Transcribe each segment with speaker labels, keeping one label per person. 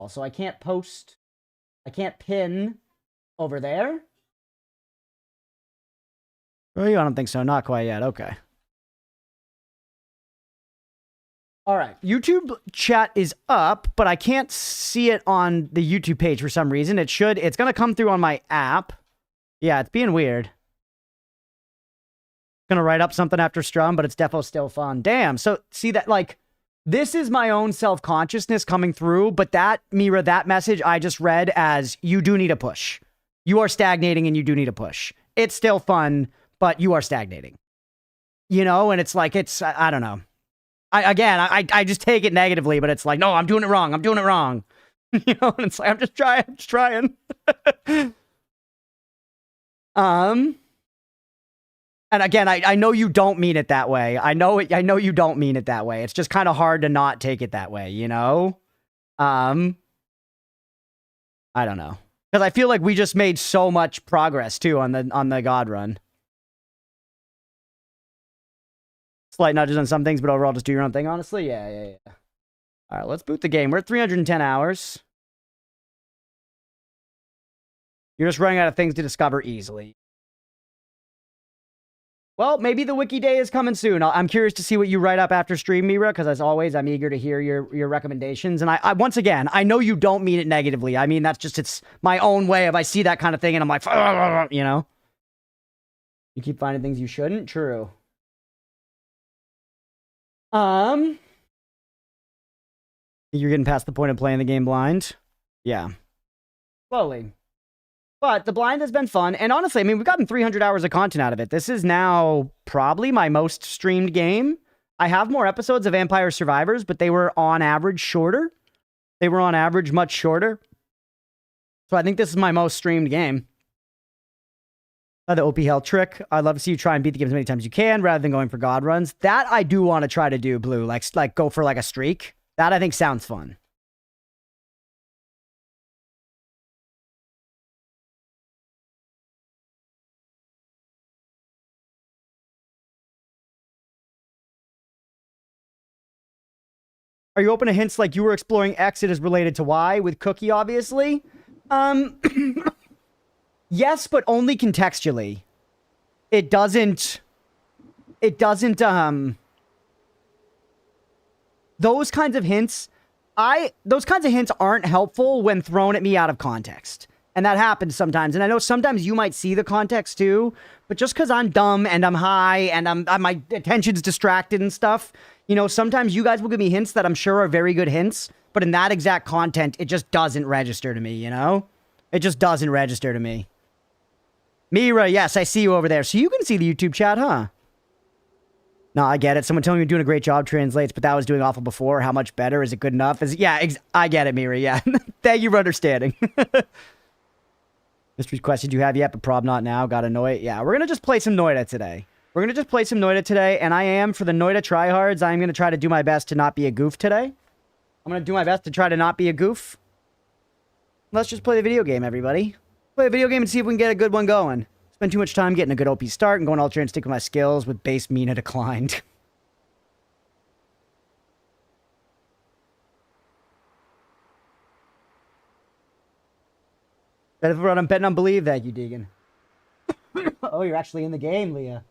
Speaker 1: Also, I can't post. I can't pin over there. Oh, I don't think so. Not quite yet. Okay. All right. YouTube chat is up, but I can't see it on the YouTube page for some reason. It should. It's going to come through on my app. Yeah, it's being weird. Going to write up something after Strum, but it's defo still fun. Damn. So, see that, like, this is my own self-consciousness coming through, but that, Mira, that message I just read as, you do need a push. You are stagnating and you do need a push. It's still fun, but you are stagnating. You know, and it's like, it's, I don't know. I just take it negatively, but it's like, no, I'm doing it wrong. I'm doing it wrong. You know, and it's like, I'm just trying. And again, I know you don't mean it that way. I know you don't mean it that way. It's just kind of hard to not take it that way, you know? I don't know. Because I feel like we just made so much progress too on the God run. Slight nudges on some things, but overall just do your own thing, honestly. Yeah. All right, let's boot the game. We're at 310 hours. You're just running out of things to discover easily. Well, maybe the wiki day is coming soon. I'm curious to see what you write up after stream, Mira, because as always, I'm eager to hear your recommendations. And I once again, I know you don't mean it negatively. I mean, it's my own way of I see that kind of thing and I'm like, you know? You keep finding things you shouldn't? True. You're getting past the point of playing the game blind? Yeah. Slowly. But the blind has been fun, and honestly, I mean, we've gotten 300 hours of content out of it. This is now probably my most streamed game. I have more episodes of Vampire Survivors, but they were on average shorter. They were on average much shorter. So I think this is my most streamed game. The OP Hell trick. I'd love to see you try and beat the game as many times as you can, rather than going for God runs. That I do want to try to do, Blue. Like go for like a streak. That I think sounds fun. Are you open to hints like you were exploring X, it is related to Y with Cookie, obviously? Yes, but only contextually. It doesn't, those kinds of hints aren't helpful when thrown at me out of context. And that happens sometimes. And I know sometimes you might see the context too, but just because I'm dumb and I'm high and my attention's distracted and stuff, you know, sometimes you guys will give me hints that I'm sure are very good hints, but in that exact content, it just doesn't register to me, you know? It just doesn't register to me. Mira, yes, I see you over there. So you can see the YouTube chat, huh? No, I get it. Someone telling me you're doing a great job translates, but that was doing awful before. How much better? Is it good enough? I get it, Mira, yeah. Thank you for understanding. Mystery question, do you have yet, but prob not now. Got a Noita. Yeah, we're going to just play some Noita today. And I am, for the Noita tryhards, I'm going to try to do my best to not be a goof today. I'm going to do my best to try to not be a goof. Let's just play the video game, everybody. Play a video game and see if we can get a good one going. Spend too much time getting a good OP start and going ultra and stick with my skills with base Mina declined. I'm betting on believe that, you Deegan. Oh, you're actually in the game, Leah.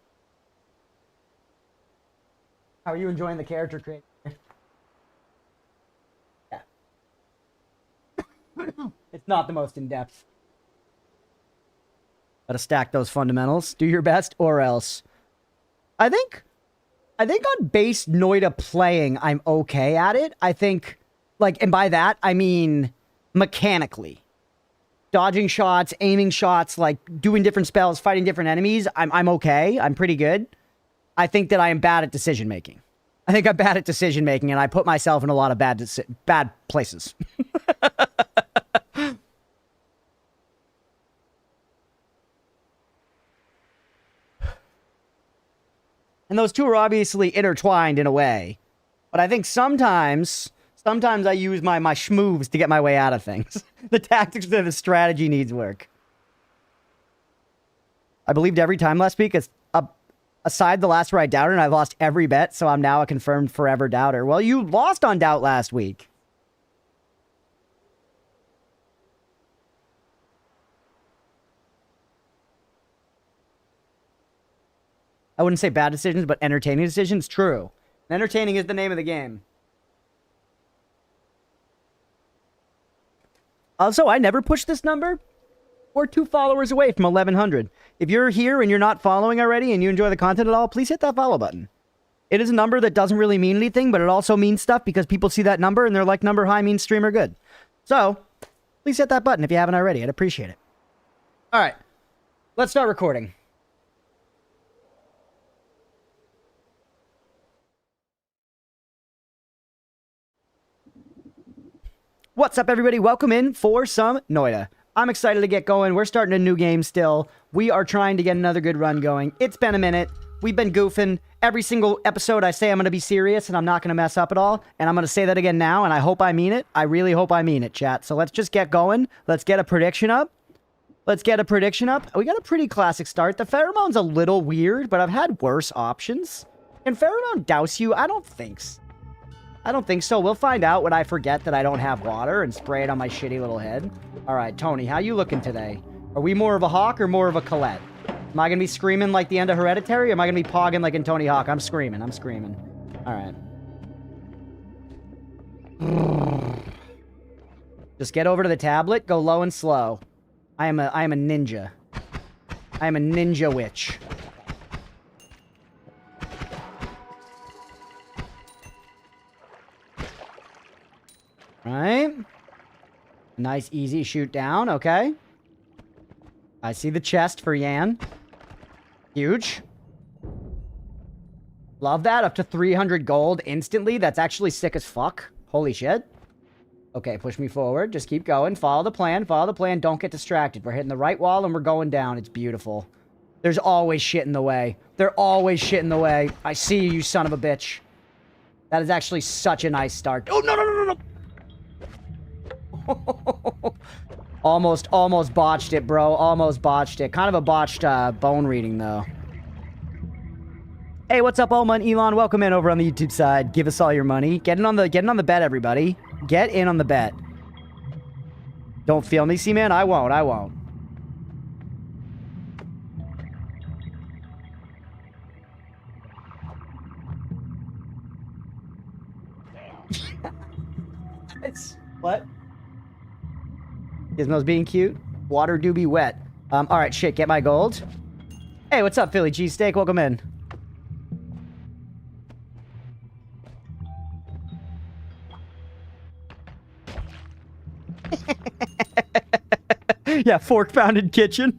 Speaker 1: How are you enjoying the character creation? Yeah. It's not the most in-depth. Gotta stack those fundamentals. Do your best or else. I think on base Noita playing, I'm okay at it. I think, like, and by that, I mean mechanically. Dodging shots, aiming shots, like doing different spells, fighting different enemies. I'm okay. I'm pretty good. I think that I am bad at decision making. I think I'm bad at decision making, and I put myself in a lot of bad places. And those two are obviously intertwined in a way. But I think sometimes I use my schmoves to get my way out of things. The tactics of the strategy needs work. I believed every time last week. Aside the last where I doubted, and I lost every bet, so I'm now a confirmed forever doubter. Well, you lost on doubt last week. I wouldn't say bad decisions, but entertaining decisions. True. Entertaining is the name of the game. Also, I never pushed this number. We're 2 followers away from 1,100. If you're here and you're not following already and you enjoy the content at all, please hit that follow button. It is a number that doesn't really mean anything, but it also means stuff because people see that number and they're like, number high means streamer good. So, please hit that button if you haven't already. I'd appreciate it. All right. Let's start recording. What's up, everybody? Welcome in for some Noita. I'm excited to get going. We're starting a new game still. We are trying to get another good run going. It's been a minute. We've been goofing. Every single episode I say I'm going to be serious and I'm not going to mess up at all. And I'm going to say that again now, and I hope I mean it. I really hope I mean it, chat. So let's just get going. Let's get a prediction up. We got a pretty classic start. The pheromone's a little weird, but I've had worse options. Can pheromone douse you? I don't think so. We'll find out when I forget that I don't have water and spray it on my shitty little head. All right, Tony, how you looking today? Are we more of a Hawk or more of a Colette? Am I going to be screaming like the end of Hereditary, or am I going to be pogging like in Tony Hawk? I'm screaming. All right. Just get over to the tablet. Go low and slow. I am a ninja. I am a ninja witch. Right. Nice, easy shoot down. Okay. I see the chest for Yan. Huge. Love that. Up to 300 gold instantly. That's actually sick as fuck. Holy shit. Okay, push me forward. Just keep going. Follow the plan. Follow the plan. Don't get distracted. We're hitting the right wall and we're going down. It's beautiful. There's always shit in the way. They're always shit in the way. I see you, you son of a bitch. That is actually such a nice start. Oh, no. Almost botched it, bro. Almost botched it. Kind of a botched bone reading, though. Hey, what's up, Oma and Elon? Welcome in over on the YouTube side. Give us all your money. Get in on the bet, everybody. Get in on the bet. Don't feel me, C-Man? I won't. What? Gizmo's being cute. Water do be wet. Alright, shit, get my gold. Hey, what's up, Philly cheesesteak? Welcome in. Yeah, fork-founded kitchen.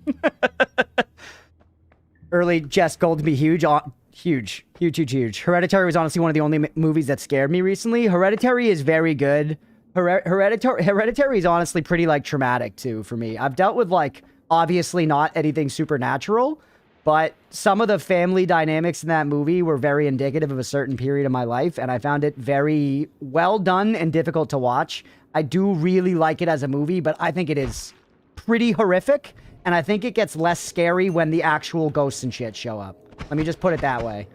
Speaker 1: Early Jess Gold to be huge. Huge. Hereditary was honestly one of the only movies that scared me recently. Hereditary is very good. Hereditary is honestly pretty, like, traumatic, too, for me. I've dealt with, like, obviously not anything supernatural, but some of the family dynamics in that movie were very indicative of a certain period of my life, and I found it very well done and difficult to watch. I do really like it as a movie, but I think it is pretty horrific, and I think it gets less scary when the actual ghosts and shit show up. Let me just put it that way.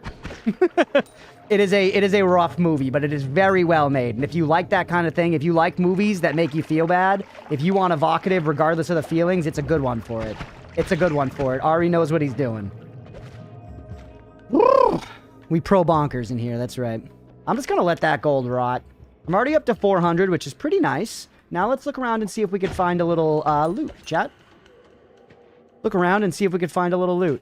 Speaker 1: It is a rough movie, but it is very well made. And if you like that kind of thing, if you like movies that make you feel bad, if you want evocative regardless of the feelings, it's a good one for it. Ari knows what he's doing. We pro bonkers in here, that's right. I'm just gonna let that gold rot. I'm already up to 400, which is pretty nice. Now let's look around and see if we could find a little loot, chat. Look around and see if we could find a little loot.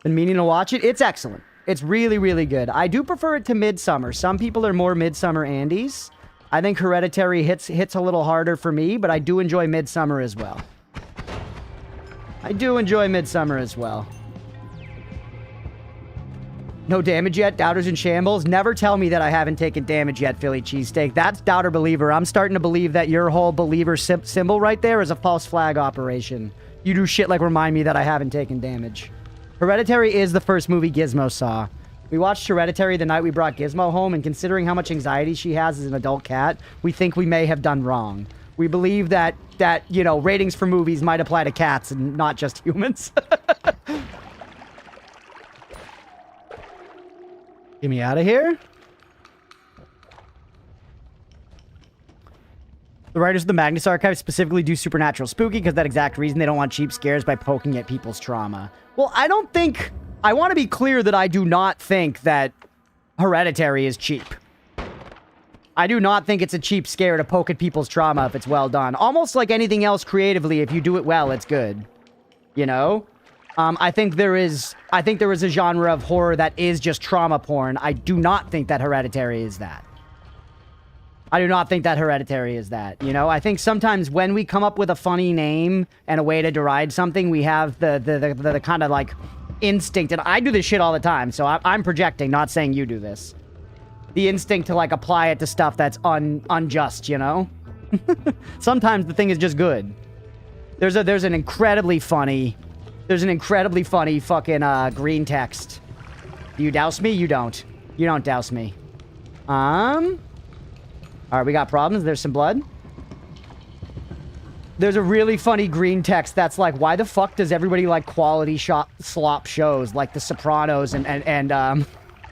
Speaker 1: Been meaning to watch it. It's excellent. It's really, really good. I do prefer it to Midsummer. Some people are more Midsummer Andes. I think Hereditary hits a little harder for me, but I do enjoy Midsummer as well. No damage yet? Doubters in shambles? Never tell me that I haven't taken damage yet, Philly cheesesteak. That's doubter believer. I'm starting to believe that your whole believer symbol right there is a false flag operation. You do shit like remind me that I haven't taken damage. Hereditary is the first movie Gizmo saw. We watched Hereditary the night we brought Gizmo home, and considering how much anxiety she has as an adult cat, we think we may have done wrong. We believe that you know, ratings for movies might apply to cats and not just humans. Get me out of here. The writers of the Magnus Archive specifically do supernatural spooky because that exact reason they don't want cheap scares by poking at people's trauma. Well, I don't think I want to be clear that I do not think that Hereditary is cheap. I do not think it's a cheap scare to poke at people's trauma if it's well done. Almost like anything else creatively, if you do it well, it's good. You know? I think there is a genre of horror that is just trauma porn. I do not think that Hereditary is that. I do not think that Hereditary is that, you know? I think sometimes when we come up with a funny name and a way to deride something, we have the kind of, like, instinct. And I do this shit all the time, so I'm projecting, not saying you do this. The instinct to, like, apply it to stuff that's unjust, you know? Sometimes the thing is just good. There's an incredibly funny fucking, green text. Do you douse me? You don't. You don't douse me. Alright, we got problems. There's some blood. There's a really funny green text that's like, why the fuck does everybody like quality slop shows like The Sopranos and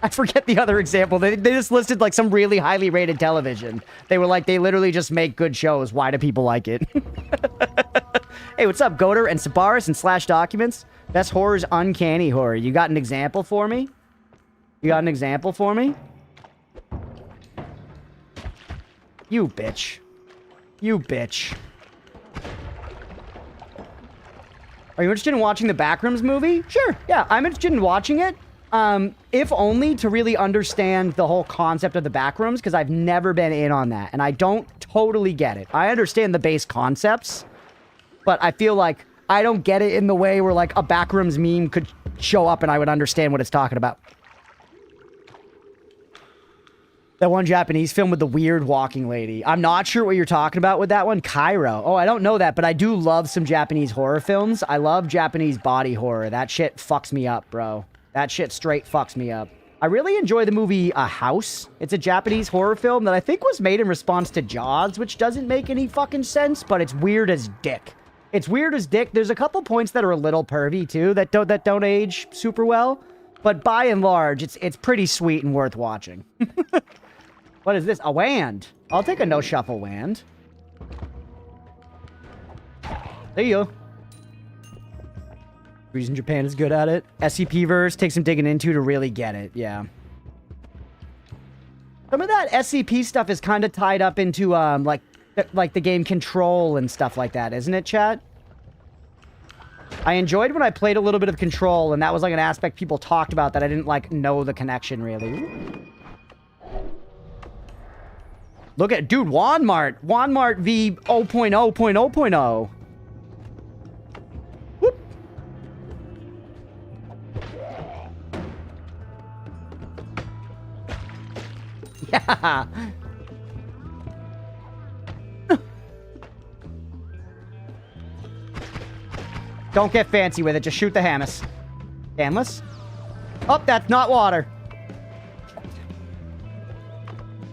Speaker 1: I forget the other example. They just listed like some really highly rated television. They were like, they literally just make good shows. Why do people like it? Hey, what's up, Goater and Sabaris and Slash Documents? Best horror is uncanny horror. You got an example for me? You got an example for me? You bitch. You bitch. Are you interested in watching the Backrooms movie? Sure, yeah, I'm interested in watching it. If only to really understand the whole concept of the Backrooms, because I've never been in on that, and I don't totally get it. I understand the base concepts, but I feel like I don't get it in the way where, like, a Backrooms meme could show up and I would understand what it's talking about. That one Japanese film with the weird walking lady. I'm not sure what you're talking about with that one. Cairo. Oh, I don't know that, but I do love some Japanese horror films. I love Japanese body horror. That shit fucks me up, bro. That shit straight fucks me up. I really enjoy the movie House. It's a Japanese horror film that I think was made in response to Jaws, which doesn't make any fucking sense, but it's weird as dick. It's weird as dick. There's a couple points that are a little pervy, too, that don't age super well. But by and large, it's pretty sweet and worth watching. What is this? A wand. I'll take a no shuffle wand. There you go. Reason Japan is good at it. SCP verse takes some digging into to really get it. Yeah. Some of that SCP stuff is kind of tied up into like the game Control and stuff like that, isn't it, chat? I enjoyed when I played a little bit of Control, and that was like an aspect people talked about that I didn't like know the connection really. Look at, dude, Walmart. Walmart v 0.0.0.0. Whoop. Yeah. Don't get fancy with it. Just shoot the Hamas. Hamas? Oh, that's not water.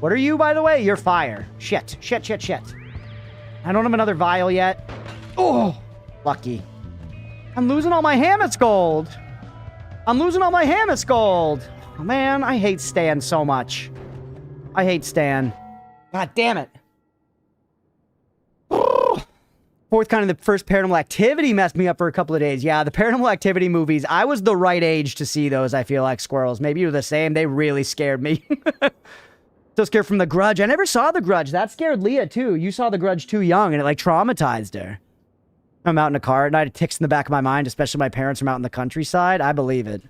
Speaker 1: What are you, by the way? You're fire. Shit. Shit, shit, shit. I don't have another vial yet. Oh, lucky. I'm losing all my Hamas gold. I'm losing all my Hamas gold. Oh, man, I hate Stan so much. I hate Stan. God damn it. Fourth kind of the first Paranormal Activity messed me up for a couple of days. Yeah, the Paranormal Activity movies, I was the right age to see those, I feel like, Squirrels. Maybe you're the same. They really scared me. So scared from The Grudge. I never saw The Grudge. That scared Leah, too. You saw The Grudge too young, and it, like, traumatized her. I'm out in a car at night. It ticks in the back of my mind, especially my parents from out in the countryside. I believe it.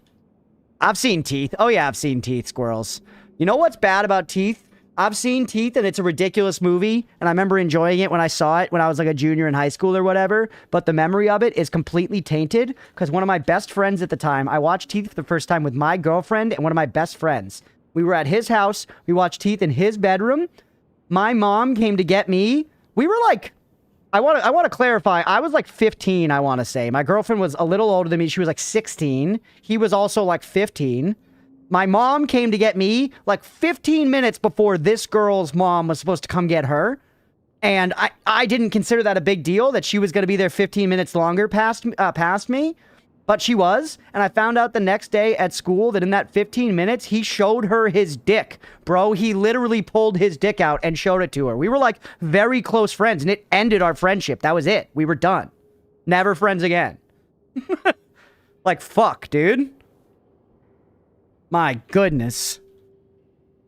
Speaker 1: I've seen Teeth. Oh, yeah, I've seen Teeth, Squirrels. You know what's bad about Teeth? I've seen Teeth, and it's a ridiculous movie, and I remember enjoying it when I saw it when I was, like, a junior in high school or whatever, but the memory of it is completely tainted, because one of my best friends at the time, I watched Teeth for the first time with my girlfriend and one of my best friends. We were at his house. We watched Teeth in his bedroom. My mom came to get me. We were like, I want to clarify. I was like 15, I want to say. My girlfriend was a little older than me. She was like 16. He was also like 15. My mom came to get me like 15 minutes before this girl's mom was supposed to come get her. And I didn't consider that a big deal, that she was going to be there 15 minutes longer past me. But she was, and I found out the next day at school that in that 15 minutes, he showed her his dick. Bro, he literally pulled his dick out and showed it to her. We were, like, very close friends, and it ended our friendship. That was it. We were done. Never friends again. Like, fuck, dude. My goodness.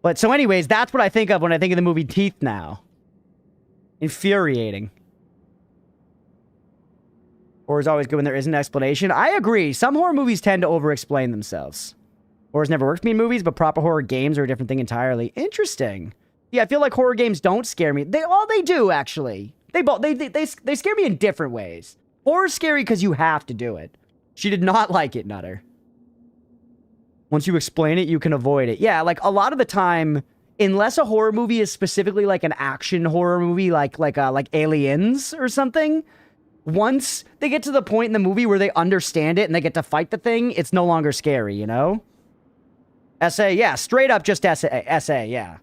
Speaker 1: But so anyways, that's what I think of when I think of the movie Teeth now. Infuriating. Horror's always good when there is an explanation. I agree. Some horror movies tend to over-explain themselves. Horror's never worked for me in movies, but proper horror games are a different thing entirely. Interesting. Yeah, I feel like horror games don't scare me. They do, actually. They scare me in different ways. Horror's scary because you have to do it. She did not like it, Nutter. Once you explain it, you can avoid it. Yeah, like, a lot of the time, unless a horror movie is specifically, like, an action horror movie, like Aliens or something, once they get to the point in the movie where they understand it and they get to fight the thing, it's no longer scary, you know? SA, yeah, straight up just SA, yeah.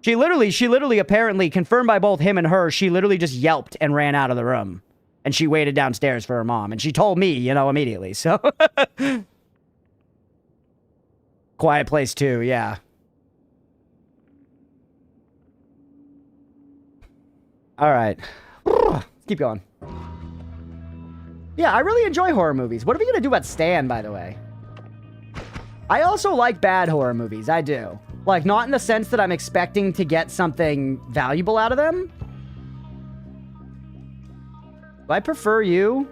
Speaker 1: She literally, apparently, confirmed by both him and her, she literally just yelped and ran out of the room. And she waited downstairs for her mom. And she told me, you know, immediately, so... Quiet Place 2, yeah. Alright. Let's keep going. Yeah, I really enjoy horror movies. What are we gonna do about Stan, by the way? I also like bad horror movies. I do. Like, not in the sense that I'm expecting to get something valuable out of them. Do I prefer you?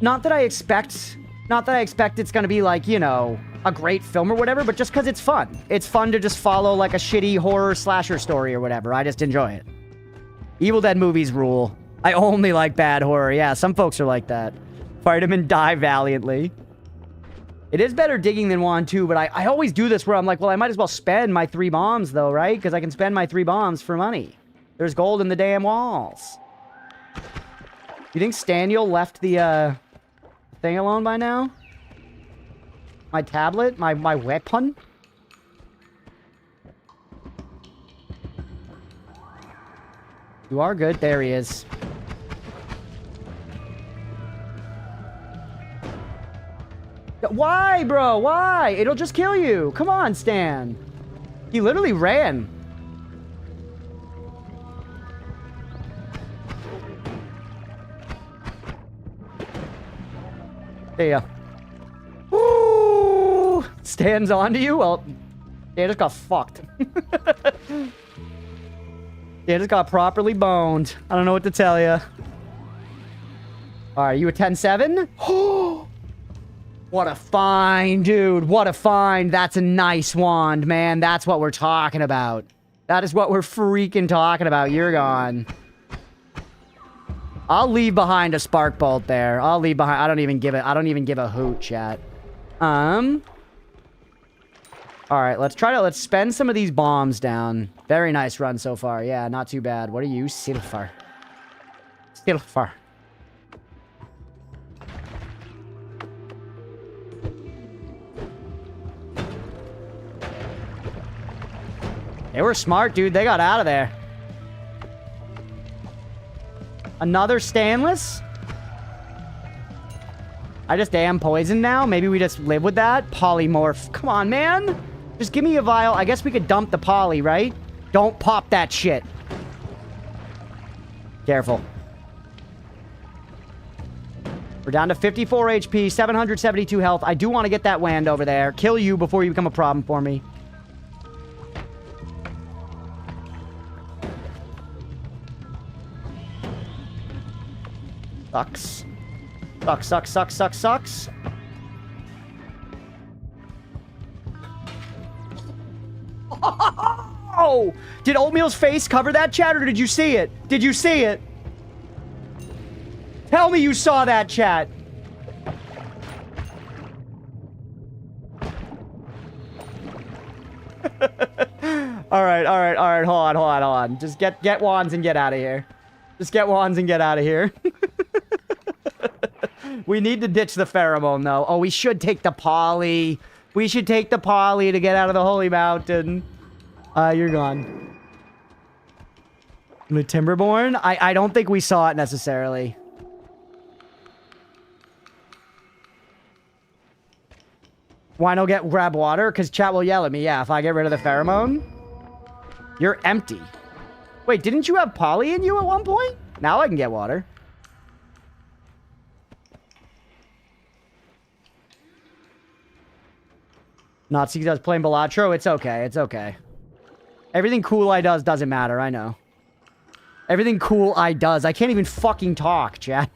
Speaker 1: Not that I expect it's gonna be like, you know, a great film or whatever, but just because it's fun. It's fun to just follow like a shitty horror slasher story or whatever. I just enjoy it. Evil Dead movies rule. I only like bad horror. Yeah, some folks are like that. Fight him and die valiantly. It is better digging than Wand 2, but I always do this where I'm like, well, I might as well spend my 3 bombs though, right? Because I can spend my 3 bombs for money. There's gold in the damn walls. You think Staniel left the, thing alone by now? My tablet? My weapon? You are good. There he is. Why, bro? Why? It'll just kill you. Come on, Stan. He literally ran. There you go. Ooh! Stan's onto you? Well, Stan just got fucked. Stan just got properly boned. I don't know what to tell you. Alright, you a 10-7? What a find, dude. What a find. That's a nice wand, man. That's what we're talking about. That is what we're freaking talking about. You're gone. I'll leave behind a spark bolt there. I'll leave behind. I don't even give a hoot, chat. All right, let's spend some of these bombs down. Very nice run so far. Yeah, not too bad. What are you? Silver. Silver. They were smart, dude. They got out of there. Another stainless? I just am poisoned now. Maybe we just live with that. Polymorph. Come on, man. Just give me a vial. I guess we could dump the poly, right? Don't pop that shit. Careful. We're down to 54 HP, 772 health. I do want to get that wand over there. Kill you before you become a problem for me. Sucks. Sucks. Oh! Did Oatmeal's face cover that, chat, or did you see it? Did you see it? Tell me you saw that, chat. All right. Hold on. Just get wands and get out of here. Just get wands and get out of here. We need to ditch the pheromone, though. Oh, we should take the poly. We should take the poly to get out of the holy mountain. You're gone. The Timberborn? I don't think we saw it necessarily. Why no grab water? Because chat will yell at me. Yeah, if I get rid of the pheromone. You're empty. Wait, didn't you have poly in you at one point? Now I can get water. Nazi does playing Balatro. It's okay. It's okay. Everything cool I does doesn't matter. I know. Everything cool I does. I can't even fucking talk, chat.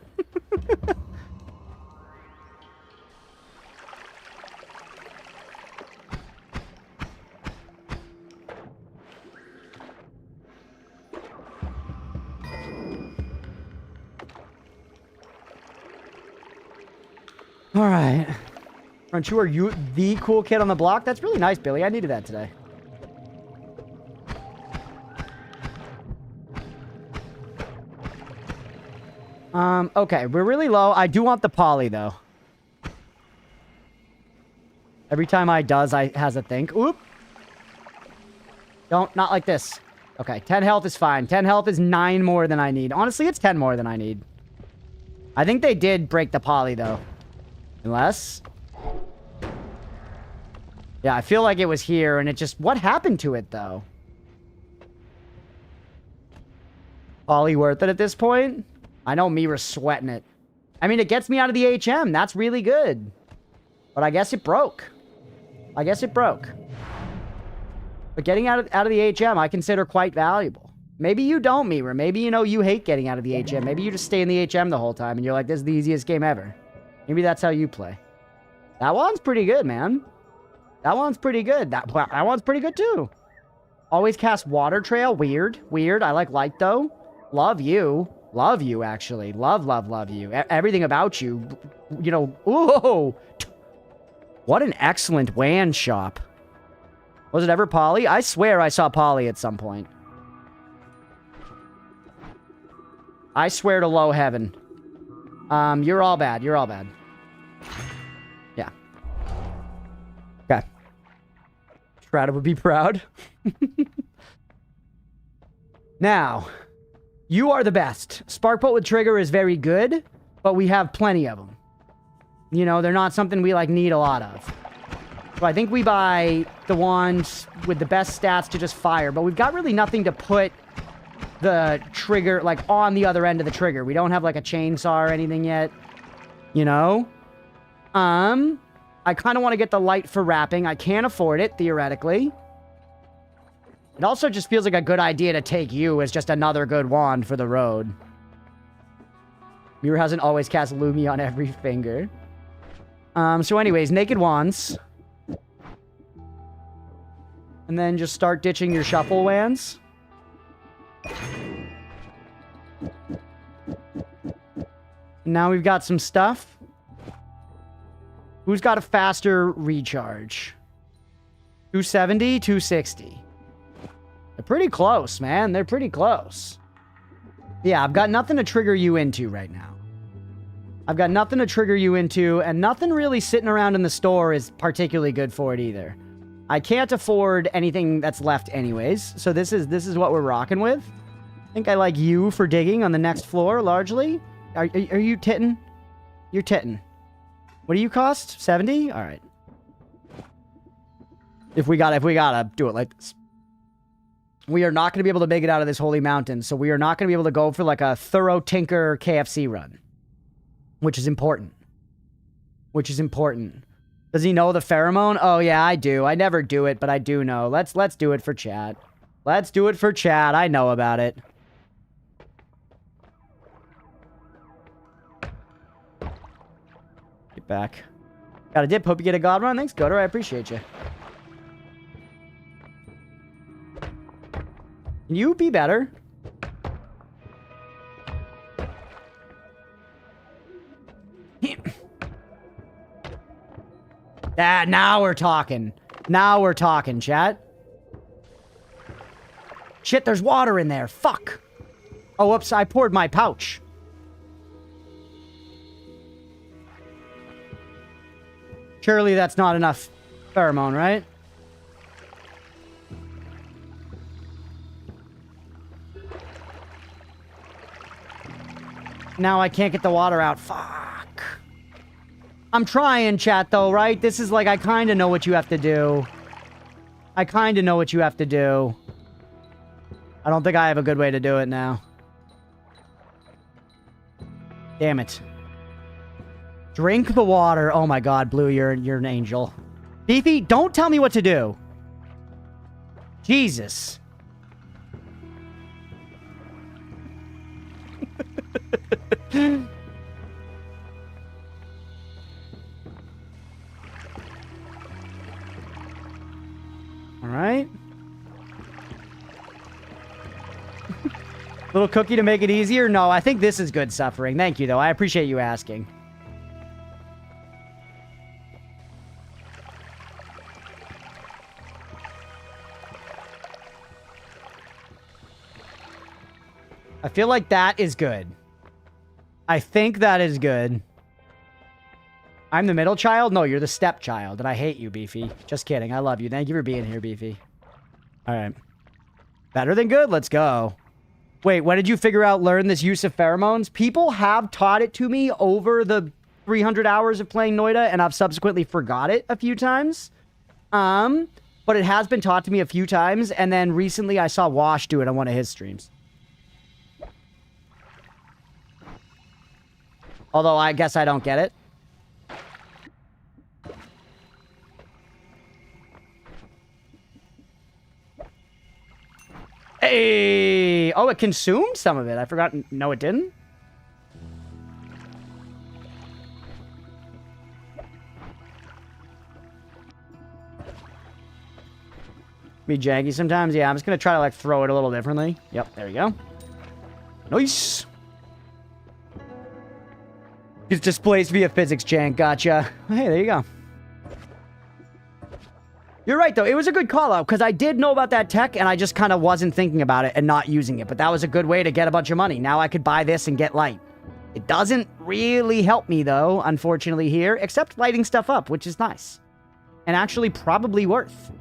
Speaker 1: All right. Aren't you the cool kid on the block? That's really nice, Billy. I needed that today. Okay. We're really low. I do want the poly, though. Every time I does, I has a think. Oop. Don't. Not like this. Okay. 10 health is fine. 10 health is 9 more than I need. Honestly, it's 10 more than I need. I think they did break the poly, though. Unless... Yeah, I feel like it was here, and it just... What happened to it, though? Poly worth it at this point? I know Mira's sweating it. I mean, it gets me out of the HM. That's really good. But I guess it broke. I guess it broke. But getting out of the HM, I consider quite valuable. Maybe you don't, Mira. Maybe, you know, you hate getting out of the HM. Maybe you just stay in the HM the whole time, and you're like, this is the easiest game ever. Maybe that's how you play. That one's pretty good, man. That one's pretty good. That one's pretty good, too. Always cast Water Trail. Weird. Weird. I like Light, though. Love you. Love you, actually. Love, love, love you. Everything about you. You know. Ooh. What an excellent WAN shop. Was it ever Polly? I swear I saw Polly at some point. I swear to low heaven. You're all bad. You're all bad. Yeah. Okay. Strata would be proud. Now, you are the best. Sparkbolt with trigger is very good, but we have plenty of them. You know, they're not something we, like, need a lot of. So I think we buy the ones with the best stats to just fire, but we've got really nothing to put the trigger, like, on the other end of the trigger. We don't have, like, a chainsaw or anything yet. You know? I kind of want to get the light for wrapping. I can't afford it, theoretically. It also just feels like a good idea to take you as just another good wand for the road. Mira hasn't always cast Lumi on every finger. So anyways, naked wands. And then just start ditching your shuffle wands. Now we've got some stuff. Who's got a faster recharge? 270, 260. They're pretty close, man. They're pretty close. Yeah, I've got nothing to trigger you into right now. I've got nothing to trigger you into, and nothing really sitting around in the store is particularly good for it either. I can't afford anything that's left anyways, so this is what we're rocking with. I think I like you for digging on the next floor, largely. Are you tittin'? You're tittin'. What do you cost? 70? All right. If we gotta do it like this. We are not going to be able to make it out of this holy mountain, so we are not going to be able to go for like a thorough Tinker KFC run. Which is important. Which is important. Does he know the pheromone? Oh, yeah, I do. I never do it, but I do know. Let's do it for chat. Let's do it for chat. I know about it. Get back. Got a dip. Hope you get a god run. Thanks, Goder. I appreciate you. Can you be better? Ah, now we're talking. Now we're talking, chat. Shit, there's water in there. Fuck. Oh, whoops, I poured my pouch. Surely that's not enough pheromone, right? Now I can't get the water out. Fuck. I'm trying, chat, though, right? This is like, I kind of know what you have to do. I kind of know what you have to do. I don't think I have a good way to do it now. Damn it. Drink the water. Oh my god, Blue, you're an angel. Beefy, don't tell me what to do. Jesus. All right. Little cookie to make it easier? No, I think this is good suffering. Thank you, though. I appreciate you asking. I feel like that is good. I think that is good. I'm the middle child? No, you're the stepchild, and I hate you, Beefy. Just kidding. I love you. Thank you for being here, Beefy. All right. Better than good? Let's go. Wait, when did you learn this use of pheromones? People have taught it to me over the 300 hours of playing Noita, and I've subsequently forgot it a few times. But it has been taught to me a few times, and then recently I saw Wash do it on one of his streams. Although I guess I don't get it. Hey! Oh, it consumed some of it. I forgot. No, it didn't. Be janky sometimes. Yeah, I'm just going to try to, like, throw it a little differently. Yep, there we go. Nice! It's displaced via physics jank. Gotcha. Hey, there you go. You're right, though. It was a good call-out, because I did know about that tech, and I just kind of wasn't thinking about it and not using it. But that was a good way to get a bunch of money. Now I could buy this and get light. It doesn't really help me, though, unfortunately, here, except lighting stuff up, which is nice. And actually probably worth.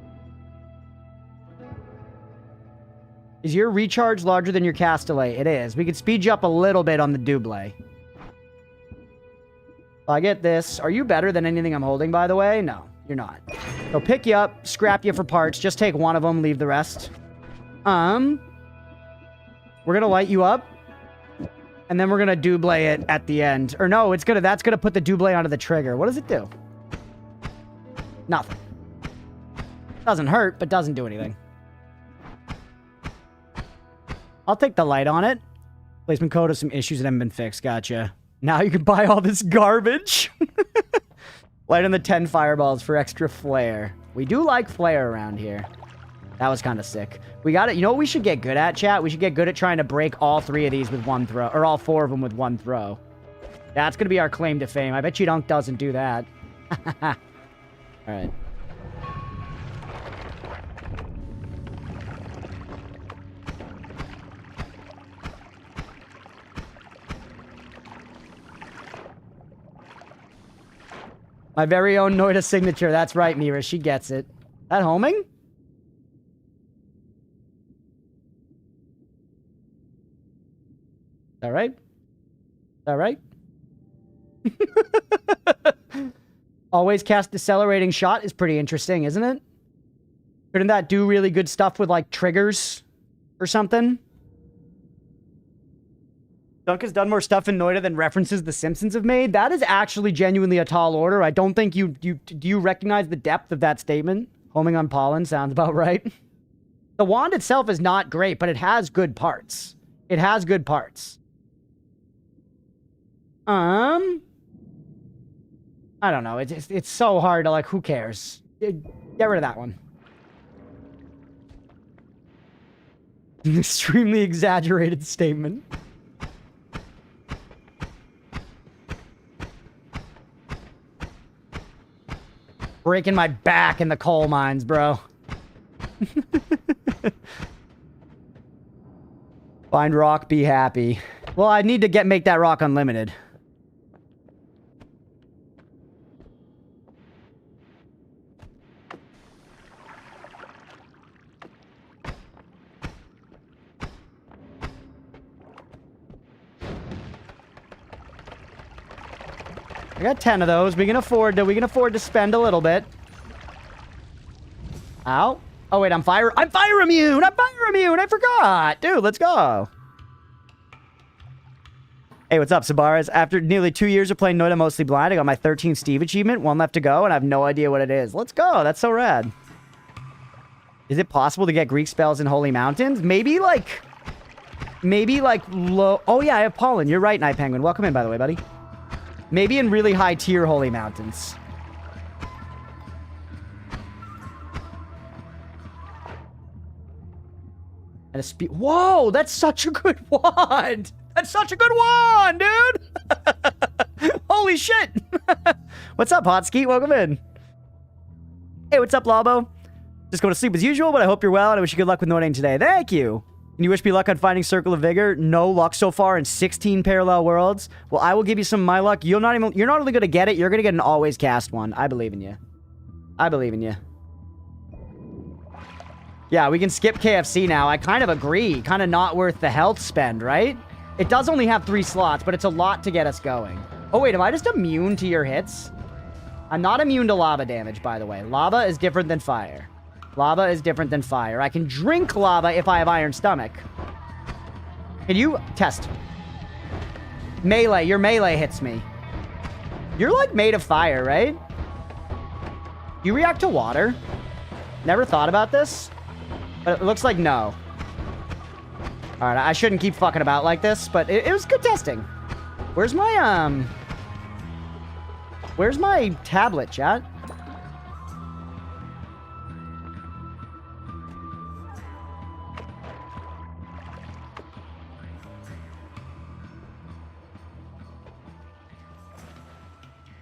Speaker 1: Is your recharge larger than your Castellet? It is. We could speed you up a little bit on the Double. I get this. Are you better than anything I'm holding, by the way? No. You're not. They'll pick you up, scrap you for parts. Just take one of them, leave the rest. We're gonna light you up. And then we're gonna double it at the end. Or no, that's gonna put the double onto the trigger. What does it do? Nothing. Doesn't hurt, but doesn't do anything. I'll take the light on it. Placement code of some issues that haven't been fixed. Gotcha. Now you can buy all this garbage. Light on the 10 fireballs for extra flare. We do like flare around here. That was kind of sick. We got it. You know what we should get good at, chat? We should get good at trying to break all 3 of these with one throw. Or all 4 of them with one throw. That's going to be our claim to fame. I bet you Dunk doesn't do that. Alright. My very own Noita signature. That's right, Mira. She gets it. That homing? All right. All right. Always cast decelerating shot is pretty interesting, isn't it? Couldn't that do really good stuff with, like, triggers or something? Dunk has done more stuff in Noita than references The Simpsons have made. That is actually genuinely a tall order. I don't think do you recognize the depth of that statement? Homing on pollen sounds about right. The wand itself is not great, but it has good parts. It has good parts. I don't know. It's so hard to, like, who cares? Get rid of that one. An extremely exaggerated statement. Breaking my back in the coal mines, bro. Find rock, be happy. Well, I need to make that rock unlimited. I got 10 of those. We can afford to spend a little bit. Ow. Oh wait, I'm fire immune. I forgot. Dude, let's go. Hey, what's up, Sabaras? After nearly 2 years of playing Noita Mostly Blind, I got my 13th Steve achievement. 1 left to go, and I have no idea what it is. Let's go. That's so rad. Is it possible to get Greek spells in Holy Mountains? Maybe like low... Oh, yeah, I have Pollen. You're right, Night Penguin. Welcome in, by the way, buddy. Maybe in really high tier Holy Mountains. And a speed... Whoa, that's such a good wand! That's such a good one, dude! Holy shit! What's up, Hotskeet? Welcome in. Hey, what's up, Lobo? Just going to sleep as usual, but I hope you're well, and I wish you good luck with Noitaing today. Thank you! And you wish me luck on finding Circle of Vigor? No luck so far in 16 parallel worlds? Well, I will give you some of my luck. You're not only going to get it, you're going to get an always cast one. I believe in you. I believe in you. Yeah, we can skip KFC now. I kind of agree. Kind of not worth the health spend, right? It does only have 3 slots, but it's a lot to get us going. Oh, wait, am I just immune to your hits? I'm not immune to lava damage, by the way. Lava is different than fire. Lava is different than fire. I can drink lava if I have iron stomach. Can you test? Melee. Your melee hits me. You're like made of fire, right? You react to water? Never thought about this? But it looks like no. Alright, I shouldn't keep fucking about like this, but it was good testing. Where's my, Where's my tablet, chat?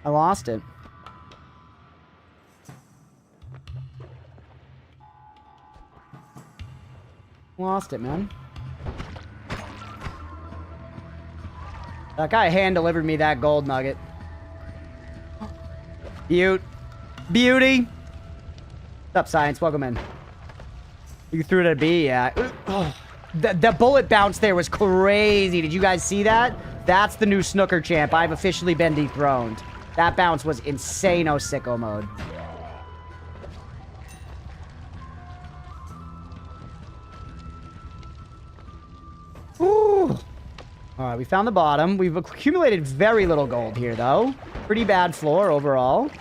Speaker 1: I lost it. Lost it, man. That guy hand-delivered me that gold nugget. Beauty. What's up, Science? Welcome in. You threw it at a B, yeah. Oh, the bullet bounce there was crazy. Did you guys see that? That's the new snooker champ. I've officially been dethroned. That bounce was insane-o sicko mode. Ooh. Alright, we found the bottom. We've accumulated very little gold here, though. Pretty bad floor overall.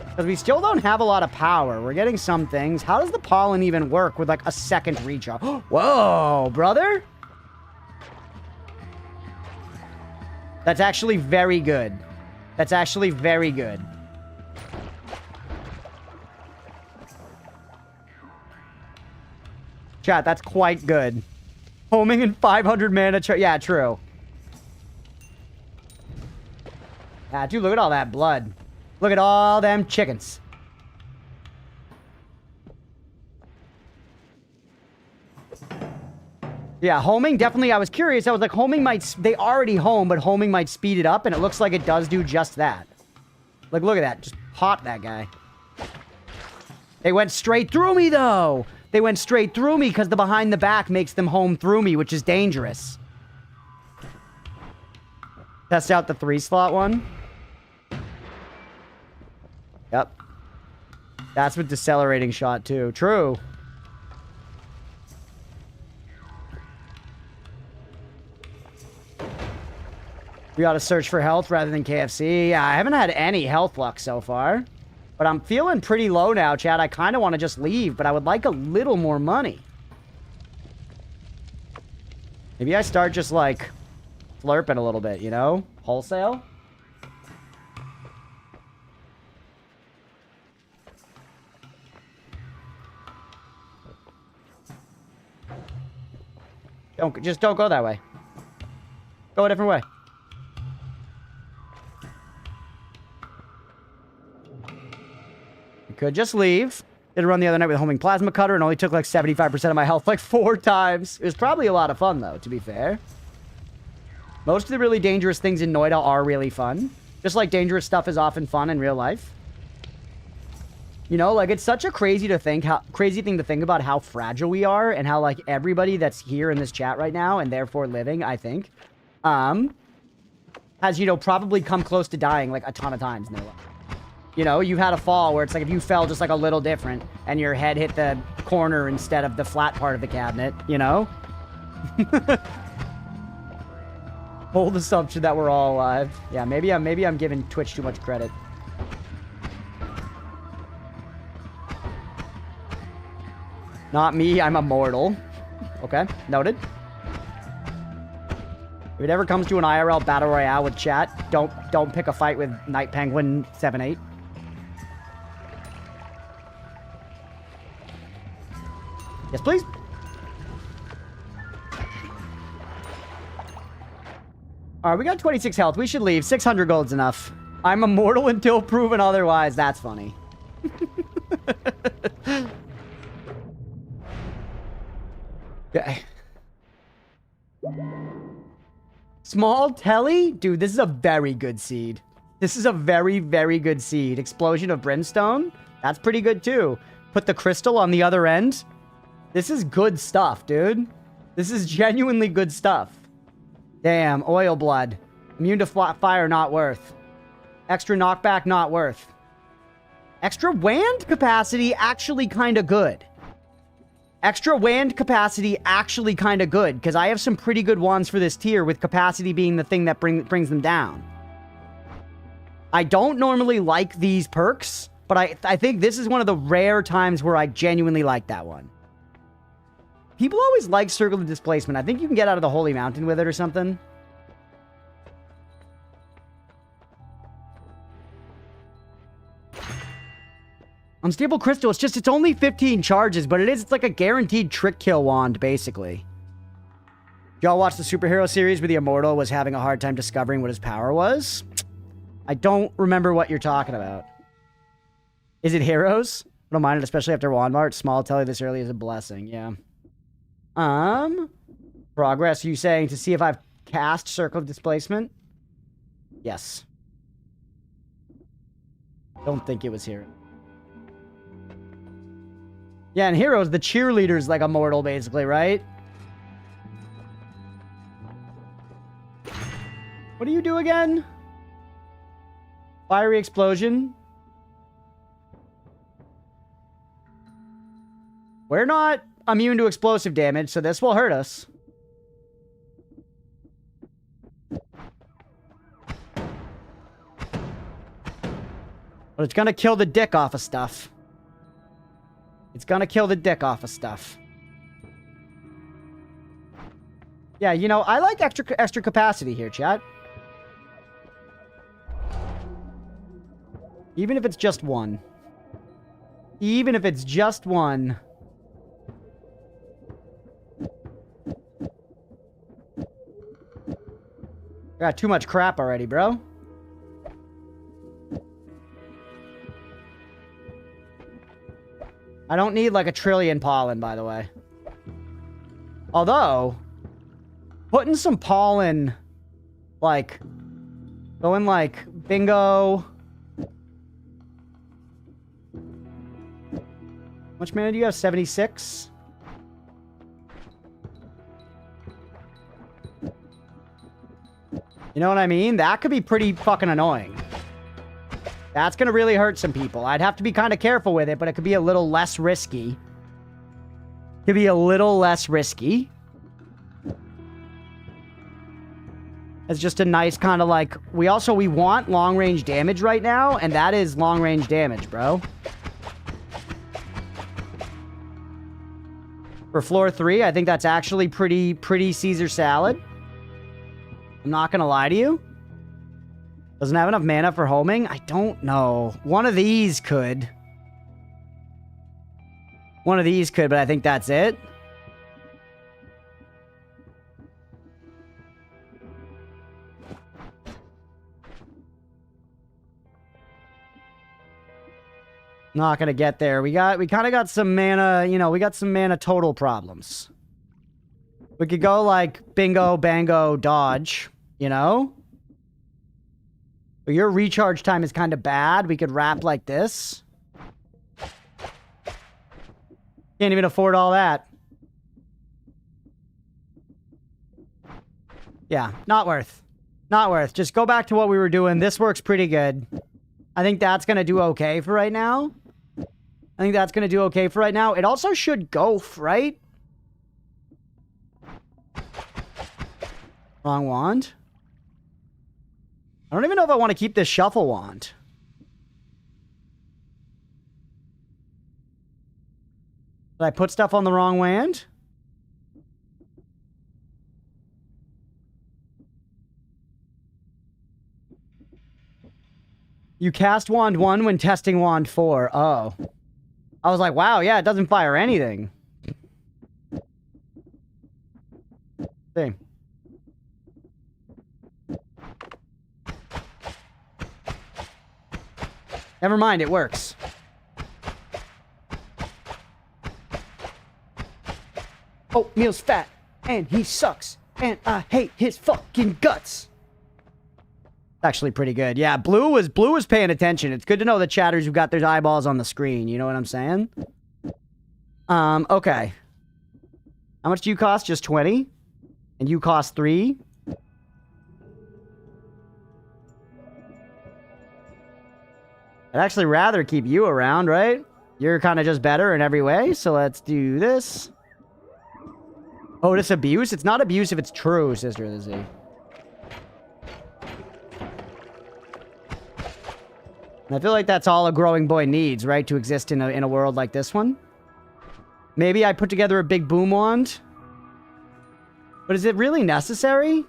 Speaker 1: Because we still don't have a lot of power. We're getting some things. How does the pollen even work with, like, a second recharge? Whoa, brother! That's actually very good. That's actually very good. Chat, that's quite good. Homing in 500 mana. Yeah, true. Ah, dude, look at all that blood. Look at all them chickens. Yeah, homing, definitely. I was curious. I was like, homing might... They already home, but homing might speed it up, and it looks like it does do just that. Like, look at that. Just pop that guy. They went straight through me, though. They went straight through me because the behind the back makes them home through me, which is dangerous. Test out the 3-slot one. Yep. That's with decelerating shot, too. True. We gotta search for health rather than KFC. Yeah, I haven't had any health luck so far. But I'm feeling pretty low now, Chad. I kind of want to just leave, but I would like a little more money. Maybe I start just, like, flirping a little bit, you know? Wholesale? Just don't go that way. Go a different way. Could just leave. Did a run the other night with a homing plasma cutter and only took like 75% of my health like 4 times. It was probably a lot of fun though, to be fair. Most of the really dangerous things in Noita are really fun. Just like dangerous stuff is often fun in real life. You know, like it's such a crazy thing to think about how fragile we are and how like everybody that's here in this chat right now and therefore living, I think, has, you know, probably come close to dying like a ton of times in their life. You know, you've had a fall where it's like if you fell just like a little different and your head hit the corner instead of the flat part of the cabinet, you know? Bold assumption that we're all alive. Yeah, maybe I'm giving Twitch too much credit. Not me, I'm immortal. Okay, noted. If it ever comes to an IRL battle royale with chat, don't pick a fight with Night Penguin 7-8. Yes, please. All right, we got 26 health. We should leave. 600 gold's enough. I'm immortal until proven otherwise. That's funny. Okay. Small telly? Dude, this is a very good seed. This is a very, very good seed. Explosion of brimstone? That's pretty good, too. Put the crystal on the other end. This is good stuff, dude. This is genuinely good stuff. Damn, oil blood. Immune to fire, not worth. Extra knockback, not worth. Extra wand capacity, actually kind of good. Extra wand capacity, actually kind of good, because I have some pretty good wands for this tier, with capacity being the thing that brings them down. I don't normally like these perks, but I think this is one of the rare times where I genuinely like that one. People always like Circle of Displacement. I think you can get out of the Holy Mountain with it or something. Unstable Crystal, it's only 15 charges, but it's like a guaranteed trick kill wand, basically. Y'all watch the superhero series where the Immortal was having a hard time discovering what his power was? I don't remember what you're talking about. Is it Heroes? I don't mind it, especially after Wand Mart. Small telly this early is a blessing, yeah. Progress, you saying to see if I've cast Circle of Displacement? Yes. Don't think it was here. Yeah, in Heroes, the cheerleader's like immortal, basically, right? What do you do again? Fiery explosion. We're not immune to explosive damage, so this will hurt us. But it's gonna kill the dick off of stuff. It's gonna kill the dick off of stuff. Yeah, you know, I like extra capacity here, chat. Even if it's just one. Even if it's just one. Got too much crap already, bro. I don't need like a trillion pollen, by the way. Although, putting some pollen, like, going like bingo. How much mana do you have? 76? You know what I mean? That could be pretty fucking annoying. That's gonna really hurt some people. I'd have to be kind of careful with it, but it could be a little less risky. Could be a little less risky. It's just a nice kind of like... We want long-range damage right now, and that is long-range damage, bro. For floor 3, I think that's actually pretty Caesar salad. I'm not gonna lie to you. Doesn't have enough mana for homing? I don't know. One of these could. One of these could, but I think that's it. Not gonna get there. We kind of got some mana, you know, we got some mana total problems. We could go like bingo, bango, dodge, you know? But your recharge time is kind of bad. We could wrap like this. Can't even afford all that. Yeah, not worth. Not worth. Just go back to what we were doing. This works pretty good. I think that's going to do okay for right now. I think that's going to do okay for right now. It also should Goph, right? Wrong wand. I don't even know if I want to keep this shuffle wand. Did I put stuff on the wrong wand? You cast wand 1 when testing wand 4. Oh. I was like, wow, yeah, it doesn't fire anything. See. Never mind, it works. Oatmeal's fat, and he sucks, and I hate his fucking guts. Actually pretty good. Yeah, Blue was paying attention. It's good to know the chatters who got their eyeballs on the screen. You know what I'm saying? Okay. How much do you cost? Just 20? And you cost 3? I'd actually rather keep you around, right? You're kind of just better in every way, so let's do this. Oh, this abuse? It's not abuse if it's true, Sister Lizzie. And I feel like that's all a growing boy needs, right? To exist in a world like this one. Maybe I put together a big boom wand. But is it really necessary?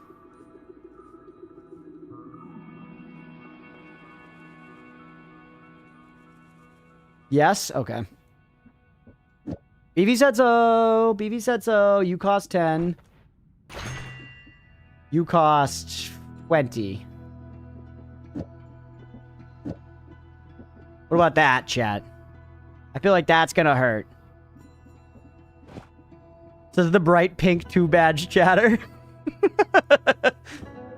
Speaker 1: Yes? Okay. BV said so. BV said so. You cost 10. You cost 20. What about that, chat? I feel like that's gonna hurt. This is the bright pink 2-badge chatter.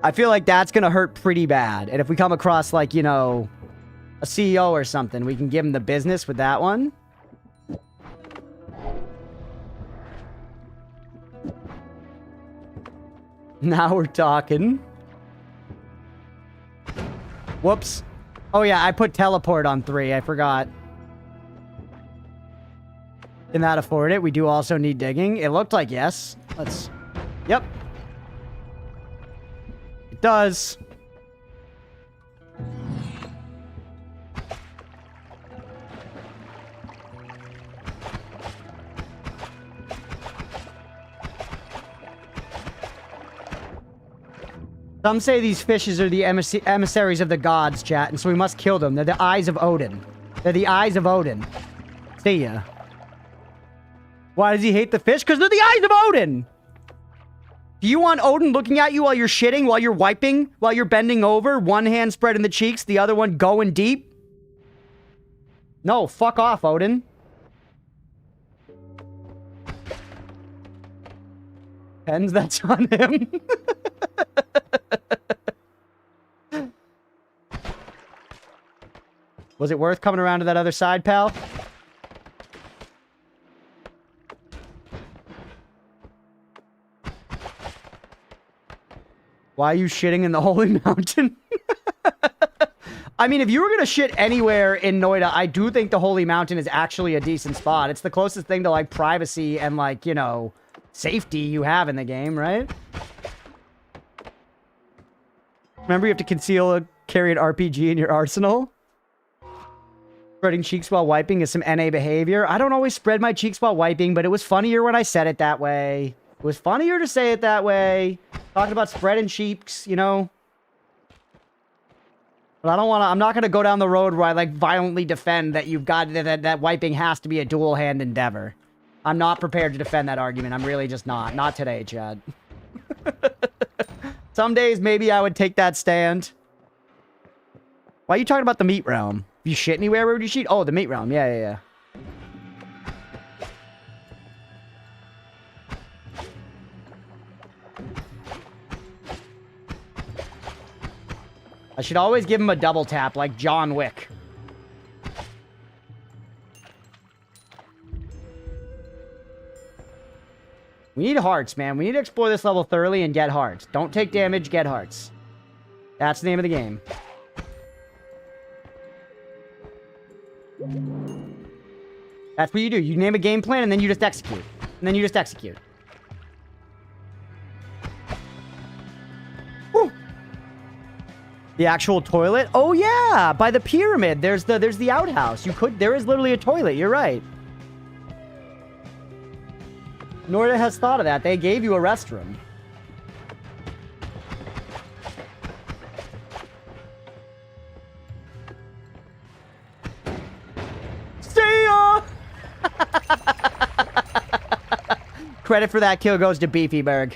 Speaker 1: I feel like that's gonna hurt pretty bad. And if we come across, like, you know, a CEO or something, we can give him the business with that one. Now we're talking. Whoops. Oh yeah, I put teleport on 3. I forgot. Can that afford it? We do also need digging. It looked like yes. Let's... Yep. It does. Some say these fishes are the emissaries of the gods, chat, and so we must kill them. They're the eyes of Odin. They're the eyes of Odin. See ya. Why does he hate the fish? Because they're the eyes of Odin! Do you want Odin looking at you while you're shitting, while you're wiping, while you're bending over, one hand spread in the cheeks, the other one going deep? No, fuck off, Odin. Pens, that's on him. Was it worth coming around to that other side, pal? Why are you shitting in the Holy Mountain? I mean, if you were gonna shit anywhere in Noita, I do think the Holy Mountain is actually a decent spot. It's the closest thing to, like, privacy and, like, you know, safety you have in the game, right? Remember, you have to carry an RPG in your arsenal? Spreading cheeks while wiping is some NA behavior. I don't always spread my cheeks while wiping, but it was funnier when I said it that way. It was funnier to say it that way. Talking about spreading cheeks, you know? But I don't want to... I'm not going to go down the road where I, like, violently defend that you've got... That wiping has to be a dual-hand endeavor. I'm not prepared to defend that argument. I'm really just not. Not today, Chad. Some days, maybe I would take that stand. Why are you talking about the meat realm? If you shit anywhere, where would you shit? Oh, the meat realm. Yeah, yeah, yeah. I should always give him a double tap, like John Wick. We need hearts, man. We need to explore this level thoroughly and get hearts. Don't take damage, get hearts. That's the name of the game. That's what you do. You name a game plan, and then you just execute. And then you just execute. Woo. The actual toilet? Oh, yeah! By the pyramid, there's the outhouse. There is literally a toilet. You're right. Noita has thought of that. They gave you a restroom. See ya! Credit for that kill goes to Beefyberg,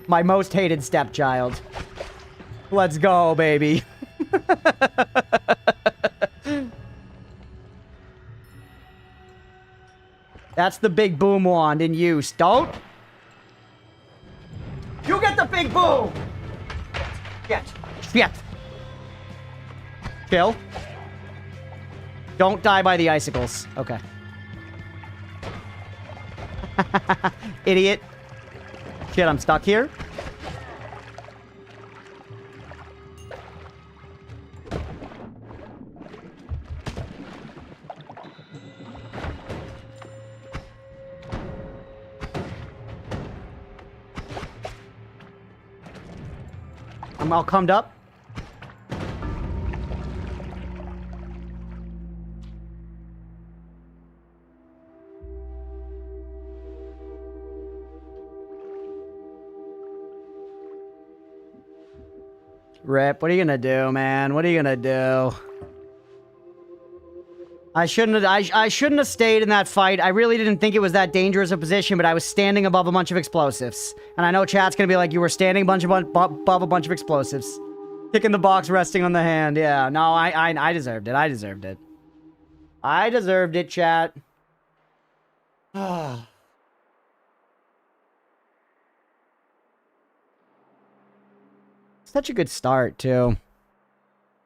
Speaker 1: my most hated stepchild. Let's go, baby. That's the big boom wand in use. Don't. You get the big boom. Shit. Shit. Chill. Don't die by the icicles. Okay. Idiot. Shit, I'm stuck here. I'm all cummed up. Rip, what are you gonna do, man? What are you gonna do? I shouldn't have stayed in that fight. I really didn't think it was that dangerous a position, but I was standing above a bunch of explosives. And I know chat's gonna be like, you were standing above a bunch of explosives. Kicking the box, resting on the hand. Yeah, no, I deserved it. I deserved it. I deserved it, chat. Such a good start, too.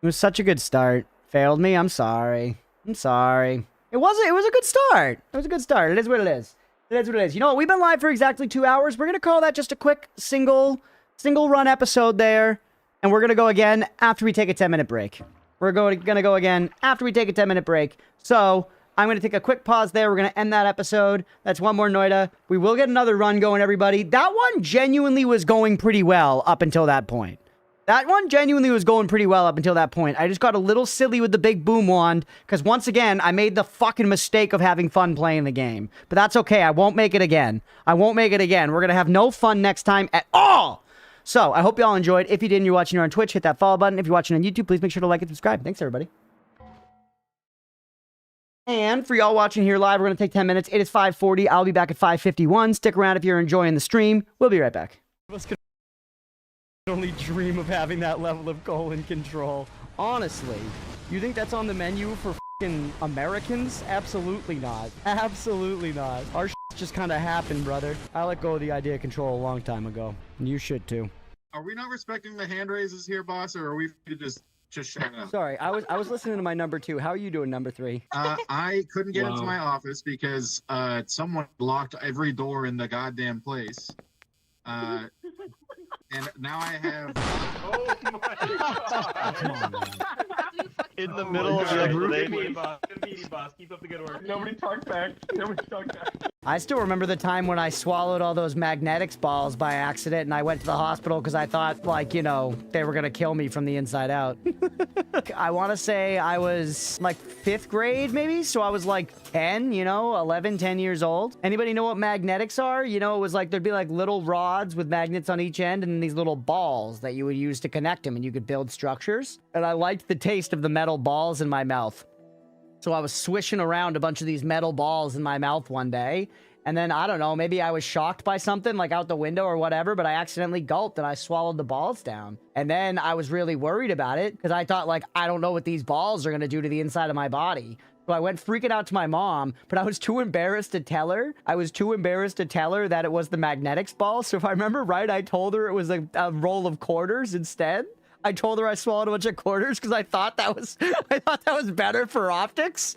Speaker 1: It was such a good start. Failed me? I'm sorry. I'm sorry. It was a good start. It was a good start. It is what it is. It is what it is. You know what? We've been live for exactly 2 hours. We're going to call that just a quick single run episode there. And we're going to go again after we take a 10-minute break. We're going to go again after we take a 10-minute break. So I'm going to take a quick pause there. We're going to end that episode. That's one more Noita. We will get another run going, everybody. That one genuinely was going pretty well up until that point. That one genuinely was going pretty well up until that point. I just got a little silly with the big boom wand, because once again, I made the fucking mistake of having fun playing the game. But that's okay. I won't make it again. I won't make it again. We're going to have no fun next time at all. So, I hope you all enjoyed. If you did and you're watching here on Twitch, hit that follow button. If you're watching on YouTube, please make sure to like and subscribe. Thanks, everybody. And for y'all watching here live, we're going to take 10 minutes. It is 5:40. I'll be back at 5:51. Stick around if you're enjoying the stream. We'll be right back. Only dream of having that level of colon control. Honestly, you think that's on the menu for fucking Americans? Absolutely not. Absolutely not. Our just kind of happened, brother. I let go of the idea of control a long time ago. And you should too.
Speaker 2: Are we not respecting the hand raises here, boss, or are we just shut up?
Speaker 1: Sorry, I was listening to my number 2. How are you doing, number 3?
Speaker 2: I couldn't get into my office because someone blocked every door in the goddamn place. And now I have.
Speaker 3: Oh my god!
Speaker 1: Come on, man.
Speaker 3: In the middle of the explanation. Good meeting, boss. Keep up the good work.
Speaker 4: Nobody talk back. Nobody talk back.
Speaker 1: I still remember the time when I swallowed all those magnetics balls by accident and I went to the hospital because I thought, like, you know, they were going to kill me from the inside out. I want to say I was like 5th grade, maybe? So I was like 10, you know, 11, 10 years old. Anybody know what magnetics are? You know, it was like, there'd be like little rods with magnets on each end and these little balls that you would use to connect them and you could build structures. And I liked the taste of the metal balls in my mouth. So I was swishing around a bunch of these metal balls in my mouth one day. And then, I don't know, maybe I was shocked by something, like out the window or whatever, but I accidentally gulped and I swallowed the balls down. And then I was really worried about it because I thought, like, I don't know what these balls are going to do to the inside of my body. So I went freaking out to my mom, but I was too embarrassed to tell her. I was too embarrassed to tell her that it was the magnetics ball. So if I remember right, I told her it was a roll of quarters instead. I told her I swallowed a bunch of quarters because I thought that was better for optics.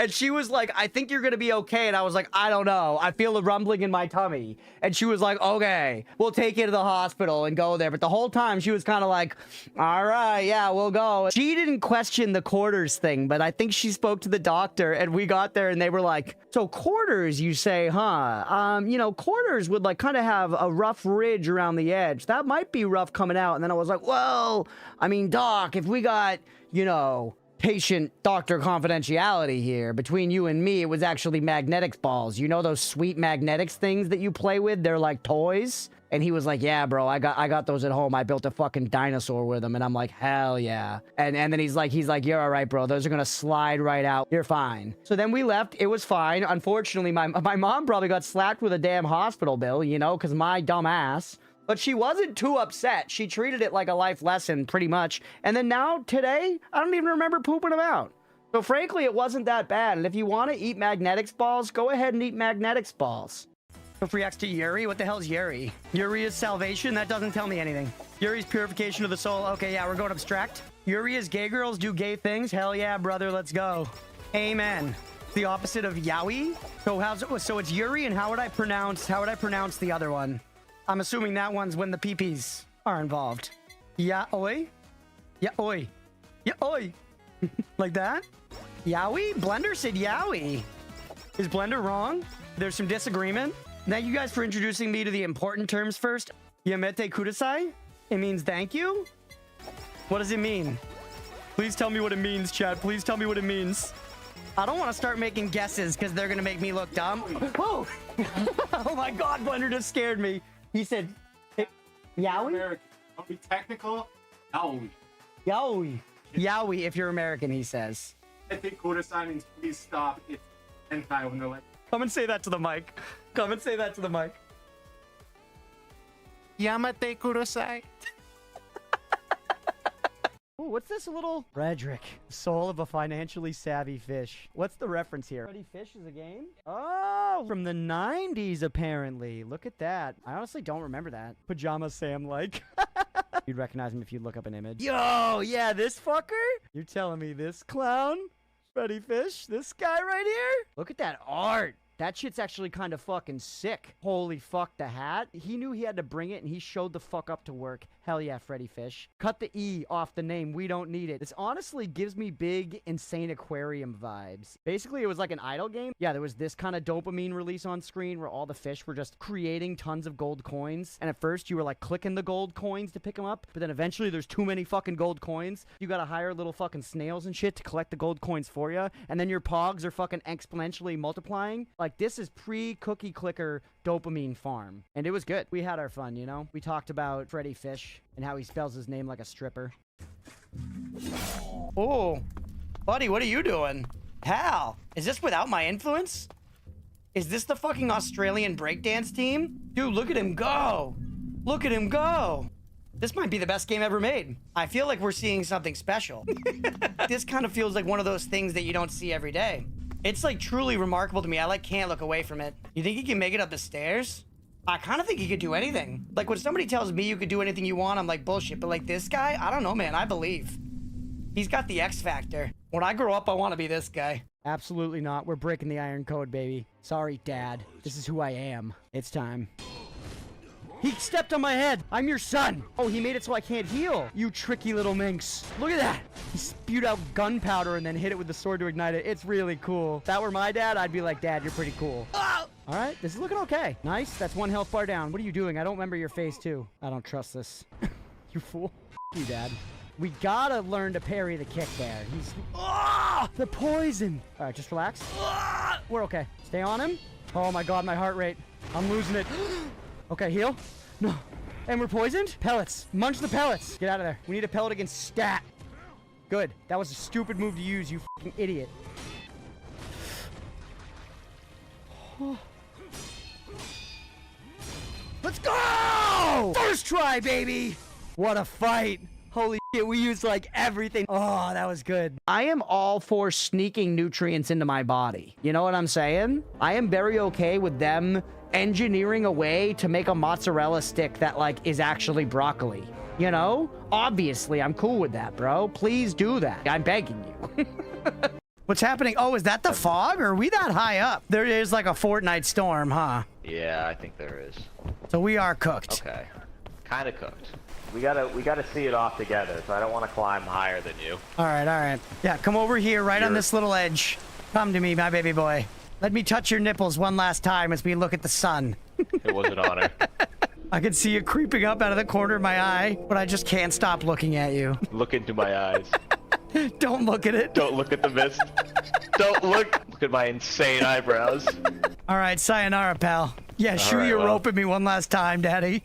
Speaker 1: And she was like, I think you're gonna be okay. And I was like, I don't know. I feel a rumbling in my tummy. And she was like, okay, we'll take you to the hospital and go there. But the whole time she was kind of like, all right, yeah, we'll go. She didn't question the quarters thing, but I think she spoke to the doctor and we got there and they were like, so quarters, you say, huh? You know, quarters would like kind of have a rough ridge around the edge. That might be rough coming out. And then I was like, well, I mean, doc, if we got, you know, patient-doctor confidentiality here. Between you and me, it was actually magnetics balls. You know those sweet magnetics things that you play with? They're like toys. And he was like, yeah, bro, I got those at home. I built a fucking dinosaur with them. And I'm like, hell yeah. And then he's like, you're all right, bro. Those are gonna slide right out. You're fine. So then we left. It was fine. Unfortunately, my mom probably got slapped with a damn hospital bill, you know, because my dumb ass. But she wasn't too upset. She treated it like a life lesson, pretty much. And then now, today, I don't even remember pooping them out. So frankly, it wasn't that bad. And if you want to eat magnetics balls, go ahead and eat magnetics balls. If reacts to Yuri, what the hell is Yuri? Yuri is salvation? That doesn't tell me anything. Yuri's purification of the soul. Okay, yeah, we're going abstract. Yuri is gay girls do gay things. Hell yeah, brother, let's go. Amen. The opposite of yaoi. So it's Yuri, and how would I pronounce the other one? I'm assuming that one's when the peepees are involved. Yaoi? Yaoi. Yaoi. Like that? Yaoi? Blender said yaoi. Is Blender wrong? There's some disagreement. Thank you guys for introducing me to the important terms first. Yamete kudasai? It means thank you? What does it mean? Please tell me what it means, chat. Please tell me what it means. I don't want to start making guesses because they're going to make me look dumb. Whoa! Oh my god, Blender just scared me. He said, yaoi?
Speaker 4: I'll be technical. Yaoi.
Speaker 1: Yaoi. Yaoi if you're American, he says.
Speaker 4: I think Kudasai means please stop. It's hentai when they're like,
Speaker 1: Come and say that to the mic. Come and say that to the mic.
Speaker 2: Yamate Kurosai.
Speaker 1: Ooh, what's this little... Frederick, soul of a financially savvy fish. What's the reference here? Freddy Fish is a game? Oh, from the 90s, apparently. Look at that. I honestly don't remember that. Pajama Sam-like. You'd recognize him if you look up an image. Yo, yeah, this fucker? You're telling me this clown? Freddy Fish? This guy right here? Look at that art. That shit's actually kind of fucking sick. Holy fuck, the hat. He knew he had to bring it, and he showed the fuck up to work. Hell yeah, Freddy Fish. Cut the E off the name. We don't need it. This honestly gives me big, insane aquarium vibes. Basically, it was like an idle game. Yeah, there was this kind of dopamine release on screen where all the fish were just creating tons of gold coins. And at first, you were like clicking the gold coins to pick them up. But then eventually, there's too many fucking gold coins. You gotta hire little fucking snails and shit to collect the gold coins for you. And then your pogs are fucking exponentially multiplying. Like, this is pre-cookie clicker dopamine farm. And it was good. We had our fun, you know? We talked about Freddy Fish and how he spells his name like a stripper. Oh, buddy, what are you doing? Hal, is this without my influence? Is this the fucking Australian breakdance team? Dude, look at him go. Look at him go. This might be the best game ever made. I feel like we're seeing something special. This kind of feels like one of those things that you don't see every day. It's like truly remarkable to me. I like can't look away from it. You think he can make it up the stairs? I kind of think he could do anything. Like when somebody tells me you could do anything you want, I'm like bullshit. But like this guy, I don't know, man. I believe. He's got the X factor. When I grow up, I want to be this guy. Absolutely not. We're breaking the iron code, baby. Sorry, Dad. This is who I am. It's time. He stepped on my head. I'm your son. Oh, he made it so I can't heal. You tricky little minx. Look at that. He spewed out gunpowder and then hit it with the sword to ignite it. It's really cool. If that were my dad, I'd be like, Dad, you're pretty cool. Oh! All right, this is looking okay. Nice. That's one health bar down. What are you doing? I don't remember your face, too. I don't trust this. You fool. You, Dad. We gotta learn to parry the kick there. He's... Oh! The poison. All right, just relax. Oh! We're okay. Stay on him. Oh, my God, my heart rate. I'm losing it. Okay, heal. No. And we're poisoned? Pellets. Munch the pellets. Get out of there. We need a pellet against stat. Good. That was a stupid move to use, you fucking idiot. Let's go! First try, baby! What a fight. Holy shit, we used like everything. Oh, that was good. I am all for sneaking nutrients into my body. You know what I'm saying? I am very okay with them engineering a way to make a mozzarella stick that like is actually broccoli. You know? Obviously, I'm cool with that, bro. Please do that. I'm begging you. What's happening? Oh, is that the fog? Or are we that high up? There is like a Fortnite storm, huh?
Speaker 3: Yeah, I think there is.
Speaker 1: So we are cooked.
Speaker 3: Okay. Kind of cooked.
Speaker 5: We gotta see it off together, so I don't want to climb higher than you.
Speaker 1: All right, all right. Yeah, come over here, right on this little edge. Come to me, my baby boy. Let me touch your nipples one last time as we look at the sun.
Speaker 3: It was an honor.
Speaker 1: I can see you creeping up out of the corner of my eye, but I just can't stop looking at you.
Speaker 3: Look into my eyes.
Speaker 1: Don't look at it.
Speaker 3: Don't look at the mist. Don't look. Look at my insane eyebrows.
Speaker 1: All right, sayonara, pal. Yeah, shoot
Speaker 3: right,
Speaker 1: your
Speaker 3: well.
Speaker 1: rope at me one last time, daddy.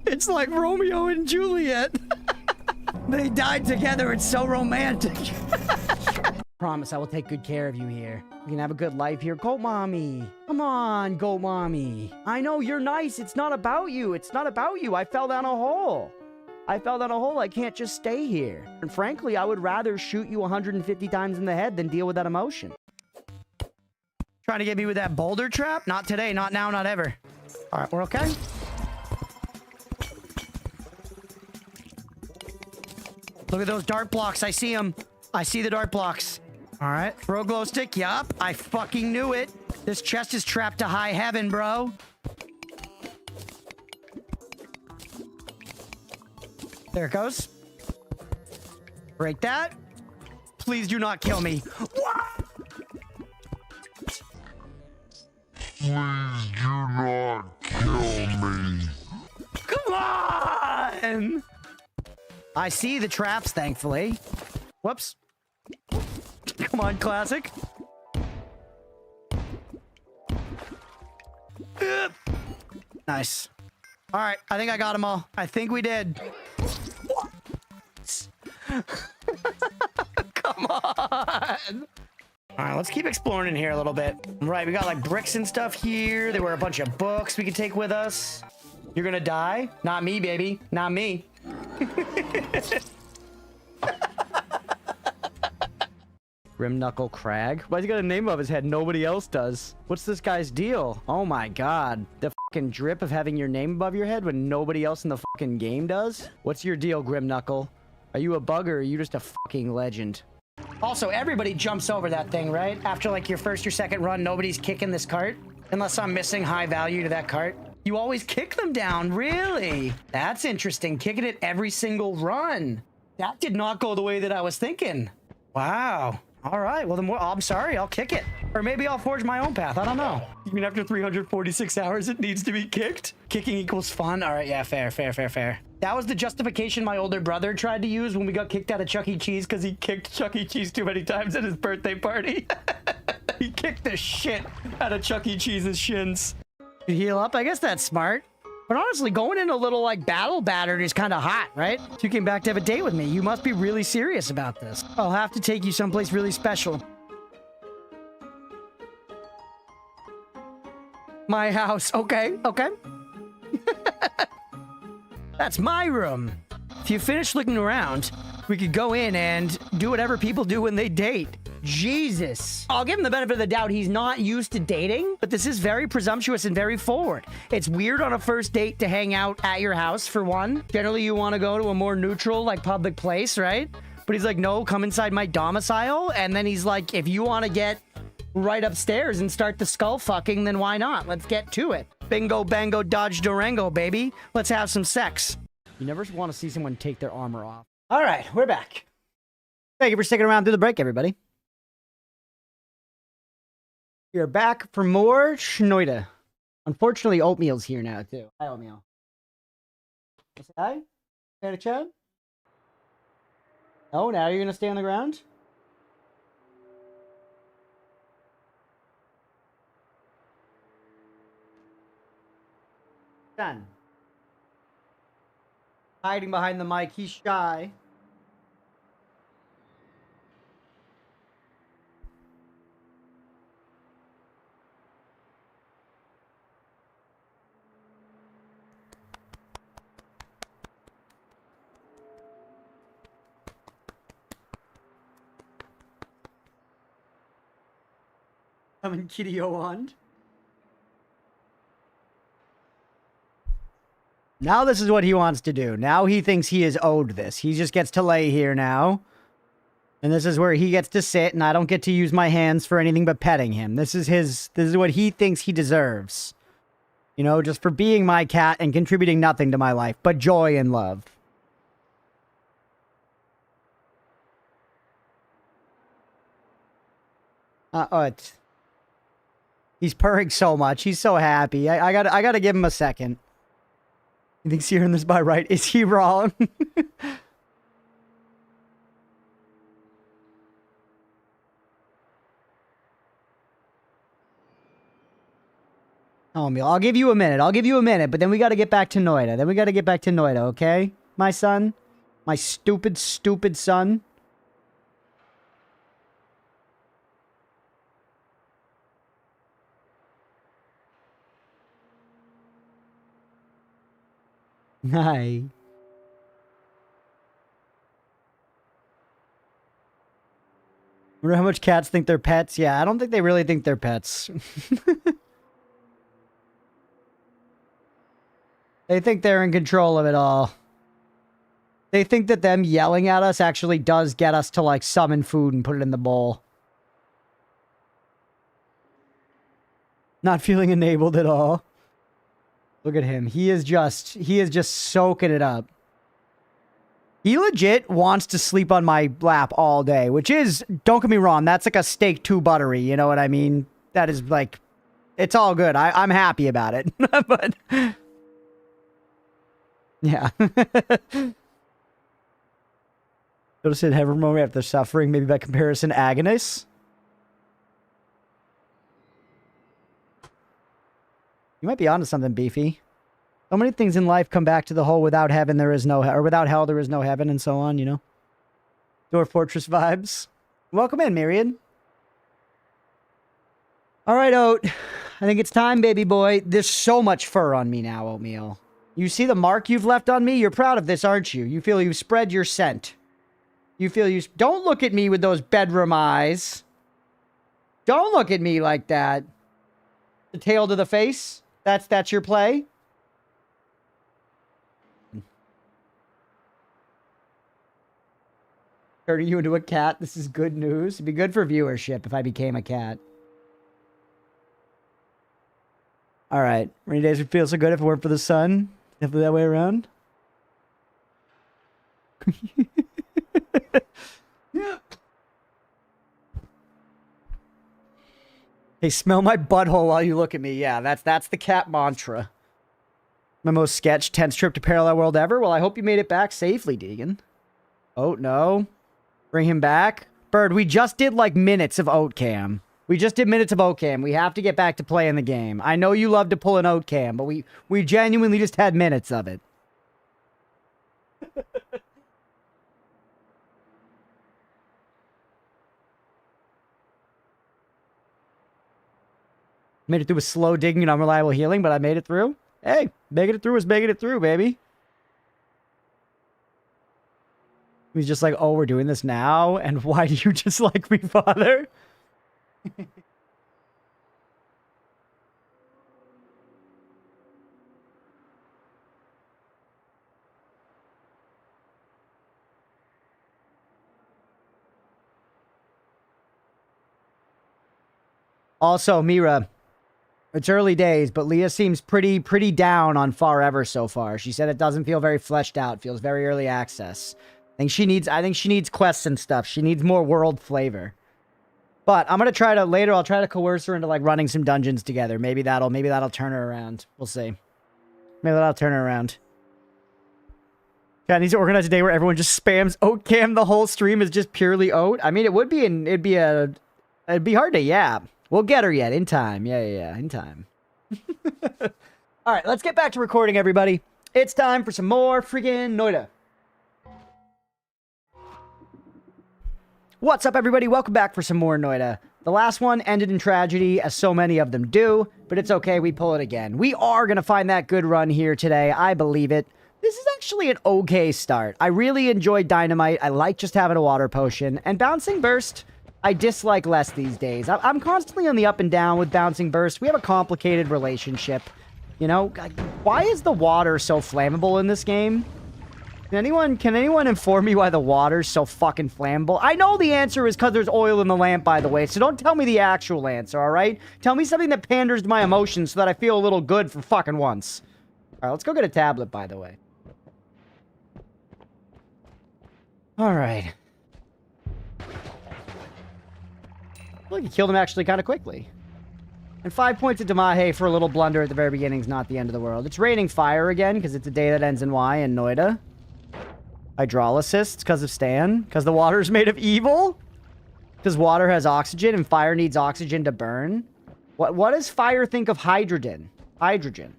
Speaker 1: It's like Romeo and Juliet. They died together. It's so romantic. Promise I will take good care of you here. You can have a good life here. Goat mommy. Come on, goat mommy. I know you're nice. It's not about you. It's not about you. I fell down a hole. I fell down a hole. I can't just stay here. And frankly, I would rather shoot you 150 times in the head than deal with that emotion. Trying to get me with that boulder trap? Not today, not now, not ever. All right, we're okay. Look at those dart blocks. I see them. I see the dart blocks. All right. Throw glow stick. Yup. I fucking knew it. This chest is trapped to high heaven, bro. There it goes. Break that. Please do not kill me. What?
Speaker 6: Please do not kill me.
Speaker 1: Come on! I see the traps, thankfully. Whoops. Come on, classic. Nice. All right, I think I got them all. I think we did. Come on. All right, let's keep exploring in here a little bit. Right, we got like bricks and stuff here. There were a bunch of books we could take with us. You're gonna die? Not me, baby. Not me. Grim Knuckle Crag? Why's he got a name above his head? Nobody else does. What's this guy's deal? Oh my god. The fucking drip of having your name above your head when nobody else in the fucking game does? What's your deal, Grim Knuckle? Are you a bugger or are you just a fucking legend? Also, everybody jumps over that thing, right? After like your first or second run, nobody's kicking this cart. Unless I'm missing high value to that cart. You always kick them down, really? That's interesting. Kicking it every single run. That did not go the way that I was thinking. Wow. All right. Well, the more I'm sorry, I'll kick it. Or maybe I'll forge my own path. I don't know. You mean after 346 hours, it needs to be kicked? Kicking equals fun? All right. Yeah, fair, fair, fair, fair. That was the justification my older brother tried to use when we got kicked out of Chuck E. Cheese because he kicked Chuck E. Cheese too many times at his birthday party. He kicked the shit out of Chuck E. Cheese's shins. You heal up? I guess that's smart. But honestly, going in a little like battle battered is kind of hot, right? So you came back to have a date with me. You must be really serious about this. I'll have to take you someplace really special. My house. Okay, okay. That's my room. If you finish looking around, we could go in and do whatever people do when they date. Jesus. I'll give him the benefit of the doubt. He's not used to dating, but this is very presumptuous and very forward. It's weird on a first date to hang out at your house, for one. Generally, you want to go to a more neutral, like, public place, right? But he's like, no, come inside my domicile. And then he's like, if you want to get right upstairs and start the skull fucking, then why not? Let's get to it. Bingo, bango, dodge, Durango, baby. Let's have some sex. You never want to see someone take their armor off. All right, we're back. Thank you for sticking around through the break, everybody. You're back for more Noita. Unfortunately, Oatmeal's here now, too. Hi, Oatmeal. Say hi? Say to chat? Oh, now you're going to stay on the ground? Done. Hiding behind the mic. He's shy. Coming Kitty O on. Now this is what he wants to do. Now he thinks he is owed this. He just gets to lay here now. And this is where he gets to sit, and I don't get to use my hands for anything but petting him. This is what he thinks he deserves. You know, just for being my cat and contributing nothing to my life, but joy and love. He's purring so much. He's so happy. I gotta give him a second. He thinks hearing this by right. Is he wrong? Oh, Emil, I'll give you a minute. I'll give you a minute, but then we got to get back to Noita. Okay? My son? My stupid, stupid son? Hi. Remember how much cats think they're pets? Yeah, I don't think they really think they're pets. They think they're in control of it all. They think that them yelling at us actually does get us to, like, summon food and put it in the bowl. Not feeling enabled at all. Look at him. He is just soaking it up. He legit wants to sleep on my lap all day, which is, don't get me wrong, that's like a steak too buttery, you know what I mean? That is, like, it's all good. I'm happy about it. But... yeah. Notice in heaven moment after suffering, maybe by comparison, agonists. You might be onto something, Beefy. So many things in life come back to the whole without heaven there is no hell, or without hell there is no heaven, and so on, you know? Dwarf Fortress vibes. Welcome in, Myriad. Alright, Oat. I think it's time, baby boy. There's so much fur on me now, Oatmeal. You see the mark you've left on me? You're proud of this, aren't you? You feel you've spread your scent. You feel you... Don't look at me with those bedroom eyes. Don't look at me like that. The tail to the face? That's your play? Turning you into a cat. This is good news. It'd be good for viewership if I became a cat. Alright. Rainy days would feel so good if it weren't for the sun. Definitely that way around. Yeah. Hey, smell my butthole while you look at me. Yeah, that's the cat mantra. My most sketch tense trip to parallel world ever. Well, I hope you made it back safely, Deegan. Oh, no. Bring him back. Bird, we just did like minutes of Oat Cam. We just did minutes of Oat Cam. We have to get back to playing the game. I know you love to pull an Oat Cam, but we genuinely just had minutes of it. Made it through with slow digging and unreliable healing, but I made it through. Hey, making it through is making it through, baby. He's just like, oh, we're doing this now? And why do you just like me, father? Also, Mira, it's early days, but Leah seems pretty down on Far Ever so far. She said it doesn't feel very fleshed out. Feels very early access. I think she needs quests and stuff. She needs more world flavor. But I'm gonna try to later. I'll try to coerce her into like running some dungeons together. Maybe that'll turn her around. We'll see. Maybe that'll turn her around. God needs to organize a day where everyone just spams Oat Cam. The whole stream is just purely Oat. I mean, it would be, and it'd be hard to yap. We'll get her yet in time. Yeah, in time. All right, let's get back to recording, everybody. It's time for some more freaking Noita. What's up, everybody? Welcome back for some more Noita. The last one ended in tragedy, as so many of them do, but it's okay, we pull it again. We are going to find that good run here today, I believe it. This is actually an okay start. I really enjoyed Dynamite, I like just having a water potion, and Bouncing Burst, I dislike less these days. I'm constantly on the up and down with Bouncing Burst. We have a complicated relationship. You know, why is the water so flammable in this game? Can anyone inform me why the water's so fucking flammable? I know the answer is because there's oil in the lamp, by the way, so don't tell me the actual answer, alright? Tell me something that panders to my emotions so that I feel a little good for fucking once. Alright, let's go get a tablet, by the way. Alright. Look, you killed him actually kind of quickly. And 5 points of Damahe for a little blunder at the very beginning is not the end of the world. It's raining fire again, because it's a day that ends in Y in Noita. Hydrolysis, because of Stan. Because the water is made of evil. Because water has oxygen, and fire needs oxygen to burn. What does fire think of hydrogen? Hydrogen.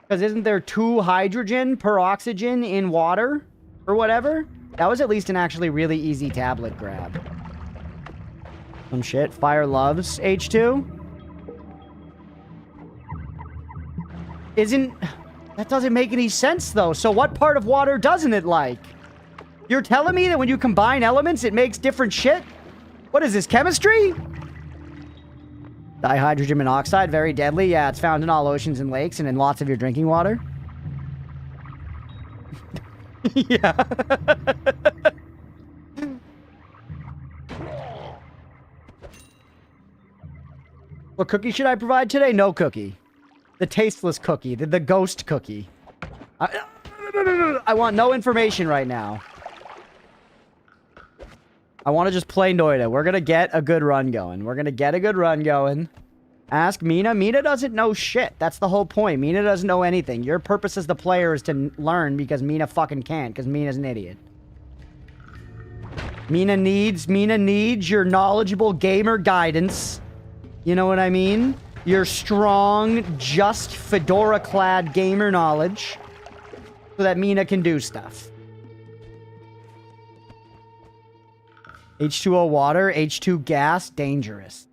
Speaker 1: Because isn't there 2 hydrogen per oxygen in water? Or whatever? That was at least an actually really easy tablet grab. Some shit. Fire loves H2. That doesn't make any sense, though. So what part of water doesn't it like? You're telling me that when you combine elements, it makes different shit? What is this, chemistry? Dihydrogen monoxide, very deadly. Yeah, it's found in all oceans and lakes and in lots of your drinking water. Yeah. What cookie should I provide today? No cookie. The tasteless cookie. The ghost cookie. I want no information right now. I want to just play Noita. We're going to get a good run going. Ask Mina. Mina doesn't know shit. That's the whole point. Mina doesn't know anything. Your purpose as the player is to learn because Mina fucking can't, because Mina's an idiot. Mina needs your knowledgeable gamer guidance. You know what I mean? Your strong, just fedora-clad gamer knowledge so that Mina can do stuff. H2O water, H2 gas, dangerous.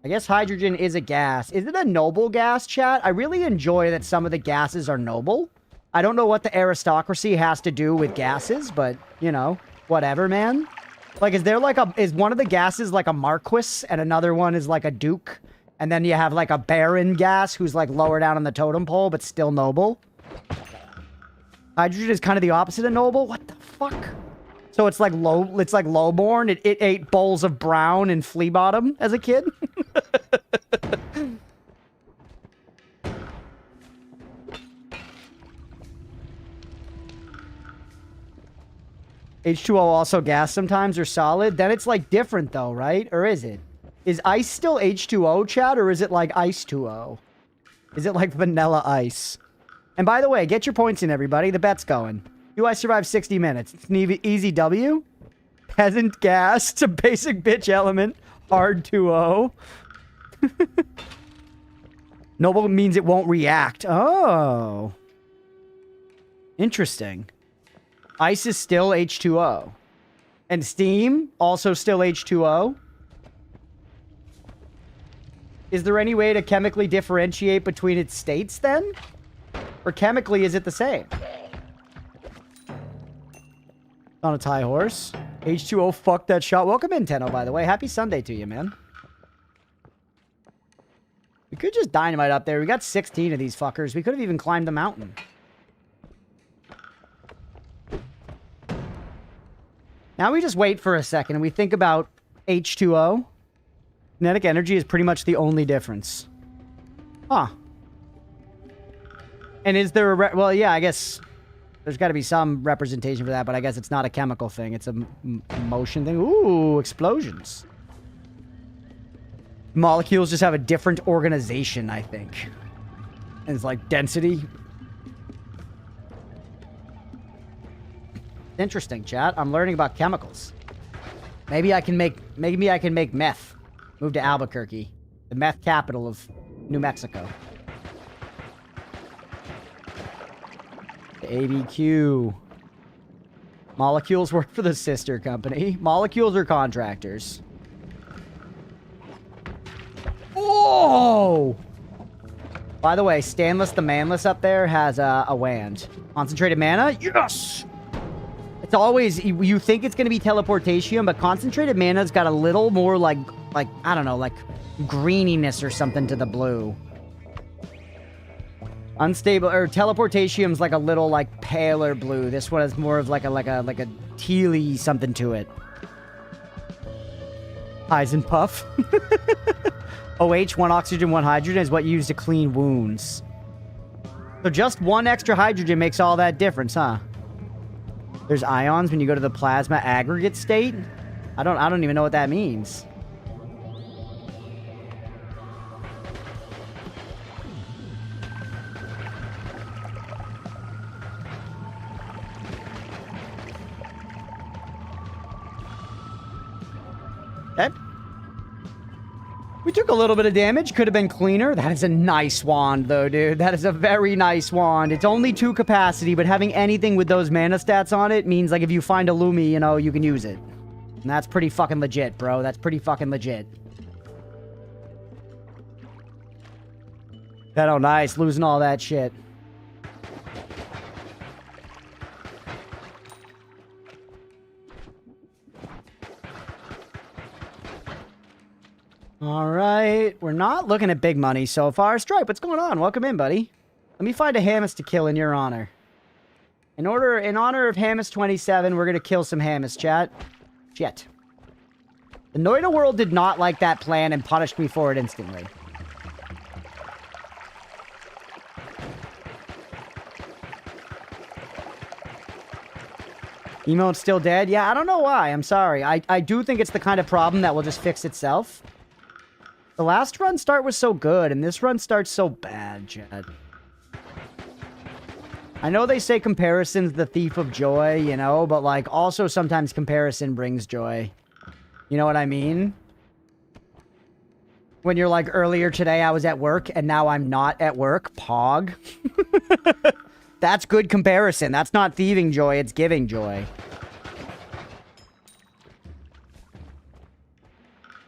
Speaker 1: I guess hydrogen is a gas. Is it a noble gas, chat? I really enjoy that some of the gases are noble. I don't know what the aristocracy has to do with gases, but, you know, whatever, man. Like, is one of the gases like a marquis and another one is like a duke? And then you have like a baron gas who's like lower down on the totem pole, but still noble. Hydrogen is kind of the opposite of noble? What the fuck? So it's like lowborn. It ate bowls of brown and flea bottom as a kid. H2O also gas sometimes or solid. Then it's like different though, right? Or is it? Is ice still H2O, chat? Or is it like ice 2O? Is it like vanilla ice? And by the way, get your points in, everybody. The bet's going. Do I survive 60 minutes? It's an easy W. Peasant gas. It's a basic bitch element. Hard 2O. Noble means it won't react. Oh. Interesting. Ice is still H2O. And steam, also still H2O. Is there any way to chemically differentiate between its states, then? Or chemically, is it the same? On a tie horse. H2O, fuck that shot. Welcome in, Tenno, by the way. Happy Sunday to you, man. We could just dynamite up there. We got 16 of these fuckers. We could have even climbed the mountain. Now we just wait for a second and we think about H2O. Kinetic energy is pretty much the only difference. Huh. And is there a... well, yeah, I guess there's got to be some representation for that, but I guess it's not a chemical thing. It's a motion thing. Ooh, explosions. Molecules just have a different organization, I think. And it's like density. Interesting, chat. I'm learning about chemicals. Maybe I can make meth. Move to Albuquerque, the meth capital of New Mexico. The ABQ. Molecules work for the sister company. Molecules are contractors. Oh! By the way, Stanless the Manless up there has a wand. Concentrated mana? Yes! It's always, you think it's going to be teleportation, but concentrated mana's got a little more, like, like, I don't know, like greeniness or something to the blue. Unstable, or teleportatium's like a little like paler blue. This one is more of like a tealy something to it. Puff. OH, 1 oxygen, 1 hydrogen is what you use to clean wounds. So just 1 extra hydrogen makes all that difference, huh? There's ions when you go to the plasma aggregate state. I don't even know what that means. Okay. We took a little bit of damage. Could have been cleaner. That is a nice wand, though, dude. That is a very nice wand. It's only 2 capacity, but having anything with those mana stats on it means, like, if you find a Lumi, you know, you can use it. And that's pretty fucking legit, bro. That's pretty fucking legit. Oh, nice. Losing all that shit. All right. We're not looking at big money so far. Stripe, what's going on? Welcome in, buddy. Let me find a Hamas to kill in your honor. In honor of Hamas 27, we're going to kill some Hamas, chat. Shit. The Noita world did not like that plan and punished me for it instantly. Emote's still dead? Yeah, I don't know why. I'm sorry. I do think it's the kind of problem that will just fix itself. The last run start was so good, and this run starts so bad, Chad. I know they say comparison's the thief of joy, you know, but, like, also sometimes comparison brings joy. You know what I mean? When you're like, earlier today I was at work, and now I'm not at work. Pog. That's good comparison. That's not thieving joy, it's giving joy.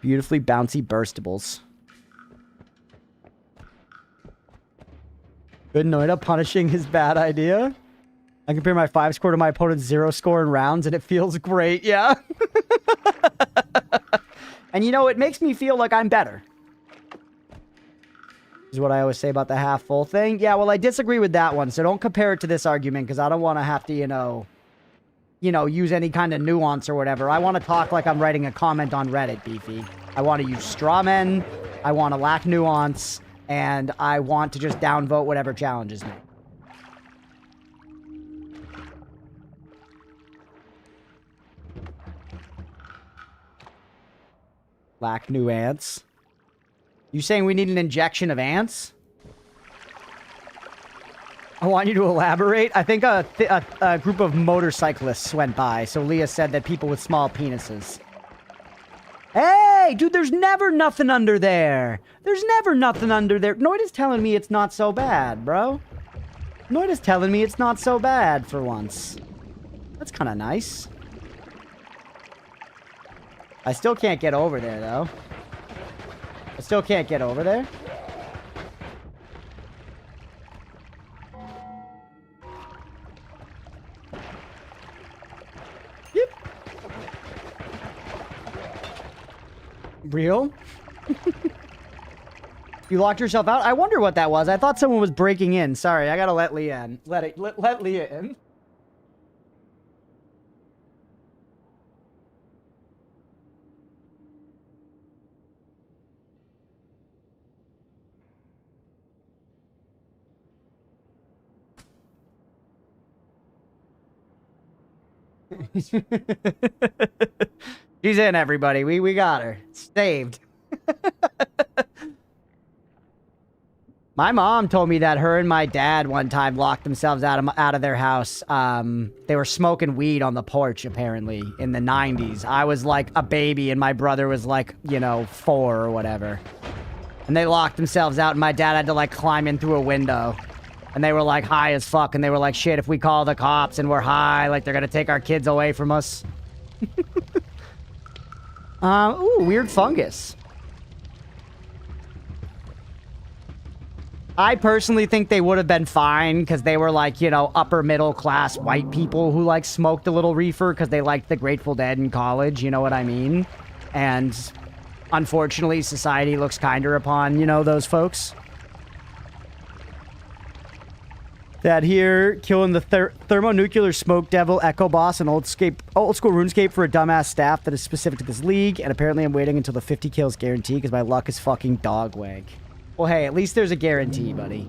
Speaker 1: Beautifully bouncy burstables. Good Noita punishing his bad idea. I compare my 5 score to my opponent's 0 score in rounds, and it feels great, yeah? And you know, it makes me feel like I'm better. Is what I always say about the half full thing. Yeah, well, I disagree with that one, so don't compare it to this argument, because I don't want to have to, you know, use any kind of nuance or whatever. I want to talk like I'm writing a comment on Reddit, Beefy. I want to use straw men, I want to lack nuance, and I want to just downvote whatever challenges me. Lack nuance. You saying we need an injection of ants? I want you to elaborate. I think a group of motorcyclists went by, so Leah said that people with small penises. Hey, dude, there's never nothing under there. There's never nothing under there. Noita's telling me it's not so bad, bro. Noita's telling me it's not so bad for once. That's kind of nice. I still can't get over there, though. I still can't get over there. Yep. Real? You locked yourself out? I wonder what that was. I thought someone was breaking in. Sorry, I gotta let Leah in. Let Leah in. She's in, everybody. We got her. Saved. My mom told me that her and my dad one time locked themselves out of their house. They were smoking weed on the porch, apparently, in the 90s. I was like a baby, and my brother was like, you know, 4 or whatever. And they locked themselves out, and my dad had to, like, climb in through a window. And they were, like, high as fuck, and they were like, shit, if we call the cops and we're high, like, they're gonna take our kids away from us. Ooh, weird fungus. I personally think they would have been fine because they were like, you know, upper middle class white people who like smoked a little reefer because they liked the Grateful Dead in college, you know what I mean? And unfortunately, society looks kinder upon, you know, those folks. That here, killing the thermonuclear smoke devil echo boss and old school RuneScape for a dumbass staff that is specific to this league, and apparently I'm waiting until the 50 kills guarantee because my luck is fucking dog wank. Well, hey, at least there's a guarantee, buddy.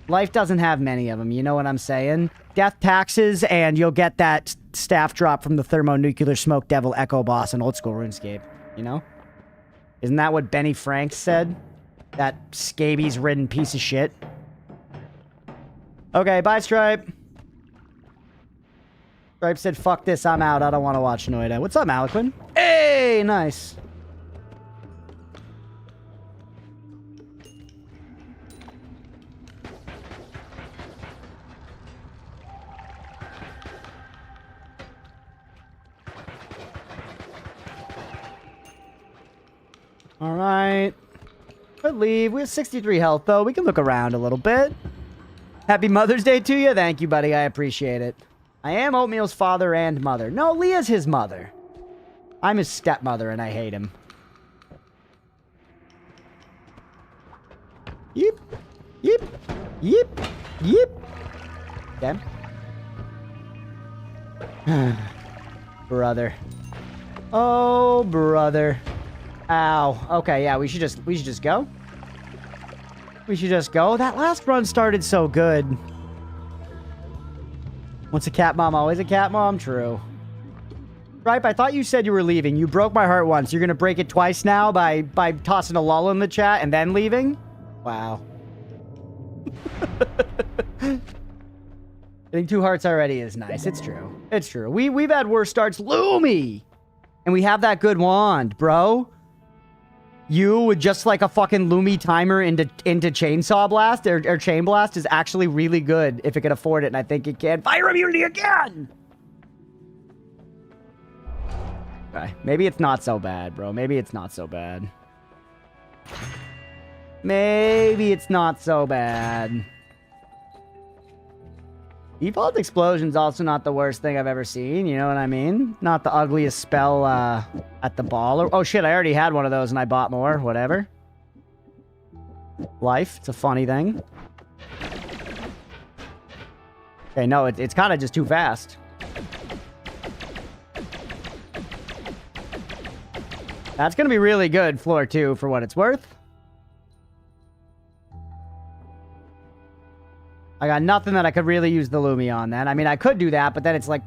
Speaker 1: Life doesn't have many of them, you know what I'm saying? Death taxes, and you'll get that staff drop from the thermonuclear smoke devil echo boss and old school RuneScape, you know? Isn't that what Benny Franks said? That scabies-ridden piece of shit. Okay, bye, Stripe. Stripe said, fuck this, I'm out. I don't want to watch Noita. What's up, Maliquin? Hey, nice. All right. Could leave. We have 63 health, though. We can look around a little bit. Happy Mother's Day to you. Thank you, buddy. I appreciate it. I am Oatmeal's father and mother. No, Leah's his mother. I'm his stepmother, and I hate him. Yep. Yep. Yep. Yep. Okay. Brother. Oh, brother. Ow. Okay, yeah, we should just go. We should just go. That last run started so good. Once a cat mom, always a cat mom. True. Ripe, I thought you said you were leaving. You broke my heart once. You're gonna break it twice now by tossing a lull in the chat and then leaving? Wow. Getting 2 hearts already is nice. It's true. It's true. We've had worse starts. Loomy! And we have that good wand, bro. You with just like a fucking Loomy timer into Chainsaw Blast or Chain Blast is actually really good if it can afford it, and I think it can. Fire immunity again! Okay. Maybe it's not so bad, bro. Maybe it's not so bad. Maybe it's not so bad. Default Explosion's also not the worst thing I've ever seen, you know what I mean? Not the ugliest spell at the ball. Oh shit, I already had one of those and I bought more. Whatever. Life, it's a funny thing. Okay, no, it's kind of just too fast. That's going to be really good, floor 2, for what it's worth. I got nothing that I could really use the Lumi on then. I mean, I could do that, but then it's like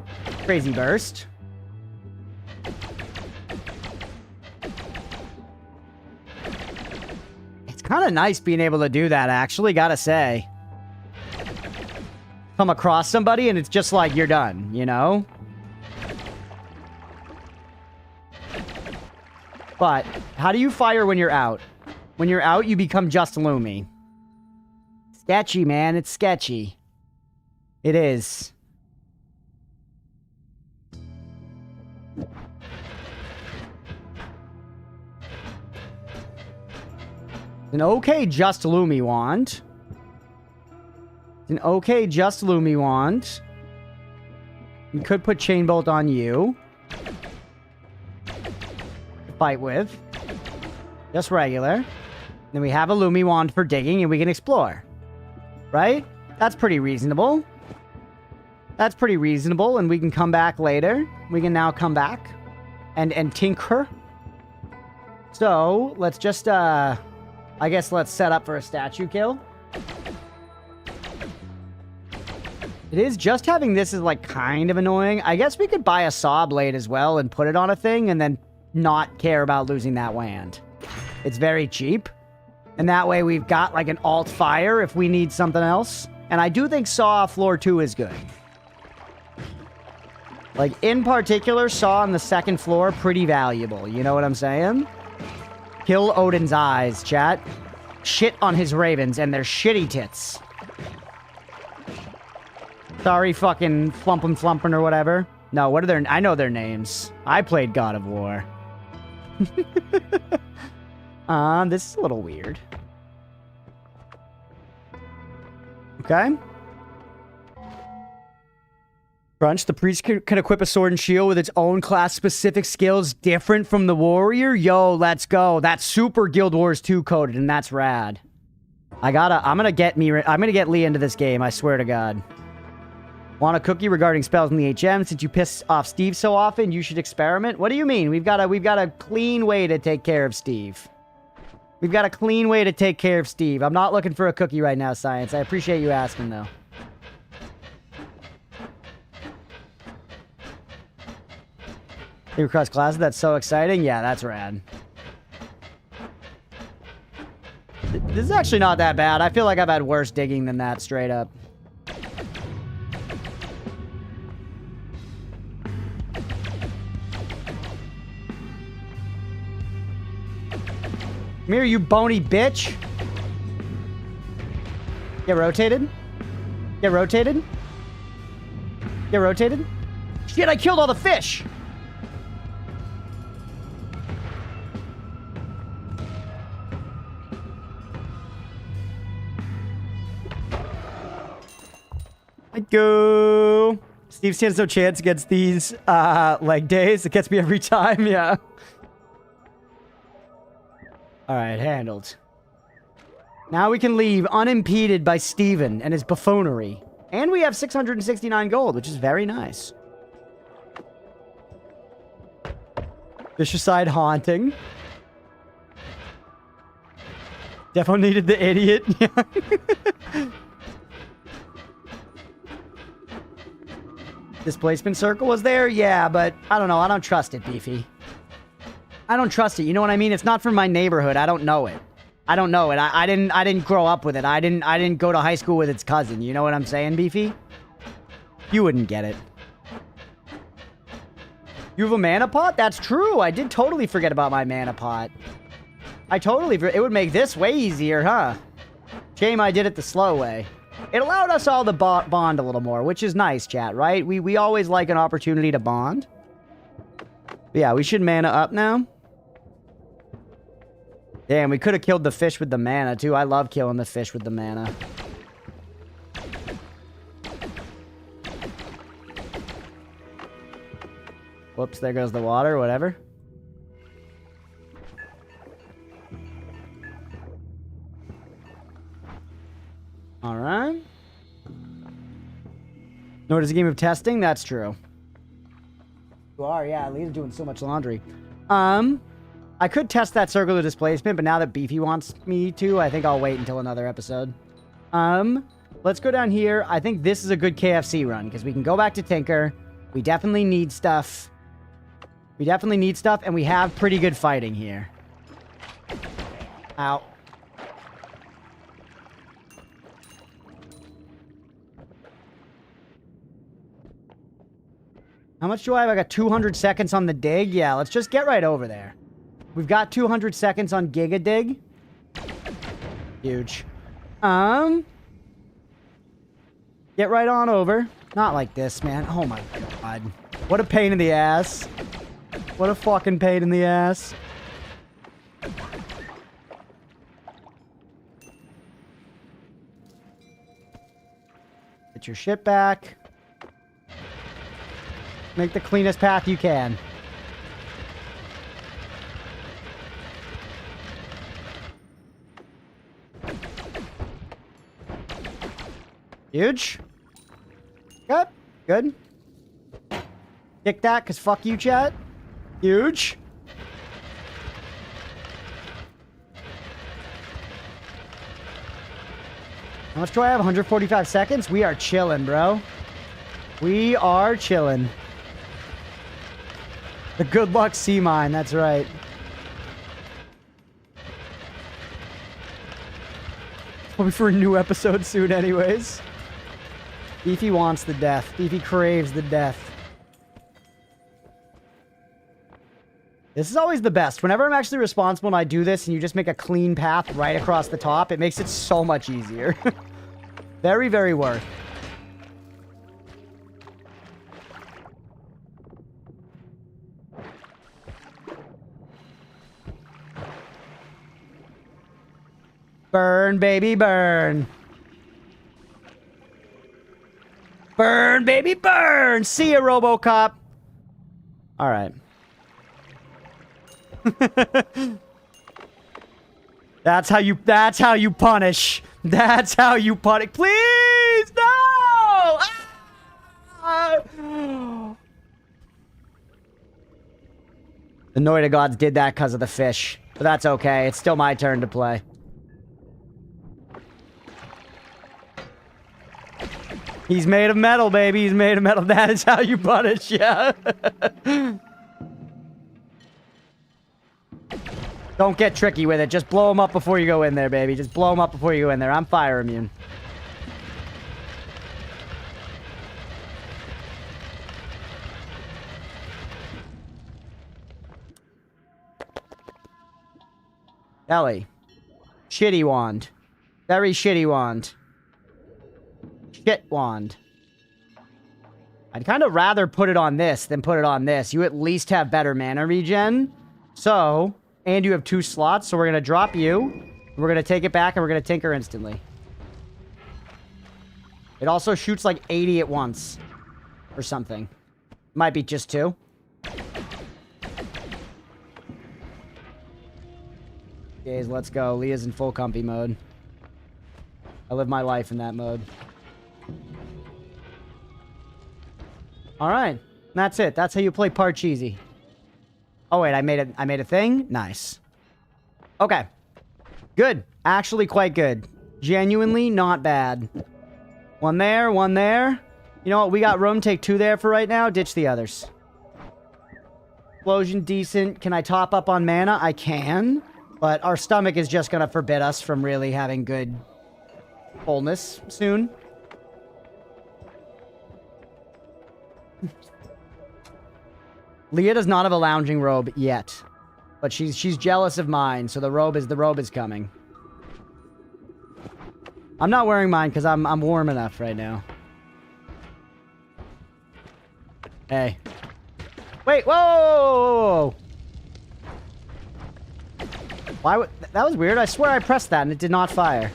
Speaker 1: crazy burst. It's kind of nice being able to do that, actually, gotta say. Come across somebody and it's just like, you're done, you know? But, how do you fire when you're out? When you're out, you become just Lumi. Sketchy, man. It's sketchy. It is. An okay just Lumi wand. An okay just Lumi wand. You could put Chain Bolt on you. Fight with. Just regular. Then we have a Lumi wand for digging and we can explore. Right? That's pretty reasonable. That's pretty reasonable, and we can come back later. We can now come back and tinker. So, let's just, I guess let's set up for a statue kill. It is just having this is, like, kind of annoying. I guess we could buy a saw blade as well and put it on a thing and then not care about losing that wand. It's very cheap. And that way we've got like an alt fire if we need something else. And I do think Saw floor 2 is good. Like in particular, Saw on the 2nd floor, pretty valuable. You know what I'm saying? Kill Odin's eyes, chat. Shit on his ravens and their shitty tits. Sorry fucking Flumpin' or whatever. No, what are their... I know their names. I played God of War. This is a little weird. Okay. Crunch, the priest can equip a sword and shield with its own class-specific skills different from the warrior? Yo, let's go. That's super Guild Wars 2 coded, and that's rad. I'm gonna get Lee into this game, I swear to God. Want a cookie regarding spells in the HM? Since you piss off Steve so often, you should experiment? What do you mean? We've got a clean way to take care of Steve. We've got a clean way to take care of Steve. I'm not looking for a cookie right now, Science. I appreciate you asking, though. Across classes, that's so exciting. Yeah, that's rad. This is actually not that bad. I feel like I've had worse digging than that, straight up. Come here, you bony bitch. Get rotated. Get rotated. Get rotated. Shit, I killed all the fish. I go. Steve stands no chance against these leg days. It gets me every time, yeah. Alright, handled. Now we can leave unimpeded by Steven and his buffoonery. And we have 669 gold, which is very nice. Fishercide haunting. Defo needed the idiot. Displacement circle was there? Yeah, but I don't know. I don't trust it, Beefy. I don't trust it. You know what I mean? It's not from my neighborhood. I don't know it. I don't know it. I didn't grow up with it. I didn't go to high school with its cousin. You know what I'm saying, Beefy? You wouldn't get it. You have a mana pot? That's true. I did totally forget about my mana pot. It would make this way easier, huh? Shame I did it the slow way. It allowed us all to bond a little more, which is nice, chat, right? We always like an opportunity to bond. But yeah, we should mana up now. Damn, we could have killed the fish with the mana, too. I love killing the fish with the mana. Whoops, there goes the water, whatever. Alright. Notice a game of testing? That's true. You are, yeah. Lee's doing so much laundry. I could test that circular displacement, but now that Beefy wants me to, I think I'll wait until another episode. Let's go down here. I think this is a good KFC run, because we can go back to Tinker. We definitely need stuff. We definitely need stuff, and we have pretty good fighting here. Ow. How much do I have? I got 200 seconds on the dig. Yeah, let's just get right over there. We've got 200 seconds on Giga Dig. Huge. Get right on over. Not like this, man. Oh my god. What a pain in the ass. What a fucking pain in the ass. Get your shit back. Make the cleanest path you can. Huge. Good. Good. Kick that, because fuck you, chat. Huge. How much do I have? 145 seconds? We are chilling, bro. We are chilling. The good luck sea mine, that's right. Probably for a new episode soon anyways. Beefy wants the death. Beefy craves the death. This is always the best. Whenever I'm actually responsible and I do this and you just make a clean path right across the top, it makes it so much easier. Very, very worth. Burn, baby, burn. Burn, baby, burn! See ya, RoboCop. All right. That's how you punish. That's how you punish. Please, no! Ah! The Noita gods did that because of the fish. But that's okay. It's still my turn to play. He's made of metal, baby. He's made of metal. That is how you punish, yeah. Don't get tricky with it. Just blow him up before you go in there, baby. Just blow him up before you go in there. I'm fire immune. Ellie. Shitty wand. Very shitty wand. Shit wand. I'd kind of rather put it on this than put it on this. You at least have better mana regen. So, and you have 2 slots, so we're going to drop you. We're going to take it back and we're going to tinker instantly. It also shoots like 80 at once. Or something. Might be just 2. Guys, let's go. Leah's in full comfy mode. I live my life in that mode. Alright. That's it. That's how you play Parcheesi. Oh wait, I made a thing? Nice. Okay. Good. Actually quite good. Genuinely not bad. One there, one there. You know what? We got room. Take 2 there for right now. Ditch the others. Explosion, decent. Can I top up on mana? I can. But our stomach is just going to forbid us from really having good fullness soon. Leah does not have a lounging robe yet. But she's jealous of mine, so the robe is coming. I'm not wearing mine because I'm warm enough right now. Hey. Wait, whoa! Whoa, whoa, whoa. Why would... That was weird. I swear I pressed that and it did not fire.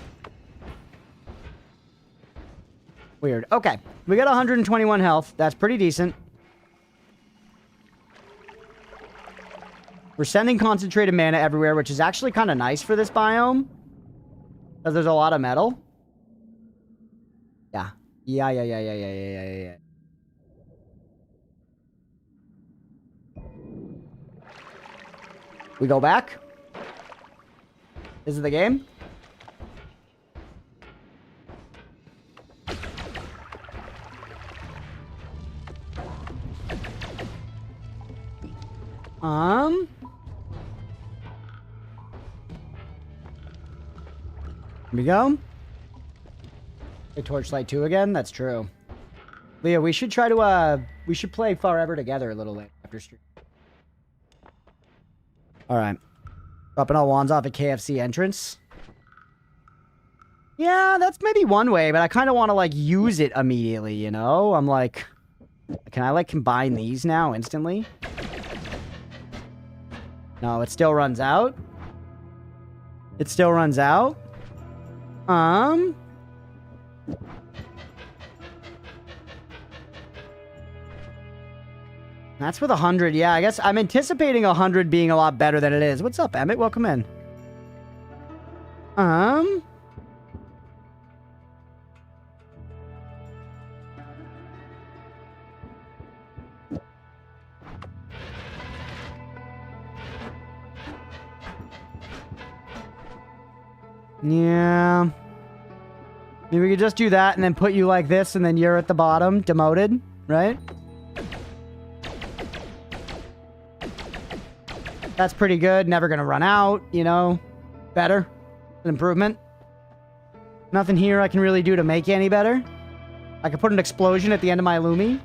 Speaker 1: Weird. Okay. We got 121 health. That's pretty decent. We're sending concentrated mana everywhere, which is actually kind of nice for this biome. Because there's a lot of metal. Yeah. Yeah. We go back. This is the game. Here we go. A Torchlight 2 again? That's true. Leah, we should try to, we should play Forever together a little later after stream. Alright. Dropping all wands off at KFC entrance. Yeah, that's maybe one way, but I kind of want to, like, use it immediately, you know? I'm like... Can I, like, combine these now instantly? No, it still runs out. It still runs out. That's with 100. Yeah, I guess I'm anticipating 100 being a lot better than it is. What's up, Emmett? Welcome in. Yeah. Maybe we could just do that and then put you like this and then you're at the bottom, demoted, right? That's pretty good. Never gonna run out, you know? Better. An improvement. Nothing here I can really do to make you any better. I could put an explosion at the end of my Lumi.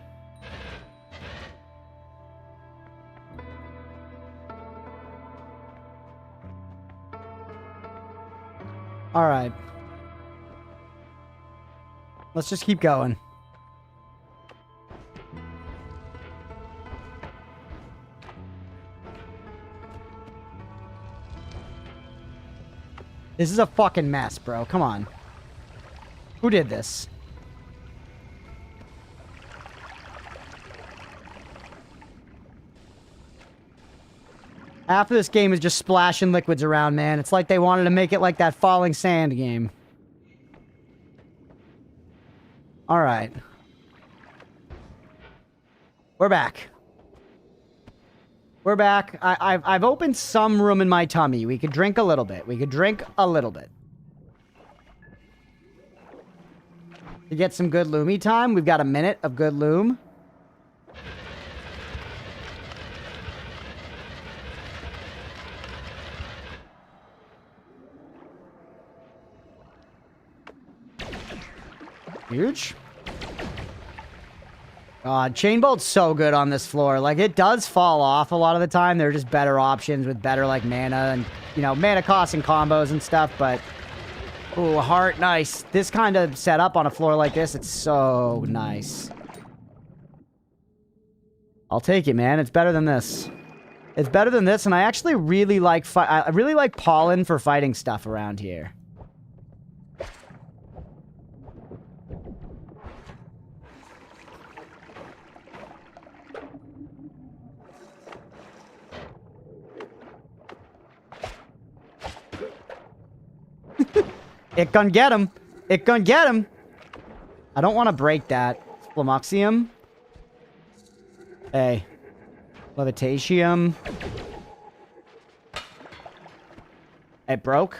Speaker 1: Alright. Let's just keep going. This is a fucking mess, bro. Come on. Who did this? Half of this game is just splashing liquids around, man. It's like they wanted to make it like that Falling Sand game. All right. We're back. We're back. I've opened some room in my tummy. We could drink a little bit. We could drink a little bit. To get some good loomy time, we've got a minute of good loom. Huge. God, chain bolt's so good on this floor. Like, it does fall off a lot of the time. There are just better options with better, like, mana and, you know, mana costs and combos and stuff, but... Ooh, heart, nice. This kind of setup on a floor like this, it's so nice. I'll take it, man. It's better than this. It's better than this, and I actually really like... I really like pollen for fighting stuff around here. It gonna get him. It gonna get him. I don't want to break that. Flamoxium. Hey. Levitatium. It broke.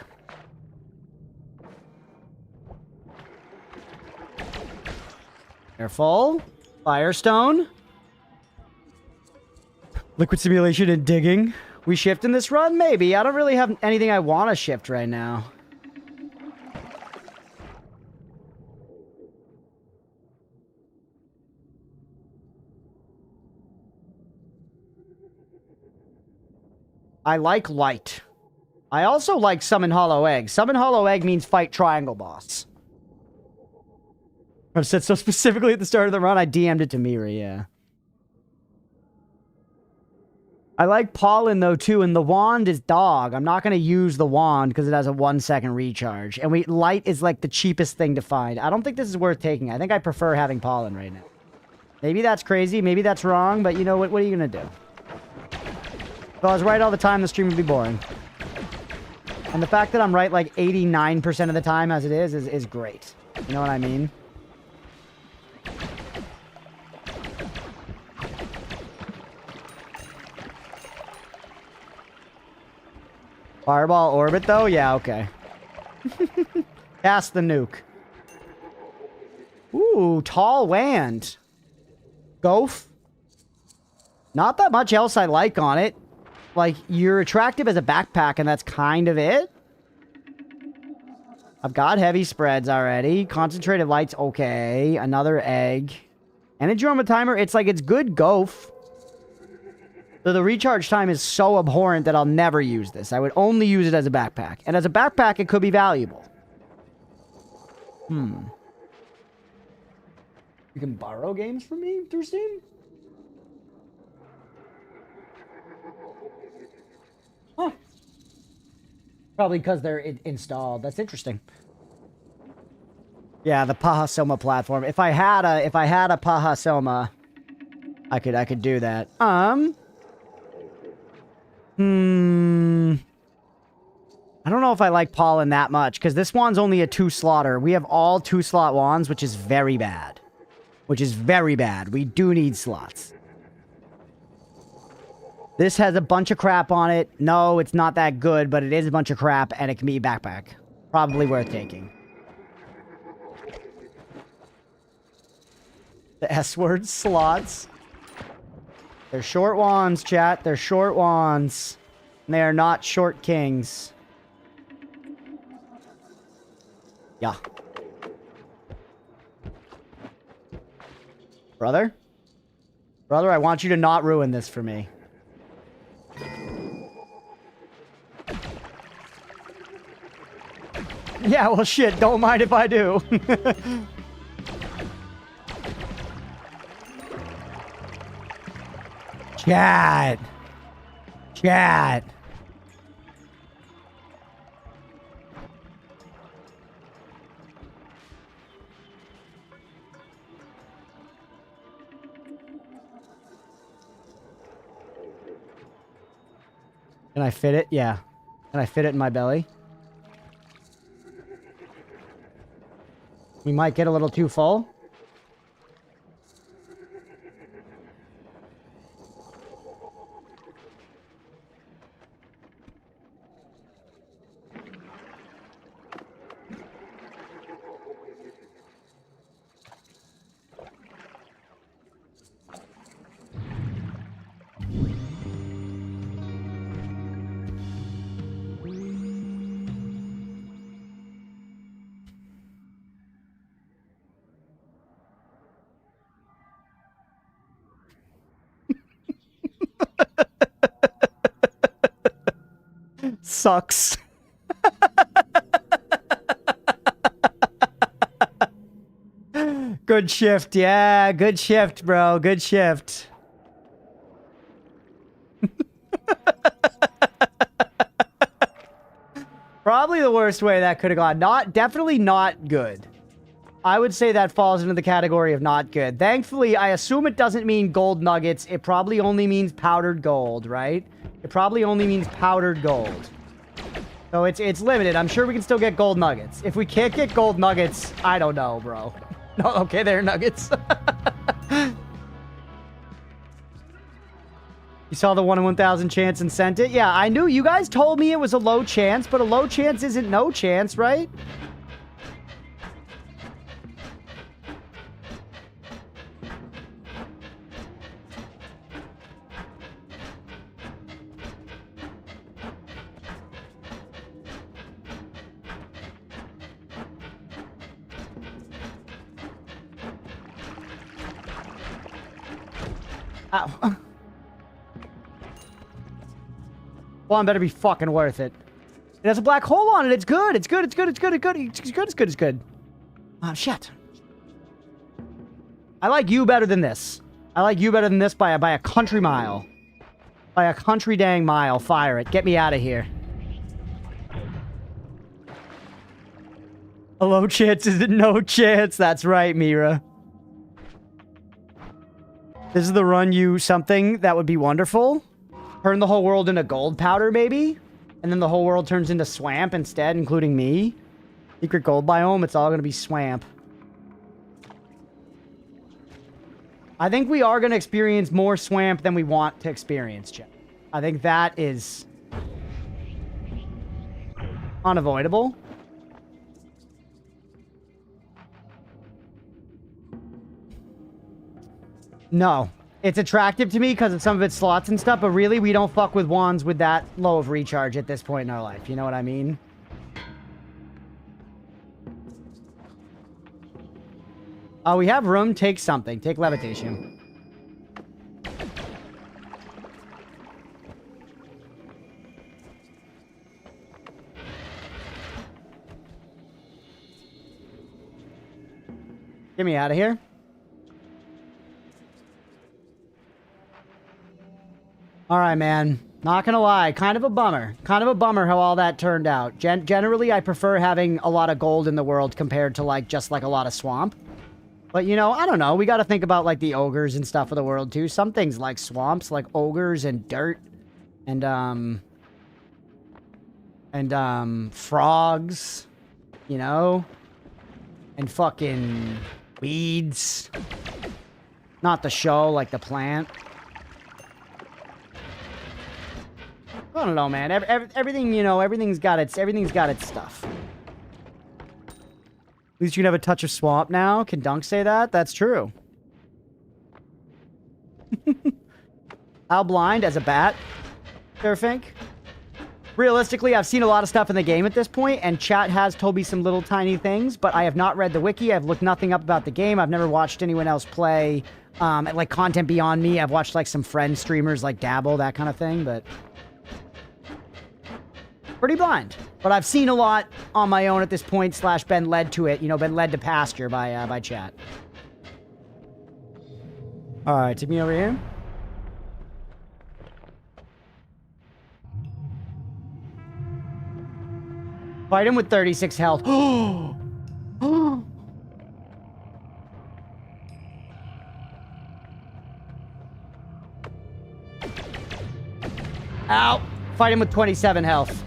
Speaker 1: Careful. Firestone. Liquid simulation and digging. We shift in this run? Maybe. I don't really have anything I want to shift right now. I like light. I also like Summon Hollow Egg. Summon Hollow Egg means fight Triangle Boss. I've said so specifically at the start of the run, I DM'd it to Mira, yeah. I like Pollen, though, too, and the wand is dog. I'm not going to use the wand because it has a 1-second recharge. And light is, like, the cheapest thing to find. I don't think this is worth taking. I think I prefer having Pollen right now. Maybe that's crazy. Maybe that's wrong. But, you know, what are you going to do? If I was right all the time, the stream would be boring. And the fact that I'm right like 89% of the time as it is great. You know what I mean? Fireball orbit though? Yeah, okay. Cast the nuke. Ooh, tall wand. Goaf. Not that much else I like on it. Like, you're attractive as a backpack, and that's kind of it. I've got heavy spreads already. Concentrated light's okay. Another egg. Energy armor timer, it's like, it's good Goaf. So the recharge time is so abhorrent that I'll never use this. I would only use it as a backpack. And as a backpack, it could be valuable. You can borrow games from me through Steam? Huh. Probably because they're installed. That's interesting. Yeah, the Paha Soma platform. If I had a Paha Soma, I could do that. I don't know if I like Pollen that much, because this wand's only a 2-slotter. We have all 2-slot wands, which is very bad. Which is very bad. We do need slots. This has a bunch of crap on it. No, it's not that good, but it is a bunch of crap, and it can be a backpack. Probably worth taking. The S-word slots. They're short wands, chat. They're short wands. And they are not short kings. Yeah. Brother? Brother, I want you to not ruin this for me. Yeah, well, shit, don't mind if I do. Chat. Chat. Can I fit it? Yeah. Can I fit it in my belly? We might get a little too full. Sucks. Good shift. Yeah, good shift, bro. Good shift. Probably the worst way that could have gone. Definitely not good. I would say that falls into the category of not good. Thankfully, I assume it doesn't mean gold nuggets. It probably only means powdered gold, right? It probably only means powdered gold. So it's limited. I'm sure we can still get gold nuggets. If we can't get gold nuggets, I don't know, bro. No, okay, they're nuggets. You saw the 1 in 1,000 chance and sent it? Yeah, I knew. You guys told me it was a low chance, but a low chance isn't no chance, right? Ow. One better be fucking worth it. It has a black hole on it. It's good. It's good. It's good. It's good. It's good. It's good. It's good. It's good. Oh, shit. I like you better than this. I like you better than this by a country mile. By a country dang mile. Fire it. Get me out of here. A low chance is no chance. That's right, Mira. This is the run you something that would be wonderful. Turn the whole world into gold powder, maybe? And then the whole world turns into swamp instead, including me. Secret gold biome, it's all going to be swamp. I think we are going to experience more swamp than we want to experience, Chip. I think that is unavoidable. No. It's attractive to me because of some of its slots and stuff, but really, we don't fuck with wands with that low of recharge at this point in our life. You know what I mean? Oh, we have room. Take something. Take levitation. Get me out of here. All right, man. Not gonna lie, kind of a bummer. Kind of a bummer how all that turned out. Generally, I prefer having a lot of gold in the world compared to, like, just, like, a lot of swamp. But, you know, I don't know. We gotta think about, like, the ogres and stuff of the world, too. Some things like swamps, like ogres and dirt. And frogs. You know? And fucking weeds. Not the show, like the plant. I don't know, man. Everything, you know, everything's got its stuff. At least you can have a touch of swamp now. Can Dunk say that? That's true. How blind as a bat? Surfink? Realistically, I've seen a lot of stuff in the game at this point, and chat has told me some little tiny things, but I have not read the wiki. I've looked nothing up about the game. I've never watched anyone else play, like, content beyond me. I've watched, like, some friend streamers, like, dabble, that kind of thing, but... pretty blind, but I've seen a lot on my own at this point, / been led to it, you know, been led to pasture by chat. All right, take me over here. Fight him with 36 health. Oh! Ow! Fight him with 27 health.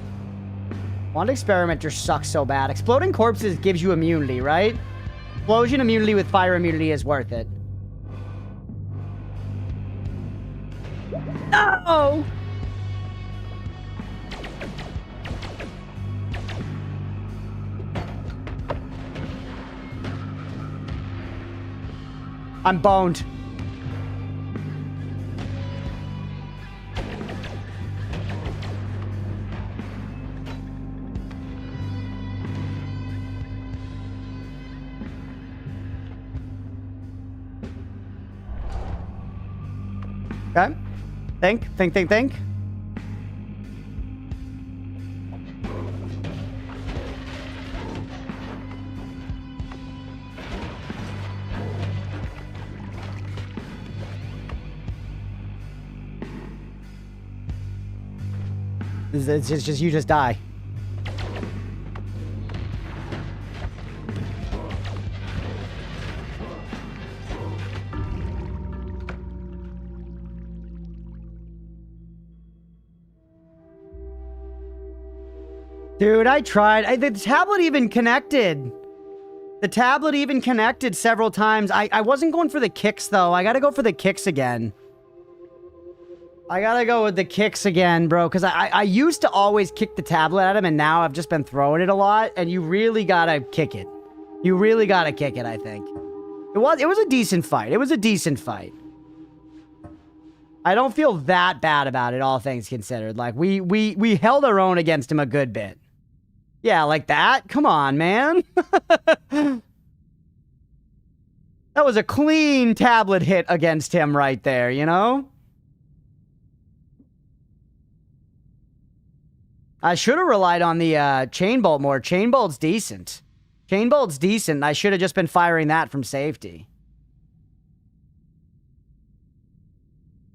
Speaker 1: Wand Experimenter sucks so bad. Exploding Corpses gives you immunity, right? Explosion immunity with fire immunity is worth it. No! I'm boned. Okay. Think. It's just you just die. Dude, I tried. The tablet even connected. The tablet even connected several times. I wasn't going for the kicks, though. I gotta go for the kicks again. I gotta go with the kicks again, bro, because I used to always kick the tablet at him, and now I've just been throwing it a lot, and you really gotta kick it. You really gotta kick it, I think. It was a decent fight. It was a decent fight. I don't feel that bad about it, all things considered. Like, we held our own against him a good bit. Yeah, like that? Come on, man. That was a clean tablet hit against him right there, you know? I should have relied on the chain bolt more. Chain bolt's decent. Chain bolt's decent. I should have just been firing that from safety.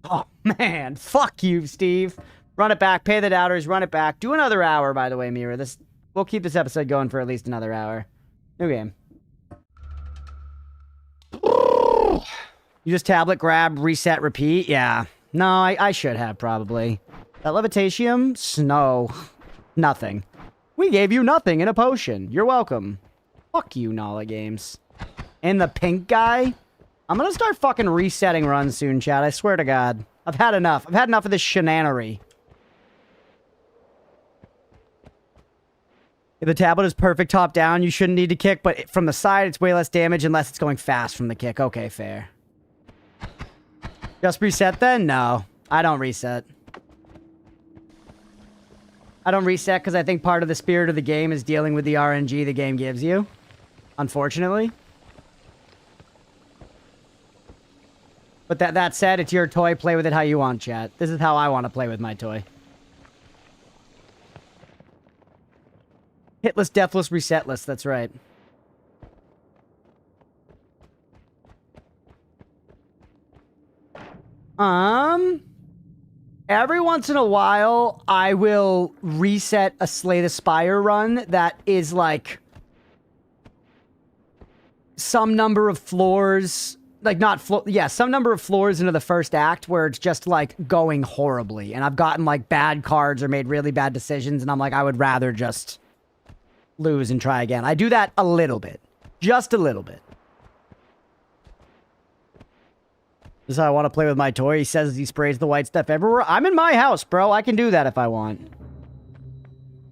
Speaker 1: Oh, man. Fuck you, Steve. Run it back. Pay the doubters. Run it back. Do another hour, by the way, Mira. We'll keep this episode going for at least another hour. New game. You just tablet, grab, reset, repeat? Yeah. No, I should have, probably. That Levitatium? Snow. Nothing. We gave you nothing in a potion. You're welcome. Fuck you, Nala Games. And the pink guy? I'm gonna start fucking resetting runs soon, chat. I swear to God. I've had enough. I've had enough of this shenanery. If the tablet is perfect top down, you shouldn't need to kick, but from the side, it's way less damage unless it's going fast from the kick. Okay, fair. Just reset then? No. I don't reset. I don't reset because I think part of the spirit of the game is dealing with the RNG the game gives you. Unfortunately. But that said, it's your toy. Play with it how you want, chat. This is how I want to play with my toy. Hitless, deathless, resetless. That's right. Every once in a while, I will reset a Slay the Spire run that is like some number of floors, like not some number of floors into the first act where it's just like going horribly, and I've gotten like bad cards or made really bad decisions, and I'm like, I would rather just lose and try again. I do that a little bit, just a little bit. This is how I want to play with my toy. He says he sprays the white stuff everywhere. I'm in my house, bro. I can do that if I want.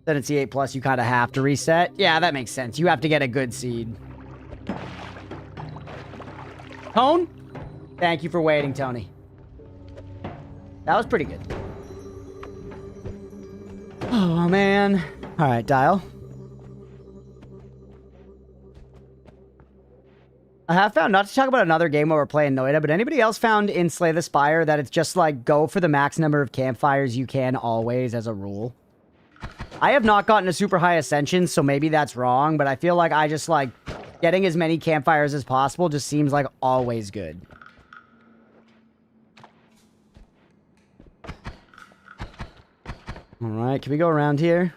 Speaker 1: Then it's the 8+, you kind of have to reset. Yeah, that makes sense. You have to get a good seed. Tone? Thank you for waiting, Tony. That was pretty good. Oh, man. All right, dial. I have found, not to talk about another game where we're playing Noita, but anybody else found in Slay the Spire that it's just like go for the max number of campfires you can always as a rule? I have not gotten a super high ascension, so maybe that's wrong, but I feel like I just like getting as many campfires as possible just seems like always good. Alright, can we go around here?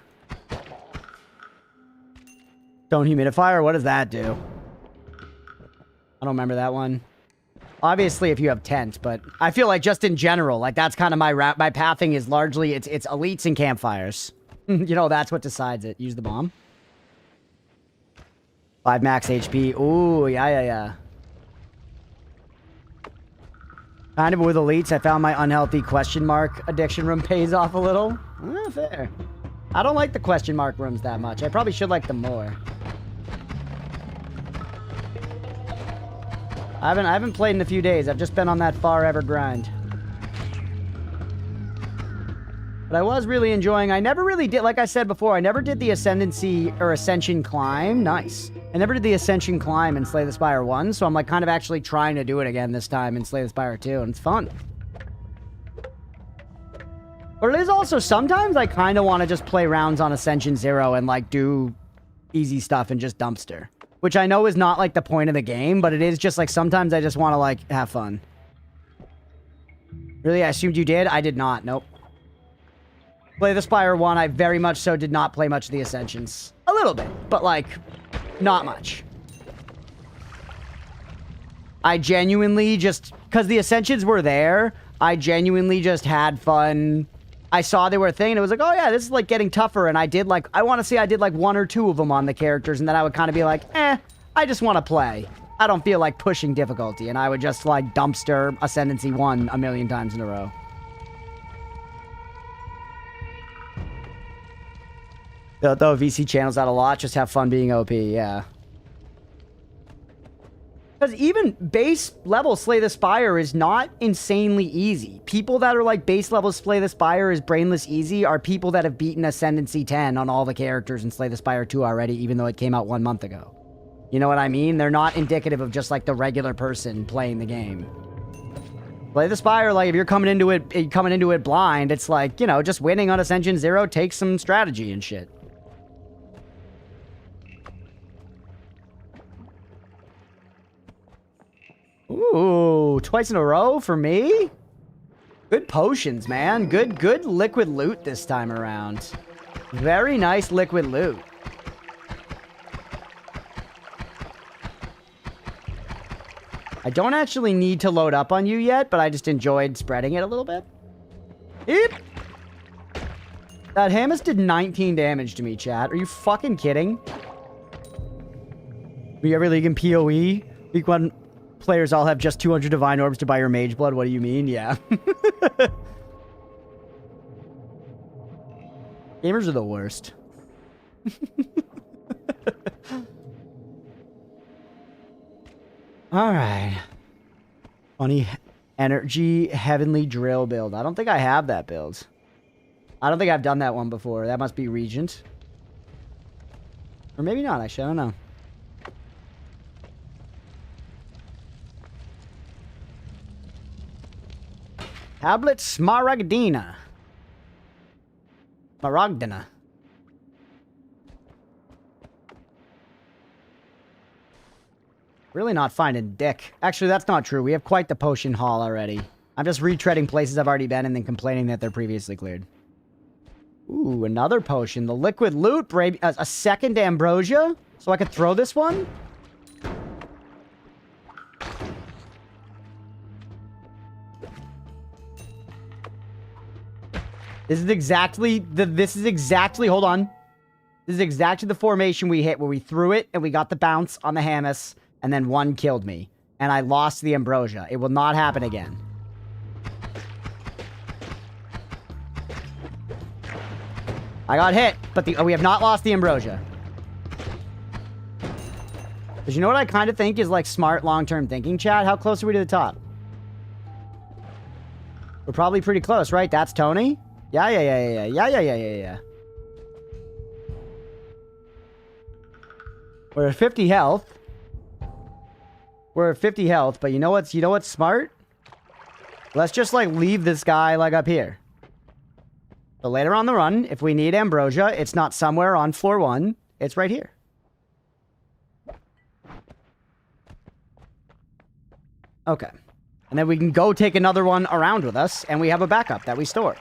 Speaker 1: Stone humidifier, what does that do? I don't remember that one. Obviously, if you have tent, but I feel like just in general, like that's kind of my route. My pathing is largely it's elites and campfires. You know, that's what decides it. Use the bomb. 5 max HP. Ooh, yeah. Kind of with elites, I found my unhealthy question mark addiction room pays off a little. Fair. I don't like the question mark rooms that much. I probably should like them more. I haven't played in a few days. I've just been on that forever grind. But I was really enjoying. I never really did, like I said before, I never did the ascendancy or ascension climb. Nice. I never did the ascension climb in Slay the Spire 1, so I'm like kind of actually trying to do it again this time in Slay the Spire 2, and it's fun. But it is also sometimes I kind of want to just play rounds on Ascension 0 and like do easy stuff and just dumpster. Which I know is not like the point of the game, but it is just like sometimes I just want to like have fun. Really? I assumed you did? I did not. Nope. Play the Spire 1, I very much so did not play much of the Ascensions. A little bit, but like, not much. I genuinely just, because the Ascensions were there, I genuinely just had fun. I saw they were a thing, and it was like, oh yeah, this is like getting tougher, and I did like, I want to say I did like 1 or 2 of them on the characters, and then I would kind of be like, I just want to play. I don't feel like pushing difficulty, and I would just like dumpster Ascendancy 1 a million times in a row. Though VC channels out a lot, just have fun being OP, yeah. Because even base level Slay the Spire is not insanely easy. People that are like base level Slay the Spire is brainless easy are people that have beaten Ascendancy 10 on all the characters in Slay the Spire 2 already, even though it came out 1 month ago. You know what I mean? They're not indicative of just like the regular person playing the game. Slay the Spire, like if you're coming into it blind, it's like, you know, just winning on Ascension 0 takes some strategy and shit. Ooh, twice in a row for me? Good potions, man. Good liquid loot this time around. Very nice liquid loot. I don't actually need to load up on you yet, but I just enjoyed spreading it a little bit. Eep! That Hamas did 19 damage to me, chat. Are you fucking kidding? We every league in PoE? Week 1... Players all have just 200 divine orbs to buy your mage blood. What do you mean? Yeah. Gamers are the worst. All right. Funny energy heavenly drill build. I don't think I have that build. I don't think I've done that one before. That must be Regent. Or maybe not, actually. I don't know. Tablet Smaragdina. Smaragdina. Really not finding dick. Actually, that's not true. We have quite the potion haul already. I'm just retreading places I've already been and then complaining that they're previously cleared. Ooh, another potion. The liquid loot. A second ambrosia? So I could throw this one? This is exactly hold on. This is exactly the formation we hit where we threw it and we got the bounce on the Hamas and then one killed me. And I lost the ambrosia. It will not happen again. I got hit, but we have not lost the ambrosia. Because you know what I kind of think is like smart long-term thinking, chat? How close are we to the top? We're probably pretty close, right? That's Tony? Yeah. We're at 50 health. We're at 50 health, but you know what's smart? Let's just like leave this guy like up here. So later on the run, if we need ambrosia, it's not somewhere on floor 1. It's right here. Okay. And then we can go take another one around with us, and we have a backup that we stored.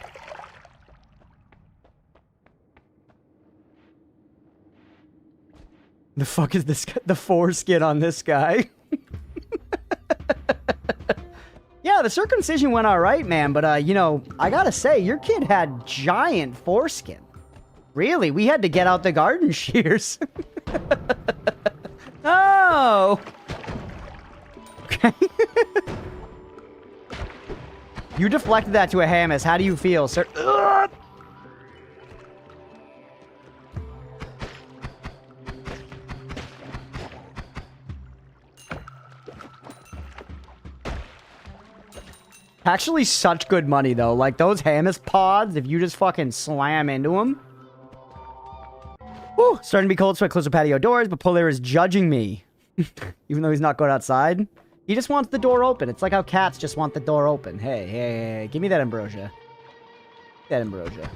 Speaker 1: The fuck is this guy? The foreskin on this guy? Yeah, the circumcision went all right, man. But, you know, I gotta say, your kid had giant foreskin. Really? We had to get out the garden shears. Oh! Okay. You deflected that to a Hamas. How do you feel, sir? Ugh! Actually, such good money, though. Like, those Hamas pods, if you just fucking slam into them. Woo! Starting to be cold, so I close the patio doors, but Polaire is judging me. Even though he's not going outside. He just wants the door open. It's like how cats just want the door open. Hey, hey, hey, give me that ambrosia. That ambrosia.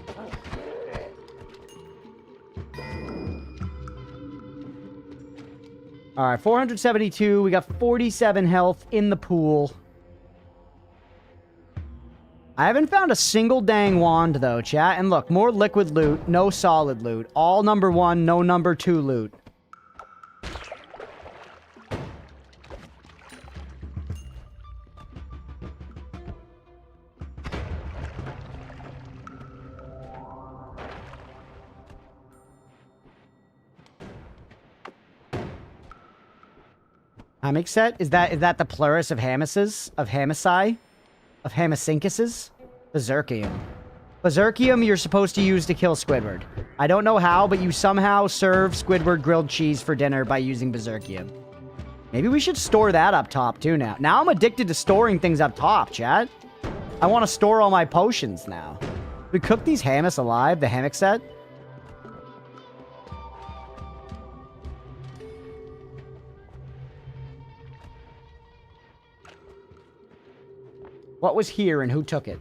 Speaker 1: Alright, 472. We got 47 health in the pool. I haven't found a single dang wand, though, chat. And look, more liquid loot, no solid loot. All number 1, no number 2 loot. Hammock set? Is that the plurus of Hamases? Of Hamasai? Of Hamasinkuses? Berserkium. Berserkium you're supposed to use to kill Squidward. I don't know how, but you somehow serve Squidward grilled cheese for dinner by using Berserkium. Maybe we should store that up top, too, now. Now I'm addicted to storing things up top, chat. I want to store all my potions now. We cook these Hamas alive, the hammock set? What was here and who took it?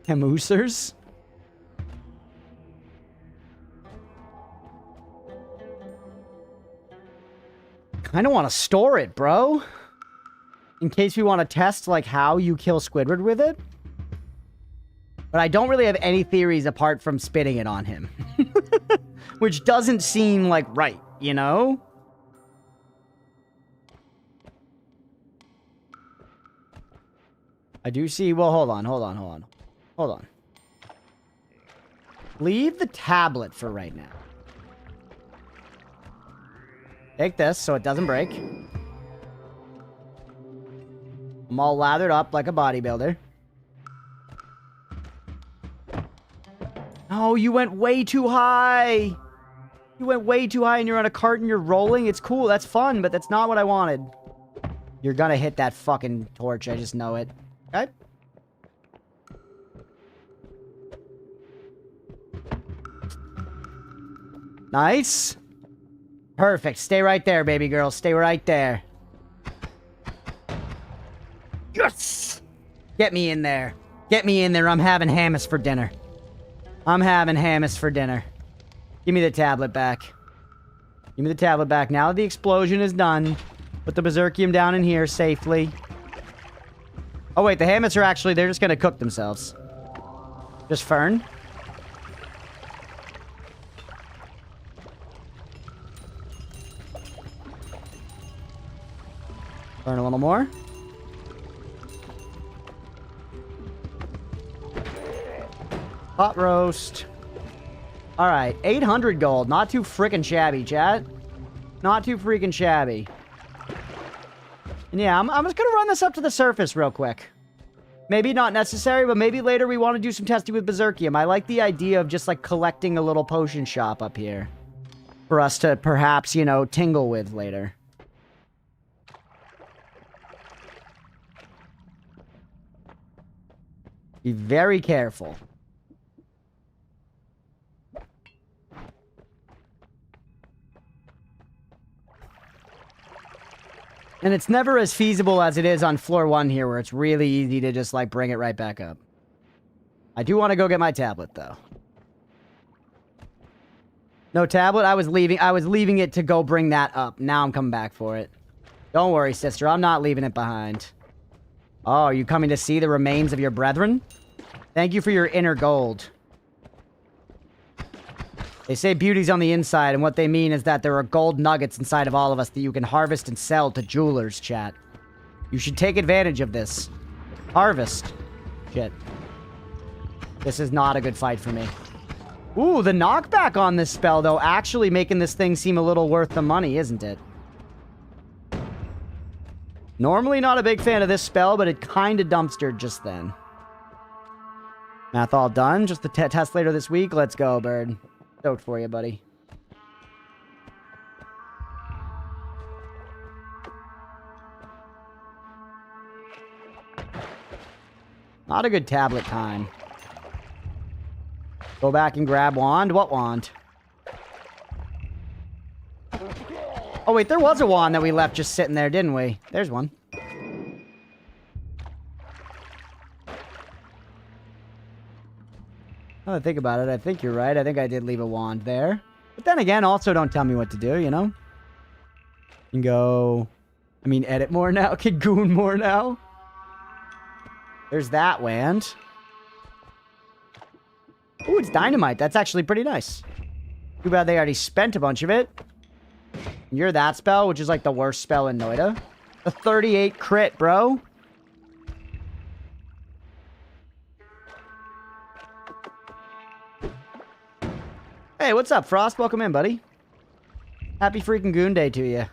Speaker 1: Hamoosers? I don't want to store it, bro. In case we want to test, like, how you kill Squidward with it. But I don't really have any theories apart from spitting it on him. Which doesn't seem, like, right, you know? I do see... Well, hold on. Leave the tablet for right now. Take this so it doesn't break. I'm all lathered up like a bodybuilder. Oh, you went way too high. You went way too high and you're on a cart and you're rolling. It's cool. That's fun, but that's not what I wanted. You're gonna hit that fucking torch. I just know it. Okay? Nice. Perfect. Stay right there, baby girl. Stay right there. Yes! Get me in there. Get me in there. I'm having Hamas for dinner. I'm having Hamas for dinner. Give me the tablet back. Give me the tablet back. Now that the explosion is done, put the Berserkium down in here safely. Oh, wait. The Hamas are actually... They're just going to cook themselves. Just Fern. Burn a little more. Hot roast. Alright, 800 gold. Not too freaking shabby, chat. Not too freaking shabby. And yeah, I'm just gonna run this up to the surface real quick. Maybe not necessary, but maybe later we want to do some testing with Berserkium. I like the idea of just, like, collecting a little potion shop up here. For us to perhaps, you know, tingle with later. Be very careful. And it's never as feasible as it is on floor 1 here, where it's really easy to just, like, bring it right back up. I do want to go get my tablet, though. No tablet? I was leaving it to go bring that up. Now I'm coming back for it. Don't worry, sister. I'm not leaving it behind. Oh, are you coming to see the remains of your brethren? Thank you for your inner gold. They say beauty's on the inside, and what they mean is that there are gold nuggets inside of all of us that you can harvest and sell to jewelers, chat. You should take advantage of this. Harvest. Shit. This is not a good fight for me. Ooh, the knockback on this spell, though, actually making this thing seem a little worth the money, isn't it? Normally not a big fan of this spell, but it kind of dumpstered just then. Math all done. Just the test later this week. Let's go, Bird. Stoked for you, buddy. Not a good tablet time. Go back and grab wand. What wand? Oh, wait. There was a wand that we left just sitting there, didn't we? There's one. Now that I think about it, I think you're right. I think I did leave a wand there. But then again, also don't tell me what to do, you know? You can go... I mean, edit more now. Can goon more now. There's that wand. Ooh, it's dynamite. That's actually pretty nice. Too bad they already spent a bunch of it. You're that spell, which is like the worst spell in Noita. A 38 crit, bro. Hey, what's up, Frost? Welcome in, buddy. Happy freaking Goon Day to you.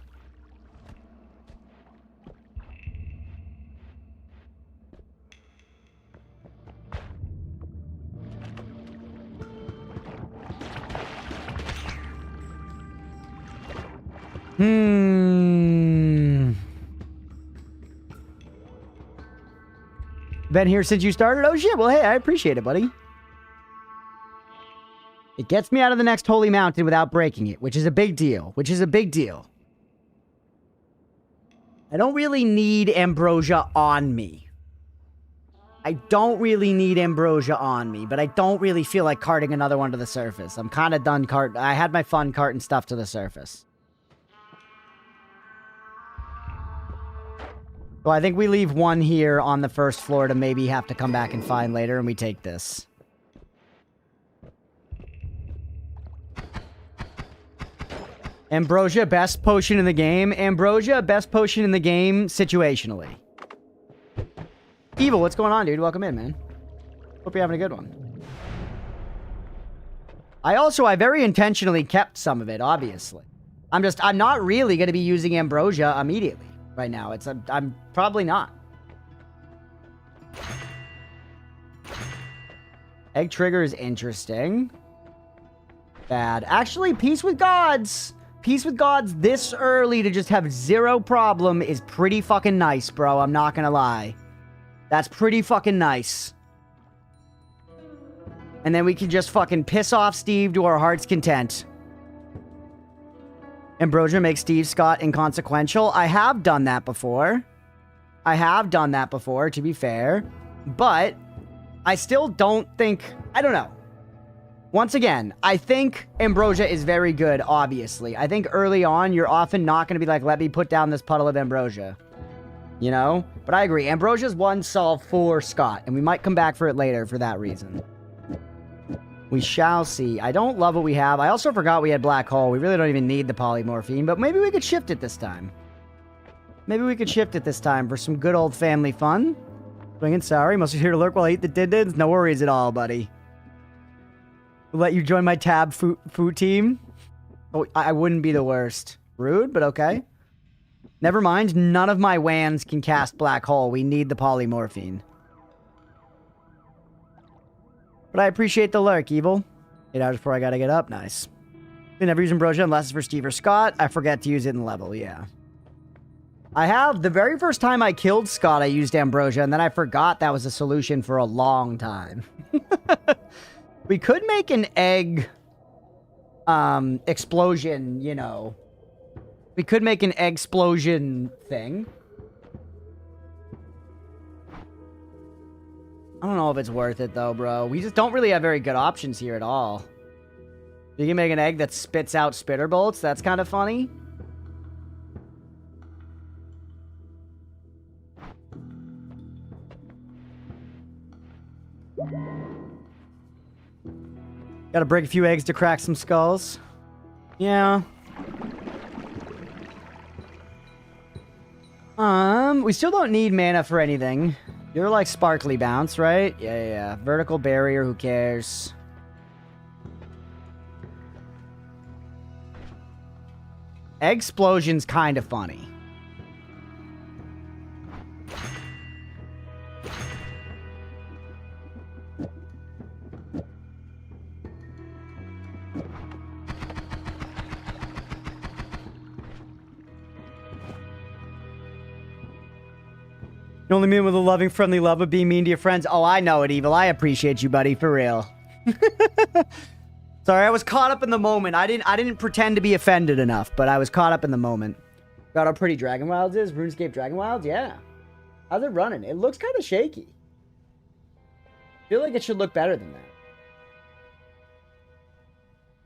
Speaker 1: Been here since you started? Oh shit, well hey, I appreciate it, buddy. It gets me out of the next holy mountain without breaking it, which is a big deal. I don't really need ambrosia on me. But I don't really feel like carting another one to the surface. I'm kind of done I had my fun carting stuff to the surface. So I think we leave one here on the first floor to maybe have to come back and find later, and we take this. Ambrosia, best potion in the game. Ambrosia, best potion in the game, situationally. Evil, what's going on, dude? Welcome in, man. Hope you're having a good one. I very intentionally kept some of it, obviously. I'm not really going to be using ambrosia immediately right now. I'm probably not. Egg trigger is interesting. Bad. Actually, peace with gods. Peace with gods this early to just have zero problem is pretty fucking nice, bro. I'm not gonna lie. That's pretty fucking nice. And then we can just fucking piss off Steve to our heart's content. Ambrosia makes Steve Scott inconsequential. I have done that before. To be fair. But I still don't think... I don't know. Once again, I think ambrosia is very good, obviously. I think early on, you're often not going to be like, let me put down this puddle of ambrosia. You know? But I agree. Ambrosia's one solve for Scott, and we might come back for it later for that reason. We shall see. I don't love what we have. I also forgot we had black hole. We really don't even need the polymorphine, but maybe we could shift it this time. For some good old family fun. Swinging sorry. Must be here to lurk while I eat the din-dins. No worries at all, buddy. We'll let you join my tab food team. Oh, I wouldn't be the worst. Rude, but okay. Never mind. None of my wands can cast black hole. We need the polymorphine. But I appreciate the lurk, Evil. 8 hours before I gotta get up. Nice. I never use ambrosia unless it's for Steve or Scott. I forget to use it in level, yeah. I have. The very first time I killed Scott, I used ambrosia, and then I forgot that was a solution for a long time. We could make an egg explosion, you know. We could make an egg explosion thing. I don't know if it's worth it, though, bro. We just don't really have very good options here at all. You can make an egg that spits out spitter bolts. That's kind of funny. Gotta break a few eggs to crack some skulls. Yeah. We still don't need mana for anything. You're like sparkly bounce, right? Yeah. Vertical barrier, who cares? Explosion's kind of funny. You only mean with a loving, friendly love of being mean to your friends. Oh, I know it, Evil. I appreciate you, buddy, for real. Sorry, I was caught up in the moment. I didn't pretend to be offended enough, but I was caught up in the moment. Got how pretty Dragon Wilds is? RuneScape Dragon Wilds? Yeah. How's it running? It looks kind of shaky. I feel like it should look better than that.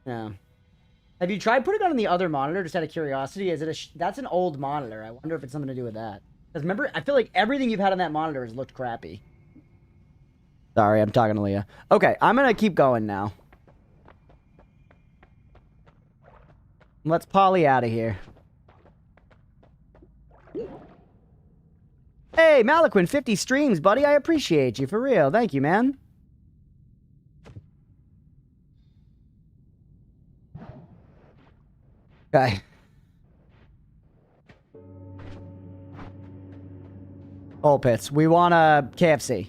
Speaker 1: Yeah. Have you tried putting it on the other monitor just out of curiosity? Is it that's an old monitor. I wonder if it's something to do with that. Because remember, I feel like everything you've had on that monitor has looked crappy. Sorry, I'm talking to Leah. Okay, I'm going to keep going now. Let's Polly out of here. Hey, Malaquin, 50 streams, buddy. I appreciate you, for real. Thank you, man. Okay. Hole pits. We want a KFC.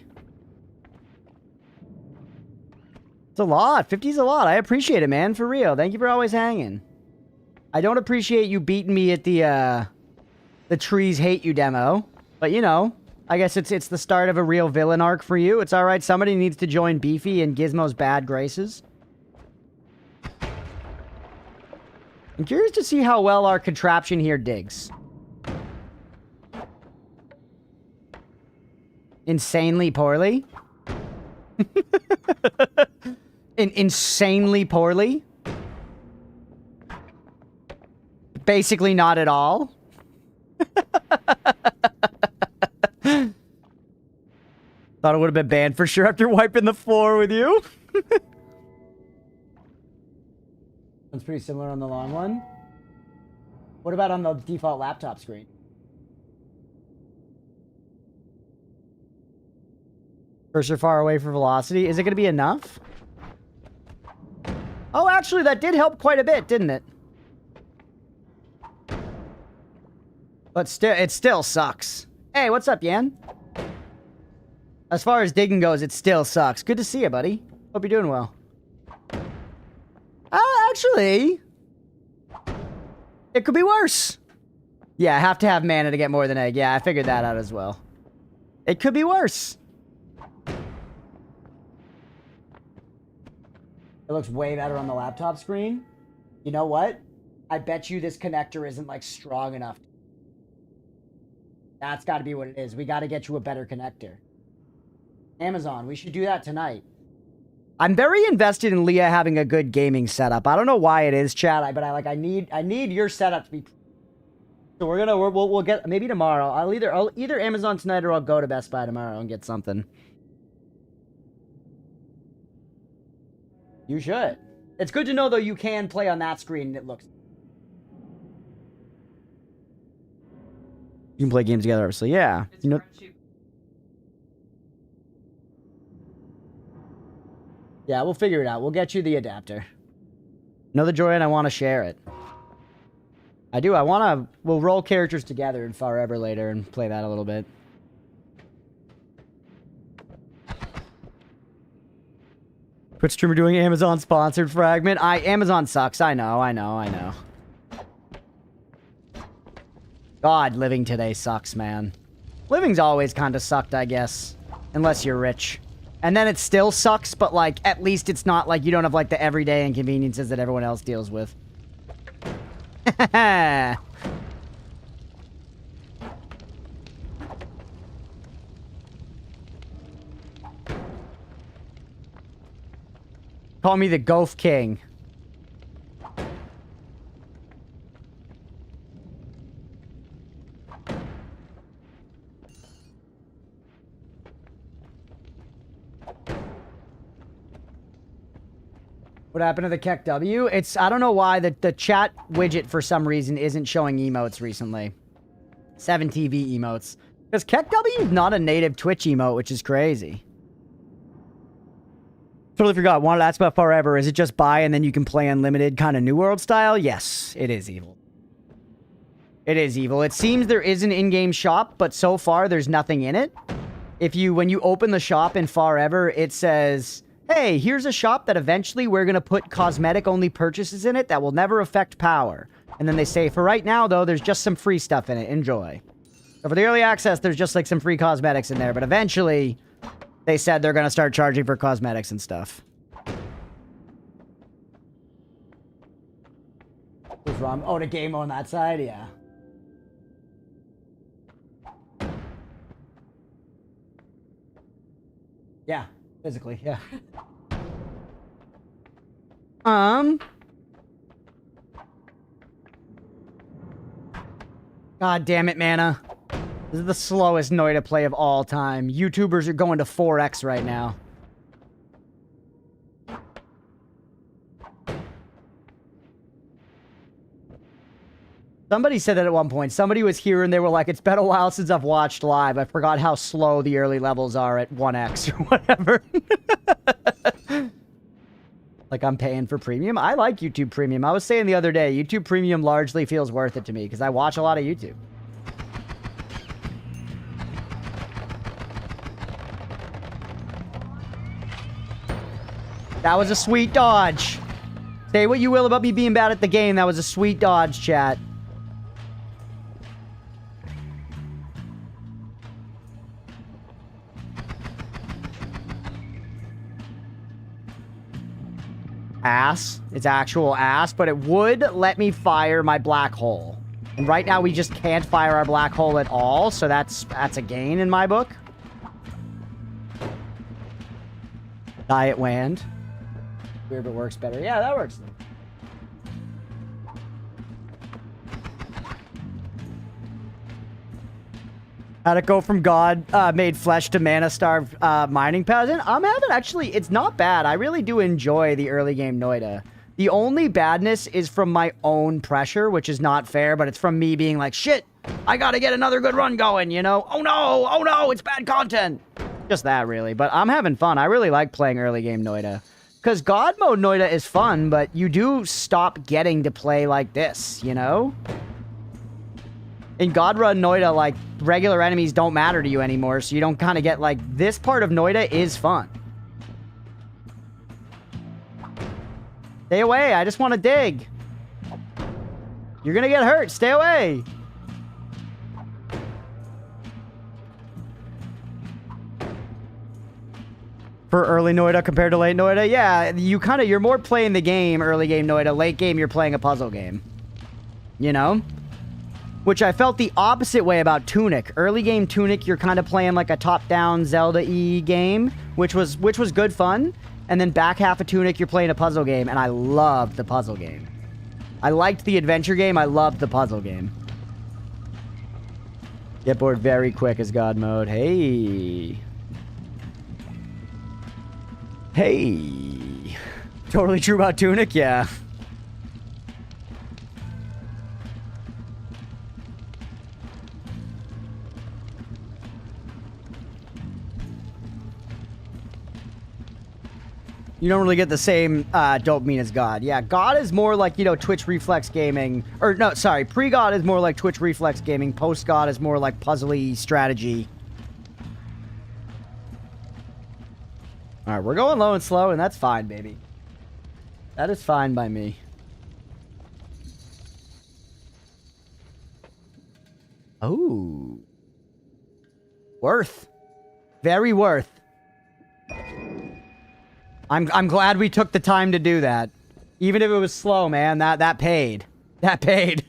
Speaker 1: It's a lot. 50's a lot. I appreciate it, man. For real. Thank you for always hanging. I don't appreciate you beating me at the trees hate you demo. But, you know, I guess it's the start of a real villain arc for you. It's alright. Somebody needs to join Beefy in Gizmo's bad graces. I'm curious to see how well our contraption here digs. Insanely poorly? Insanely poorly? Basically not at all? Thought it would have been banned for sure after wiping the floor with you. That's pretty similar on the long one. What about on the default laptop screen? Cursor far away for velocity. Is it going to be enough? Oh, actually, that did help quite a bit, didn't it? But still, it still sucks. Hey, what's up, Yan? As far as digging goes, it still sucks. Good to see you, buddy. Hope you're doing well. Actually, it could be worse. Yeah, I have to have mana to get more than egg. Yeah, I figured that out as well. It could be worse. It looks way better on the laptop screen. You know what? I bet you this connector isn't, like, strong enough. That's got to be what it is. We got to get you a better connector. Amazon, we should do that tonight. I'm very invested in Leah having a good gaming setup. I don't know why it is, chat, but I need your setup to be. So we'll get maybe tomorrow. I'll either Amazon tonight or I'll go to Best Buy tomorrow and get something. You should. It's good to know though you can play on that screen and it looks. You can play games together, obviously. Yeah. You know. Yeah, we'll figure it out. We'll get you the adapter. Know the joy and I want to share it. I do. We'll roll characters together in Forever later and play that a little bit. Twitch streamer doing Amazon sponsored fragment. Amazon sucks. I know. God, living today sucks, man. Living's always kind of sucked, I guess. Unless you're rich. And then it still sucks, but, like, at least it's not like you don't have, like, the everyday inconveniences that everyone else deals with. Call me the Golf King. What happened to the Keck W? I don't know why the chat widget for some reason isn't showing emotes recently. 7TV emotes. Because Keck W is not a native Twitch emote, which is crazy. Totally forgot. Wanted to ask about Forever. Is it just buy and then you can play unlimited kind of New World style? Yes, it is evil. It is evil. It seems there is an in-game shop, but so far there's nothing in it. When you open the shop in Forever, it says, hey, here's a shop that eventually we're going to put cosmetic-only purchases in it that will never affect power. And then they say, for right now, though, there's just some free stuff in it. Enjoy. So for the early access, there's just like some free cosmetics in there. But eventually, they said they're going to start charging for cosmetics and stuff. Who's wrong? Oh, the game on that side? Yeah. Yeah. Physically, yeah. God damn it, Mana. This is the slowest Noita play of all time. YouTubers are going to 4x right now. Somebody said that at one point. Somebody was here and they were like, it's been a while since I've watched live. I forgot how slow the early levels are at 1x or whatever. Like I'm paying for premium. I like YouTube Premium. I was saying the other day, YouTube Premium largely feels worth it to me because I watch a lot of YouTube. That was a sweet dodge. Say what you will about me being bad at the game. That was a sweet dodge, chat. Ass. It's actual ass, but it would let me fire my black hole. And right now we just can't fire our black hole at all, so that's a gain in my book. Diet Wand. Weird, but works better. Yeah, that works. How'd it go from God made flesh to mana starved mining peasant? I'm having actually, it's not bad. I really do enjoy the early game Noita. The only badness is from my own pressure, which is not fair, but it's from me being like, shit, I gotta get another good run going, you know? Oh no, it's bad content. Just that, really. But I'm having fun. I really like playing early game Noita. Because God mode Noita is fun, but you do stop getting to play like this, you know? In God Run Noita, like, regular enemies don't matter to you anymore, so you don't kind of get, like, this part of Noita is fun. Stay away, I just want to dig. You're gonna get hurt, stay away. For early Noita compared to late Noita, yeah, you're more playing the game, early game Noita, late game you're playing a puzzle game. You know? Which I felt the opposite way about Tunic. Early game Tunic, you're kind of playing like a top-down Zelda-y game, which was good fun. And then back half of Tunic, you're playing a puzzle game, and I loved the puzzle game. I liked the adventure game, I loved the puzzle game. Get bored very quick as God mode. Hey. Hey. Totally true about Tunic, yeah. You don't really get the same dopamine as God. Yeah, God is more like, you know, Twitch Reflex Gaming. Or, no, sorry. Pre-God is more like Twitch Reflex Gaming. Post-God is more like puzzly strategy. Alright, we're going low and slow, and that's fine, baby. That is fine by me. Oh. Worth. Very worth. I'm glad we took the time to do that. Even if it was slow, man, that paid. That paid.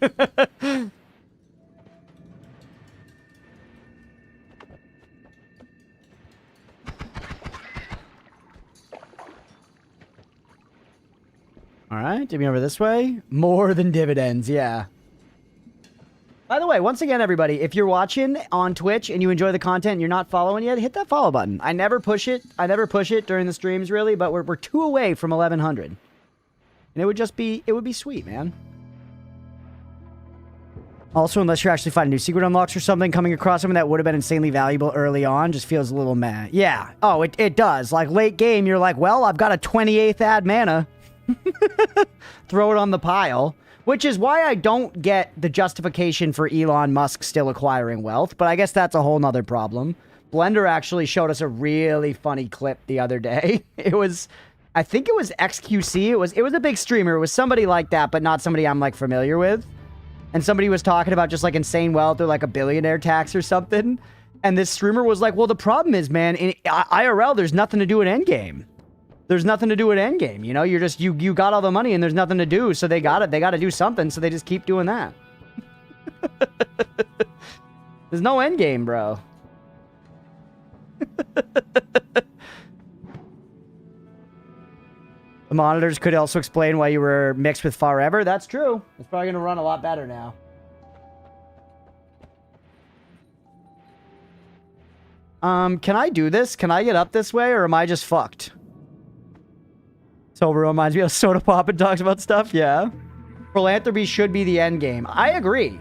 Speaker 1: Alright, get me over this way. More than dividends, yeah. By the way, once again, everybody, if you're watching on Twitch and you enjoy the content and you're not following yet, hit that follow button. I never push it. I never push it during the streams, really, but we're 2 away from 1100. And it would be sweet, man. Also, unless you're actually finding new secret unlocks or something, coming across something that would have been insanely valuable early on just feels a little meh. Yeah. Oh, it does. Like, late game, you're like, well, I've got a 28th ad mana. Throw it on the pile. Which is why I don't get the justification for Elon Musk still acquiring wealth, but I guess that's a whole nother problem. Blender actually showed us a really funny clip the other day. I think it was XQC. It was a big streamer. It was somebody like that, but not somebody I'm, like, familiar with. And somebody was talking about just, like, insane wealth or, like, a billionaire tax or something. And this streamer was like, well, the problem is, man, in IRL, there's nothing to do in Endgame. There's nothing to do at Endgame, you know? You're just, you got all the money and there's nothing to do, so they gotta do something, so they just keep doing that. There's no Endgame, bro. The monitors could also explain why you were mixed with Forever. That's true. It's probably going to run a lot better now. Can I do this? Can I get up this way, or am I just fucked? Sober reminds me of Soda Pop and talks about stuff. Yeah. Philanthropy should be the end game. I agree.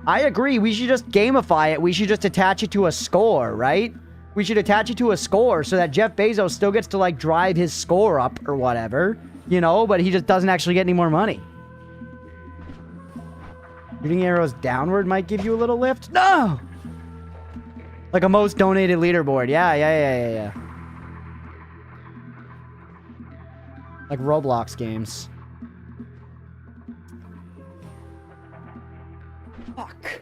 Speaker 1: I agree. We should just gamify it. We should just attach it to a score, right? We should attach it to a score so that Jeff Bezos still gets to, like, drive his score up or whatever, you know, but he just doesn't actually get any more money. Shooting arrows downward might give you a little lift. No! Like a most donated leaderboard. Yeah. Like Roblox games. Fuck.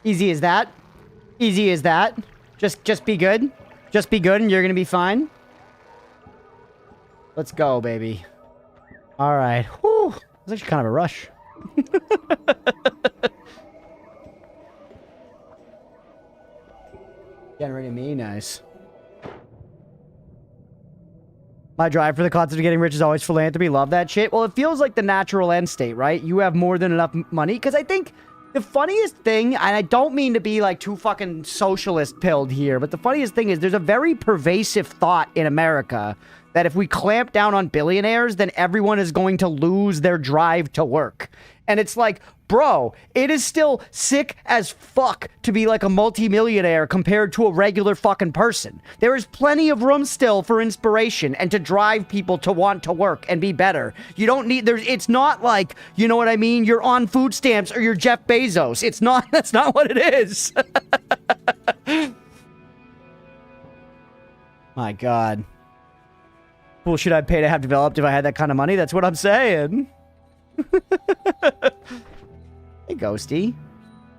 Speaker 1: Easy as that. Easy as that. Just be good. Just be good and you're gonna be fine. Let's go, baby. Alright. Whew. It's actually kind of a rush. Getting rid of me, nice. My drive for the concept of getting rich is always philanthropy. Love that shit. Well, it feels like the natural end state, right? You have more than enough money. Because I think the funniest thing, and I don't mean to be like too fucking socialist pilled here, but the funniest thing is there's a very pervasive thought in America that if we clamp down on billionaires, then everyone is going to lose their drive to work. And it's like, bro, it is still sick as fuck to be like a multimillionaire compared to a regular fucking person. There is plenty of room still for inspiration and to drive people to want to work and be better. You don't need, it's not like, you know what I mean? You're on food stamps or you're Jeff Bezos. It's not, that's not what it is. My God. Well, should I pay to have developed if I had that kind of money? That's what I'm saying. Hey, Ghosty.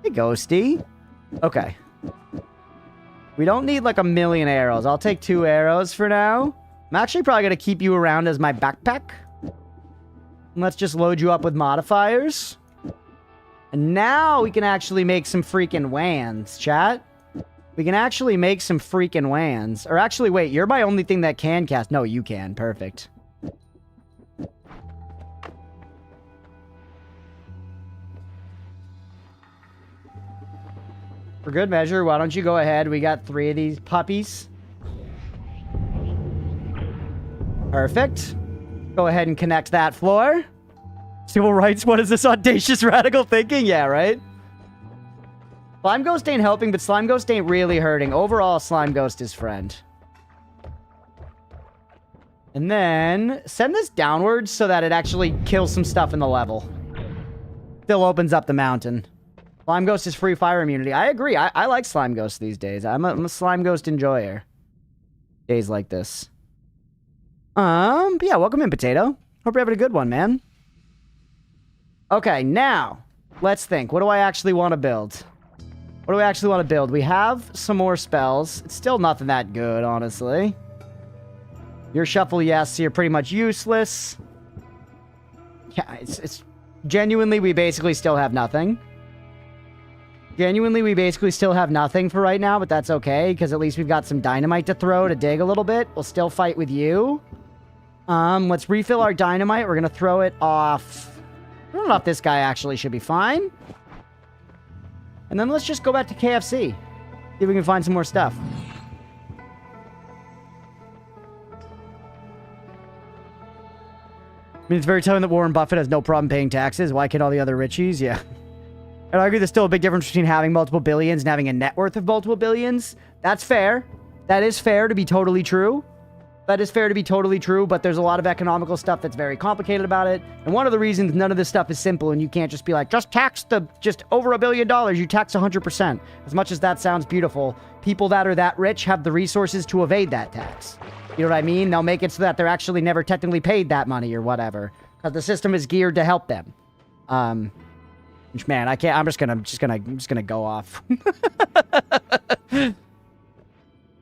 Speaker 1: Hey, Ghosty. Okay. We don't need like 1,000,000 arrows. I'll take 2 arrows for now. I'm actually probably going to keep you around as my backpack. And let's just load you up with modifiers. And now we can actually make some freaking wands, chat. We can actually make some freaking wands. Or actually, wait, you're my only thing that can cast. No, you can. Perfect. For good measure, why don't you go ahead? We got 3 of these puppies. Perfect. Go ahead and connect that floor. Civil rights, what is this audacious radical thinking? Yeah, right? Slime Ghost ain't helping, but Slime Ghost ain't really hurting. Overall, Slime Ghost is friend. And then send this downwards so that it actually kills some stuff in the level. Still opens up the mountain. Slime Ghost is free fire immunity. I agree. I like Slime Ghost these days. I'm a Slime Ghost enjoyer. Days like this. But yeah, welcome in, Potato. Hope you're having a good one, man. Okay, now, let's think. What do I actually want to build? What do we actually want to build? We have some more spells. It's still nothing that good, honestly. Your shuffle, yes, you're pretty much useless. Yeah, it's genuinely, we basically still have nothing. Genuinely, we basically still have nothing for right now, but that's okay, because at least we've got some dynamite to throw to dig a little bit. We'll still fight with you. Let's refill our dynamite. We're going to throw it off. I don't know if this guy actually should be fine. And then let's just go back to KFC. See if we can find some more stuff. I mean, it's very telling that Warren Buffett has no problem paying taxes. Why can't all the other richies? Yeah. I'd argue there's still a big difference between having multiple billions and having a net worth of multiple billions. That's fair. That is fair to be totally true. That is fair to be totally true, but there's a lot of economical stuff that's very complicated about it. And one of the reasons none of this stuff is simple, and you can't just be like, just over $1 billion, you tax 100%. As much as that sounds beautiful, people that are that rich have the resources to evade that tax. You know what I mean? They'll make it so that they're actually never technically paid that money or whatever, because the system is geared to help them. Which, man, I can't. I'm just gonna go off.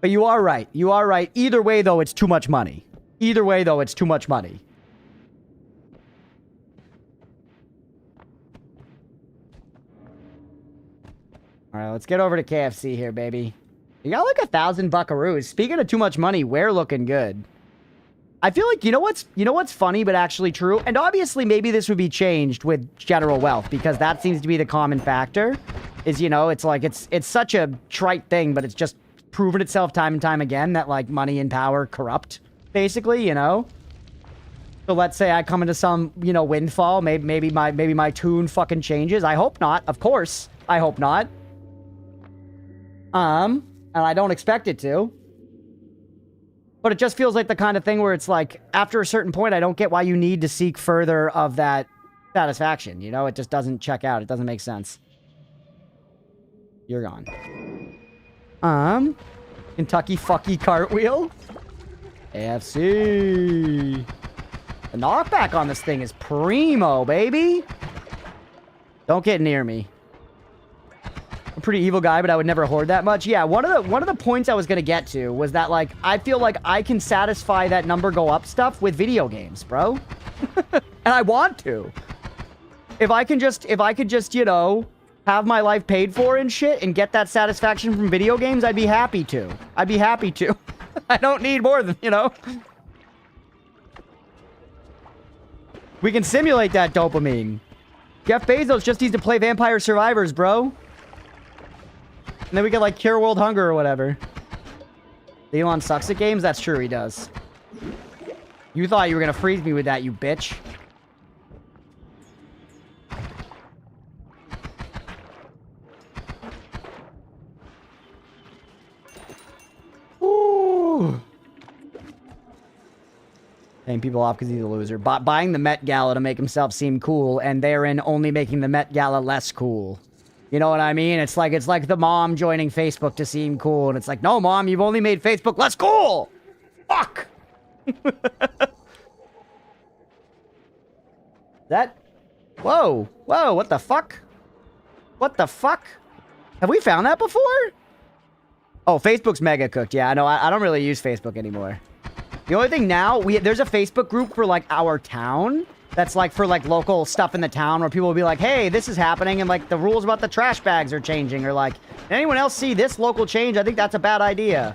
Speaker 1: But you are right. You are right. Either way, though, it's too much money. Either way, though, it's too much money. All right, let's get over to KFC here, baby. You got like 1,000 buckaroos. Speaking of too much money, we're looking good. I feel like, you know what's funny but actually true? And obviously maybe this would be changed with general wealth, because that seems to be the common factor. Is, you know, it's like it's such a trite thing, but it's just proven itself time and time again that like money and power corrupt, basically, you know? So let's say I come into some, you know, windfall, maybe my tune fucking changes. I hope not, of course. I hope not. And I don't expect it to. But it just feels like the kind of thing where it's like, after a certain point, I don't get why you need to seek further of that satisfaction. You know, it just doesn't check out. It doesn't make sense. You're gone. Kentucky fucky cartwheel. AFC. The knockback on this thing is primo, baby. Don't get near me. I'm a pretty evil guy, but I would never hoard that much. Yeah, one of the points I was gonna get to was that, like, I feel like I can satisfy that number go up stuff with video games, bro. And I want to. If I could just, you know, have my life paid for and shit and get that satisfaction from video games, I'd be happy to. I'd be happy to. I don't need more than, you know. We can simulate that dopamine. Jeff Bezos just needs to play Vampire Survivors, bro. And then we can, like, cure world hunger or whatever. Elon sucks at games? That's true, he does. You thought you were gonna freeze me with that, you bitch. Ooh. Paying people off because he's a loser. Buying the Met Gala to make himself seem cool, and therein only making the Met Gala less cool. You know what I mean? It's like the mom joining Facebook to seem cool, and it's like, no, mom, you've only made Facebook less cool! Fuck! That... Whoa! Whoa, what the fuck? What the fuck? Have we found that before? Oh, Facebook's mega cooked. Yeah, no, I don't really use Facebook anymore. The only thing now, there's a Facebook group for, like, our town. That's, like, for, like, local stuff in the town where people will be like, hey, this is happening, and, like, the rules about the trash bags are changing, or, like, anyone else see this local change? I think that's a bad idea.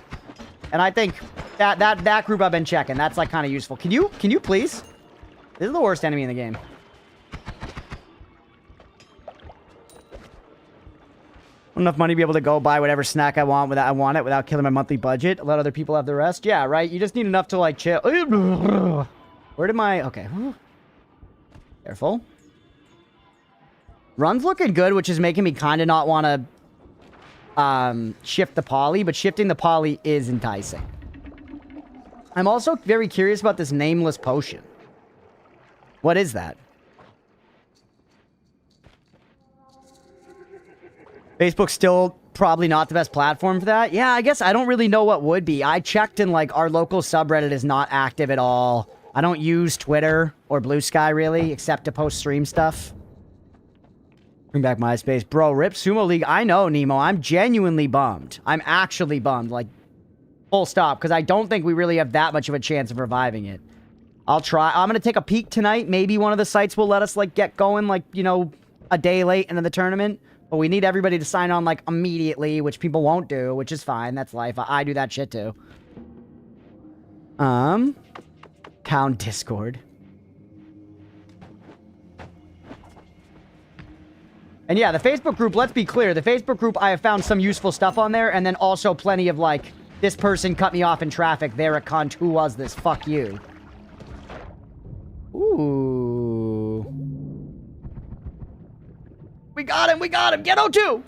Speaker 1: And I think that group I've been checking, that's, like, kind of useful. Can you please? This is the worst enemy in the game. Enough money to be able to go buy whatever snack I want without killing my monthly budget. Let other people have the rest. Yeah, right? You just need enough to, like, chill. Where did my... Okay. Careful. Run's looking good, which is making me kind of not want to shift the poly, but shifting the poly is enticing. I'm also very curious about this nameless potion. What is that? Facebook's still probably not the best platform for that. Yeah, I guess I don't really know what would be. I checked and, like, our local subreddit is not active at all. I don't use Twitter or Blue Sky, really, except to post stream stuff. Bring back MySpace. Bro, rip Sumo League. I know, Nemo. I'm genuinely bummed. I'm actually bummed. Like, full stop. Because I don't think we really have that much of a chance of reviving it. I'll try. I'm going to take a peek tonight. Maybe one of the sites will let us, like, get going, like, you know, a day late into the tournament. But we need everybody to sign on, like, immediately, which people won't do, which is fine. That's life. I do that shit, too. Town Discord. And yeah, the Facebook group, let's be clear. The Facebook group, I have found some useful stuff on there, and then also plenty of, like, this person cut me off in traffic. They're a cunt. Who was this? Fuck you. Ooh. We got him. We got him. Get O2.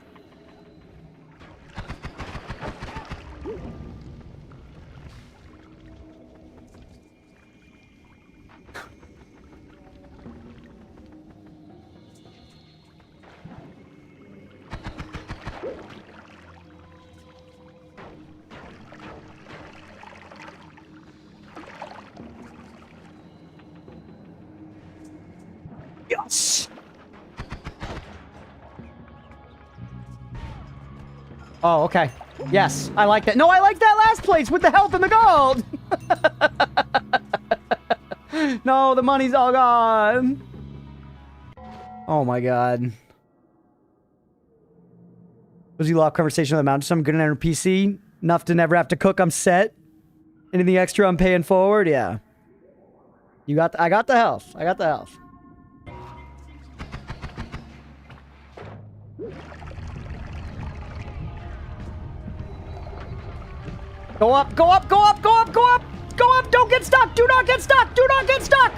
Speaker 1: Yes. Oh, okay. Yes, I like that. No, I like that last place with the health and the gold. No, the money's all gone. Oh my god. Was you lost conversation with the mountain? I'm good at PC. Enough to never have to cook. I'm set. Anything extra I'm paying forward? Yeah. You got I got the health. I got the health. Go up, go up, go up, go up, go up! Go up! Don't get stuck! Do not get stuck! Do not get stuck!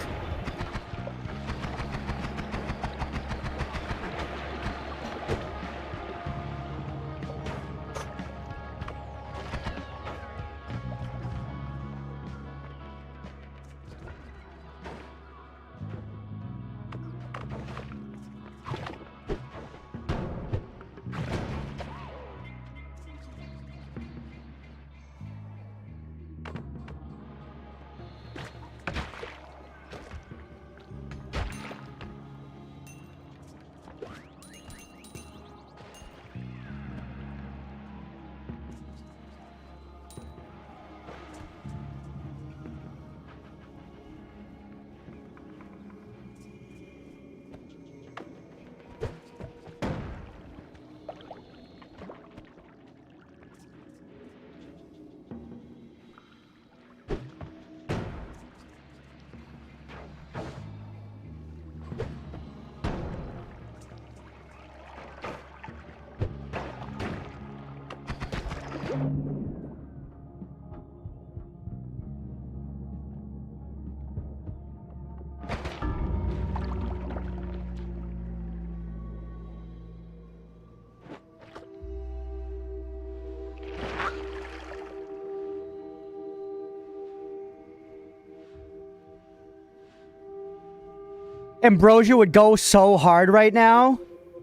Speaker 1: Ambrosia would go so hard right now.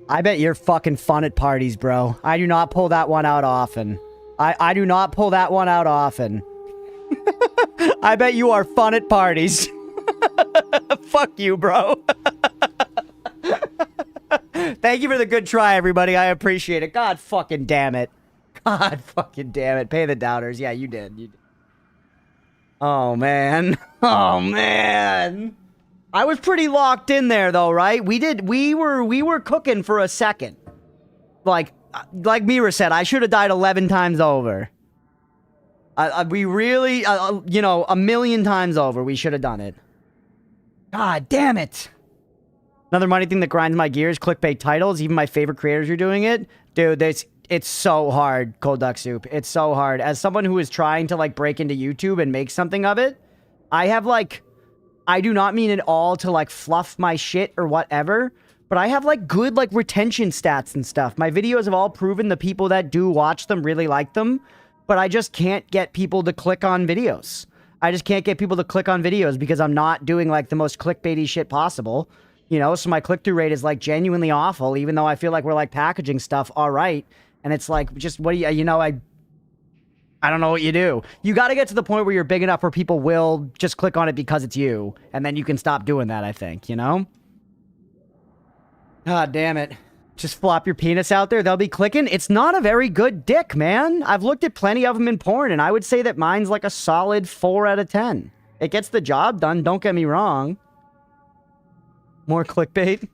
Speaker 1: I bet you're fucking fun at parties, bro. I do not pull that one out often. I do not pull that one out often. I bet you are fun at parties. Fuck you, bro. Thank you for the good try, everybody. I appreciate it. God fucking damn it. God fucking damn it. Pay the doubters. Yeah, you did. You did. Oh, man. Oh, man. I was pretty locked in there, though, right? We were cooking for a second. Like Mira said, I should have died 11 times over. We really, you know, 1,000,000 times over, we should have done it. God damn it. Another money thing that grinds my gears, clickbait titles. Even my favorite creators are doing it. Dude, it's so hard, Cold Duck Soup. It's so hard. As someone who is trying to, like, break into YouTube and make something of it, I have, like... I do not mean at all to, like, fluff my shit or whatever, but I have, like, good, like, retention stats and stuff. My videos have all proven the people that do watch them really like them, but I just can't get people to click on videos. I just can't get people to click on videos because I'm not doing, like, the most clickbaity shit possible, you know? So my click-through rate is, like, genuinely awful, even though I feel like we're, like, packaging stuff all right. And it's, like, just, what do you know, I don't know what you do. You got to get to the point where you're big enough where people will just click on it because it's you. And then you can stop doing that, I think, you know? God damn it. Just flop your penis out there. They'll be clicking. It's not a very good dick, man. I've looked at plenty of them in porn, and I would say that mine's like a solid 4 out of 10. It gets the job done, don't get me wrong. More clickbait.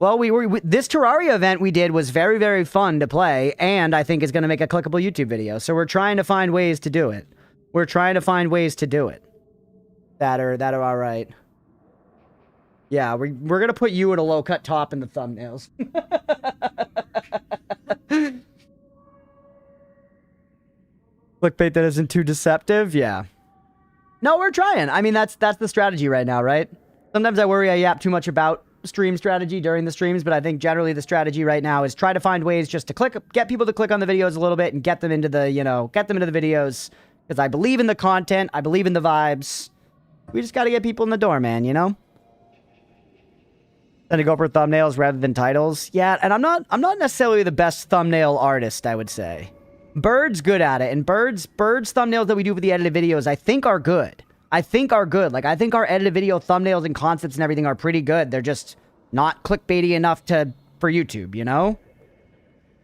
Speaker 1: Well, this Terraria event we did was very, very fun to play, and I think is going to make a clickable YouTube video. So we're trying to find ways to do it. We're trying to find ways to do it. That are all right. Yeah, we're going to put you at a low-cut top in the thumbnails. Clickbait that isn't too deceptive? Yeah. No, we're trying. I mean, that's the strategy right now, right? Sometimes I worry I yap too much about stream strategy during the streams, but I think generally the strategy right now is try to find ways just to get people to click on the videos a little bit and get them into the, get them into the videos. Because I believe in the content. I believe in the vibes. We just got to get people in the door, man, Then to go for thumbnails rather than titles. Yeah, and I'm not necessarily the best thumbnail artist, I would say. Bird's good at it, and Bird's thumbnails that we do for the edited videos, I think are good. Like, I think our edited video thumbnails and concepts and everything are pretty good. They're just not clickbaity enough for YouTube,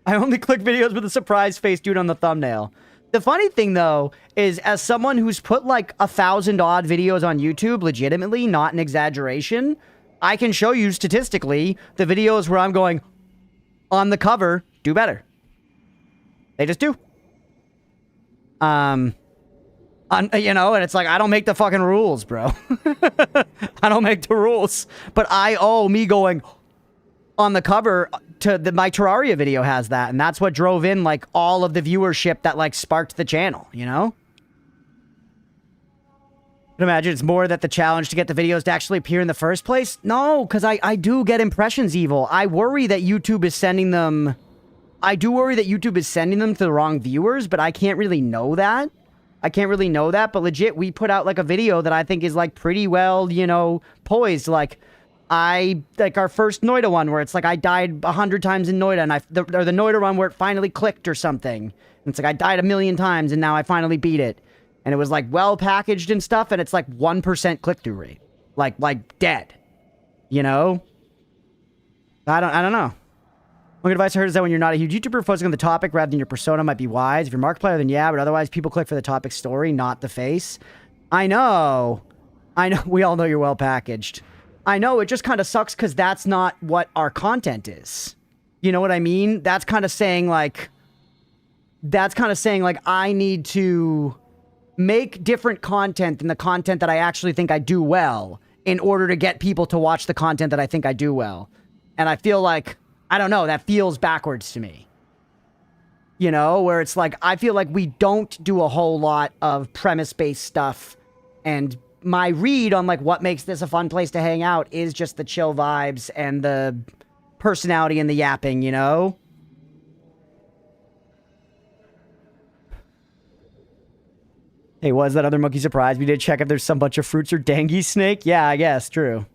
Speaker 1: I only click videos with a surprise face dude on the thumbnail. The funny thing, though, is as someone who's put, like, 1,000-odd videos on YouTube, legitimately, not an exaggeration, I can show you statistically the videos where I'm going, on the cover, do better. They just do. And it's like, I don't make the fucking rules, bro. I don't make the rules. But I owe me going on the cover to my Terraria video has that. And that's what drove in, like, all of the viewership that, like, sparked the channel, I can imagine it's more that the challenge to get the videos to actually appear in the first place. No, because I do get impressions evil. I worry that YouTube is sending them... I do worry that YouTube is sending them to the wrong viewers, but I can't really know that. But legit, we put out, like, a video that I think is, like, pretty well, poised. Like our first Noita one where it's like I died 100 times in Noita, and or the Noita one where it finally clicked or something. And it's like I died 1,000,000 times, and now I finally beat it. And it was, like, well packaged and stuff, and it's, like, 1% click-through rate. Like, dead. I don't know. One advice I heard is that when you're not a huge YouTuber, focusing on the topic rather than your persona might be wise. If you're Markiplier, then yeah, but otherwise people click for the topic story, not the face. I know. We all know you're well packaged. I know, it just kind of sucks because that's not what our content is. You know what I mean? That's kind of saying, like, I need to make different content than the content that I actually think I do well in order to get people to watch the content that I think I do well. And I feel like, I don't know, that feels backwards to me. Where it's like, I feel like we don't do a whole lot of premise-based stuff. And my read on, like, what makes this a fun place to hang out is just the chill vibes and the personality and the yapping, Hey, was that other monkey surprise? We did check if there's some bunch of fruits or dengue snake. Yeah, I guess, true.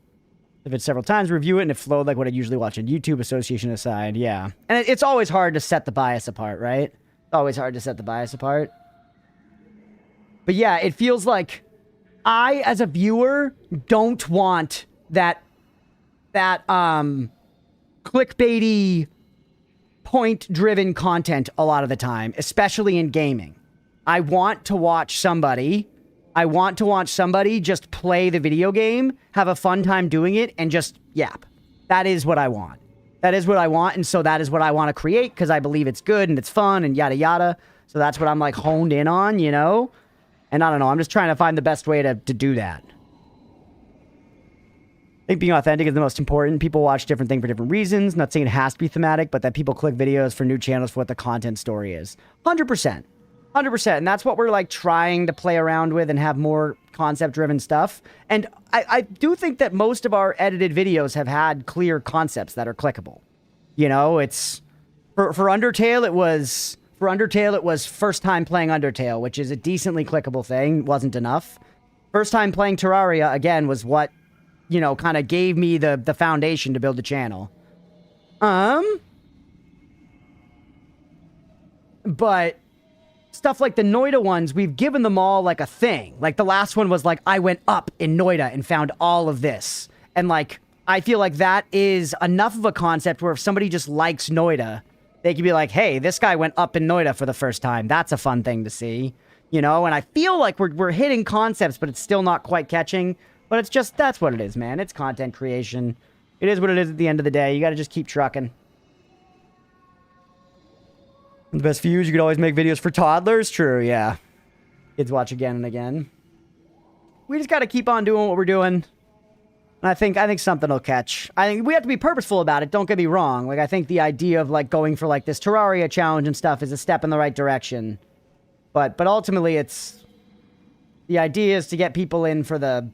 Speaker 1: If it's several times, review it, and it flowed like what I'd usually watch on YouTube, association aside, yeah. And it's always hard to set the bias apart, right? It's always hard to set the bias apart. But yeah, it feels like I, as a viewer, don't want that clickbaity, point-driven content a lot of the time, especially in gaming. I want to watch somebody just play the video game, have a fun time doing it, and just yap. That is what I want. And so that is what I want to create, because I believe it's good, and it's fun, and yada yada. So that's what I'm, like, honed in on, And I don't know, I'm just trying to find the best way to do that. I think being authentic is the most important. People watch different things for different reasons. Not saying it has to be thematic, but that people click videos for new channels for what the content story is. 100%. 100%. And that's what we're, like, trying to play around with and have more concept-driven stuff. And I do think that most of our edited videos have had clear concepts that are clickable. It's... For Undertale, it was first time playing Undertale, which is a decently clickable thing. Wasn't enough. First time playing Terraria, again, was what, kind of gave me the foundation to build the channel. But... stuff like the Noita ones, we've given them all, like, a thing. Like, the last one was, like, I went up in Noita and found all of this. And, like, I feel like that is enough of a concept where if somebody just likes Noita, they could be like, hey, this guy went up in Noita for the first time. That's a fun thing to see. And I feel like we're hitting concepts, but it's still not quite catching. But it's just, that's what it is, man. It's content creation. It is what it is at the end of the day. You got to just keep trucking. The best views, you could always make videos for toddlers. True, yeah. Kids watch again and again. We just got to keep on doing what we're doing. And I think something will catch. I think we have to be purposeful about it. Don't get me wrong. Like, I think the idea of, like, going for, like, this Terraria challenge and stuff is a step in the right direction. But ultimately, it's... The idea is to get people in for the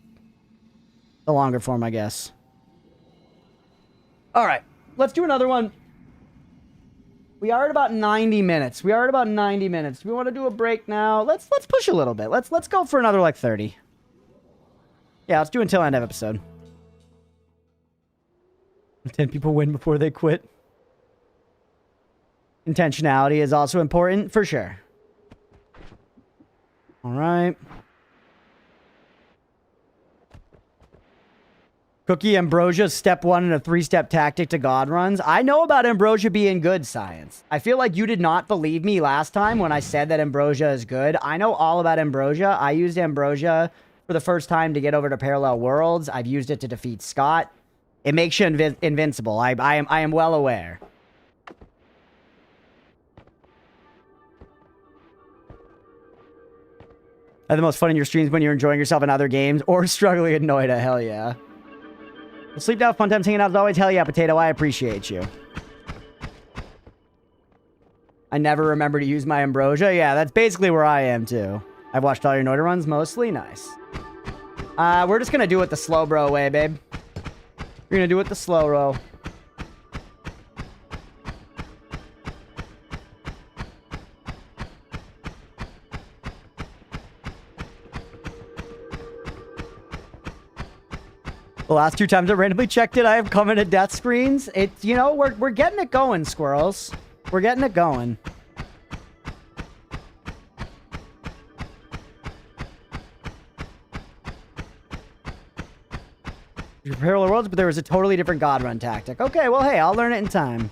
Speaker 1: longer form, I guess. All right. Let's do another one. We are at about 90 minutes. We want to do a break now. Let's push a little bit. Let's go for another, like, 30. Yeah, let's do until end of episode. 10 people win before they quit. Intentionality is also important, for sure. All right. Cookie Ambrosia, step 1 in a 3-step tactic to God runs. I know about Ambrosia being good, Science. I feel like you did not believe me last time when I said that Ambrosia is good. I know all about Ambrosia. I used Ambrosia for the first time to get over to Parallel Worlds. I've used it to defeat Scott. It makes you invincible. I am well aware. Have the most fun in your streams when you're enjoying yourself in other games or struggling in Noita. Hell yeah. We'll sleep now. Fun times hanging out as always. Hell yeah, Potato. I appreciate you. I never remember to use my Ambrosia. Yeah, that's basically where I am too. I've watched all your Noita runs mostly. Nice. We're just gonna do it the slow bro way, babe. We're gonna do it the slow row. The last 2 times I randomly checked it, I have commented death screens. It's, you know, we're getting it going, squirrels. We're getting it going. Your Parallel Worlds, but there was a totally different God Run tactic. Okay, well, hey, I'll learn it in time.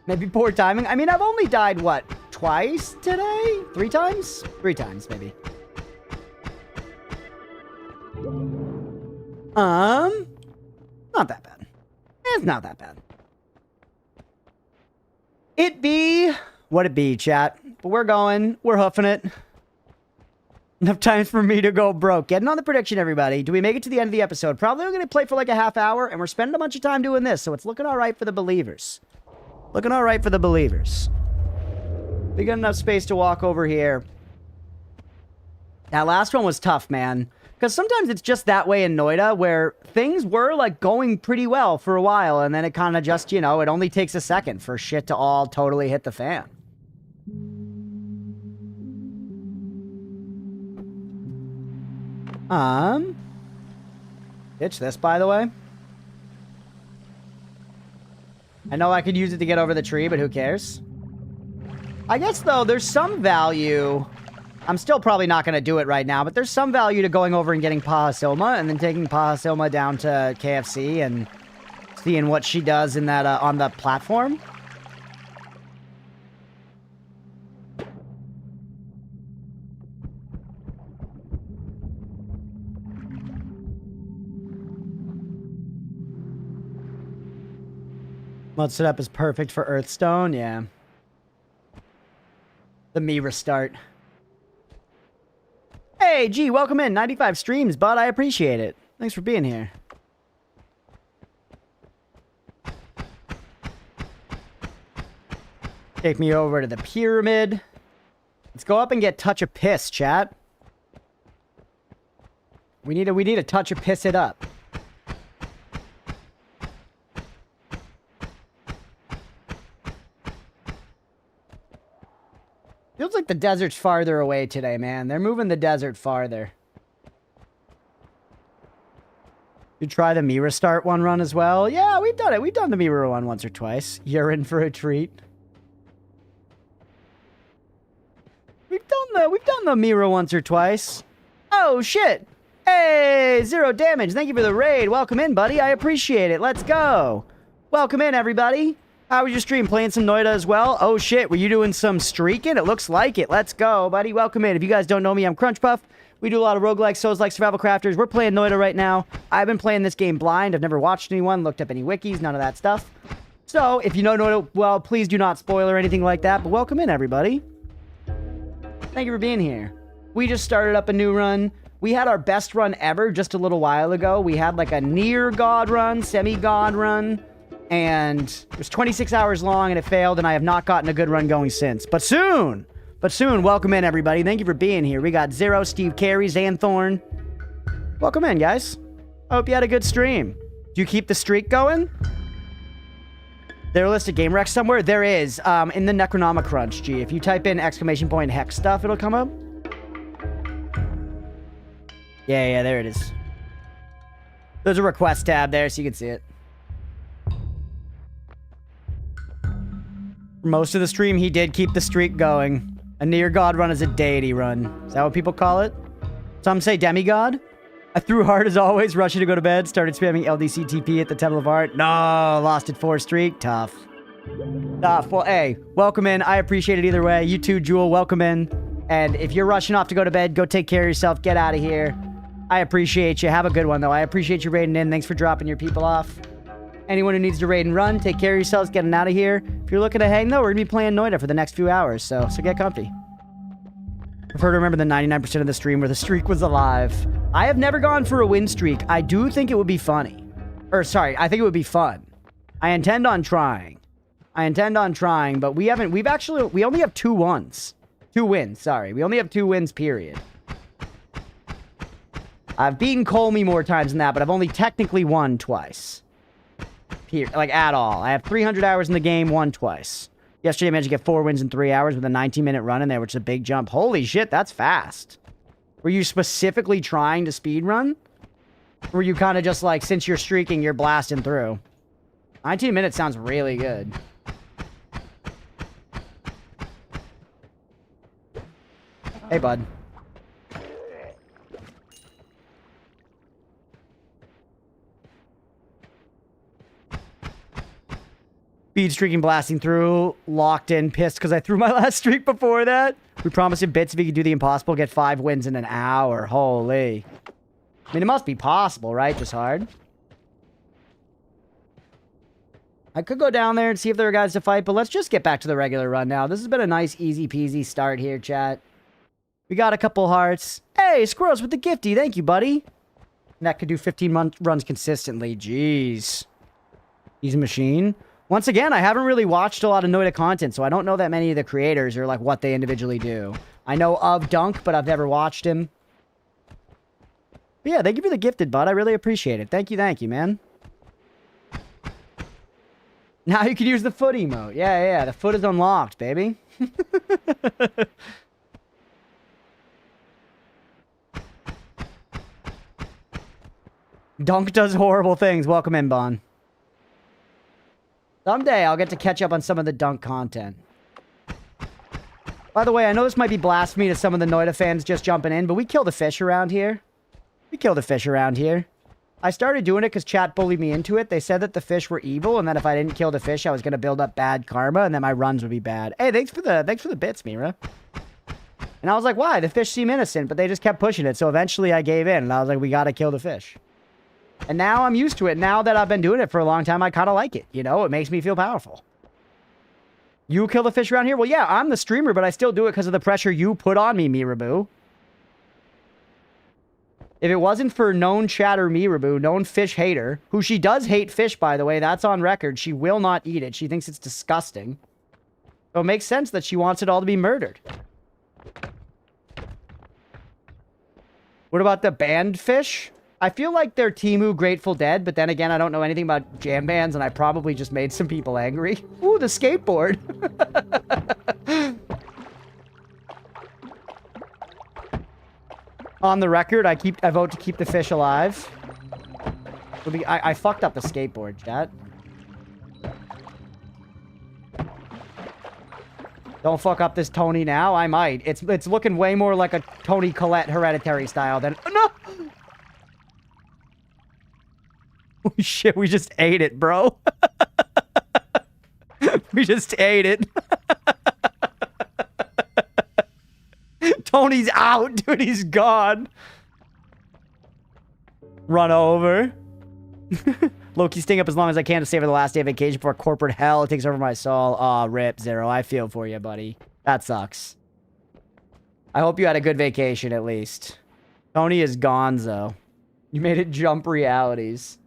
Speaker 1: Maybe poor timing. I mean, I've only died, what, twice today? 3 times? 3 times, maybe. Not that bad. It's not that bad. It be what it be, chat. But we're going. We're hoofing it. Enough time for me to go broke. Getting on the prediction, everybody. Do we make it to the end of the episode? Probably we're going to play for like a half hour, and we're spending a bunch of time doing this, so it's looking all right for the believers. Looking all right for the believers. We got enough space to walk over here. That last one was tough, man. Because sometimes it's just that way in Noita, where things were, like, going pretty well for a while, and then it kind of just, you know, it only takes a second for shit to all totally hit the fan. Ditch this, by the way. I know I could use it to get over the tree, but who cares? I guess, though, there's some value... I'm still probably not going to do it right now, but there's some value to going over and getting Pahasilma and then taking Pahasilma down to KFC and seeing what she does in that on the platform. Mud setup is perfect for Earthstone, yeah. The me restart. Hey, G, welcome in. 95 streams, bud. I appreciate it. Thanks for being here. Take me over to the pyramid. Let's go up and get Touch of Piss, chat. We need a Touch of Piss it up. Feels like the desert's farther away today, man. They're moving the desert farther. You try the me restart one run as well? Yeah, we've done it. We've done the me one once or twice. You're in for a treat. We've done the Miro once or twice. Oh shit! Hey, 0 damage. Thank you for the raid. Welcome in, buddy. I appreciate it. Let's go. Welcome in, everybody. How was your stream? Playing some Noita as well? Oh shit, were you doing some streaking? It looks like it. Let's go, buddy. Welcome in. If you guys don't know me, I'm Crunchpuff. We do a lot of roguelikes, souls like survival crafters. We're playing Noita right now. I've been playing this game blind. I've never watched anyone, looked up any wikis, none of that stuff. So, if you know Noita, well, please do not spoil or anything like that, but welcome in, everybody. Thank you for being here. We just started up a new run. We had our best run ever just a little while ago. We had like a near God run, semi-God run, and it was 26 hours long and it failed, and I have not gotten a good run going since. But soon, welcome in, everybody. Thank you for being here. We got Zero, Steve Carey, Xanthorn. Welcome in, guys. I hope you had a good stream. Do you keep the streak going? There a list of game wrecks somewhere? There is. In the Necronomicrunch, G. If you type in ! hex stuff, it'll come up. Yeah, there it is. There's a request tab there, so you can see it. For most of the stream, he did keep the streak going. A near God run is a deity run. Is that what people call it? Some say demigod. I threw hard as always, rushing to go to bed, started spamming LDC TP at the Temple of Art. No, lost at 4 streak. Tough. Well, hey, welcome in. I appreciate it either way. You too, Jewel, welcome in. And if you're rushing off to go to bed, go take care of yourself. Get out of here. I appreciate you. Have a good one, though. I appreciate you raiding in. Thanks for dropping your people off. Anyone who needs to raid and run, take care of yourselves, getting out of here. If you're looking to hang, though, we're going to be playing Noita for the next few hours, so get comfy. Prefer to remember the 99% of the stream where the streak was alive. I have never gone for a win streak. I do think it would be funny. Or, sorry, I think it would be fun. I intend on trying. But we only have 2 wins. 2 wins, sorry. We only have 2 wins, period. I've beaten Colmy more times than that, but I've only technically won twice. Like, at all. I have 300 hours in the game, won twice. Yesterday, I managed to get 4 wins in 3 hours with a 19-minute run in there, which is a big jump. Holy shit, that's fast. Were you specifically trying to speedrun? Or were you kind of just like, since you're streaking, you're blasting through? 19 minutes sounds really good. Hey, bud. Speed streaking, blasting through, locked in, pissed because I threw my last streak before that. We promised him bits if he could do the impossible, get 5 wins in an hour. Holy. I mean, it must be possible, right? Just hard. I could go down there and see if there are guys to fight, but let's just get back to the regular run now. This has been a nice, easy peasy start here, chat. We got a couple hearts. Hey, Squirrels with the gifty. Thank you, buddy. And that could do 15 runs consistently. Jeez. He's a machine. Once again, I haven't really watched a lot of Noita content, so I don't know that many of the creators or like what they individually do. I know of Dunk, but I've never watched him. But yeah, thank you for the gifted, bud. I really appreciate it. Thank you, man. Now you can use the foot emote. Yeah, the foot is unlocked, baby. Dunk does horrible things. Welcome in, Bon. Someday I'll get to catch up on some of the Dunk content. By the way, I know this might be blasphemy to some of the Noita fans just jumping in, but we kill the fish around here. I started doing it because chat bullied me into it. They said that the fish were evil, and that if I didn't kill the fish, I was going to build up bad karma, and then my runs would be bad. Hey, thanks for the bits, Mira. And I was like, why? The fish seem innocent, but they just kept pushing it, so eventually I gave in, and I was like, we got to kill the fish. And now I'm used to it. Now that I've been doing it for a long time, I kind of like it. You know, it makes me feel powerful. You kill the fish around here? Well, yeah, I'm the streamer, but I still do it because of the pressure you put on me, Mirabu. If it wasn't for known chatter Mirabu, known fish hater, who she does hate fish, by the way, that's on record. She will not eat it. She thinks it's disgusting. So it makes sense that she wants it all to be murdered. What about the banned fish? I feel like they're Temu Grateful Dead, but then again, I don't know anything about jam bands, and I probably just made some people angry. Ooh, the skateboard. On the record, I vote to keep the fish alive. I fucked up the skateboard, chat. Don't fuck up this Tony now. I might. It's looking way more like a Tony Collette Hereditary style than... No! Oh, shit, we just ate it, bro. We just ate it. Tony's out, dude. He's gone. Run over. Loki staying up as long as I can to savor the last day of vacation before corporate hell takes over my soul. Aw, rip, Zero. I feel for you, buddy. That sucks. I hope you had a good vacation, at least. Tony is gonzo. You made it jump realities.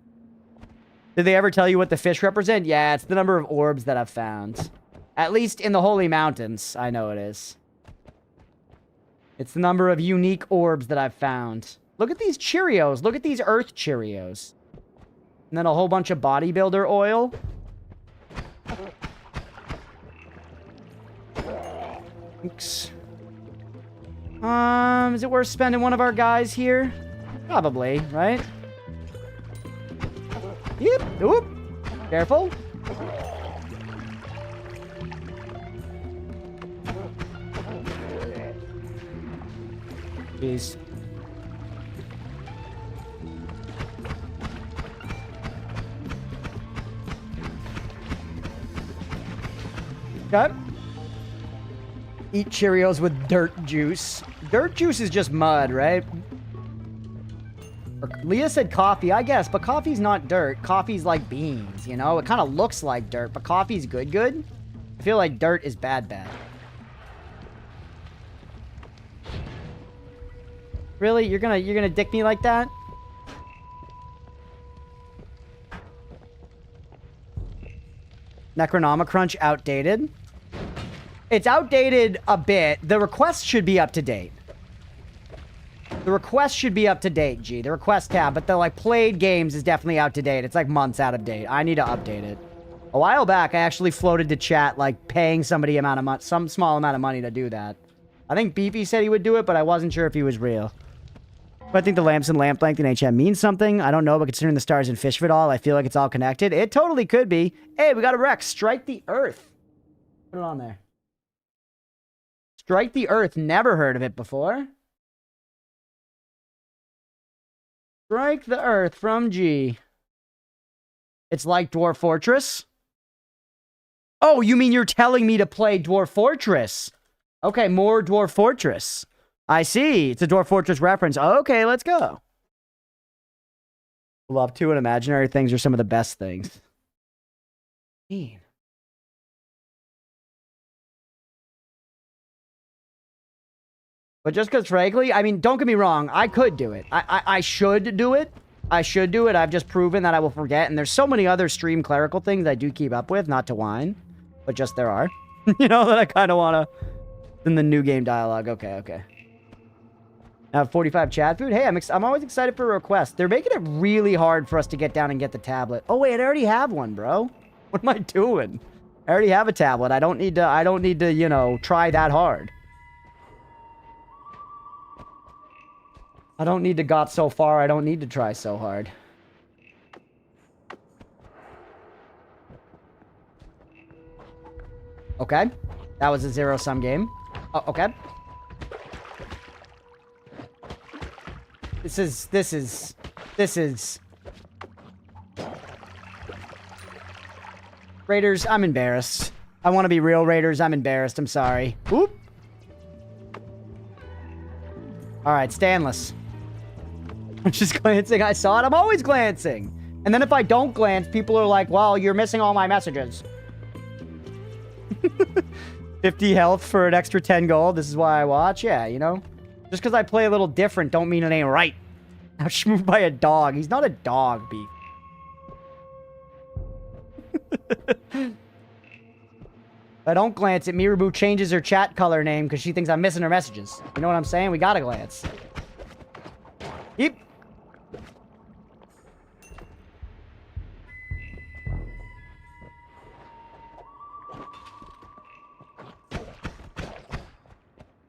Speaker 1: Did they ever tell you what the fish represent? Yeah, it's the number of orbs that I've found. At least in the Holy Mountains. I know it is. It's the number of unique orbs that I've found. Look at these Cheerios. Look at these Earth Cheerios. And then a whole bunch of bodybuilder oil. Thanks. Is it worth spending one of our guys here? Probably, right? Yep. Oop. Careful. Jeez. Okay. Eat Cheerios with dirt juice. Dirt juice is just mud, right? Leah said coffee, I guess, but coffee's not dirt. Coffee's like beans, you know? It kind of looks like dirt, but coffee's good. I feel like dirt is bad. Really? You're gonna dick me like that? Necronomicrunch outdated. It's outdated a bit. The request should be up to date. The request should be up to date, G. The request tab, but the like played games is definitely out to date. It's like months out of date. I need to update it. A while back, I actually floated to chat like paying somebody some small amount of money to do that. I think Beefy said he would do it, but I wasn't sure if he was real. But I think the lamps and lamp length in HM means something. I don't know, but considering the stars and fish of it all, I feel like it's all connected. It totally could be. Hey, we got a wreck. Strike the Earth. Put it on there. Strike the Earth. Never heard of it before. Strike the Earth from G. It's like Dwarf Fortress? Oh, you mean you're telling me to play Dwarf Fortress? Okay, more Dwarf Fortress. I see. It's a Dwarf Fortress reference. Okay, let's go. Love to and imaginary things are some of the best things. Mean. But just because, frankly, I mean, don't get me wrong. I could do it. I should do it. I should do it. I've just proven that I will forget. And there's so many other stream clerical things I do keep up with. Not to whine. But just there are. You know, that I kind of want to... In the new game dialogue. Okay. I have 45 chat food. Hey, I'm always excited for a request. They're making it really hard for us to get down and get the tablet. Oh, wait. I already have one, bro. What am I doing? I already have a tablet. I don't need to, you know, try that hard. I don't need to got so far. I don't need to try so hard. Okay. That was a zero-sum game. Oh, okay. This is... Raiders, I'm embarrassed. I want to be real, Raiders. I'm embarrassed. I'm sorry. Oop. Alright, Stanless. I'm just glancing. I saw it. I'm always glancing. And then if I don't glance, people are like, well, you're missing all my messages. 50 health for an extra 10 gold. This is why I watch. Yeah, you know? Just because I play a little different don't mean it ain't right. Now schmooved by a dog. He's not a dog, Beef. If I don't glance, Mirabu changes her chat color name because she thinks I'm missing her messages. You know what I'm saying? We gotta glance. Yep.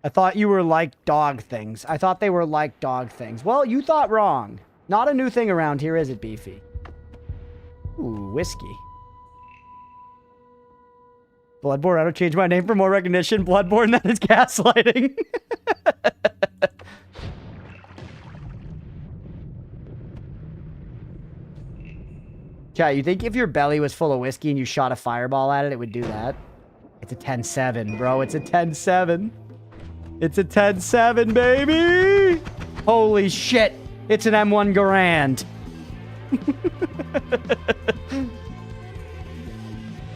Speaker 1: I thought you were like dog things. I thought they were like dog things. Well, you thought wrong. Not a new thing around here, is it, Beefy? Ooh, whiskey. Bloodborne, I don't change my name for more recognition. Bloodborne, that is gaslighting. Chat, you think if your belly was full of whiskey and you shot a fireball at it, it would do that? It's a 10-7, bro. It's a 10-7. It's a 10-7, baby! Holy shit! It's an M1 Garand.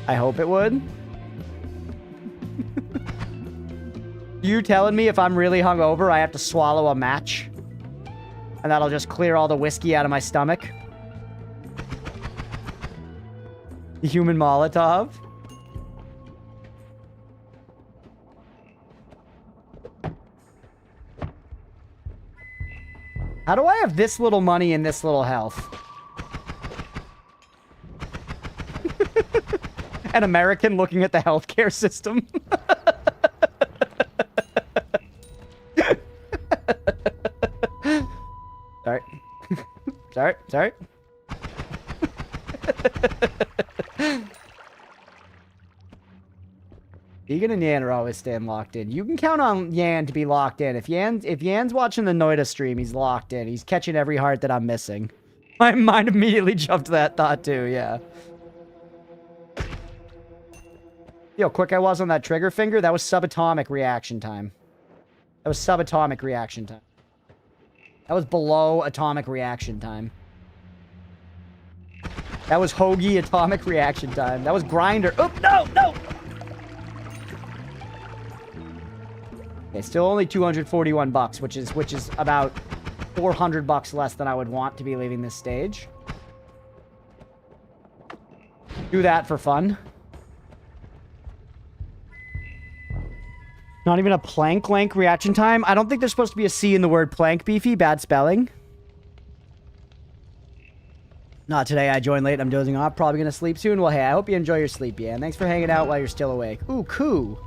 Speaker 1: I hope it would. You telling me if I'm really hungover, I have to swallow a match? And that'll just clear all the whiskey out of my stomach? The human Molotov? How do I have this little money and this little health? An American looking at the healthcare system. Sorry. Sorry. Egan and Yan are always staying locked in. You can count on Yan to be locked in. If Yan's watching the Noita stream, he's locked in. He's catching every heart that I'm missing. My mind immediately jumped to that thought too, yeah. Yo, quick I was on that trigger finger. That was subatomic reaction time. That was subatomic reaction time. That was below atomic reaction time. That was Hoagie atomic reaction time. That was grinder. Oh, no! Okay, still only 241 bucks, which is about 400 bucks less than I would want to be leaving this stage. Do that for fun. Not even a plank length reaction time? I don't think there's supposed to be a C in the word plank, Beefy. Bad spelling. Not today. I joined late. I'm dozing off. Probably going to sleep soon. Well, hey, I hope you enjoy your sleep, yeah. Thanks for hanging out while you're still awake. Ooh, Koo.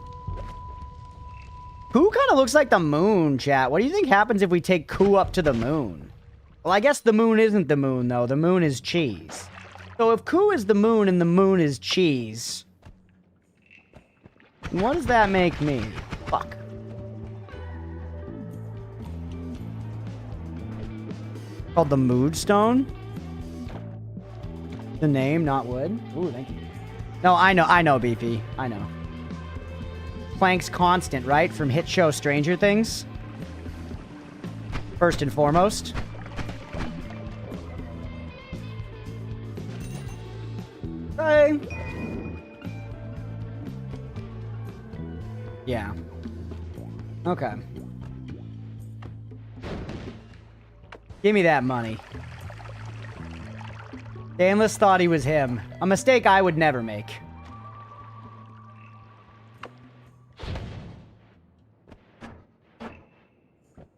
Speaker 1: Koo kind of looks like the moon, chat. What do you think happens if we take Koo up to the moon? Well, I guess the moon isn't the moon, though. The moon is cheese. So if Koo is the moon and the moon is cheese, what does that make me? Fuck. Called the Mood Stone? The name, not wood. Ooh, thank you. No, I know, Beefy. I know. Plank's constant, right? From hit show Stranger Things. First and foremost. Hey. Yeah. Okay. Give me that money. Danless thought he was him. A mistake I would never make.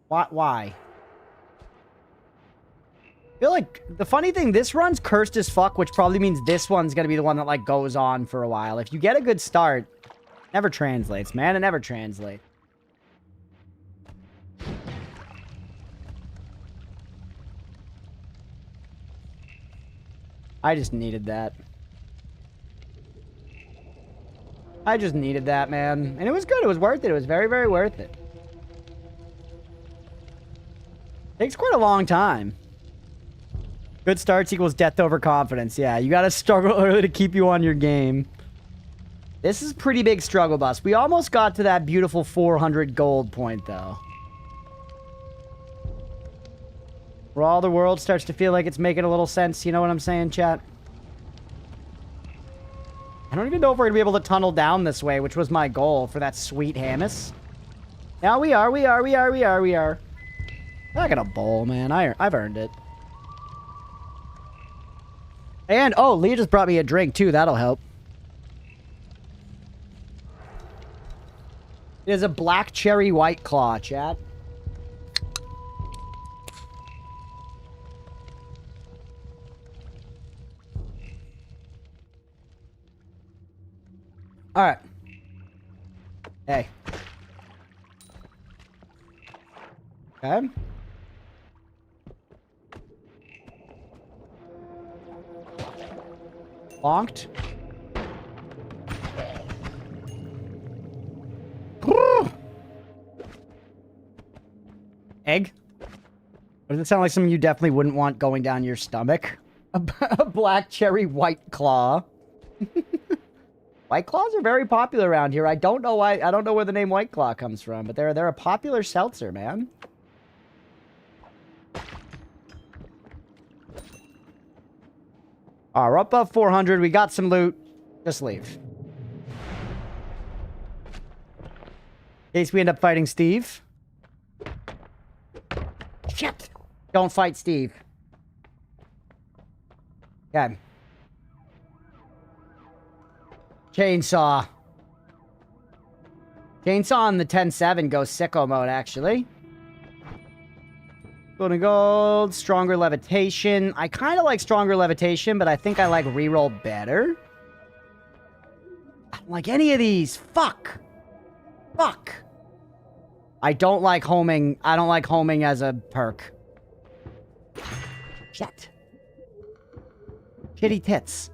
Speaker 1: Why? I feel like the funny thing, this run's cursed as fuck, which probably means this one's gonna be the one that like goes on for a while. If you get a good start, never translates, man. It never translates. I just needed that. I just needed that, man. And it was good. It was worth it. It was very, very worth it. Takes quite a long time. Good starts equals death over confidence. Yeah, you gotta struggle early to keep you on your game. This is pretty big struggle bus. We almost got to that beautiful 400 gold point, though. Where all the world starts to feel like it's making a little sense. You know what I'm saying, chat? I don't even know if we're going to be able to tunnel down this way, which was my goal for that sweet Hamas. Yeah, we are. I got a bowl, man. I've earned it. And, oh, Leah just brought me a drink, too. That'll help. It is a black cherry white claw, chat. Alright. Hey. Okay. Bonked. Egg? Does it sound like something you definitely wouldn't want going down your stomach? A black cherry white claw. White Claws are very popular around here. I don't know why. I don't know where the name White Claw comes from, but they're a popular seltzer, man. All right, we're up above 400. We got some loot. Just leave. In case we end up fighting Steve. Shit! Don't fight Steve. Okay. Chainsaw. Chainsaw on the 10-7 goes sicko mode, actually. Golden Gold, Stronger Levitation. I kind of like Stronger Levitation, but I think I like Reroll better. I don't like any of these. Fuck. Fuck. I don't like homing. I don't like homing as a perk. Shit. Shitty tits.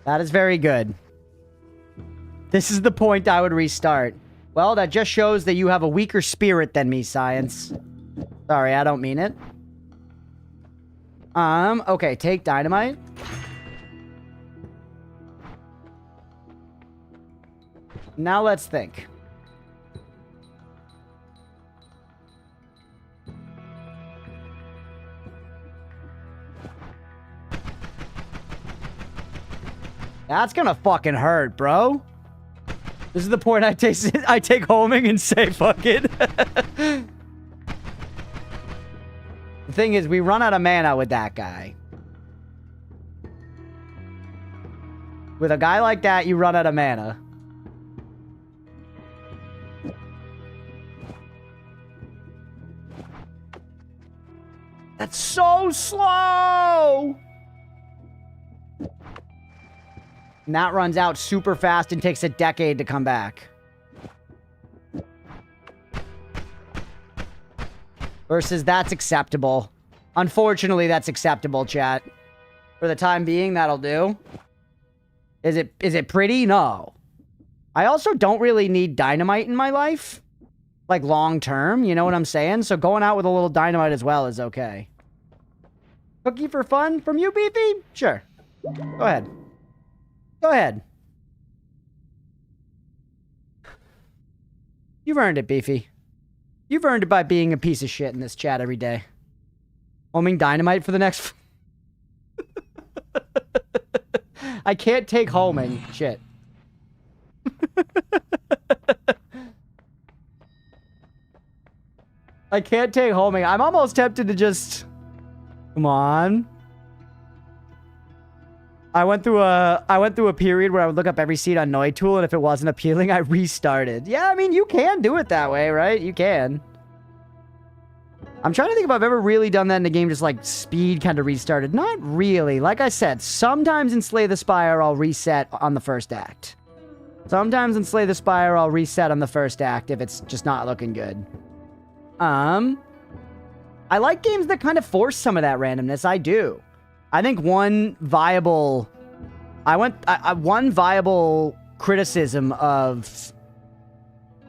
Speaker 1: That is very good. This is the point I would restart. Well, that just shows that you have a weaker spirit than me, Science. Sorry, I don't mean it. Okay, take dynamite. Now let's think. That's gonna fucking hurt, bro. This is the point I take homing and say fuck it. The thing is, we run out of mana with that guy. With a guy like that, you run out of mana. That's so slow! And that runs out super fast and takes a decade to come back. Versus that's acceptable. Unfortunately, that's acceptable, chat. For the time being, that'll do. Is it pretty? No. I also don't really need dynamite in my life. Like, long term, you know what I'm saying? So going out with a little dynamite as well is okay. Cookie for fun from you, Beefy? Sure. Go ahead. Go ahead. You've earned it, Beefy. You've earned it by being a piece of shit in this chat every day. Homing dynamite for the next... I can't take homing. Shit. I can't take homing. I'm almost tempted to just... Come on. I went through a period where I would look up every seed on Noita, and if it wasn't appealing, I restarted. Yeah, I mean, you can do it that way, right? You can. I'm trying to think if I've ever really done that in a game, just like speed kind of restarted. Not really. Like I said, sometimes in Slay the Spire, I'll reset on the first act. Sometimes in Slay the Spire, I'll reset on the first act if it's just not looking good. I like games that kind of force some of that randomness. I do. I think one viable criticism of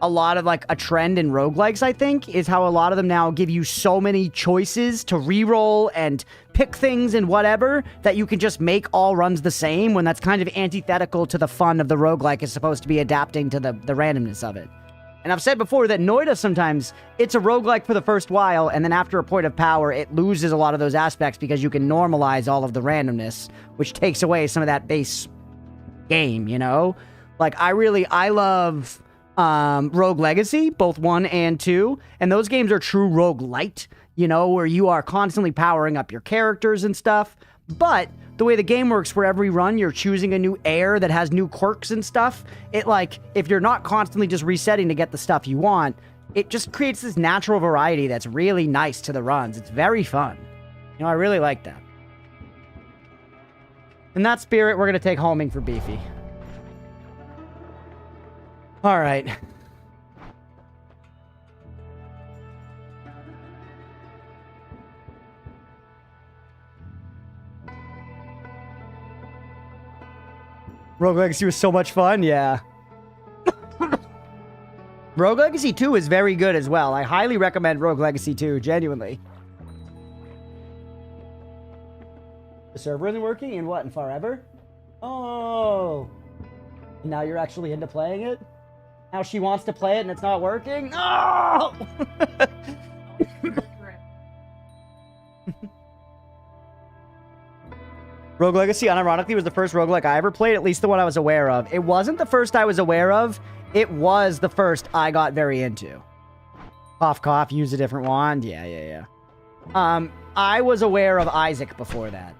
Speaker 1: a lot of like a trend in roguelikes, I think, is how a lot of them now give you so many choices to reroll and pick things and whatever that you can just make all runs the same, when that's kind of antithetical to the fun of the roguelike is supposed to be adapting to the randomness of it. And I've said before that Noita sometimes, it's a roguelike for the first while, and then after a point of power, it loses a lot of those aspects because you can normalize all of the randomness, which takes away some of that base game, you know? Like, I love Rogue Legacy, both 1 and 2, and those games are true roguelite, you know, where you are constantly powering up your characters and stuff, but the way the game works, for every run, you're choosing a new heir that has new quirks and stuff. It, like, if you're not constantly just resetting to get the stuff you want, it just creates this natural variety that's really nice to the runs. It's very fun. You know, I really like that. In that spirit, we're going to take homing for Beefy. All right. Rogue Legacy was so much fun, yeah. Rogue Legacy 2 is very good as well. I highly recommend Rogue Legacy 2, genuinely. The server isn't working in what? In forever? Oh. And now you're actually into playing it? Now she wants to play it and it's not working? No! Rogue Legacy, unironically, was the first roguelike I ever played, at least the one I was aware of. It wasn't the first I was aware of. It was the first I got very into. Cough, cough, use a different wand. Yeah. I was aware of Isaac before that.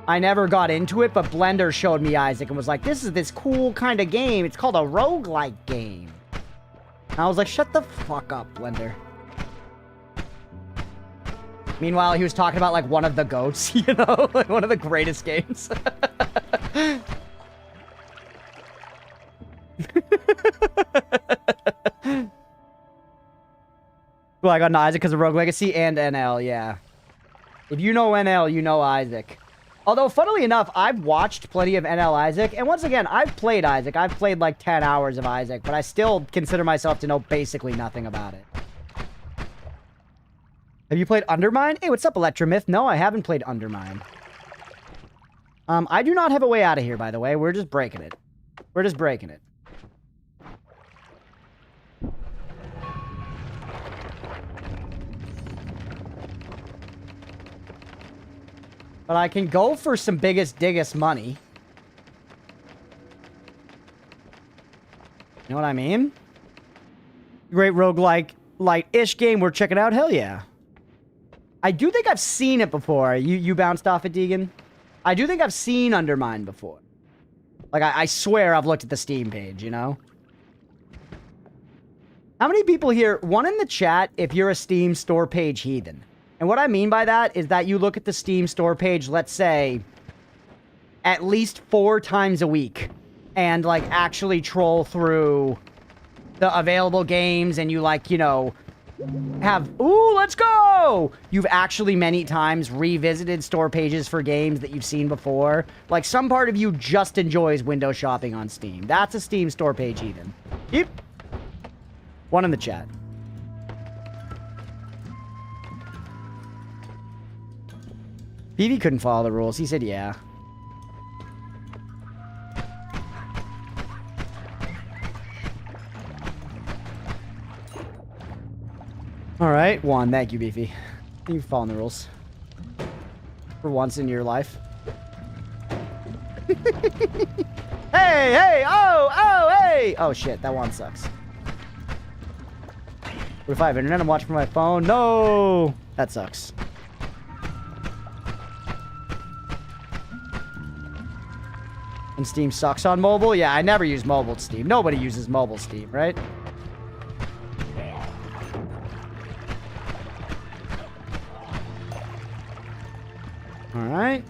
Speaker 1: I never got into it, but Blender showed me Isaac and was like, this is this cool kind of game. It's called a roguelike game. And I was like, shut the fuck up, Blender. Meanwhile, he was talking about, like, one of the GOATs, you know? Like, one of the greatest games. Well, I got an Isaac because of Rogue Legacy and NL, yeah. If you know NL, you know Isaac. Although, funnily enough, I've watched plenty of NL Isaac, and once again, I've played Isaac. I've played, like, 10 hours of Isaac, but I still consider myself to know basically nothing about it. Have you played Undermine? Hey, what's up, Electromyth? No, I haven't played Undermine. I do not have a way out of here, by the way. We're just breaking it. We're just breaking it. But I can go for some biggest, diggest money. You know what I mean? Great roguelike, light-ish game we're checking out. Hell yeah. I do think I've seen it before. You bounced off it, Deegan? I do think I've seen Undermine before. Like, I swear I've looked at the Steam page, you know? How many people here... One in the chat if you're a Steam store page heathen. And what I mean by that is that you look at the Steam store page, let's say, at least 4 times a week. And, like, actually troll through the available games and you, like, you know... have, ooh, let's go! You've actually many times revisited store pages for games that you've seen before. Like, some part of you just enjoys window shopping on Steam. That's a Steam store page even. Yep. One in the chat. BB couldn't follow the rules. He said, yeah. Alright, 1. Thank you, Beefy. You've followed the rules. For once in your life. Hey! Oh, hey! Oh, shit, that one sucks. What if I have internet? I'm watching from my phone. No! That sucks. And Steam sucks on mobile? Yeah, I never use mobile Steam. Nobody uses mobile Steam, right? Alright.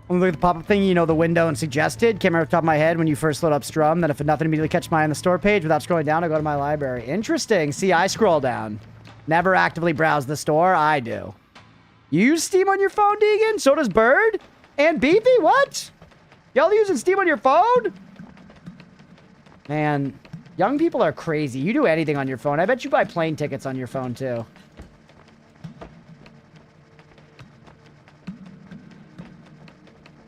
Speaker 1: I'm gonna look at the pop-up thing, you know, the window and suggested. Came right off the top of my head when you first load up Strum. Then if nothing immediately catch my eye on the store page without scrolling down, I go to my library. Interesting. See, I scroll down. Never actively browse the store. I do. You use Steam on your phone, Deegan? So does Bird? And Beefy? What? Y'all using Steam on your phone? Man, young people are crazy. You do anything on your phone. I bet you buy plane tickets on your phone, too.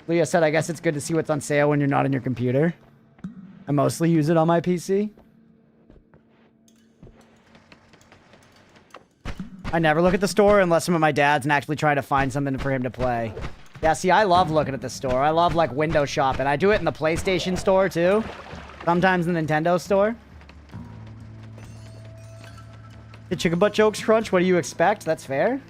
Speaker 1: Leah said, I guess it's good to see what's on sale when you're not on your computer. I mostly use it on my PC. I never look at the store unless I'm at my dad's and actually try to find something for him to play. Yeah, see, I love looking at the store. I love, like, window shopping. I do it in the PlayStation store, too. Sometimes in the Nintendo store. The chicken butt jokes, Crunch. What do you expect? That's fair.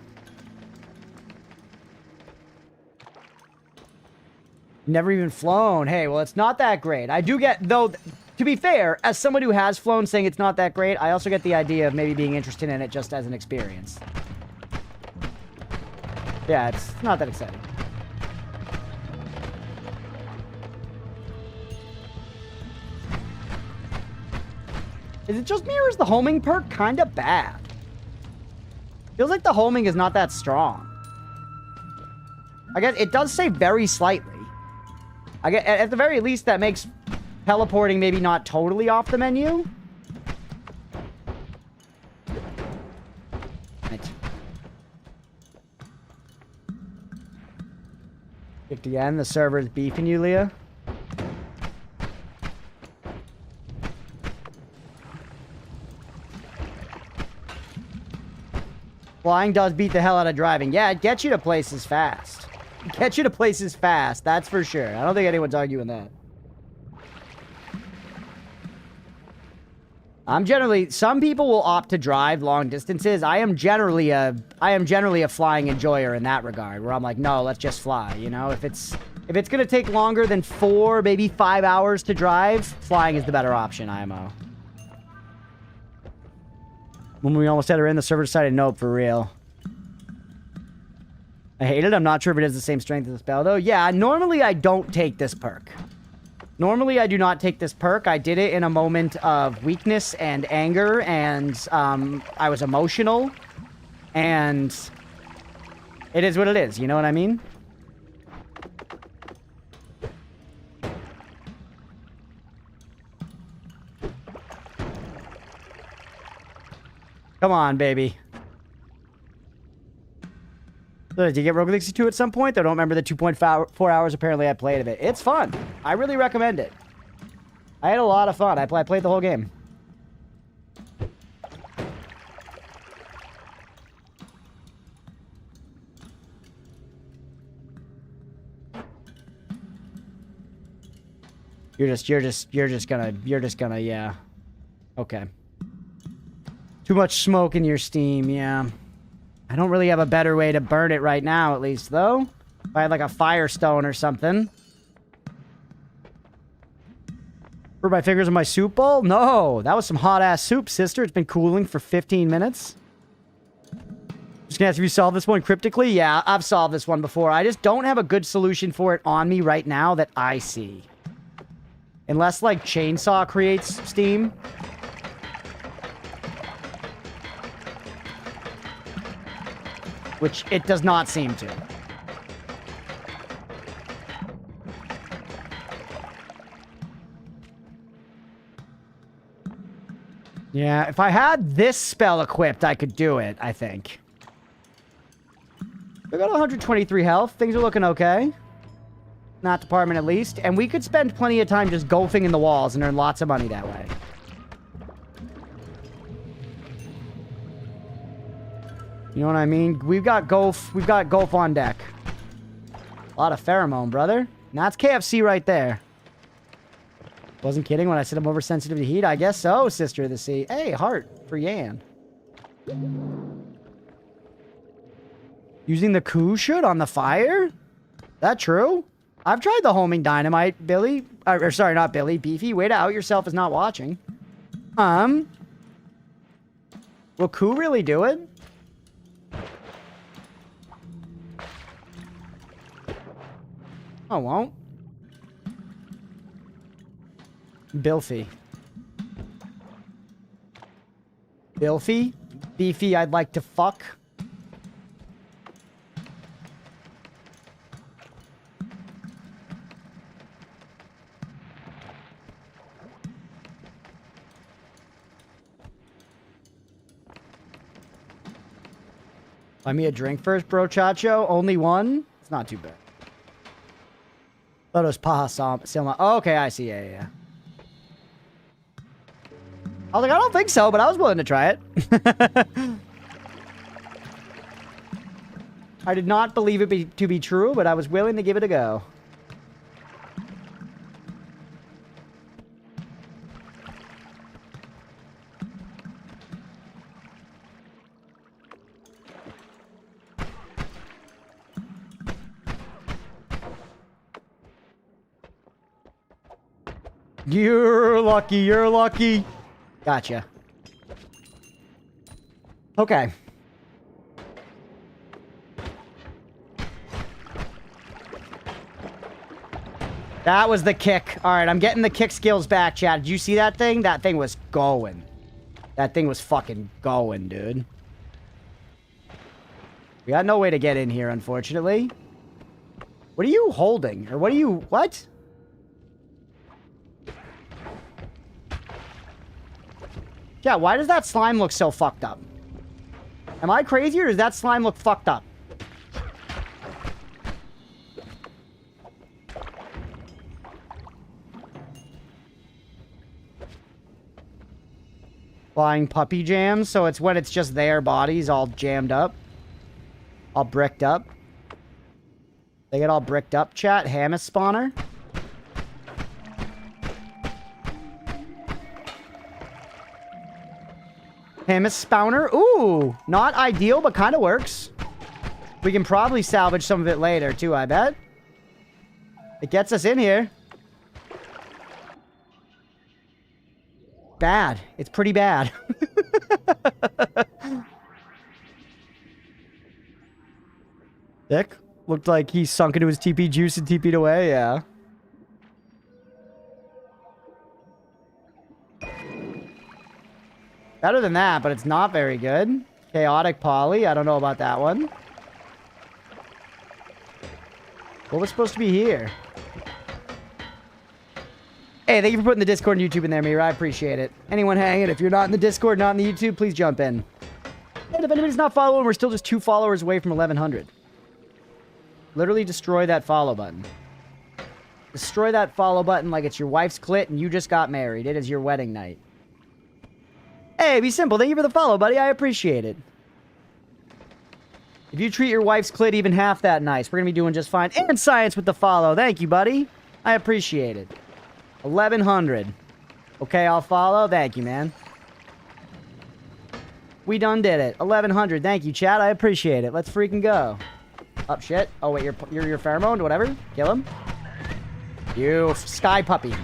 Speaker 1: Never even flown. Hey, well, it's not that great. I do get, though, to be fair, as someone who has flown saying it's not that great, I also get the idea of maybe being interested in it just as an experience. Yeah, it's not that exciting. Is it just me or is the homing perk kind of bad? Feels like the homing is not that strong. I guess it does say very slightly. I get, at the very least, that makes teleporting maybe not totally off the menu. Right. Kicked again. The server's beefing you, Leah. Flying does beat the hell out of driving. Yeah, it gets you to places fast. It gets you to places fast, that's for sure. I don't think anyone's arguing that. Some people will opt to drive long distances. I am generally a flying enjoyer in that regard, where I'm like, no, let's just fly, you know? If it's gonna take longer than 4, maybe 5 hours to drive, flying is the better option, IMO. When we almost had her in, the server decided nope, for real. I hate it. I'm not sure if it has the same strength as the spell, though. Yeah, normally I don't take this perk. Normally I do not take this perk. I did it in a moment of weakness and anger, and I was emotional. And it is what it is, you know what I mean? Come on, baby. So, did you get Rogue Legacy 2 at some point? I don't remember the 2.4 hours apparently I played of it. It's fun. I really recommend it. I had a lot of fun. I played the whole game. You're just gonna, yeah. Okay. Too much smoke in your Steam, yeah. I don't really have a better way to burn it right now, at least, though. If I had, like, a Firestone or something. Burn my fingers in my soup bowl? No, that was some hot-ass soup, sister. It's been cooling for 15 minutes. Just gonna ask if you solved this one cryptically? Yeah, I've solved this one before. I just don't have a good solution for it on me right now that I see. Unless, like, Chainsaw creates Steam. Which it does not seem to. Yeah, if I had this spell equipped, I could do it, I think. We got 123 health. Things are looking okay. Not department, at least. And we could spend plenty of time just golfing in the walls and earn lots of money that way. You know what I mean? We've got golf on deck. A lot of pheromone, brother. And that's KFC right there. Wasn't kidding when I said I'm oversensitive to heat. I guess so, sister of the sea. Hey, heart for Yan. Using the coup shoot on the fire? That true? I've tried the homing dynamite, Billy. Or sorry, not Billy. Beefy. Way to out yourself is not watching. Will coup really do it? I won't. Bilfy. Bilfy? Beefy, I'd like to fuck. Buy me a drink first, bro, Chacho. Only one? It's not too bad. Lotus Paha Silma. Oh, okay, I see. Yeah. I was like, I don't think so, but I was willing to try it. I did not believe it to be true, but I was willing to give it a go. You're lucky, you're lucky. Gotcha. Okay. That was the kick. All right, I'm getting the kick skills back, Chad. Did you see that thing? That thing was going. That thing was fucking going, dude. We got no way to get in here, unfortunately. What are you holding? Or what are you... What? Yeah, why does that slime look so fucked up? Am I crazy or does that slime look fucked up? Flying puppy jams, so it's when it's just their bodies all jammed up. All bricked up. They get all bricked up, chat. Hamas spawner. Hamas spawner. Ooh, not ideal, but kind of works. We can probably salvage some of it later, too, I bet. It gets us in here. Bad. It's pretty bad. Dick? Looked like he sunk into his TP juice and TP'd away, yeah. Better than that, but it's not very good. Chaotic Poly, I don't know about that one. What was supposed to be here? Hey, thank you for putting the Discord and YouTube in there, Mira. I appreciate it. Anyone hanging, if you're not in the Discord, not in the YouTube, please jump in. And if anybody's not following, we're still just 2 followers away from 1,100. Literally destroy that follow button. Destroy that follow button like it's your wife's clit and you just got married. It is your wedding night. Hey, be simple. Thank you for the follow, buddy. I appreciate it. If you treat your wife's clit even half that nice, we're going to be doing just fine. And science with the follow. Thank you, buddy. I appreciate it. 1,100. Okay, I'll follow. Thank you, man. We done did it. 1,100. Thank you, chat. I appreciate it. Let's freaking go. Up shit. Oh, wait, you're your pheromone? Whatever. Kill him. You sky puppy.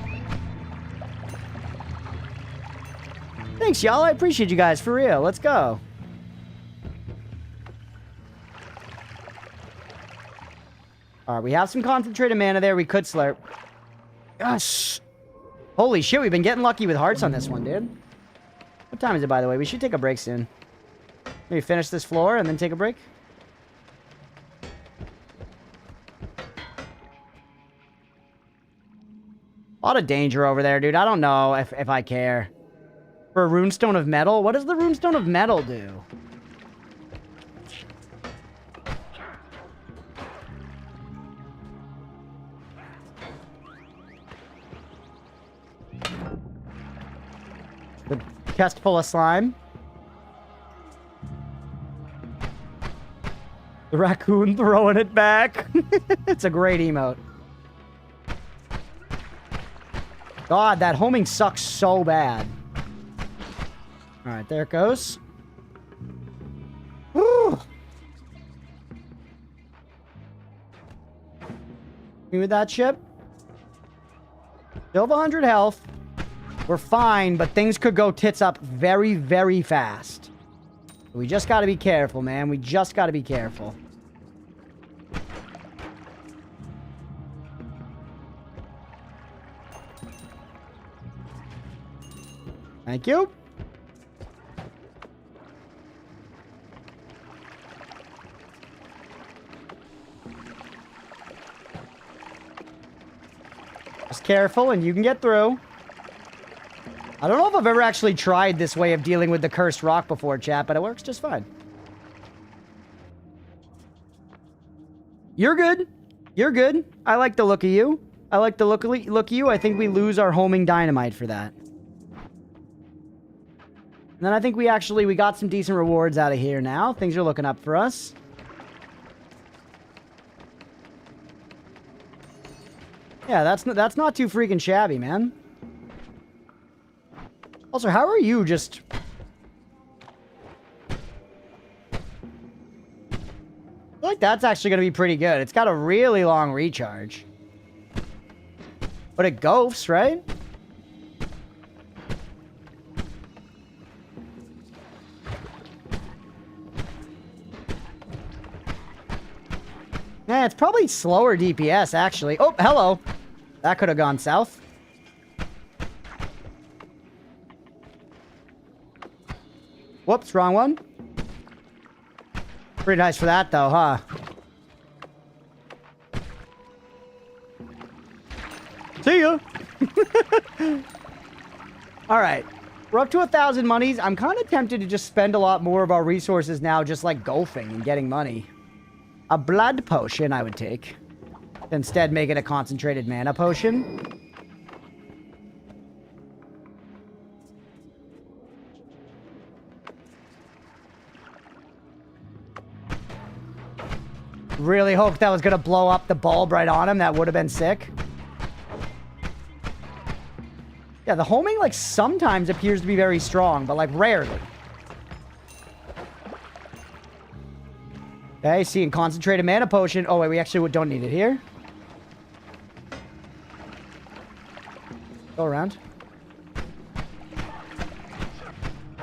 Speaker 1: Thanks, y'all. I appreciate you guys. For real. Let's go. Alright, we have some concentrated mana there. We could slurp. Gosh. Holy shit, we've been getting lucky with hearts on this one, dude. What time is it, by the way? We should take a break soon. Maybe finish this floor and then take a break. A lot of danger over there, dude. I don't know if I care. For a runestone of metal? What does the runestone of metal do? The chest full of slime. The raccoon throwing it back. It's a great emote. God, that homing sucks so bad. Alright, there it goes. Woo! Me with that ship. Still have 100 health. We're fine, but things could go tits up very, very fast. We just gotta be careful, man. We just gotta be careful. Thank you. Just careful and you can get through. I don't know if I've ever actually tried this way of dealing with the cursed rock before, chat, but it works just fine. You're good. You're good. I like the look of you. I like the look of you. I think we lose our homing dynamite for that. And then I think we got some decent rewards out of here now. Things are looking up for us. Yeah, that's not too freaking shabby, man. Also, how are you just... I feel like that's actually going to be pretty good. It's got a really long recharge. But it goes, right? Yeah, it's probably slower DPS, actually. Oh, hello. That could have gone south. Whoops, wrong one. Pretty nice for that, though, huh? See ya! Alright. We're up to 1,000 monies. I'm kind of tempted to just spend a lot more of our resources now just, like, golfing and getting money. A blood potion I would take. Instead, make it a concentrated mana potion. Really hoped that was gonna blow up the bulb right on him. That would have been sick. Yeah, the homing, like, sometimes appears to be very strong, but, like, rarely. Okay, seeing concentrated mana potion. Oh, wait, we actually don't need it here. Go around.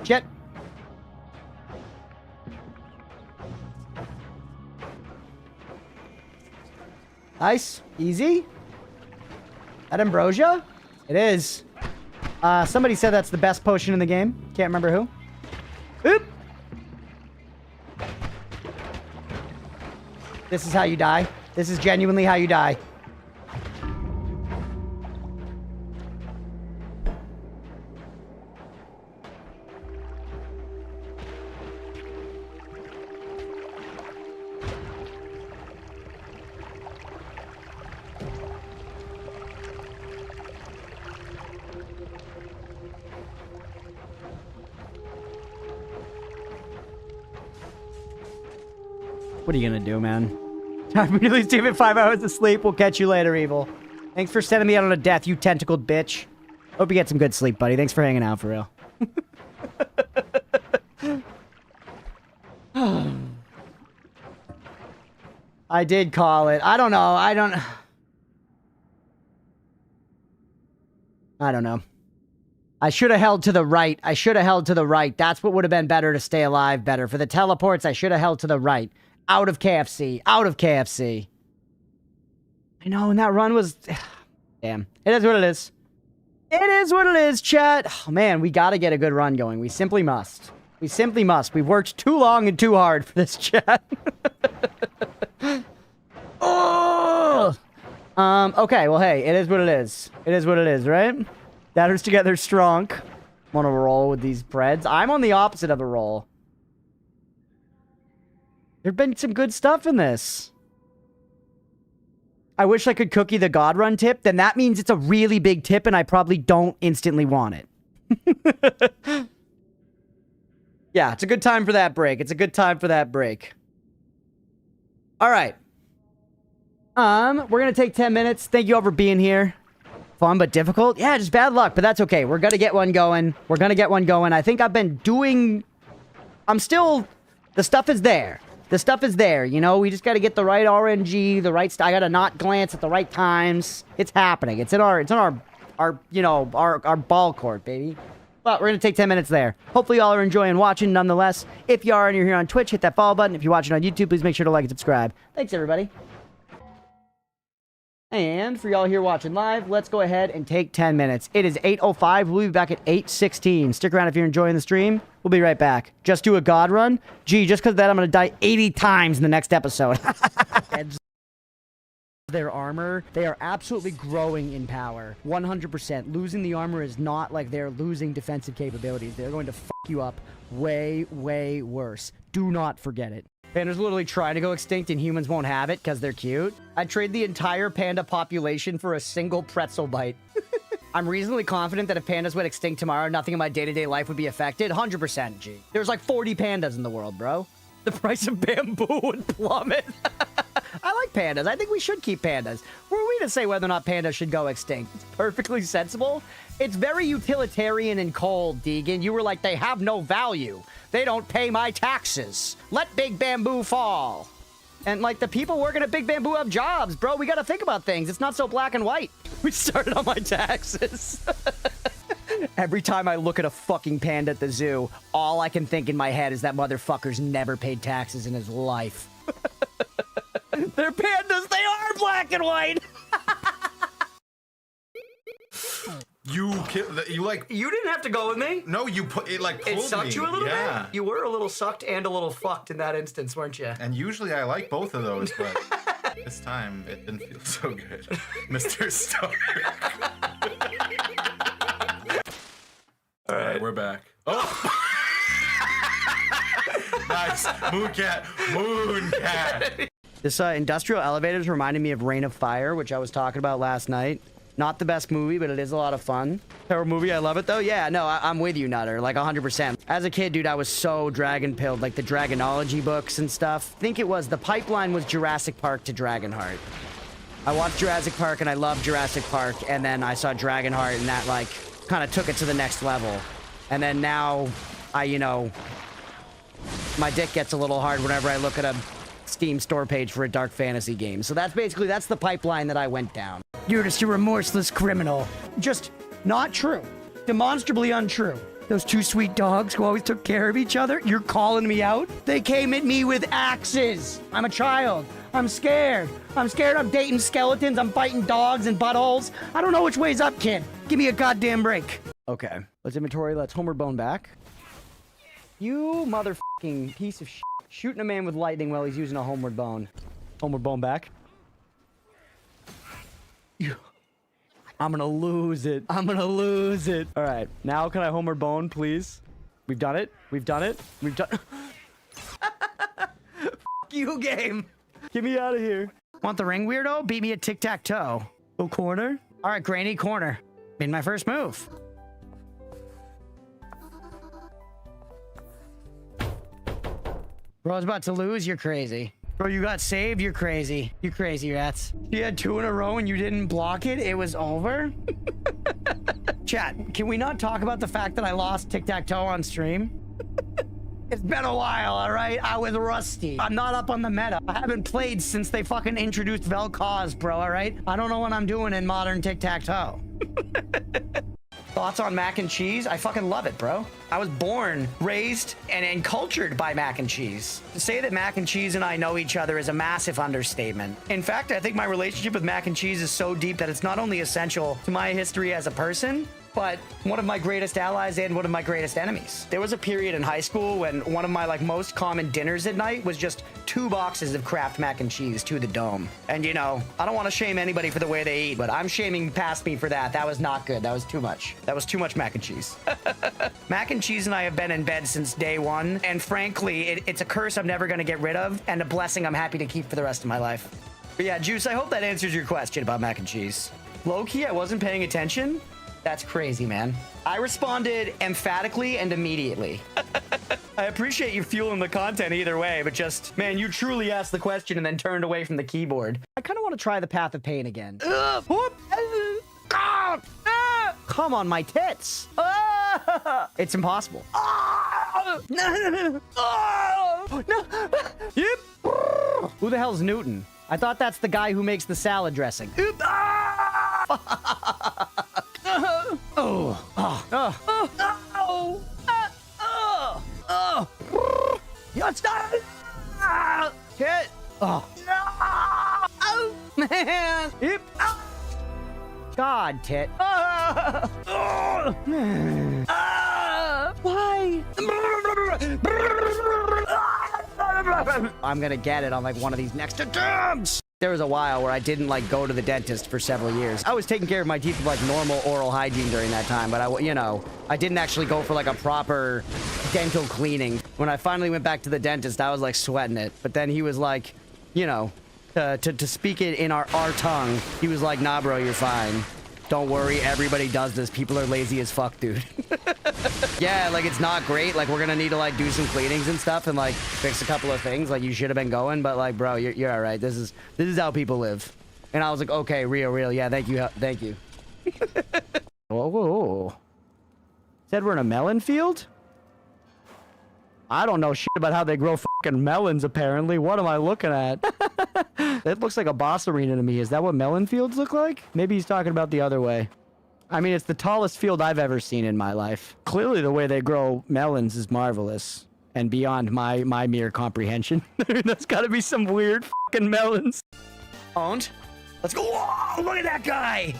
Speaker 1: Shit. Nice. Easy. That ambrosia? It is. Somebody said that's the best potion in the game. Can't remember who. Oop. This is how you die. This is genuinely how you die. What are you gonna do, man? Time for me to leave Steve at 5 hours of sleep. We'll catch you later, Evil. Thanks for sending me out on a death, you tentacled bitch. Hope you get some good sleep, buddy. Thanks for hanging out, for real. I did call it. I don't know. I don't know. I should have held to the right. I should have held to the right. That's what would have been better to stay alive better. For the teleports, I should have held to the right. Out of KFC. Out of KFC. I know, and that run was... Damn. It is what it is. It is what it is, chat. Oh, man, we gotta get a good run going. We simply must. We simply must. We've worked too long and too hard for this, chat. Oh! Okay, well, hey, it is what it is. It is what it is, right? Batters together strong. I'm on a roll with these breads. I'm on the opposite of a roll. There's been some good stuff in this. I wish I could cookie the God Run tip. Then that means it's a really big tip and I probably don't instantly want it. Yeah, it's a good time for that break. It's a good time for that break. All right. We're going to take 10 minutes. Thank you all for being here. Fun but difficult? Yeah, just bad luck, but that's okay. We're going to get one going. We're going to get one going. I think I've been doing... The stuff is there. The stuff is there, you know? We just got to get the right RNG, the right... I got to not glance at the right times. It's happening. It's in our you know, our ball court, baby. But we're going to take 10 minutes there. Hopefully y'all are enjoying watching nonetheless. If you are and you're here on Twitch, hit that follow button. If you're watching on YouTube, please make sure to like and subscribe. Thanks, everybody. And for y'all here watching live, let's go ahead and take 10 minutes. It is 8:05. We'll be back at 8:16. Stick around if you're enjoying the stream. We'll be right back. Just do a God Run. Gee, just because of that, I'm going to die 80 times in the next episode. Their armor, they are absolutely growing in power. 100%. Losing the armor is not like they're losing defensive capabilities. They're going to fuck you up way, way worse. Do not forget it. Pandas literally try to go extinct and humans won't have it because they're cute. I'd trade the entire panda population for a single pretzel bite. I'm reasonably confident that if pandas went extinct tomorrow, nothing in my day-to-day life would be affected. 100%, G. There's like 40 pandas in the world, bro. The price of bamboo would plummet. I like pandas. I think we should keep pandas. Who are we to say whether or not pandas should go extinct? It's perfectly sensible. It's very utilitarian and cold, Deegan. You were like, they have no value. They don't pay my taxes. Let Big Bamboo fall. And, like, the people working at Big Bamboo have jobs, bro. We gotta think about things. It's not so black and white. We started on my taxes. Every time I look at a fucking panda at the zoo, all I can think in my head is that motherfucker's never paid taxes in his life. They're pandas. They are black and white.
Speaker 7: You like...
Speaker 1: You didn't have to go with me.
Speaker 7: No, you put it like pulled
Speaker 1: It sucked
Speaker 7: me.
Speaker 1: you a little bit? You were a little sucked and a little fucked in that instance, weren't you?
Speaker 7: And usually I like both of those, but this time it didn't feel so good. Mr. Stark. Alright, we're back. Oh! Nice. Mooncat. Mooncat.
Speaker 1: This industrial elevators reminded me of Rain of Fire, which I was talking about last night. Not the best movie, but it is a lot of fun. Horror movie, I love it though. Yeah, no, I'm with you, Nutter. Like 100%. As a kid, dude, I was so dragon pilled, like the Dragonology books and stuff. I think it was, the pipeline was Jurassic Park to Dragonheart. I watched Jurassic Park and I loved Jurassic Park, and then I saw Dragonheart and that like kind of took it to the next level. And then now you know, my dick gets a little hard whenever I look at a Steam store page for a dark fantasy game. So that's the pipeline that I went down. You're just a remorseless criminal. Just not true. Demonstrably untrue. Those two sweet dogs who always took care of each other, you're calling me out? They came at me with axes. I'm a child. I'm scared. I'm dating skeletons. I'm fighting dogs and buttholes. I don't know which way's up, kid. Give me a goddamn break. Okay, let's inventory. Let's homeward bone back. You motherfucking piece of shit. Shooting a man with lightning while he's using a homeward bone. Homeward bone back. I'm gonna lose it. I'm gonna lose it. All right, now can I homeward bone, please? We've done it. We've done it. We've done. Fuck you, game. Get me out of here. Want the ring, weirdo? Beat me at tic-tac-toe. Go corner. All right, Granny, corner. Made my first move. Bro, I was about to lose. You're crazy. Bro, you got saved. You're crazy. You crazy rats. You had 2 in a row and you didn't block it. It was over. Chat, can we not talk about the fact that I lost tic-tac-toe on stream? It's been a while, all right? I was rusty. I'm not up on the meta. I haven't played since they fucking introduced Vel'Koz, bro, all right? I don't know what I'm doing in modern tic-tac-toe. Thoughts on mac and cheese? I fucking love it, bro. I was born, raised, and cultured by mac and cheese. To say that mac and cheese and I know each other is a massive understatement. In fact, I think my relationship with mac and cheese is so deep that it's not only essential to my history as a person, but one of my greatest allies and one of my greatest enemies. There was a period in high school when one of my like most common dinners at night was just 2 boxes of Kraft mac and cheese to the dome. And you know, I don't want to shame anybody for the way they eat, but I'm shaming past me for that. That was not good. That was too much. That was too much mac and cheese. Mac and cheese and I have been in bed since day one. And frankly, it's a curse I'm never going to get rid of and a blessing I'm happy to keep for the rest of my life. But yeah, Juice, I hope that answers your question about mac and cheese. Low-key, I wasn't paying attention. That's crazy, man. I responded emphatically and immediately. I appreciate you fueling the content either way, but just, man, you truly asked the question and then turned away from the keyboard. I kind of want to try the Path of Pain again. Come on, my tits. It's impossible. No. Yep. Who the hell's Newton? I thought that's the guy who makes the salad dressing. Hit. Oh. No. Man. Yep. God, tit. Why? I'm gonna get it on like one of these next attempts. There was a while where I didn't like go to the dentist for several years. I was taking care of my teeth with like normal oral hygiene during that time, but I didn't actually go for like a proper dental cleaning. When I finally went back to the dentist, I was like sweating it. But then he was like, you know, to speak it in our tongue, he was like, nah, bro, you're fine. Don't worry, everybody does this. People are lazy as fuck, dude. Yeah, like, it's not great. Like, we're gonna need to, like, do some cleanings and stuff and, like, fix a couple of things. Like, you should have been going, but, like, bro, you're all right. This is how people live. And I was like, okay, real. Yeah, thank you. Thank you. Whoa. Said we're in a melon field? I don't know shit about how they grow fucking melons, apparently. What am I looking at? It looks like a boss arena to me. Is that what melon fields look like? Maybe he's talking about the other way. I mean, it's the tallest field I've ever seen in my life. Clearly, the way they grow melons is marvelous and beyond my mere comprehension. That's gotta be some weird fucking melons. Owned. Let's go. Whoa, look at that guy.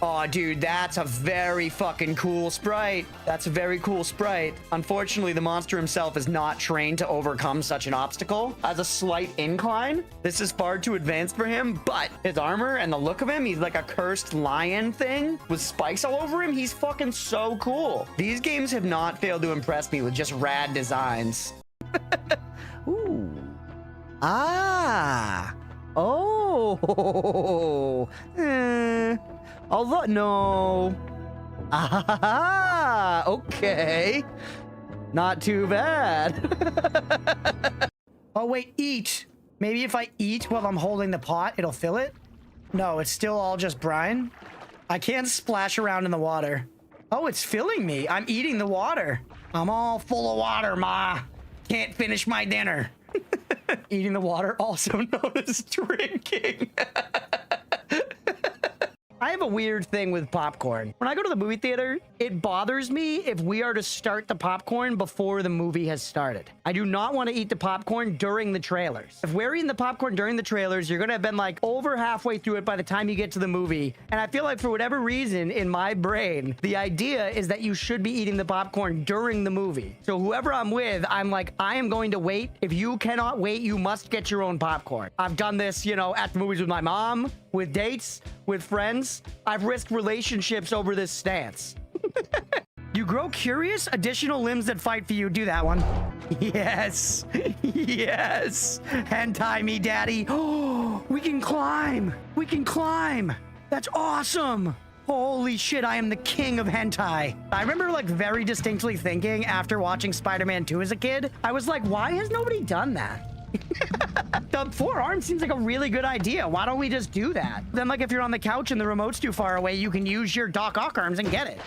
Speaker 1: Oh, dude, that's a very fucking cool sprite. That's a very cool sprite. Unfortunately, the monster himself is not trained to overcome such an obstacle. Has a slight incline. This is far too advanced for him, but his armor and the look of him, he's like a cursed lion thing with spikes all over him. He's fucking so cool. These games have not failed to impress me with just rad designs. Ooh. Ah. Oh. Although, no. Ah, okay. Not too bad. Oh, wait, eat. Maybe if I eat while I'm holding the pot, it'll fill it? No, it's still all just brine. I can't splash around in the water. Oh, it's filling me. I'm eating the water. I'm all full of water, Ma. Can't finish my dinner. Eating the water, also known as drinking. I have a weird thing with popcorn. When I go to the movie theater, it bothers me if we are to start the popcorn before the movie has started. I do not want to eat the popcorn during the trailers. If we're eating the popcorn during the trailers, you're going to have been like over halfway through it by the time you get to the movie. And I feel like for whatever reason in my brain, the idea is that you should be eating the popcorn during the movie. So whoever I'm with, I'm like, I am going to wait. If you cannot wait, you must get your own popcorn. I've done this, you know, at the movies with my mom, with dates, with friends. I've risked relationships over this stance. You grow curious? Additional limbs that fight for you. Do that one. Yes. Yes. Hentai me, daddy. Oh, we can climb. We can climb. That's awesome. Holy shit, I am the king of hentai. I remember like very distinctly thinking after watching Spider-Man 2 as a kid, I was like, why has nobody done that? The forearm seems like a really good idea. Why don't we just do that? Then like if you're on the couch and the remote's too far away, you can use your Doc Ock arms and get it.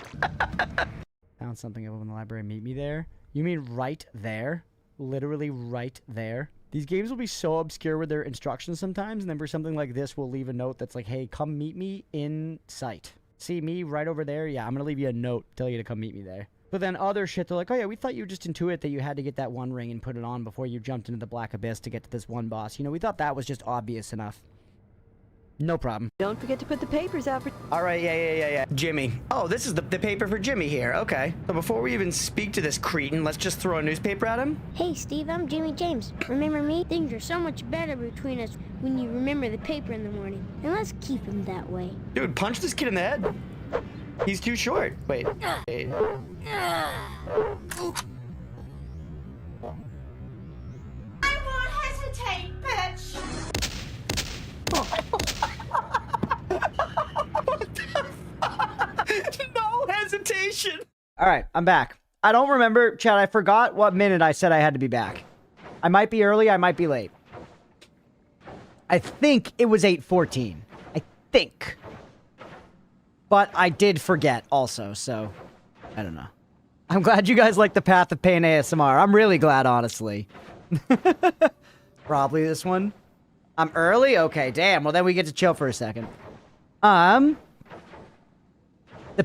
Speaker 1: Found something up in the library. Meet me there. You mean right there? Literally right there? These games will be so obscure with their instructions sometimes, and then for something like this, we'll leave a note that's like, hey, come meet me in sight. See me right over there? Yeah, I'm gonna leave you a note, tell you to come meet me there. But then other shit, they're like, oh yeah, we thought you just intuit that you had to get that one ring and put it on before you jumped into the black abyss to get to this one boss. You know, we thought that was just obvious enough. No problem.
Speaker 8: Don't forget to put the papers out for...
Speaker 1: All right, yeah. Jimmy. Oh, this is the paper for Jimmy here. Okay. So before we even speak to this cretin, let's just throw a newspaper at him.
Speaker 9: Hey, Steve, I'm Jimmy James. Remember me? Things are so much better between us when you remember the paper in the morning. And let's keep him that way.
Speaker 1: Dude, punch this kid in the head. He's too short. Wait. Hey.
Speaker 10: I won't hesitate, bitch!
Speaker 1: What the fuck? No hesitation. All right, I'm back. I don't remember, Chad. I forgot what minute I said I had to be back. I might be early. I might be late. I think it was 8:14. I think. But I did forget also, so I don't know. I'm glad you guys like the Path of Pain ASMR. I'm really glad, honestly. Probably this one. I'm early? Okay, damn. Well, then we get to chill for a second. The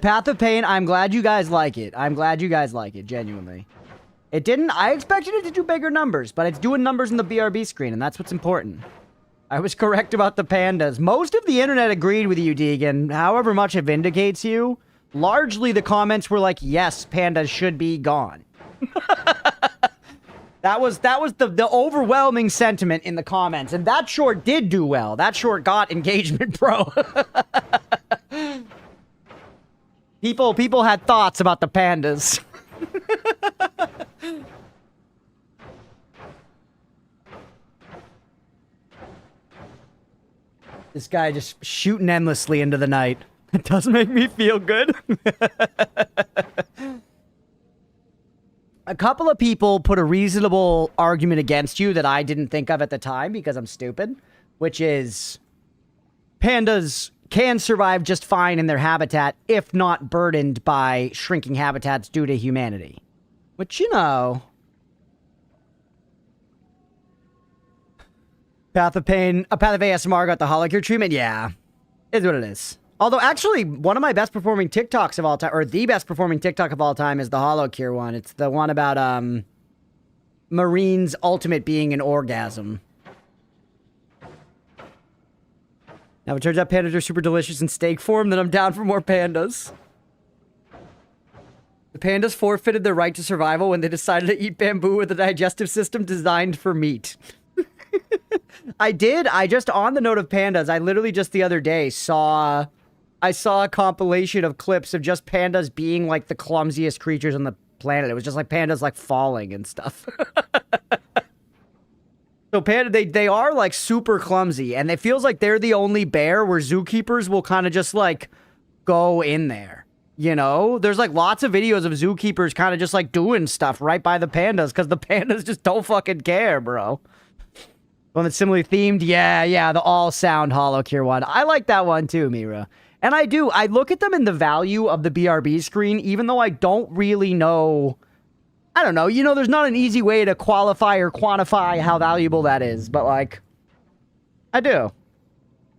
Speaker 1: Path of Pain, I'm glad you guys like it. I'm glad you guys like it, genuinely. It didn't... I expected it to do bigger numbers, but it's doing numbers in the BRB screen, and that's what's important. I was correct about the pandas. Most of the internet agreed with you, Deegan. However much it vindicates you, largely the comments were like, yes, pandas should be gone. That was the overwhelming sentiment in the comments, and that short did do well. That short got engagement, bro. People had thoughts about the pandas. This guy just shooting endlessly into the night. It does make me feel good. A couple of people put a reasonable argument against you that I didn't think of at the time because I'm stupid, which is pandas can survive just fine in their habitat if not burdened by shrinking habitats due to humanity. Which, you know... Path of Pain, a Path of ASMR got the Holocure treatment? Yeah, is what it is. Although, actually, one of my best performing TikToks of all time, or the best performing TikTok of all time is the Holocure one. It's the one about, Marine's ultimate being an orgasm. Now, it turns out pandas are super delicious in steak form, then I'm down for more pandas. The pandas forfeited their right to survival when they decided to eat bamboo with a digestive system designed for meat. I just, on the note of pandas, I literally just the other day saw a compilation of clips of just pandas being like the clumsiest creatures on the planet. It was just like pandas like falling and stuff. So they are like super clumsy, and it feels like they're the only bear where zookeepers will kind of just like go in there. You know, there's like lots of videos of zookeepers kind of just like doing stuff right by the pandas because the pandas just don't fucking care, bro. One that's similarly themed, yeah, the all sound hollow cure one. I like that one too, Mira. And I look at them in the value of the BRB screen, even though I don't really know. I don't know, you know, there's not an easy way to qualify or quantify how valuable that is, but like, I do.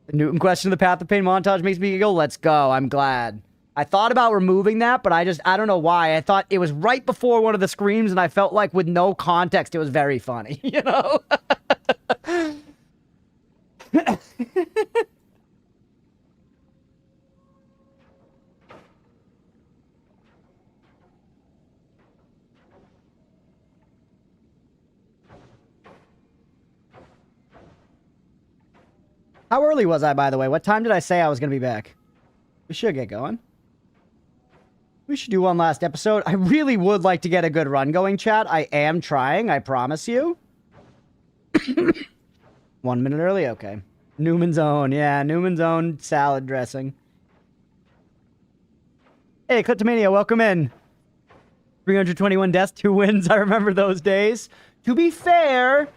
Speaker 1: The Newton question of the Path of Pain montage makes me go, let's go, I'm glad. I thought about removing that, but I don't know why. I thought it was right before one of the screams, and I felt like with no context, it was very funny, you know? How early was I, by the way? What time did I say I was going to be back? We should get going. We should do one last episode. I really would like to get a good run going, chat. I am trying, I promise you. 1 minute early? Okay. Newman's Own. Yeah, Newman's Own salad dressing. Hey, Cliptomania, welcome in. 321 deaths, 2 wins. I remember those days. To be fair,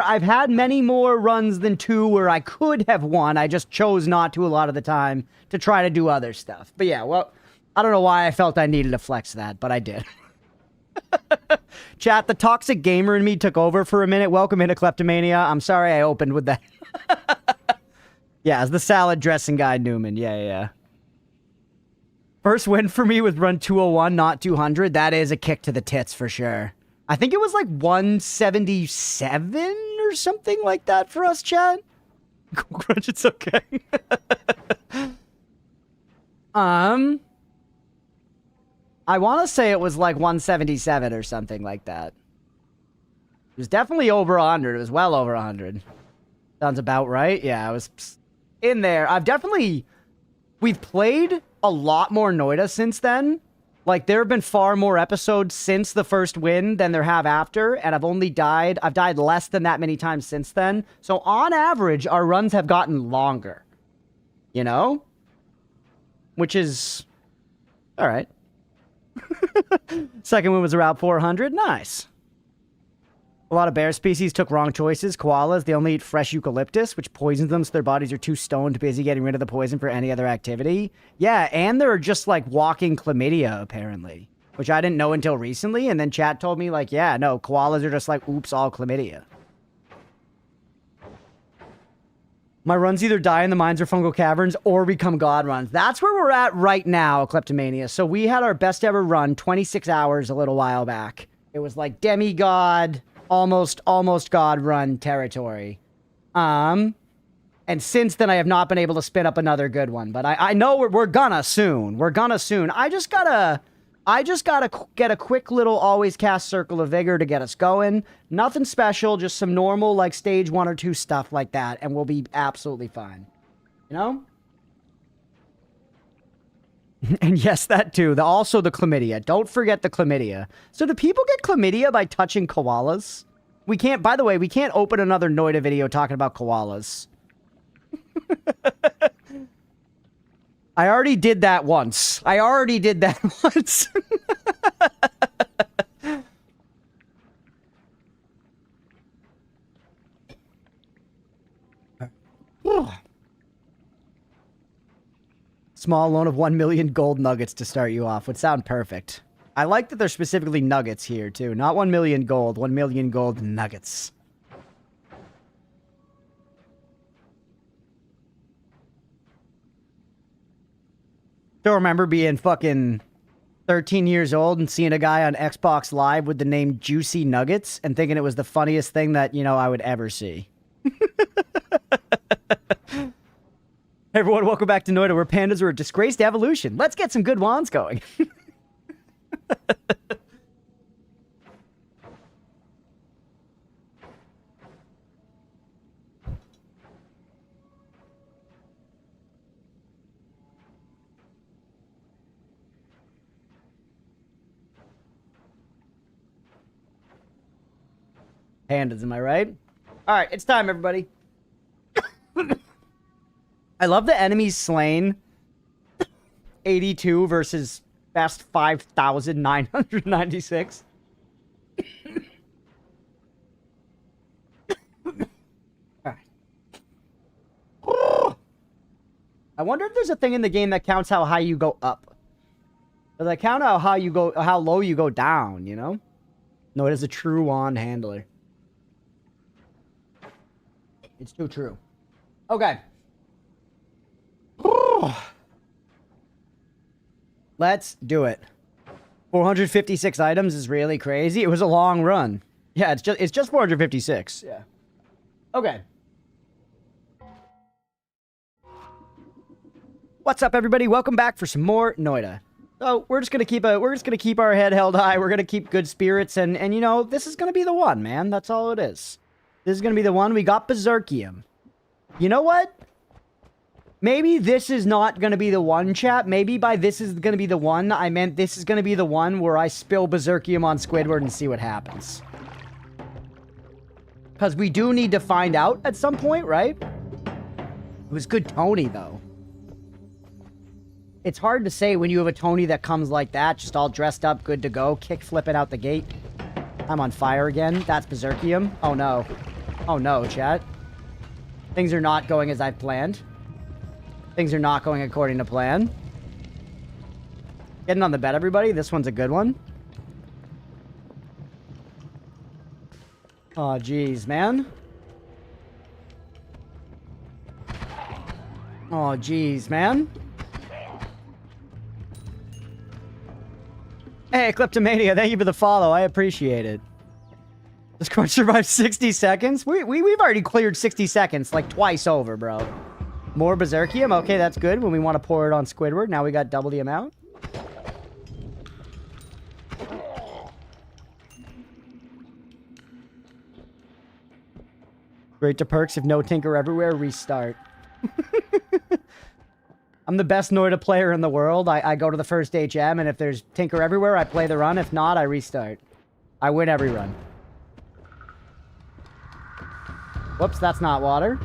Speaker 1: I've had many more runs than 2 where I could have won. I just chose not to a lot of the time to try to do other stuff. But yeah, well, I don't know why I felt I needed to flex that, but I did. Chat, the toxic gamer in me took over for a minute. Welcome into Kleptomania. I'm sorry I opened with that. Yeah, it's the salad dressing guy, Newman. Yeah. First win for me was run 201, not 200. That is a kick to the tits for sure. I think it was like 177 or something like that for us, chat. Crunch, it's okay. I want to say it was like 177 or something like that. It was definitely over 100. It was well over 100. Sounds about right. Yeah, I was in there. We've played a lot more Noita since then. Like, there have been far more episodes since the first win than there have after, and I've died less than that many times since then. So on average, our runs have gotten longer. You know? Which is... alright. Second win was around 400. Nice. A lot of bear species took wrong choices. Koalas, they only eat fresh eucalyptus, which poisons them so their bodies are too stoned busy getting rid of the poison for any other activity. Yeah, and they're just like walking chlamydia, apparently. Which I didn't know until recently, and then chat told me, like, yeah, no, koalas are just like, oops, all chlamydia. My runs either die in the mines or fungal caverns or become god runs. That's where we're at right now, Kleptomania. So we had our best ever run, 26 hours a little while back. It was like demigod, almost god run territory. And since then I have not been able to spin up another good one. But I know we're gonna soon. We're gonna soon. I just gotta get a quick little always cast Circle of Vigor to get us going. Nothing special, just some normal, like, stage 1 or 2 stuff like that, and we'll be absolutely fine. You know? And yes, that too. Also the chlamydia. Don't forget the chlamydia. So do people get chlamydia by touching koalas? We can't, by the way, we can't open another Noita video talking about koalas. I already did that once. Small loan of 1 million gold nuggets to start you off would sound perfect. I like that they're specifically nuggets here, too. Not 1 million gold, 1 million gold nuggets. Still remember being fucking 13 years old and seeing a guy on Xbox Live with the name Juicy Nuggets and thinking it was the funniest thing that, you know, I would ever see. Hey everyone, welcome back to Noita, where pandas are a disgraced evolution. Let's get some good wands going. Pandas, am I right? All right, it's time, everybody. I love the enemies slain 82 versus best 5,996. I wonder if there's a thing in the game that counts how high you go up. Does that count how high you go, how low you go down, you know? No, it is a true wand handler. It's too true. Okay. Let's do it. 456 items is really crazy. It was a long run. Yeah, it's just 456. Yeah. Okay. What's up, everybody? Welcome back for some more Noita. So we're just gonna keep our head held high. We're gonna keep good spirits, and you know, this is gonna be the one, man. That's all it is. This is gonna be the one. We got Berserkium. You know what? Maybe this is not gonna be the one, chat. Maybe by this is gonna be the one, I meant this is gonna be the one where I spill Berserkium on Squidward and see what happens. Because we do need to find out at some point, right? It was good Tony, though. It's hard to say when you have a Tony that comes like that, just all dressed up, good to go, kick flipping out the gate. I'm on fire again. That's Berserkium. Oh no. Oh no, chat. Things are not going as I've planned. Things are not going according to plan. Getting on the bed, everybody. This one's a good one. Oh, jeez, man. Oh, jeez, man. Hey, Kleptomania, thank you for the follow. I appreciate it. Does Crunch survive 60 seconds? We've already cleared 60 seconds, like twice over, bro. More Berserkium? Okay, that's good when we want to pour it on Squidward. Now we got double the amount. Great to perks if no Tinker everywhere, restart. I'm the best Noita player in the world. I go to the first HM, and if there's Tinker everywhere, I play the run. If not, I restart. I win every run. Whoops, that's not water.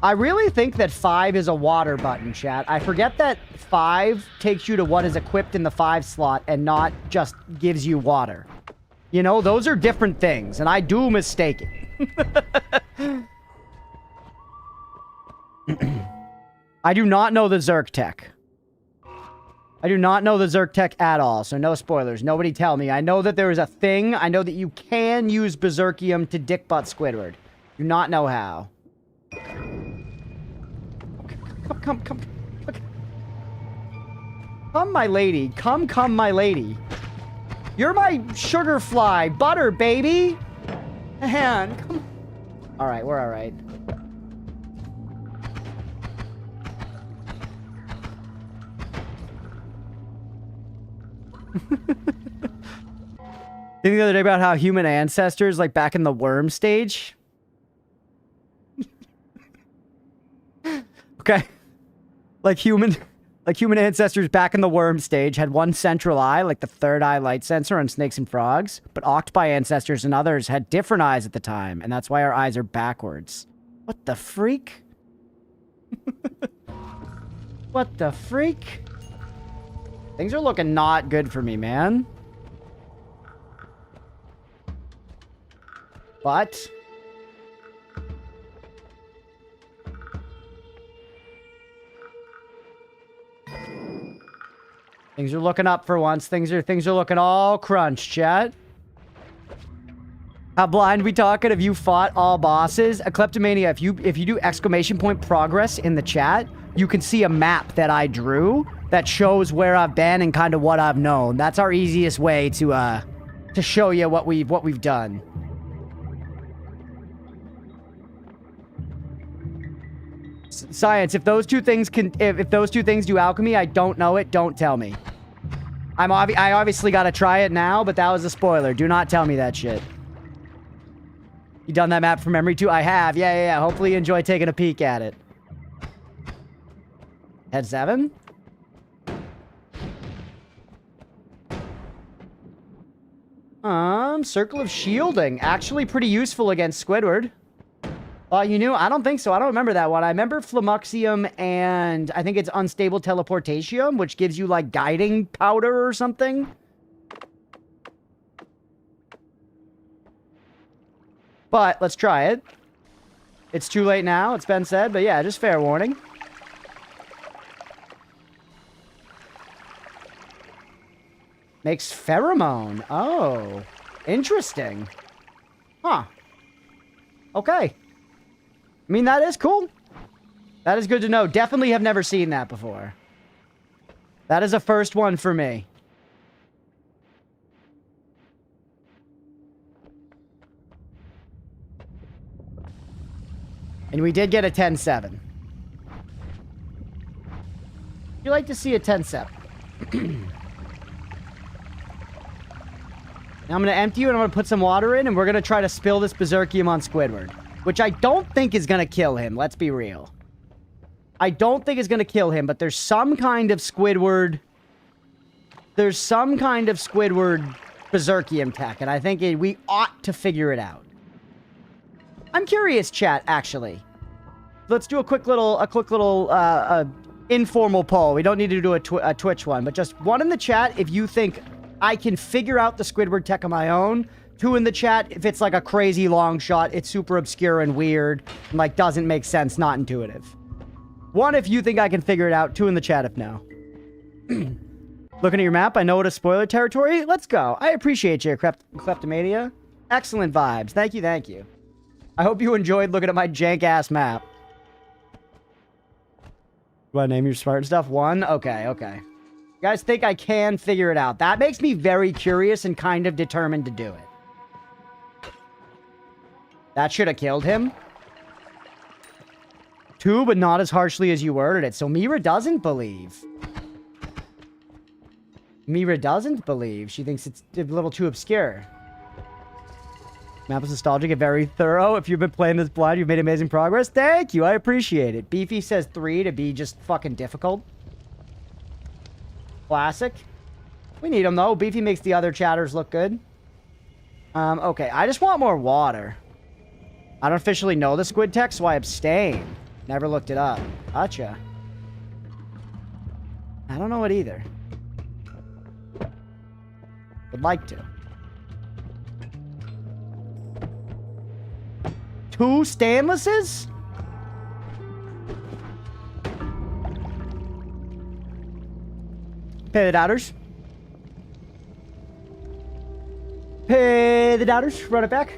Speaker 1: I really think that 5 is a water button, chat. I forget that 5 takes you to what is equipped in the 5 slot and not just gives you water. You know, those are different things, and I do mistake it. I do not know the Zerk tech. I do not know the Zerk tech at all, so no spoilers. Nobody tell me. I know that there is a thing. I know that you can use Berserkium to dick butt Squidward. Do not know how. Come, okay. Come, my lady. Come, my lady. You're my sugar fly. Butter, baby. Man, come. Alright, we're alright. Thinking the other day about how human ancestors, like back in the worm stage. Okay. Like human ancestors back in the worm stage had one central eye, like the third eye light sensor on snakes and frogs. But octopi ancestors and others had different eyes at the time, and that's why our eyes are backwards. What the freak? What the freak? Things are looking not good for me, man. But things are looking up for once. Things are looking all crunch, chat. How blind we talking? Have you fought all bosses? A Kleptomania, if you do exclamation point progress in the chat, you can see a map that I drew that shows where I've been and kind of what I've known. That's our easiest way to show you what we've done. Science, if those two things do alchemy, I don't know it. Don't tell me. I obviously got to try it now, but that was a spoiler. Do not tell me that shit. You done that map from memory too? I have. Yeah. Hopefully you enjoy taking a peek at it. Head 7? Circle of Shielding. Actually pretty useful against Squidward. You knew? I don't think so. I don't remember that one. I remember Flamuxium and I think it's Unstable Teleportatium, which gives you, like, guiding powder or something. But, let's try it. It's too late now, it's been said, but yeah, just fair warning. Makes pheromone. Oh, interesting. Huh. Okay. I mean, that is cool. That is good to know. Definitely have never seen that before. That is a first one for me. And we did get a 10-7. You like to see a 10-7. Now I'm going to empty you and I'm going to put some water in and we're going to try to spill this Berserkium on Squidward. Which I don't think is going to kill him. Let's be real. I don't think it's going to kill him, but there's some kind of Squidward... There's some kind of Squidward Berserkium tech, and I think we ought to figure it out. I'm curious, chat, actually. Let's do a quick little informal poll. We don't need to do a Twitch one, but just one in the chat if you think I can figure out the Squidward tech on my own. 2 in the chat if it's like a crazy long shot, it's super obscure and weird, and like doesn't make sense, not intuitive. 1 if you think I can figure it out, 2 in the chat if no. Looking at your map, I know what a spoiler territory. Let's go. I appreciate you, Kleptomania. Excellent vibes. Thank you, thank you. I hope you enjoyed looking at my jank-ass map. Do I name your Spartan stuff? 1? Okay, okay. You guys think I can figure it out? That makes me very curious and kind of determined to do it. That should have killed him. 2, but not as harshly as you worded it. So Mira doesn't believe. Mira doesn't believe. She thinks it's a little too obscure. Map is nostalgic and very thorough. If you've been playing this blind, you've made amazing progress. Thank you. I appreciate it. Beefy says 3 to be just fucking difficult. Classic. We need them, though. Beefy makes the other chatters look good. Okay. I just want more water. I don't officially know the squid tech, so I abstain. Never looked it up. Gotcha. I don't know it either. Would like to. 2 Stanlesses? Pay the doubters. Pay the doubters. Run it back.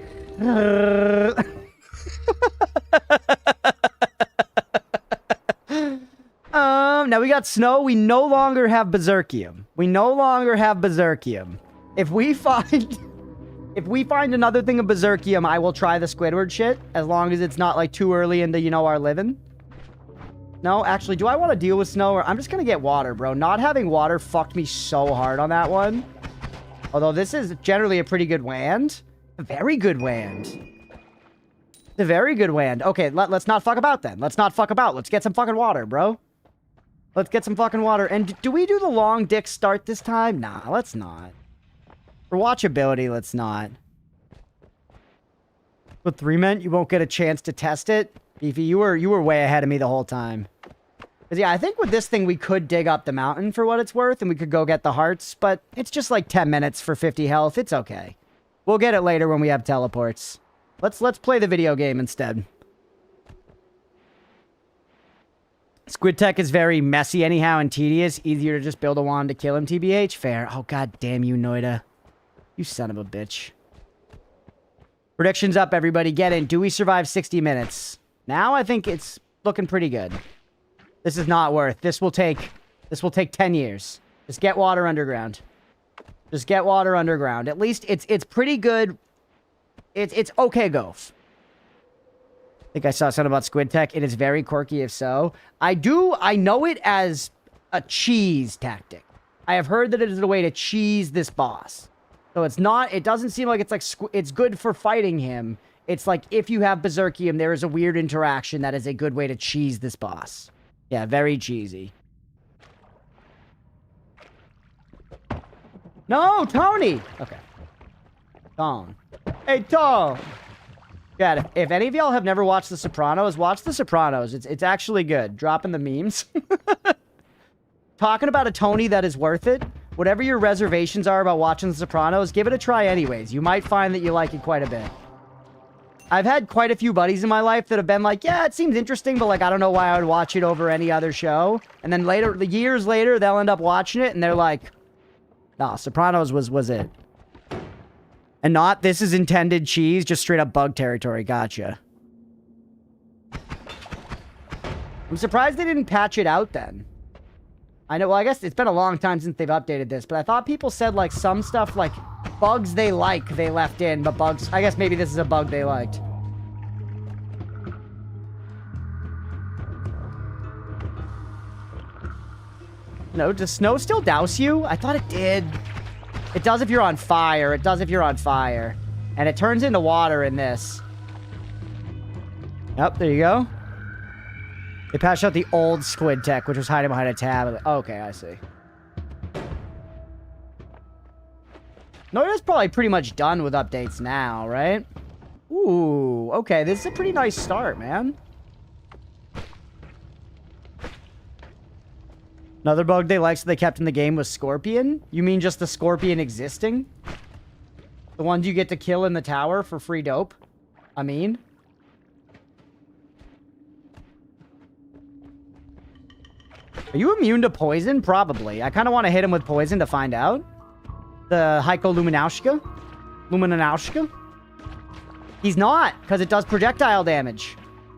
Speaker 1: Now we got snow. We no longer have Berserkium. We no longer have Berserkium. If we find another thing of Berserkium, I will try the Squidward shit, as long as it's not like too early into, you know, our living. No, actually, do I want to deal with snow? Or I'm just gonna get water, bro. Not having water fucked me so hard on that one. Although this is generally a pretty good wand. A very good wand. It's a very good wand. Okay, let's not fuck about then. Let's not fuck about. Let's get some fucking water, bro. Let's get some fucking water. And do we do the long dick start this time? Nah, let's not. For watchability, let's not. What 3 meant? You won't get a chance to test it? Beefy, you were way ahead of me the whole time. Because yeah, I think with this thing we could dig up the mountain for what it's worth, and we could go get the hearts, but it's just like 10 minutes for 50 health. It's okay. We'll get it later when we have teleports. Let's play the video game instead. Squid tech is very messy anyhow and tedious. Easier to just build a wand to kill him, TBH. Fair. Oh, god damn you, Noita. You son of a bitch. Predictions up, everybody. Get in. Do we survive 60 minutes? Now I think it's looking pretty good. This is not worth. This will take 10 years. Just get water underground. Just get water underground. At least it's pretty good. It's okay, Goof. I think I saw something about squid tech. It is very quirky if so. I know it as a cheese tactic. I have heard that it is a way to cheese this boss. So it doesn't seem like it's like, it's good for fighting him. It's like, if you have Berserkium, there is a weird interaction that is a good way to cheese this boss. Yeah, very cheesy. No, Tony! Okay. Tone. Hey, Tone! Chad, if any of y'all have never watched The Sopranos, watch The Sopranos. It's actually good. Dropping the memes. Talking about a Tony that is worth it. Whatever your reservations are about watching The Sopranos, give it a try anyways. You might find that you like it quite a bit. I've had quite a few buddies in my life that have been like, yeah, it seems interesting, but like, I don't know why I would watch it over any other show. And then later, years later, they'll end up watching it and they're like, nah, Sopranos was it. And not, this is intended cheese, just straight up bug territory. Gotcha. I'm surprised they didn't patch it out then. I know, well, I guess it's been a long time since they've updated this, but I thought people said, like, some stuff, like, bugs they left in, but bugs, I guess maybe this is a bug they liked. No, does snow still douse you? I thought it did. It does if you're on fire. It does if you're on fire. And it turns into water in this. Yep, there you go. They patched out the old squid tech, which was hiding behind a tab. Okay, I see. Noita's probably pretty much done with updates now, right? Ooh, okay. This is a pretty nice start, man. Another bug they liked so they kept in the game was Scorpion. You mean just the Scorpion existing? The ones you get to kill in the tower for free dope? I mean... Are you immune to poison? Probably. I kind of want to hit him with poison to find out. The Heiko Luminauska? He's not, because it does projectile damage.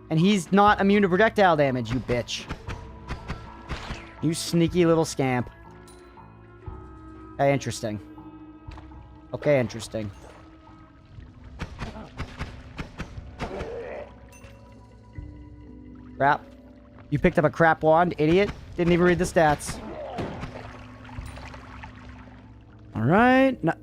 Speaker 1: And he's not immune to projectile damage, you bitch. You sneaky little scamp. Okay, interesting. Okay, interesting. Crap. You picked up a crap wand, idiot. Didn't even read the stats. Alright. No,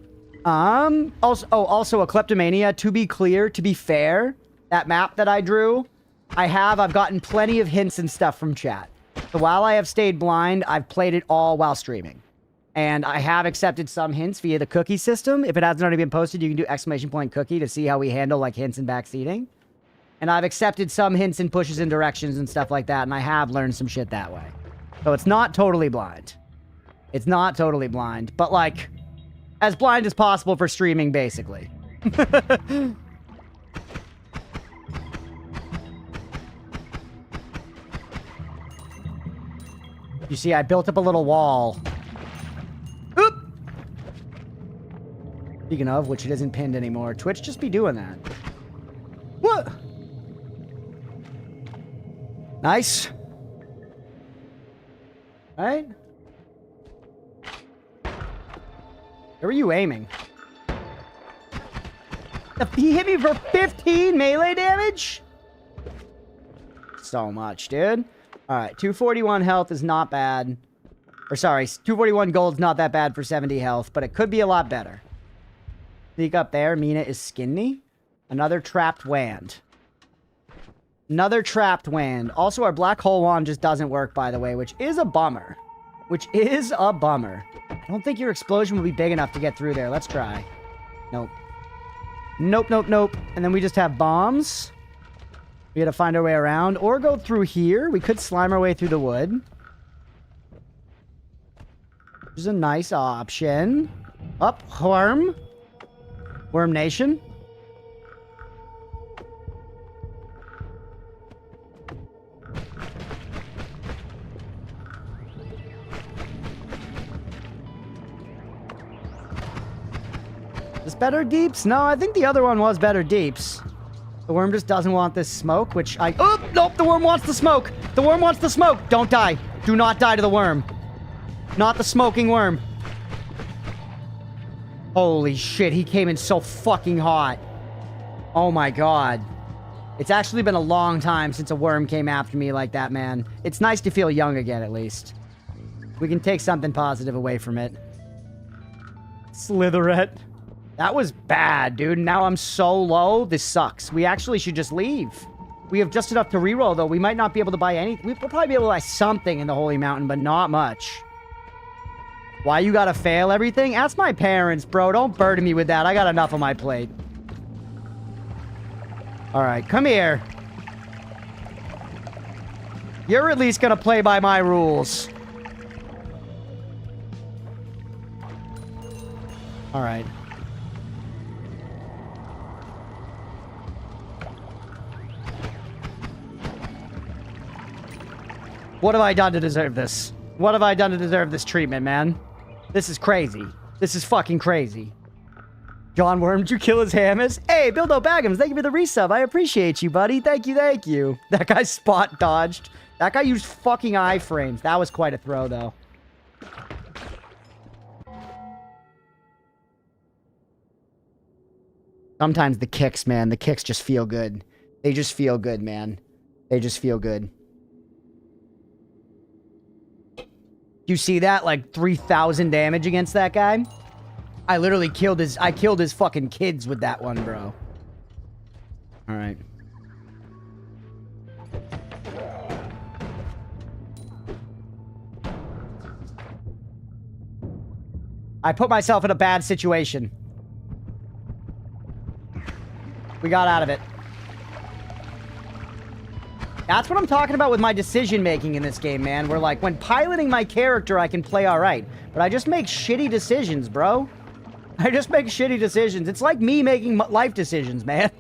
Speaker 1: also a kleptomania. To be clear, to be fair, that map that I drew, I've gotten plenty of hints and stuff from chat. So while I have stayed blind, I've played it all while streaming. And I have accepted some hints via the cookie system. If it hasn't already been posted, you can do ! cookie to see how we handle like hints and backseating. And I've accepted some hints and pushes and directions and stuff like that, and I have learned some shit that way. So it's not totally blind. It's not totally blind, but like, as blind as possible for streaming, basically. You see, I built up a little wall. Oop! Speaking of, which it isn't pinned anymore. Twitch just be doing that. What? Nice. Right? Where were you aiming? He hit me for 15 melee damage? So much, dude. Alright, 241 health is not bad. Or sorry, 241 gold's not that bad for 70 health, but it could be a lot better. Sneak up there. Mina is skinny. Another trapped wand. Another trapped wand. Also, our black hole wand just doesn't work, by the way, which is a bummer. Which is a bummer. I don't think your explosion will be big enough to get through there. Let's try. Nope. Nope, nope, nope. And then we just have bombs. We gotta find our way around. Or go through here. We could slime our way through the wood. Which is a nice option. Up, Worm. Worm Nation. Is better deeps? No, I think the other one was better deeps. The worm just doesn't want this smoke, which I... Oh, nope, the worm wants the smoke. The worm wants the smoke. Don't die. Do not die to the worm. Not the smoking worm. Holy shit, he came in so fucking hot. Oh my god. It's actually been a long time since a worm came after me like that, man. It's nice to feel young again, at least. We can take something positive away from it. Slitherette. That was bad, dude. Now I'm so low. This sucks. We actually should just leave. We have just enough to reroll, though. We might not be able to buy anything. We'll probably be able to buy something in the Holy Mountain, but not much. Why you gotta fail everything? Ask my parents, bro. Don't burden me with that. I got enough on my plate. All right, come here. You're at least gonna play by my rules. All right. What have I done to deserve this? What have I done to deserve this treatment, man? This is crazy. This is fucking crazy. John Worm, did you kill his Hammers? Hey, Bildo Baggums, thank you for the resub. I appreciate you, buddy. Thank you, thank you. That guy spot dodged. That guy used fucking iframes. That was quite a throw, though. Sometimes the kicks, man. The kicks just feel good. They just feel good, man. They just feel good. You see that? Like 3,000 damage against that guy? I literally killed his fucking kids with that one, bro. All right. I put myself in a bad situation. We got out of it. That's what I'm talking about with my decision making in this game, man. Where like when piloting my character, I can play all right, but I just make shitty decisions, bro. I just make shitty decisions. It's like me making life decisions, man.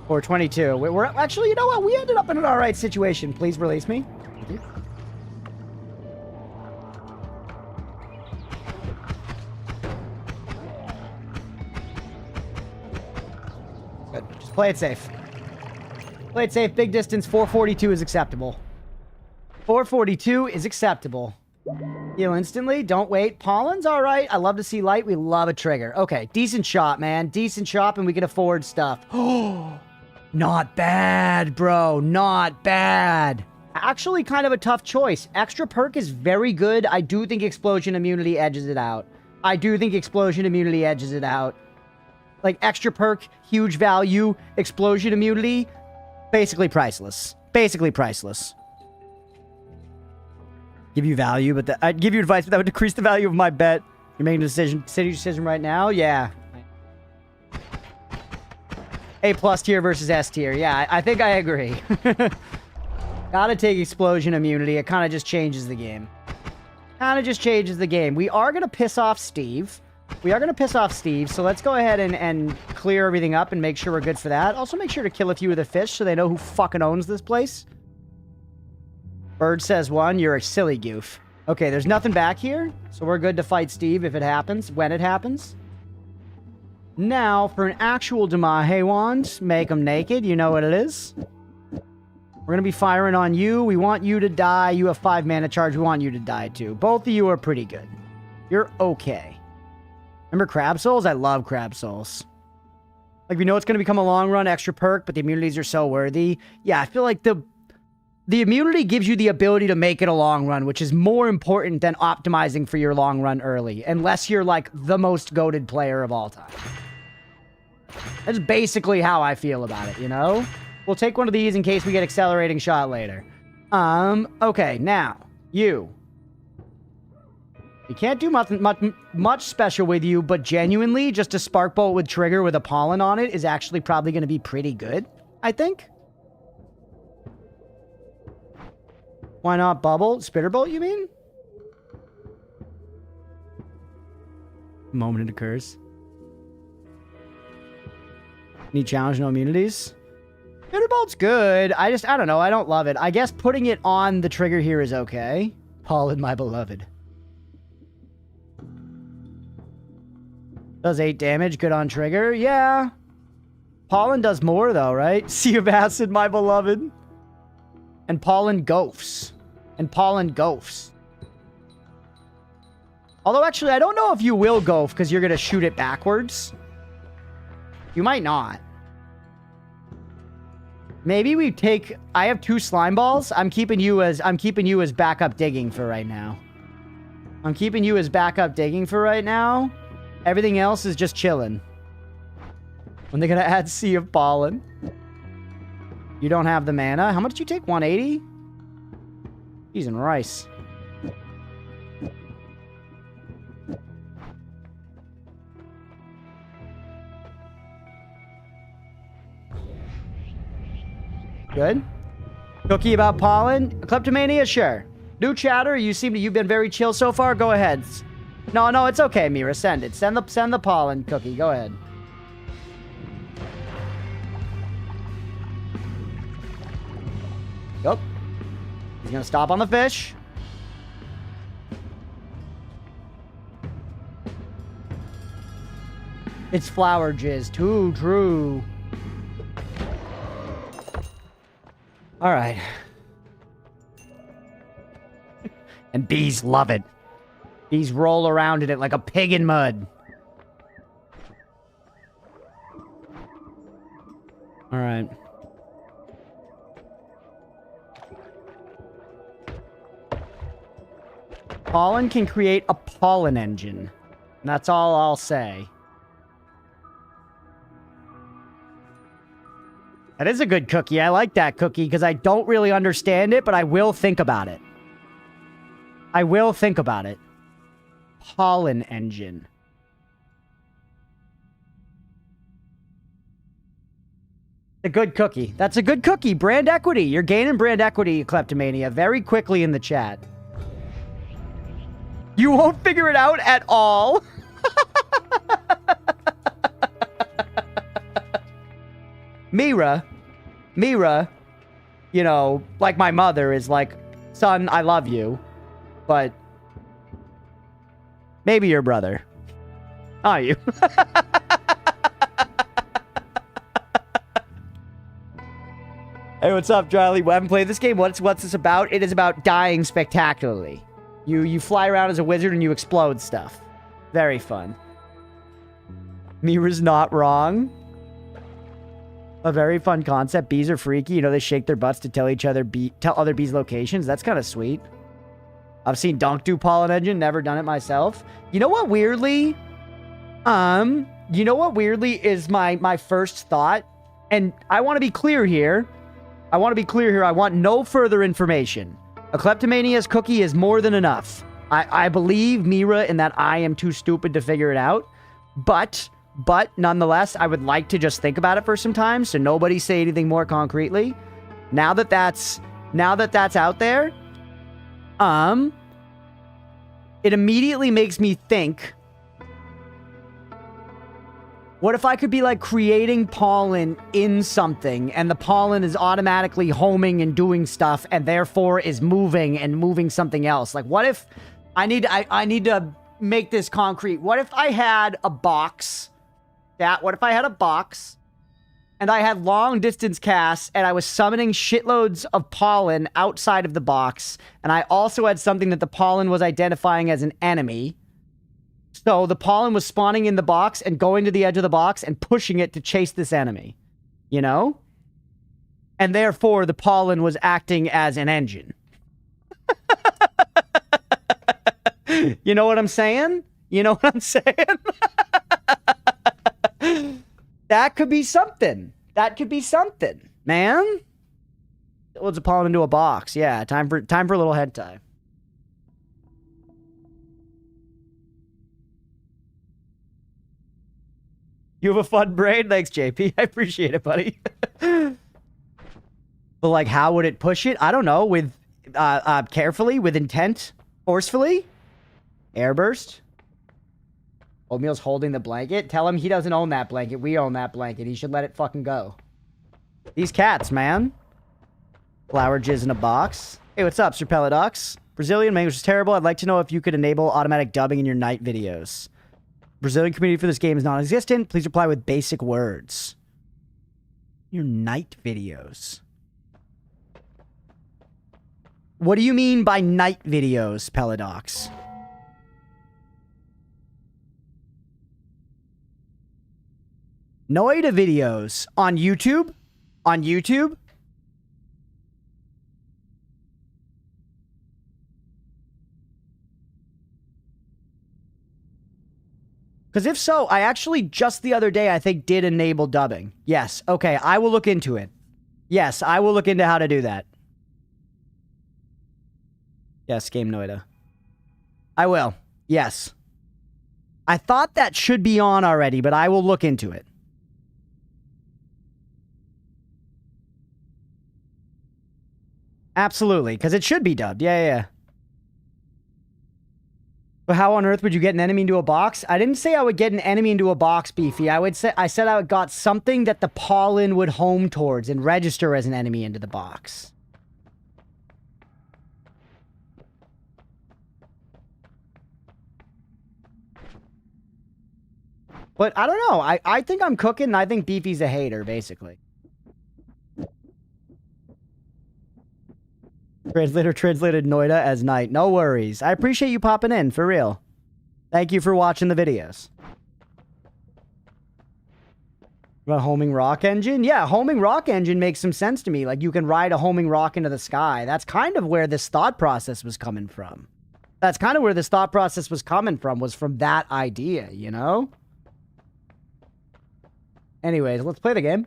Speaker 1: 422. We're actually, you know what? We ended up in an alright situation. Please release me. Thank you. Good. Just play it safe. Play it safe. Big distance. 442 is acceptable. 442 is acceptable. Heal instantly. Don't wait. Pollen's all right. I love to see light. We love a trigger. Okay. Decent shot, man. Decent shot, and we can afford stuff. Oh, not bad, bro. Not bad. Actually, kind of a tough choice. Extra perk is very good. I do think explosion immunity edges it out. I do think explosion immunity edges it out. Like, extra perk, huge value. Explosion immunity, basically priceless. Basically priceless. Give you value, but I'd give you advice, but that would decrease the value of my bet. You're making a decision right now? Yeah. A+ tier versus S tier. Yeah, I think I agree. Gotta take explosion immunity. It kind of just changes the game. Kind of just changes the game. We are gonna piss off Steve. So let's go ahead and clear everything up and make sure we're good for that. Also, make sure to kill a few of the fish so they know who fucking owns this place. Bird says 1. You're a silly goof. Okay, there's nothing back here, so we're good to fight Steve if it happens, when it happens. Now, for an actual Damahe wand, make them naked. You know what it is. We're going to be firing on you. We want you to die. You have 5 mana charge. We want you to die, too. Both of you are pretty good. You're okay. Remember Crab Souls? I love Crab Souls. Like, we know it's going to become a long run extra perk, but the immunities are so worthy. Yeah, I feel like the immunity gives you the ability to make it a long run, which is more important than optimizing for your long run early, unless you're, like, the most goated player of all time. That's basically how I feel about it, you know? We'll take one of these in case we get accelerating shot later. Okay, now, you. We can't do much special with you, but genuinely, just a spark bolt with trigger with a pollen on it is actually probably going to be pretty good, I think. Why not bubble? Spitter bolt, you mean? Moment it occurs. Need challenge, no immunities. Spitter bolt's good. I don't know. I don't love it. I guess putting it on the trigger here is okay. Pollen, my beloved. Does 8 damage. Good on trigger. Yeah. Pollen does more, though, right? Sea of Acid, my beloved. And Pollen Gophs. Although, actually, I don't know if you will Goph, because you're going to shoot it backwards. You might not. Maybe we take... I have 2 slime balls. I'm keeping you as backup digging for right now. Everything else is just chilling. When they're going to add Sea of Pollen. You don't have the mana. How much did you take? 180? Cheese and rice. Good. Cookie about pollen? Kleptomania? Sure. New chatter? You've been very chill so far? Go ahead. No, it's okay, Mira. Send it. Send the pollen cookie. Go ahead. Yup. He's gonna stop on the fish. It's flower jizz. Too true. All right. And bees love it. Bees roll around in it like a pig in mud. All right. Pollen can create a pollen engine. That's all I'll say. That is a good cookie. I like that cookie because I don't really understand it, but I will think about it. I will think about it. Pollen engine. A good cookie. That's a good cookie. Brand equity. You're gaining brand equity, Kleptomania, very quickly in the chat. You won't figure it out at all. Mira, you know, like my mother is like, son, I love you, but maybe your brother. Are you? Hey, what's up, Charlie? We haven't played this game. What's this about? It is about dying spectacularly. You fly around as a wizard and you explode stuff. Very fun. Mira's not wrong. A very fun concept. Bees are freaky. You know, they shake their butts to tell other bees locations. That's kind of sweet. I've seen Dunk do pollen engine. Never done it myself. You know what weirdly? You know what weirdly is my first thought? And I want to be clear here. I want no further information. A Kleptomania's cookie is more than enough. I believe Mira in that I am too stupid to figure it out. But nonetheless, I would like to just think about it for some time, so nobody say anything more concretely. Now that that's out there, it immediately makes me think, what if I could be like creating pollen in something and the pollen is automatically homing and doing stuff and therefore is moving something else? Like, what if I need to make this concrete? What if I had a box? What if I had a box and I had long distance casts and I was summoning shitloads of pollen outside of the box, and I also had something that the pollen was identifying as an enemy. So the pollen was spawning in the box and going to the edge of the box and pushing it to chase this enemy, you know? And therefore the pollen was acting as an engine. You know what I'm saying? You know what I'm saying? That could be something. That could be something, man. Let's pollen into a box. Yeah, time for a little hentai. You have a fun brain? Thanks, JP. I appreciate it, buddy. But, like, how would it push it? I don't know. With, carefully, with intent, forcefully? Airburst? Oatmeal's holding the blanket. Tell him he doesn't own that blanket. We own that blanket. He should let it fucking go. These cats, man. Flower jizz in a box. Hey, what's up, Sir Pelodox? Brazilian language is terrible. I'd like to know if you could enable automatic dubbing in your night videos. Brazilian community for this game is non-existent. Please reply with basic words. Your night videos. What do you mean by night videos, Pelodox? Noita videos on YouTube? On YouTube? Because if so, I actually just the other day, I think, did enable dubbing. Yes. Okay, I will look into it. Yes, I will look into how to do that. Yes, Game Noita. I will. Yes. I thought that should be on already, but I will look into it. Absolutely, because it should be dubbed. Yeah. But how on earth would you get an enemy into a box? I didn't say I would get an enemy into a box, Beefy. I said I got something that the pollen would home towards and register as an enemy into the box. But I don't know. I think I'm cooking, and I think Beefy's a hater, basically. Translator translated Noita as night. No worries. I appreciate you popping in, for real. Thank you for watching the videos. About homing rock engine? Yeah, homing rock engine makes some sense to me. Like, you can ride a homing rock into the sky. That's kind of where this thought process was coming from. That's kind of where this thought process was coming from, was from that idea, you know? Anyways, let's play the game.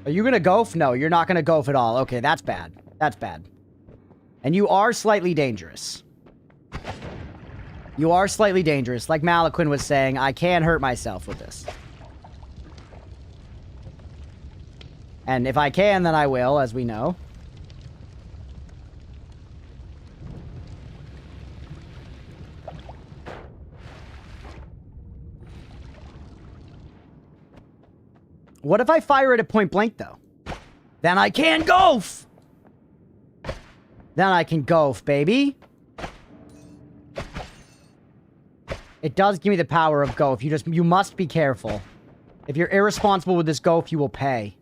Speaker 1: Are you gonna goof? No, you're not gonna goof at all. Okay, that's bad. That's bad. And you are slightly dangerous. You are slightly dangerous. Like Malaquin was saying, I can hurt myself with this. And if I can, then I will, as we know. What if I fire it at point blank, though? Then I can goof! Then I can goof, baby. It does give me the power of goof. You must be careful. If you're irresponsible with this goof, you will pay.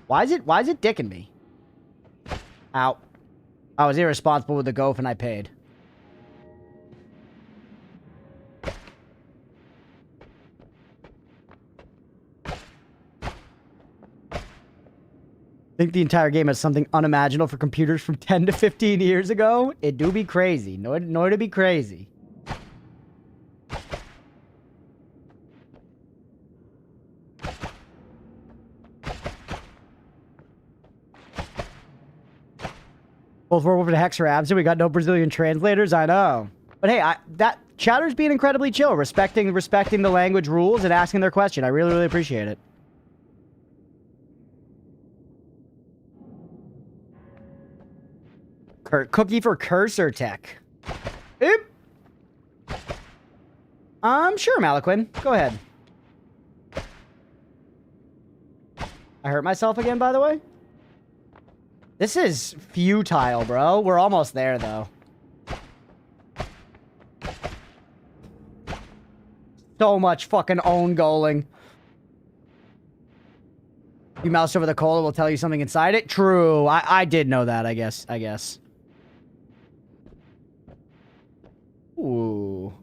Speaker 1: Why is it dicking me? Ow. I was irresponsible with the goof and I paid. I think the entire game is something unimaginable for computers from 10 to 15 years ago. It do be crazy. Nor to be crazy. Both Werewolf and Hex are absent. We got no Brazilian translators. I know. But hey, that chatter's being incredibly chill, respecting the language rules and asking their question. I really, really appreciate it. Cookie for cursor tech. Oop. Sure, Malaquin. Go ahead. I hurt myself again, by the way? This is futile, bro. We're almost there, though. So much fucking own goaling. You mouse over the cola will tell you something inside it? True. I did know that, I guess. Ooh.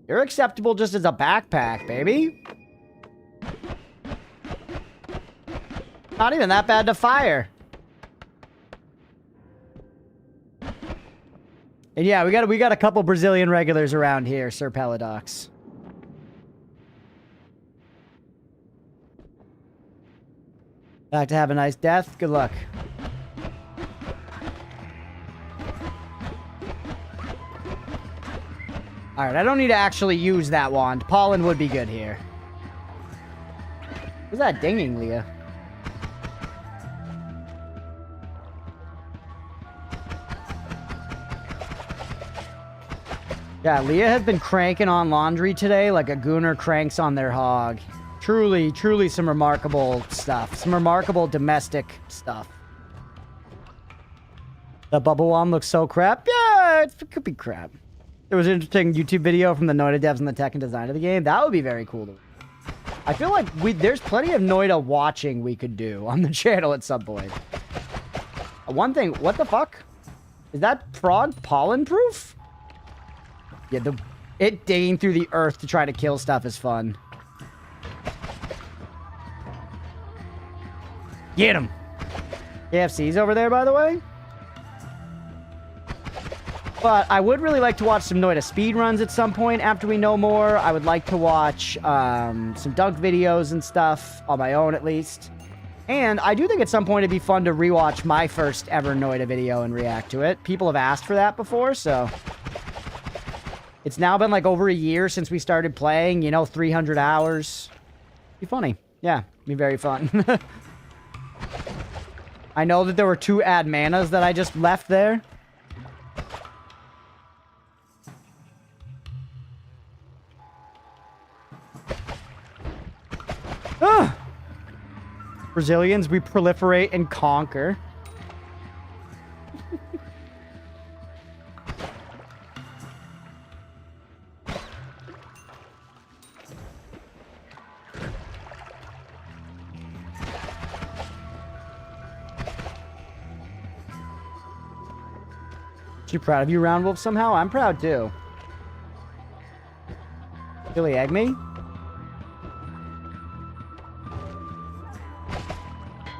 Speaker 1: You're acceptable just as a backpack, baby. Not even that bad to fire. And yeah, we got a couple Brazilian regulars around here, Sir Peladox. Back to have a nice death. Good luck. Alright, I don't need to actually use that wand. Pollen would be good here. Who's that dinging, Leah? Yeah, Leah has been cranking on laundry today like a gooner cranks on their hog. Truly, truly some remarkable stuff. Some remarkable domestic stuff. The bubble wand looks so crap. Yeah, it could be crap. There was an interesting YouTube video from the Noita devs and the tech and design of the game. That would be very cool. I feel like there's plenty of Noita watching we could do on the channel at some point. One thing, what the fuck? Is that frog pollen proof? Yeah, it digging through the earth to try to kill stuff is fun. Get him! KFC's over there, by the way. But I would really like to watch some Noita speedruns at some point after we know more. I would like to watch some dunk videos and stuff, on my own at least. And I do think at some point it'd be fun to rewatch my first ever Noita video and react to it. People have asked for that before, so... It's now been like over a year since we started playing, you know, 300 hours. Be funny. Yeah, be very fun. I know that there were 2 ad manas that I just left there. Ah! Brazilians, we proliferate and conquer. You proud of you, Round Wolf, somehow? I'm proud, too. Really egg me?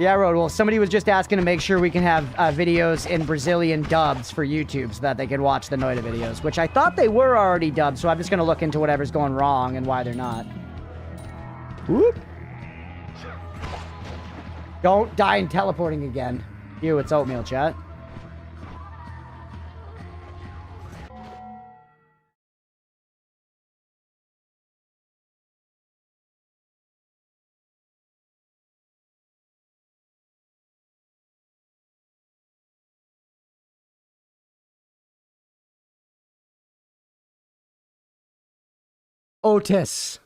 Speaker 1: Yeah, Road Wolf. Somebody was just asking to make sure we can have videos in Brazilian dubs for YouTube so that they can watch the Noita videos, which I thought they were already dubbed, so I'm just going to look into whatever's going wrong and why they're not. Whoop. Don't die in teleporting again. Ew, it's oatmeal, chat. Otis.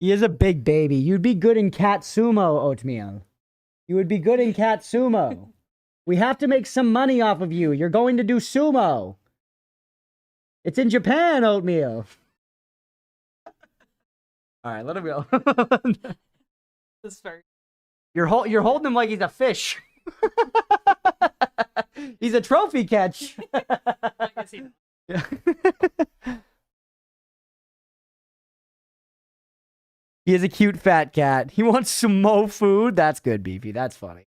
Speaker 1: He is a big baby. You'd be good in cat sumo, Oatmeal. You would be good in cat sumo. We have to make some money off of you. You're going to do sumo. It's in Japan, Oatmeal. All right, let him go. You're holding him like he's a fish. He's a trophy catch. Yeah. He is a cute fat cat. He wants some mo food. That's good, Beefy. That's funny.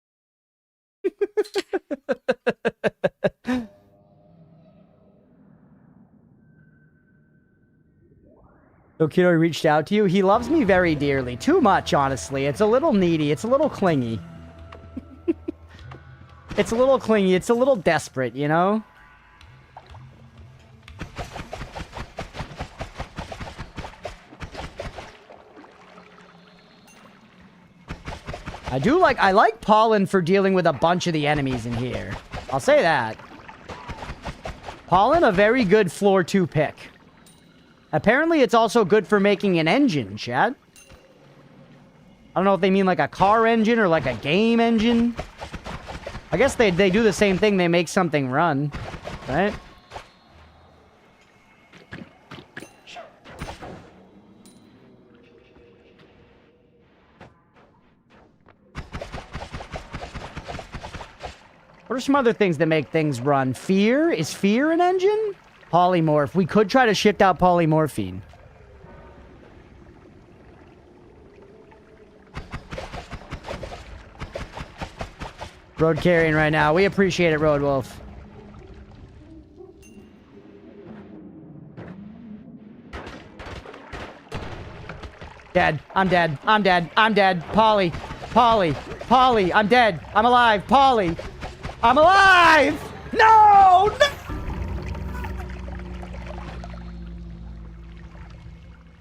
Speaker 1: So Kiddo reached out to you. He loves me very dearly. Too much, honestly. It's a little needy. It's a little clingy. It's a little clingy. It's a little desperate, you know? I like Pollen for dealing with a bunch of the enemies in here. I'll say that. Pollen, a very good floor 2 pick. Apparently, it's also good for making an engine, Chad. I don't know if they mean like a car engine or like a game engine. I guess they do the same thing. They make something run, right? What are some other things that make things run? Fear? Is fear an engine? Polymorph. We could try to shift out polymorphine. Road carrying right now. We appreciate it, Road Wolf. Dead. I'm dead. I'm dead. I'm dead. Polly. Polly. Polly. I'm dead. I'm alive. Polly. I'm alive! No! No!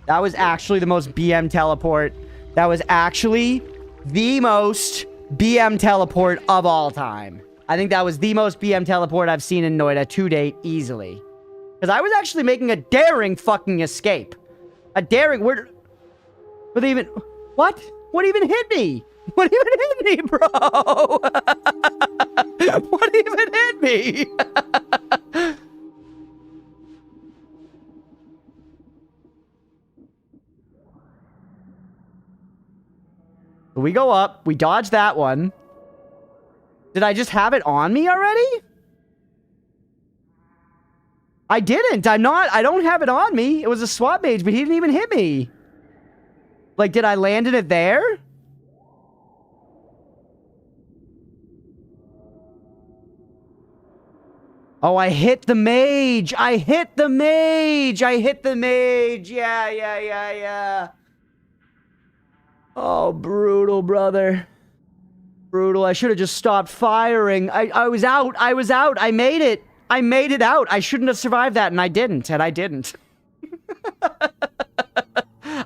Speaker 1: That was actually the most BM teleport. That was actually the most BM teleport of all time. I think that was the most BM teleport I've seen in Noita to date, easily. Because I was actually making a daring fucking escape. A daring... What even... What? What even hit me? What even hit me, bro? What even hit me? We go up. We dodge that one. Did I just have it on me already? I didn't. I don't have it on me. It was a swap mage, but he didn't even hit me. Like, did I land in it there? Oh, I hit the mage. I hit the mage. I hit the mage. Yeah. Oh, brutal, brother. Brutal. I should have just stopped firing. I was out. I was out. I made it. I made it out. I shouldn't have survived that, and I didn't. And I didn't.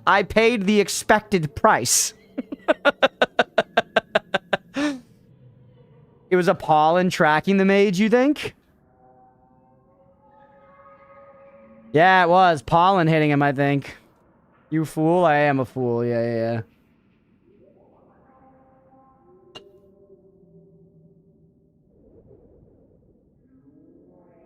Speaker 1: I paid the expected price. It was a pollen tracking the mage, you think? Yeah, it was. Pollen hitting him, I think. You fool? I am a fool. Yeah.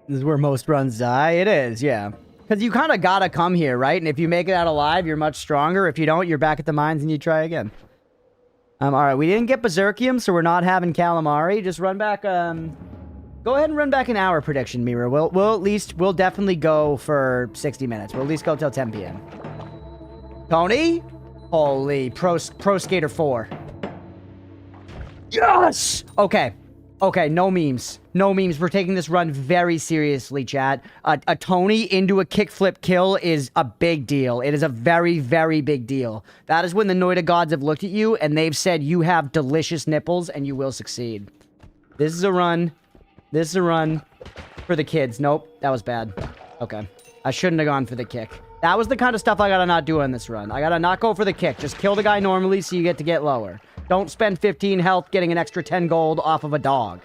Speaker 1: This is where most runs die. It is, yeah. Because you kind of gotta come here, right? And if you make it out alive, you're much stronger. If you don't, you're back at the mines and you try again. Alright, we didn't get Berserkium, so we're not having Calamari. Just run back, go ahead and run back an hour prediction, Mira. We'll definitely go for 60 minutes. We'll at least go till 10 p.m. Tony? Holy, Pro Skater 4. Yes! Okay, no memes. No memes. We're taking this run very seriously, chat. A Tony into a kickflip kill is a big deal. It is a very, very big deal. That is when the Noita gods have looked at you and they've said you have delicious nipples and you will succeed. This is a run. This is a run for the kids. Nope, that was bad. Okay. I shouldn't have gone for the kick. That was the kind of stuff I gotta not do in this run. I gotta not go for the kick. Just kill the guy normally so you get lower. Don't spend 15 health getting an extra 10 gold off of a dog.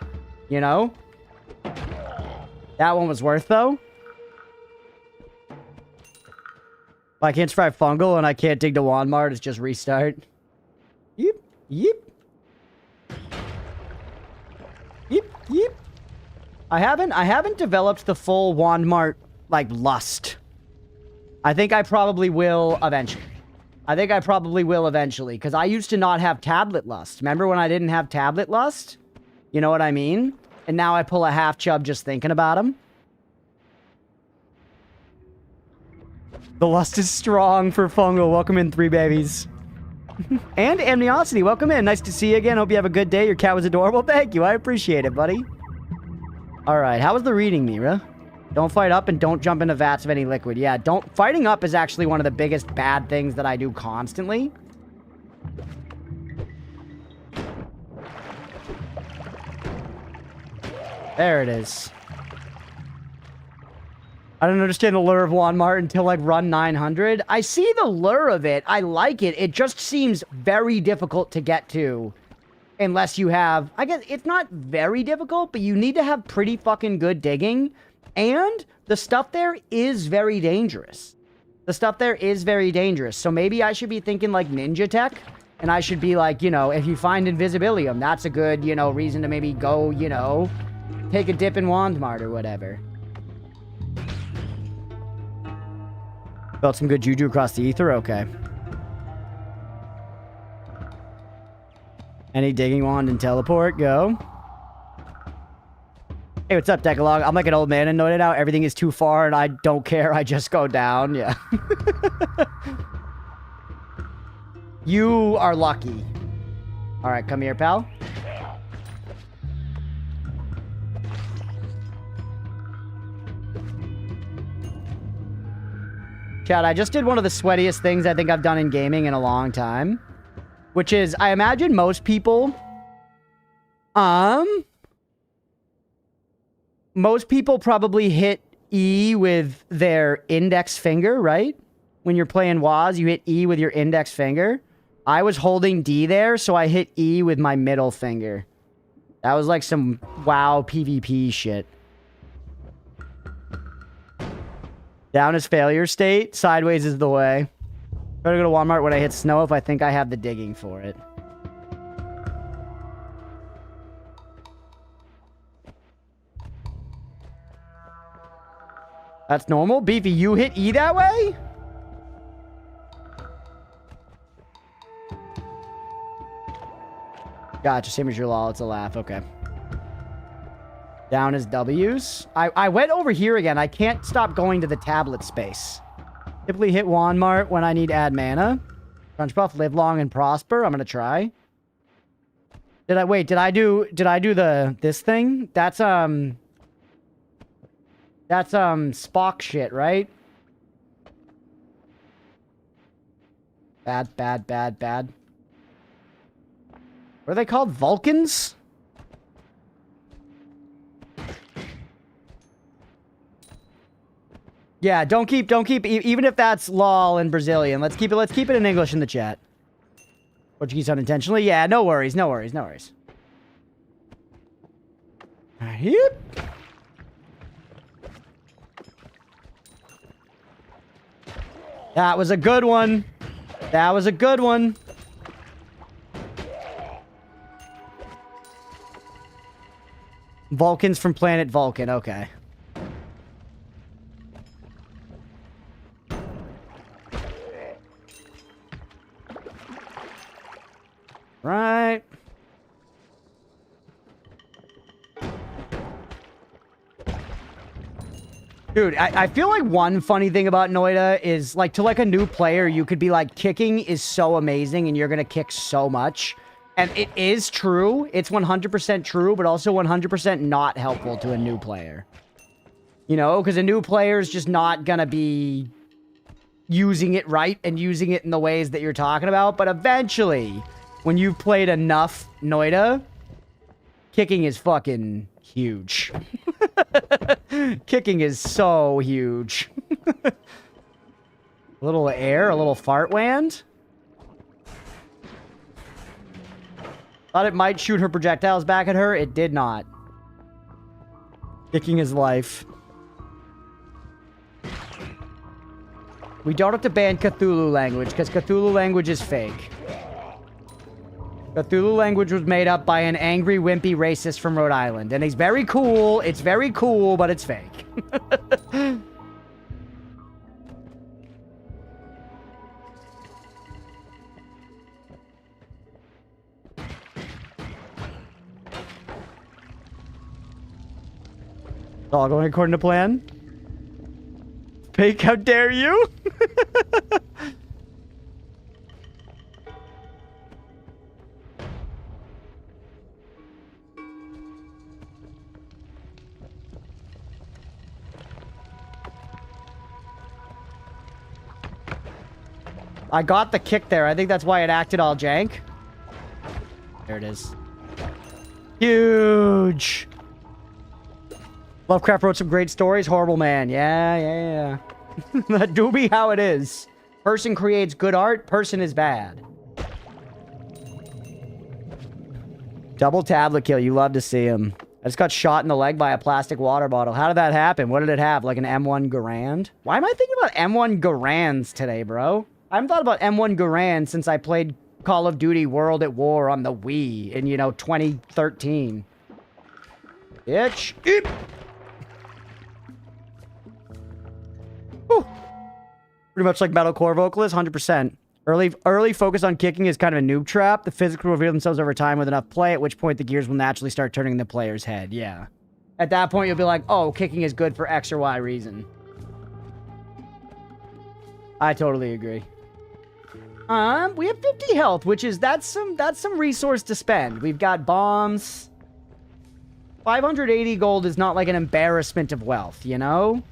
Speaker 1: You know? That one was worth, though. I can't survive fungal and I can't dig to Walmart. It's just restart. Yep. I haven't developed the full Walmart, like, lust. I think I probably will eventually. Because I used to not have tablet lust. Remember when I didn't have tablet lust? You know what I mean? And now I pull a half chub just thinking about him. The lust is strong for fungal. Welcome in, 3 babies. And Amniosity, welcome in. Nice to see you again. Hope you have a good day. Your cat was adorable. Thank you. I appreciate it, buddy. Alright, how was the reading, Mira? Don't fight up and don't jump into vats of any liquid. Yeah, fighting up is actually one of the biggest bad things that I do constantly. There it is. I don't understand the lure of Walmart until like run 900. I see the lure of it. I like it. It just seems very difficult to get to. Unless you have... I guess it's not very difficult, but you need to have pretty fucking good digging. And the stuff there is very dangerous. So maybe I should be thinking like ninja tech. And I should be like, you know, if you find Invisibilium, that's a good, you know, reason to maybe go, you know, take a dip in Walmart or whatever. Felt some good juju across the ether? Okay. Any digging wand and teleport? Go. Hey, what's up, Decalogue? I'm like an old man and Noita now. Everything is too far and I don't care. I just go down. Yeah. You are lucky. Alright, come here, pal. Chad, I just did one of the sweatiest things I think I've done in gaming in a long time. Which is, I imagine most people... Most people probably hit E with their index finger, right? When you're playing WoW, you hit E with your index finger. I was holding D there, so I hit E with my middle finger. That was like some WoW PvP shit. Down is failure state. Sideways is the way. Try to go to Walmart when I hit snow if I think I have the digging for it. That's normal? Beefy, you hit E that way? Gotcha, same as your lol. It's a laugh. Okay. Down is W's. I went over here again. I can't stop going to the tablet space. Typically hit Walmart when I need add mana. Crunchpuff, live long and prosper. I'm gonna try. Did I do this thing? That's Spock shit, right? Bad. What are they called? Vulcans? Yeah, don't keep, even if that's lol in Brazilian. Let's keep it in English in the chat. Portuguese unintentionally? Yeah, no worries. Yep. That was a good one. Vulcans from planet Vulcan, okay. Right. Dude, I feel like one funny thing about Noita is, like, to, like, a new player, you could be like, kicking is so amazing and you're gonna kick so much. And it is true. It's 100% true, but also 100% not helpful to a new player. You know, because a new player is just not gonna be using it right and using it in the ways that you're talking about. But eventually, when you've played enough Noita, kicking is fucking huge. Kicking is so huge. A little air, a little fart wand. Thought it might shoot her projectiles back at her. It did not. Kicking is life. We don't have to ban Cthulhu language, because Cthulhu language is fake. Cthulhu language was made up by an angry, wimpy racist from Rhode Island. And he's very cool. It's very cool, but it's fake. It's all going according to plan. Fake, how dare you? I got the kick there. I think that's why it acted all jank. There it is. Huge. Lovecraft wrote some great stories. Horrible man. Yeah. That do be how it is. Person creates good art. Person is bad. Double tablet kill. You love to see him. I just got shot in the leg by a plastic water bottle. How did that happen? What did it have? Like an M1 Garand? Why am I thinking about M1 Garands today, bro? I haven't thought about M1 Garand since I played Call of Duty World at War on the Wii in, 2013. Bitch. Eep. Whew. Pretty much like metalcore vocalist, 100%. Early focus on kicking is kind of a noob trap. The physics will reveal themselves over time with enough play, at which point the gears will naturally start turning in the player's head. Yeah. At that point, you'll be like, oh, kicking is good for X or Y reason. I totally agree. We have 50 health, which is, that's some resource to spend. We've got bombs. 580 gold is not like an embarrassment of wealth, you know?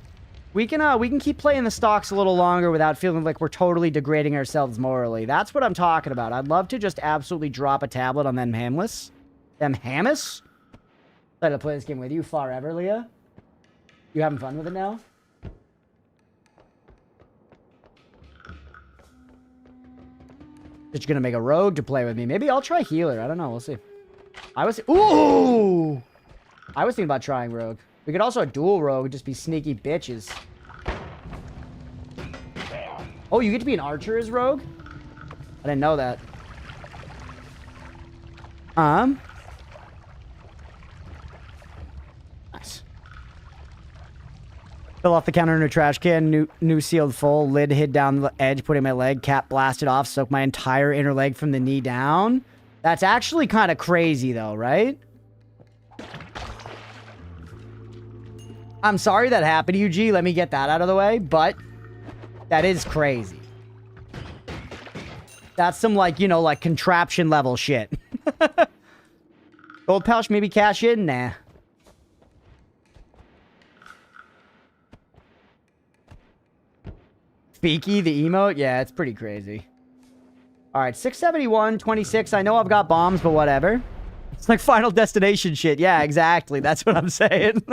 Speaker 1: We can keep playing the stocks a little longer without feeling like we're totally degrading ourselves morally. That's what I'm talking about. I'd love to just absolutely drop a tablet on them hamless. Them hammus? Let to play this game with you forever, Leah. You having fun with it now? Just gonna make a rogue to play with me. Maybe I'll try healer. I don't know. We'll see. Ooh! I was thinking about trying rogue. We could also dual rogue, just be sneaky bitches. Oh, you get to be an archer as rogue? I didn't know that. Nice. Fell off the counter in a trash can, new sealed full, lid hid down the edge, putting my leg, cap blasted off, soaked my entire inner leg from the knee down. That's actually kind of crazy though, right? I'm sorry that happened to you, G. Let me get that out of the way, but that is crazy. That's some, like, like contraption level shit. Gold pouch, maybe cash in? Nah. Speaky, the emote? Yeah, it's pretty crazy. All right, 671, 26. I know I've got bombs, but whatever. It's like Final Destination shit. Yeah, exactly. That's what I'm saying.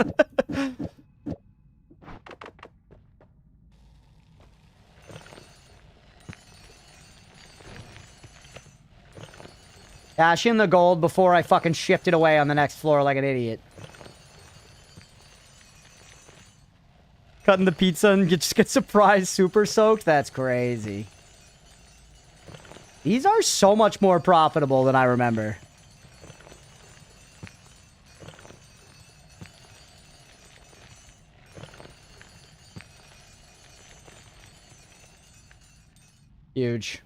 Speaker 1: Cash in the gold before I fucking shift it away on the next floor like an idiot. Cutting the pizza and just get surprised super soaked? That's crazy. These are so much more profitable than I remember. Huge.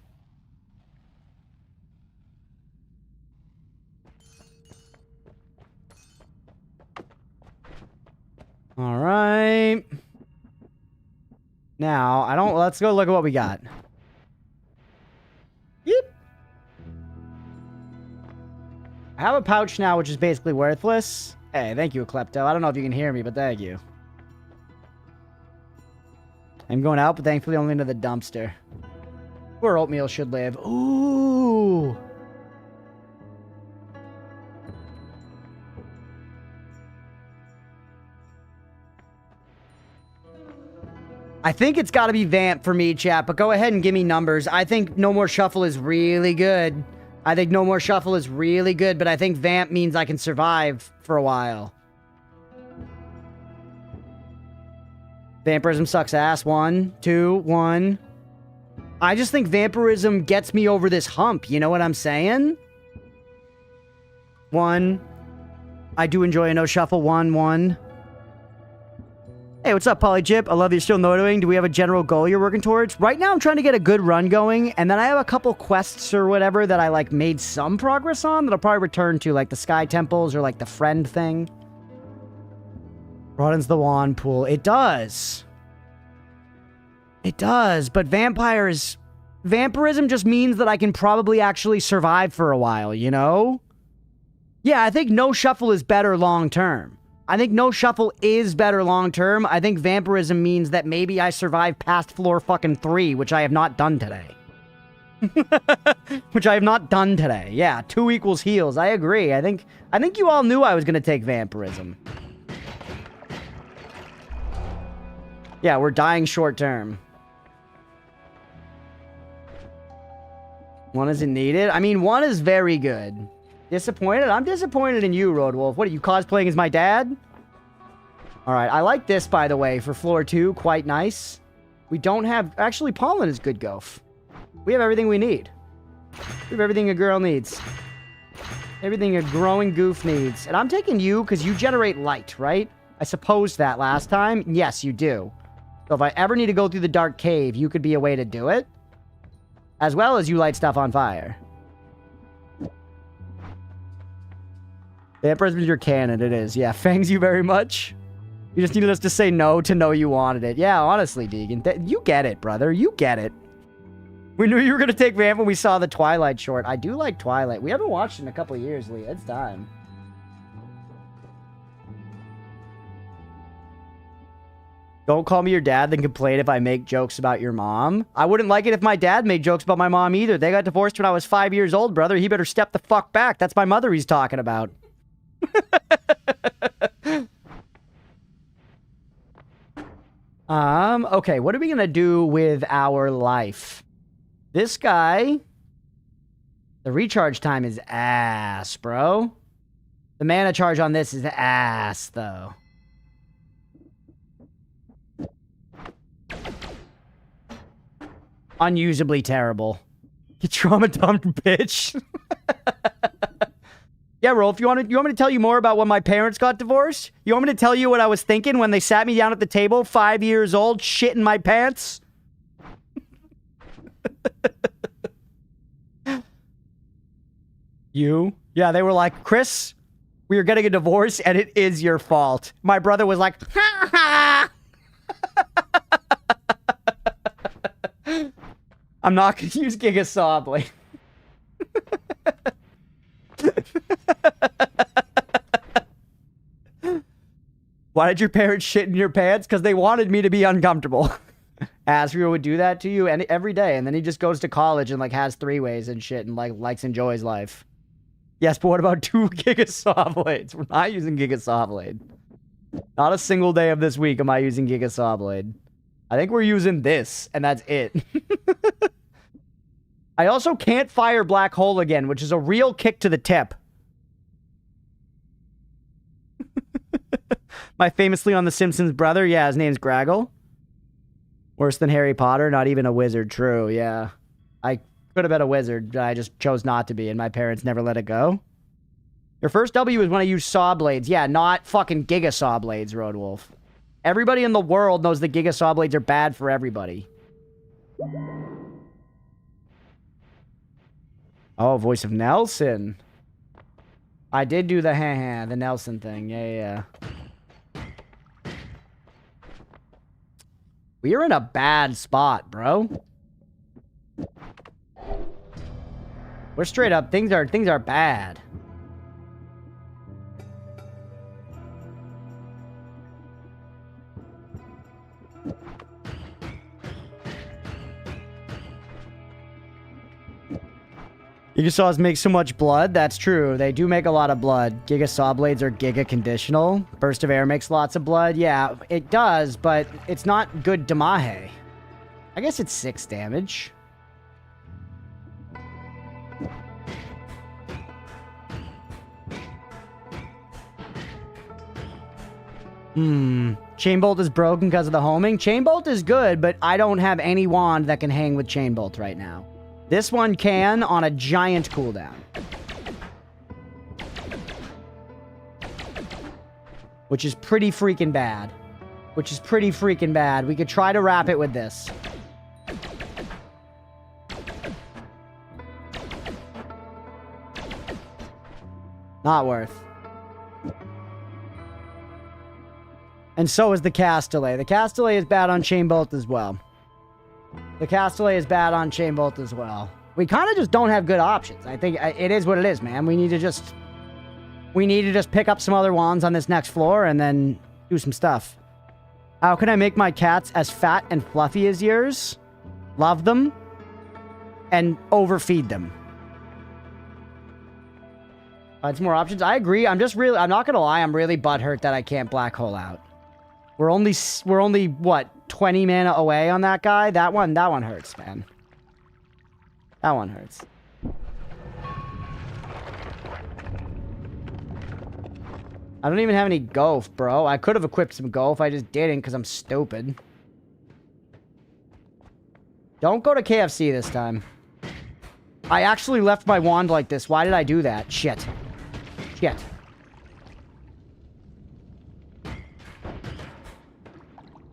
Speaker 1: All right. Now, let's go look at what we got. Yep. I have a pouch now, which is basically worthless. Hey, thank you, Klepto. I don't know if you can hear me, but thank you. I'm going out, but thankfully only into the dumpster. Where oatmeal should live. Ooh. I think it's got to be Vamp for me, chat, but go ahead and give me numbers. I think No More Shuffle is really good. I think No More Shuffle is really good, but I think Vamp means I can survive for a while. Vampirism sucks ass. 1, 2, 1. I just think Vampirism gets me over this hump. You know what I'm saying? 1. I do enjoy a No Shuffle. 1, 1. Hey, what's up, Polychip? I love that you're still noting. Do we have a general goal you're working towards? Right now, I'm trying to get a good run going, and then I have a couple quests or whatever that I, like, made some progress on that I'll probably return to, like the Sky Temples or, like, the Friend thing. Broadens the wand pool. It does. It does, but Vampirism just means that I can probably actually survive for a while, you know? Yeah, I think No Shuffle is better long-term. I think No Shuffle is better long-term. I think Vampirism means that maybe I survive past floor fucking 3, which I have not done today. Which I have not done today. Yeah, 2 equals heals. I agree. I think you all knew I was going to take Vampirism. Yeah, we're dying short-term. 1 isn't needed? I mean, 1 is very good. Disappointed? I'm disappointed in you, Roadwolf. What are you cosplaying as my dad? Alright, I like this, by the way, for floor 2. Quite nice. We don't have... Actually, Pollen is good, Gof. We have everything we need. We have everything a girl needs. Everything a growing goof needs. And I'm taking you because you generate light, right? I supposed that last time. Yes, you do. So if I ever need to go through the dark cave, you could be a way to do it. As well as you light stuff on fire. Vampirism is your canon, it is. Yeah, thanks you very much. You just needed us to say no to know you wanted it. Yeah, honestly, Deegan. You get it, brother. You get it. We knew you were going to take Vamp when we saw the Twilight short. I do like Twilight. We haven't watched it in a couple of years, Lee. It's time. Don't call me your dad, then complain if I make jokes about your mom. I wouldn't like it if my dad made jokes about my mom either. They got divorced when I was 5 years old, brother. He better step the fuck back. That's my mother he's talking about. Okay, what are we gonna do with our life? This guy, the recharge time is ass, bro. The mana charge on this is ass, though. Unusably terrible. You trauma dumped, bitch. Yeah, Rolf, you want me to tell you more about when my parents got divorced? You want me to tell you what I was thinking when they sat me down at the table, 5 years old, shitting my pants? You? Yeah, they were like, Chris, we are getting a divorce and it is your fault. My brother was like, ha ha! I'm not going to use Giga Sobly. Why did your parents shit in your pants? Because they wanted me to be uncomfortable. Asriel would do that to you and every day, and then he just goes to college and like has 3-ways and shit and like likes enjoys life. Yes, but what about 2 Giga Saw Blades? We're not using Giga Saw Blade. Not a single day of this week am I using Giga Saw Blade. I think we're using this, and that's it. I also can't fire Black Hole again, which is a real kick to the tip. My famously on The Simpsons brother, yeah, his name's Graggle. Worse than Harry Potter, not even a wizard, true, yeah. I could have been a wizard, but I just chose not to be, and my parents never let it go. Your first W is when I use saw blades. Yeah, not fucking Giga Saw Blades, Roadwolf. Everybody in the world knows that Giga Saw Blades are bad for everybody. Oh, voice of Nelson. I did do the the Nelson thing. Yeah. We're in a bad spot, bro. We're straight up. Things are bad. Giga Saws make so much blood. That's true. They do make a lot of blood. Giga Saw Blades are Giga conditional. Burst of Air makes lots of blood. Yeah, it does, but it's not good Damahe. I guess it's 6 damage. Chain Bolt is broken because of the homing. Chain Bolt is good, but I don't have any wand that can hang with Chain Bolt right now. This one can on a giant cooldown. Which is pretty freaking bad. We could try to wrap it with this. Not worth. And so is the Castellet. The Castellet is bad on Chain Bolt as well. We kind of just don't have good options. I think it is what it is, man. We need to just pick up some other wands on this next floor and then do some stuff. How can I make my cats as fat and fluffy as yours? Love them and overfeed them. Some more options. I agree. I'm not gonna lie. I'm really butthurt that I can't black hole out. We're only what, 20 mana away on that guy? That one hurts, man. That one hurts. I don't even have any Golf, bro. I could have equipped some Golf. I just didn't because I'm stupid. Don't go to KFC this time. I actually left my wand like this. Why did I do that? Shit.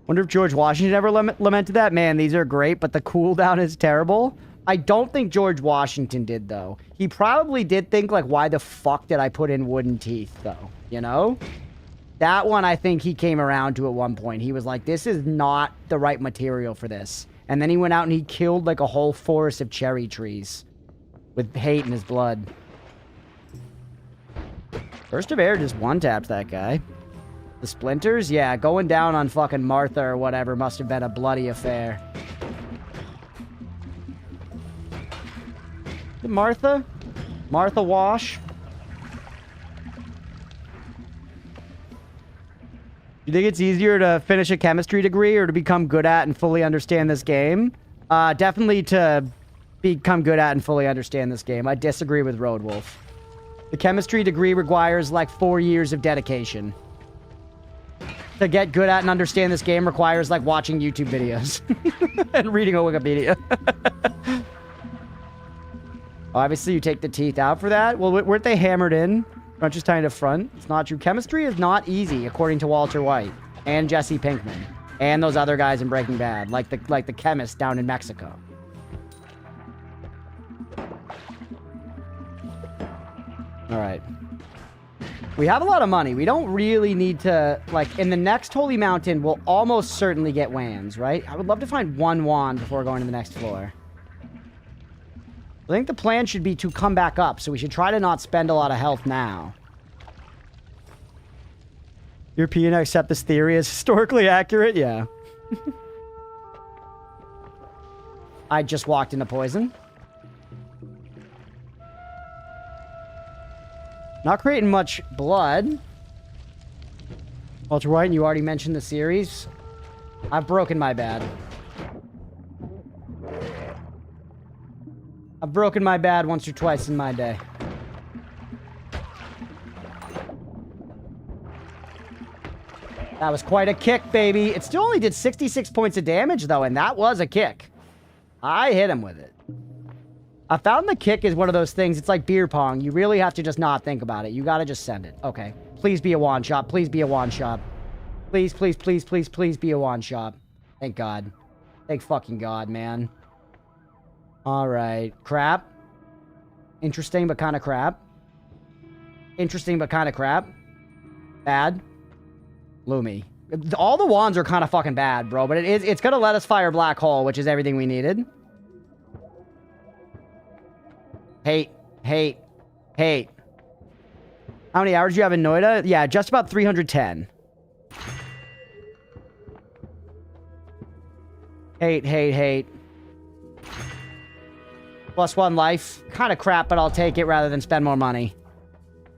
Speaker 1: Wonder if George Washington ever lamented that. Man, these are great, but the cooldown is terrible. I don't think George Washington did, though. He probably did think, like, why the fuck did I put in wooden teeth, though? You know? That one, I think he came around to at one point. He was like, this is not the right material for this. And then he went out and he killed, like, a whole forest of cherry trees. With hate in his blood. Burst of Air just one-tapped that guy. The splinters? Yeah, going down on fucking Martha or whatever must have been a bloody affair. Martha? Martha Wash? You think it's easier to finish a chemistry degree or to become good at and fully understand this game? Definitely to become good at and fully understand this game. I disagree with Roadwolf. The chemistry degree requires like 4 years of dedication. To get good at and understand this game requires like watching YouTube videos and reading a Wikipedia. Obviously, you take the teeth out for that. Well, weren't they hammered in? Crunch is tying to front. It's not true. Chemistry is not easy, according to Walter White and Jesse Pinkman and those other guys in Breaking Bad, like the chemist down in Mexico. All right. We have a lot of money. We don't really need to, like, in the next Holy Mountain, we'll almost certainly get wands, right? I would love to find one wand before going to the next floor. I think the plan should be to come back up, so we should try to not spend a lot of health now. European, I accept this theory as historically accurate? Yeah. I just walked into poison. Not creating much blood. Ultra White, and you already mentioned the series. I've broken my bad. I've broken my bad once or twice in my day. That was quite a kick, baby. It still only did 66 points of damage, though, and that was a kick. I hit him with it. I found the kick is one of those things. It's like beer pong. You really have to just not think about it. You gotta just send it. Okay. Please be a one-shot. Please be a one-shot. Please, please, please, please, please be a one-shot. Thank God. Thank fucking God, man. Alright. Crap. Interesting, but kind of crap. Interesting, but kind of crap. Bad. Lumi. All the wands are kind of fucking bad, bro. But it's gonna let us fire Black Hole, which is everything we needed. Hate. Hate. Hate. How many hours do you have in Noita? Yeah, just about 310. Hate, hate, hate. +1 life. Kind of crap, but I'll take it rather than spend more money.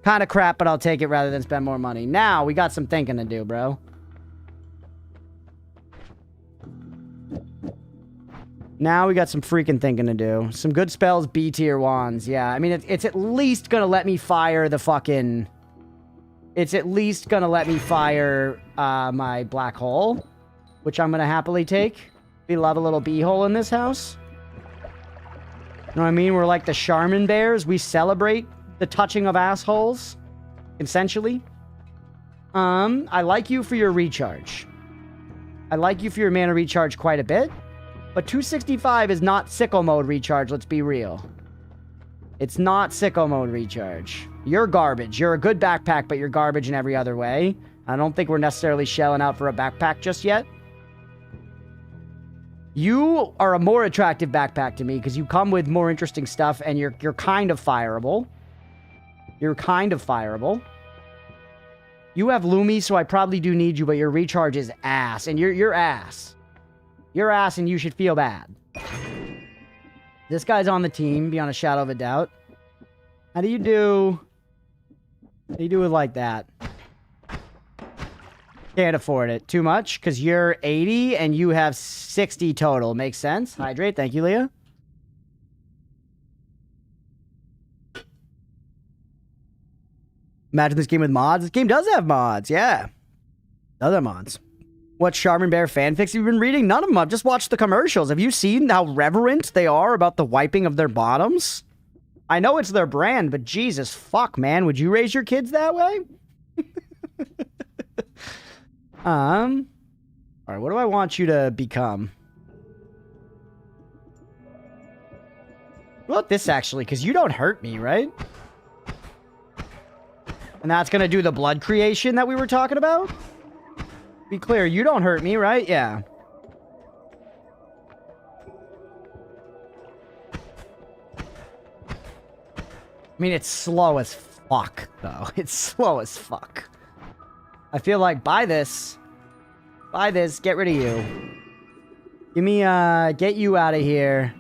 Speaker 1: Kind of crap, but I'll take it rather than spend more money. Now, we got some thinking to do, bro. Now we got some freaking thinking to do. Some good spells, B tier wands. Yeah, I mean, it's at least gonna let me fire the fucking... It's at least gonna let me fire my Black Hole, which I'm gonna happily take. We love a little B-hole in this house. You know what I mean? We're like the Charmin Bears. We celebrate the touching of assholes, consensually. I like you for your recharge. I like you for your mana recharge quite a bit. But 265 is not sicko mode recharge, let's be real. It's not sicko mode recharge. You're garbage. You're a good backpack, but you're garbage in every other way. I don't think we're necessarily shelling out for a backpack just yet. You are a more attractive backpack to me because you come with more interesting stuff and you're kind of fireable. You're kind of fireable. You have Lumi, so I probably do need you, but your recharge is ass. And you're ass. You're ass and you should feel bad. This guy's on the team, beyond a shadow of a doubt. How do you do... How do you do it like that? Can't afford it. Too much? Because you're 80 and you have 60 total. Makes sense. Hydrate. Thank you, Leah. Imagine this game with mods. This game does have mods. Yeah. Other mods. What Charmin Bear fanfics have you been reading? None of them. I've just watched the commercials. Have you seen how reverent they are about the wiping of their bottoms? I know it's their brand, but Jesus fuck, man. Would you raise your kids that way? Alright, what do I want you to become? What about this, actually? Because you don't hurt me, right? And that's gonna do the blood creation that we were talking about? Be clear, you don't hurt me, right? Yeah. I mean, it's slow as fuck, though. It's slow as fuck. I feel like, buy this, get rid of you. Give me, get you out of here.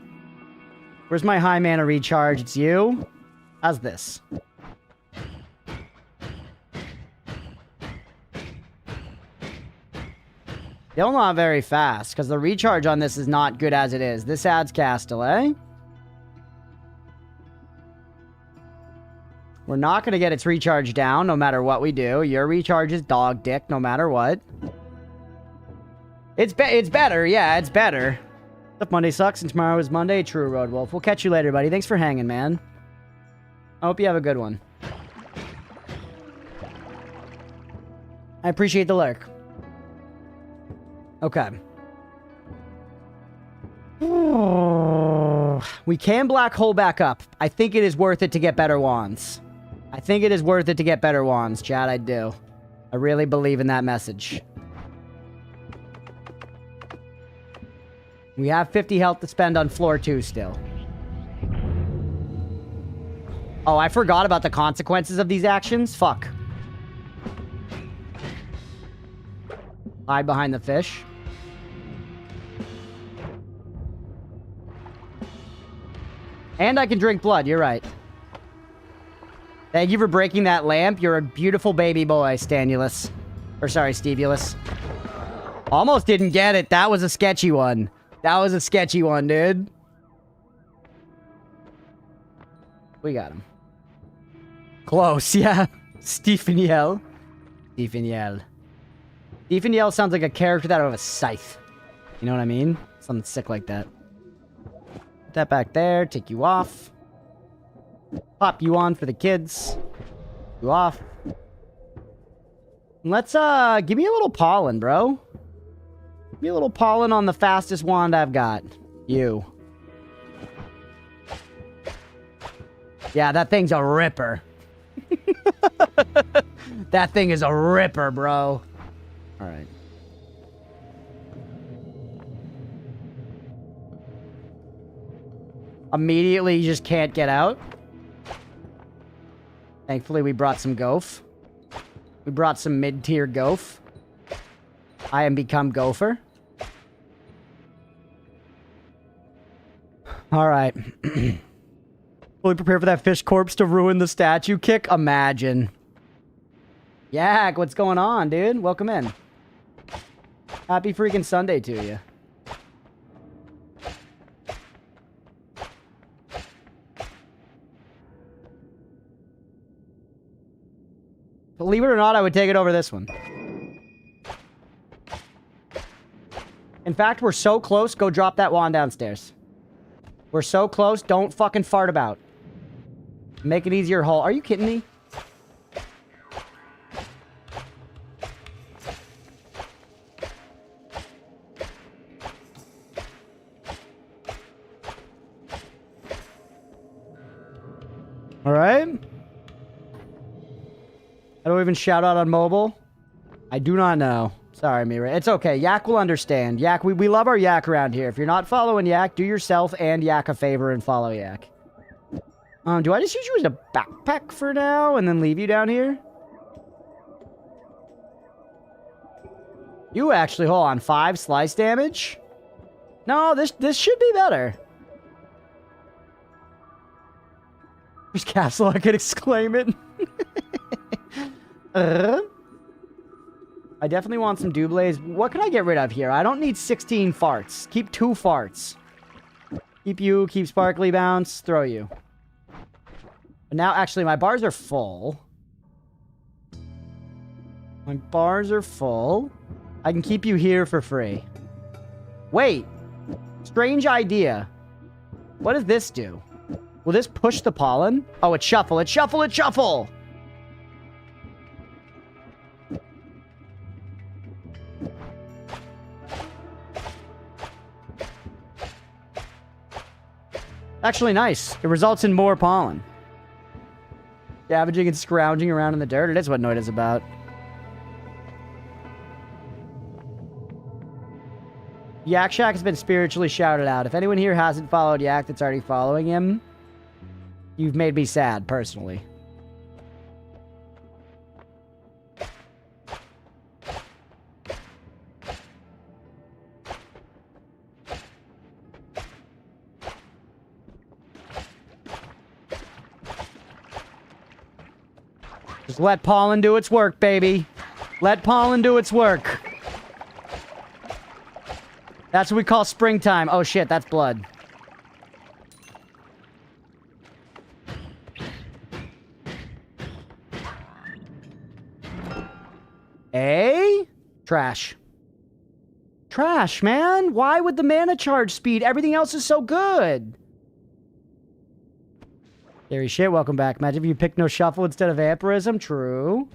Speaker 1: Where's my high mana recharge? It's you? How's this? Still not very fast, because the recharge on this is not good as it is. This adds cast delay. We're not going to get its recharge down no matter what we do. Your recharge is dog dick no matter what. It's better. Yeah, it's better. If Monday sucks and tomorrow is Monday, true, Road Wolf. We'll catch you later, buddy. Thanks for hanging, man. I hope you have a good one. I appreciate the lurk. Okay. We can black hole back up. I think it is worth it to get better wands. I think it is worth it to get better wands, Chad. I do. I really believe in that message. We have 50 health to spend on floor 2 still. Oh, I forgot about the consequences of these actions. Fuck. Hide behind the fish. And I can drink blood. You're right. Thank you for breaking that lamp. You're a beautiful baby boy, Stanulus. Or sorry, Stevulus. Almost didn't get it. That was a sketchy one. That was a sketchy one, dude. We got him. Close, yeah. Stephen Yell. Stephen Yell. Stephen Yell sounds like a character out of a scythe. You know what I mean? Something sick like that. Put that back there. Take you off. Pop you on for the kids. You off. Let's, give me a little pollen, bro. Give me a little pollen on the fastest wand I've got. You. Yeah, that thing's a ripper. That thing is a ripper, bro. Alright. Immediately, you just can't get out. Thankfully, we brought some Goaf. We brought some mid-tier Goaf. I am become Gopher. Alright. Fully prepared for that fish corpse to ruin the statue kick? Imagine. Yak, what's going on, dude? Welcome in. Happy freaking Sunday to you. Believe it or not, I would take it over this one. In fact, we're so close, go drop that wand downstairs. We're so close, don't fucking fart about. Make it easier haul. Are you kidding me? Alright. I don't even shout out on mobile. I do not know. Sorry, Mira. It's okay. Yak will understand. Yak, we love our Yak around here. If you're not following Yak, do yourself and Yak a favor and follow Yak. Do I just use you as a backpack for now and then leave you down here? You actually, hold on, 5 slice damage? No, this should be better. There's castle, I could exclaim it. I definitely want some Doublés. What can I get rid of here? I don't need 16 farts. Keep 2 farts. Keep you, keep Sparkly Bounce, throw you. But now, actually, my bars are full. My bars are full. I can keep you here for free. Wait. Strange idea. What does this do? Will this push the pollen? Oh, it's shuffle, it's shuffle, it's shuffle! Actually nice. It results in more pollen. Scavenging and scrounging around in the dirt. It is what Noita's about. Yak Shack has been spiritually shouted out. If anyone here hasn't followed Yak that's already following him, you've made me sad, personally. Just let pollen do its work, baby. Let pollen do its work. That's what we call springtime. Oh shit, that's blood. Trash. Trash, man. Why would the mana charge speed? Everything else is so good. Scary shit, welcome back. Imagine if you picked no shuffle instead of vampirism. True.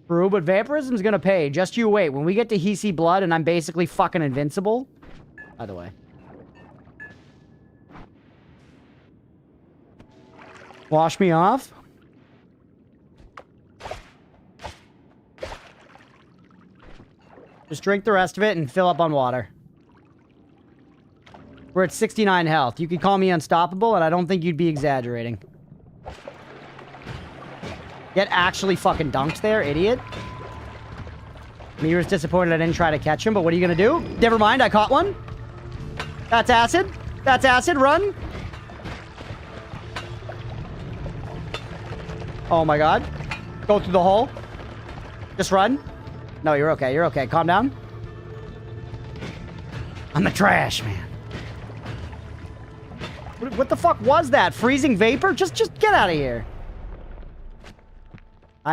Speaker 1: True, but vampirism's gonna pay. Just you wait. When we get to Hisi Blood and I'm basically fucking invincible. By the way. Wash me off. Just drink the rest of it and fill up on water. We're at 69 health. You could call me unstoppable, and I don't think you'd be exaggerating. Get actually fucking dunked there, idiot. Mira's disappointed I didn't try to catch him, but what are you gonna do? Never mind, I caught one. That's acid. That's acid, run. Oh my god. Go through the hole. Just run. No, you're okay. You're okay. Calm down. I'm the trash man. What the fuck was that? Freezing vapor? Just get out of here.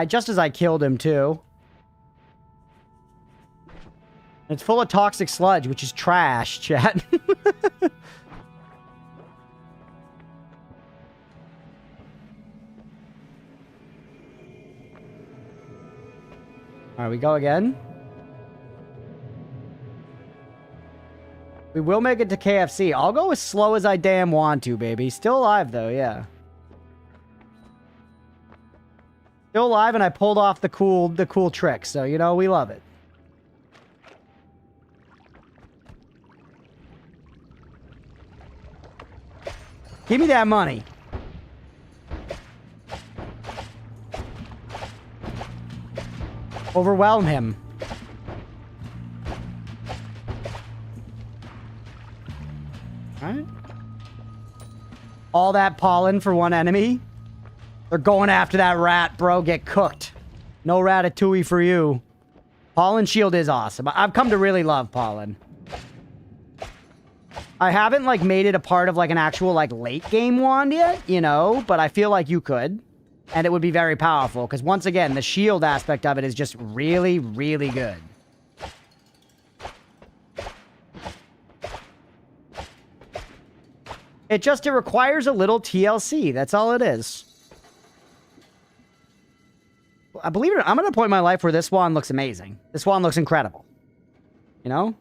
Speaker 1: Just as I killed him too. It's full of toxic sludge, which is trash, chat. Alright, we go again. We will make it to KFC. I'll go as slow as I damn want to, baby. Still alive, though, yeah. Still alive, and I pulled off the cool trick, so, you know, we love it. Give me that money. Overwhelm him. Alright. All that pollen for one enemy? They're going after that rat, bro. Get cooked. No ratatouille for you. Pollen shield is awesome. I've come to really love pollen. I haven't, like, made it a part of, like, an actual, like, late game wand yet, you know? But I feel like you could. And it would be very powerful. Because, once again, the shield aspect of it is just really, really good. It requires a little TLC. That's all it is. I believe it or not, I'm at a point in my life where this wand looks amazing. This wand looks incredible. You know?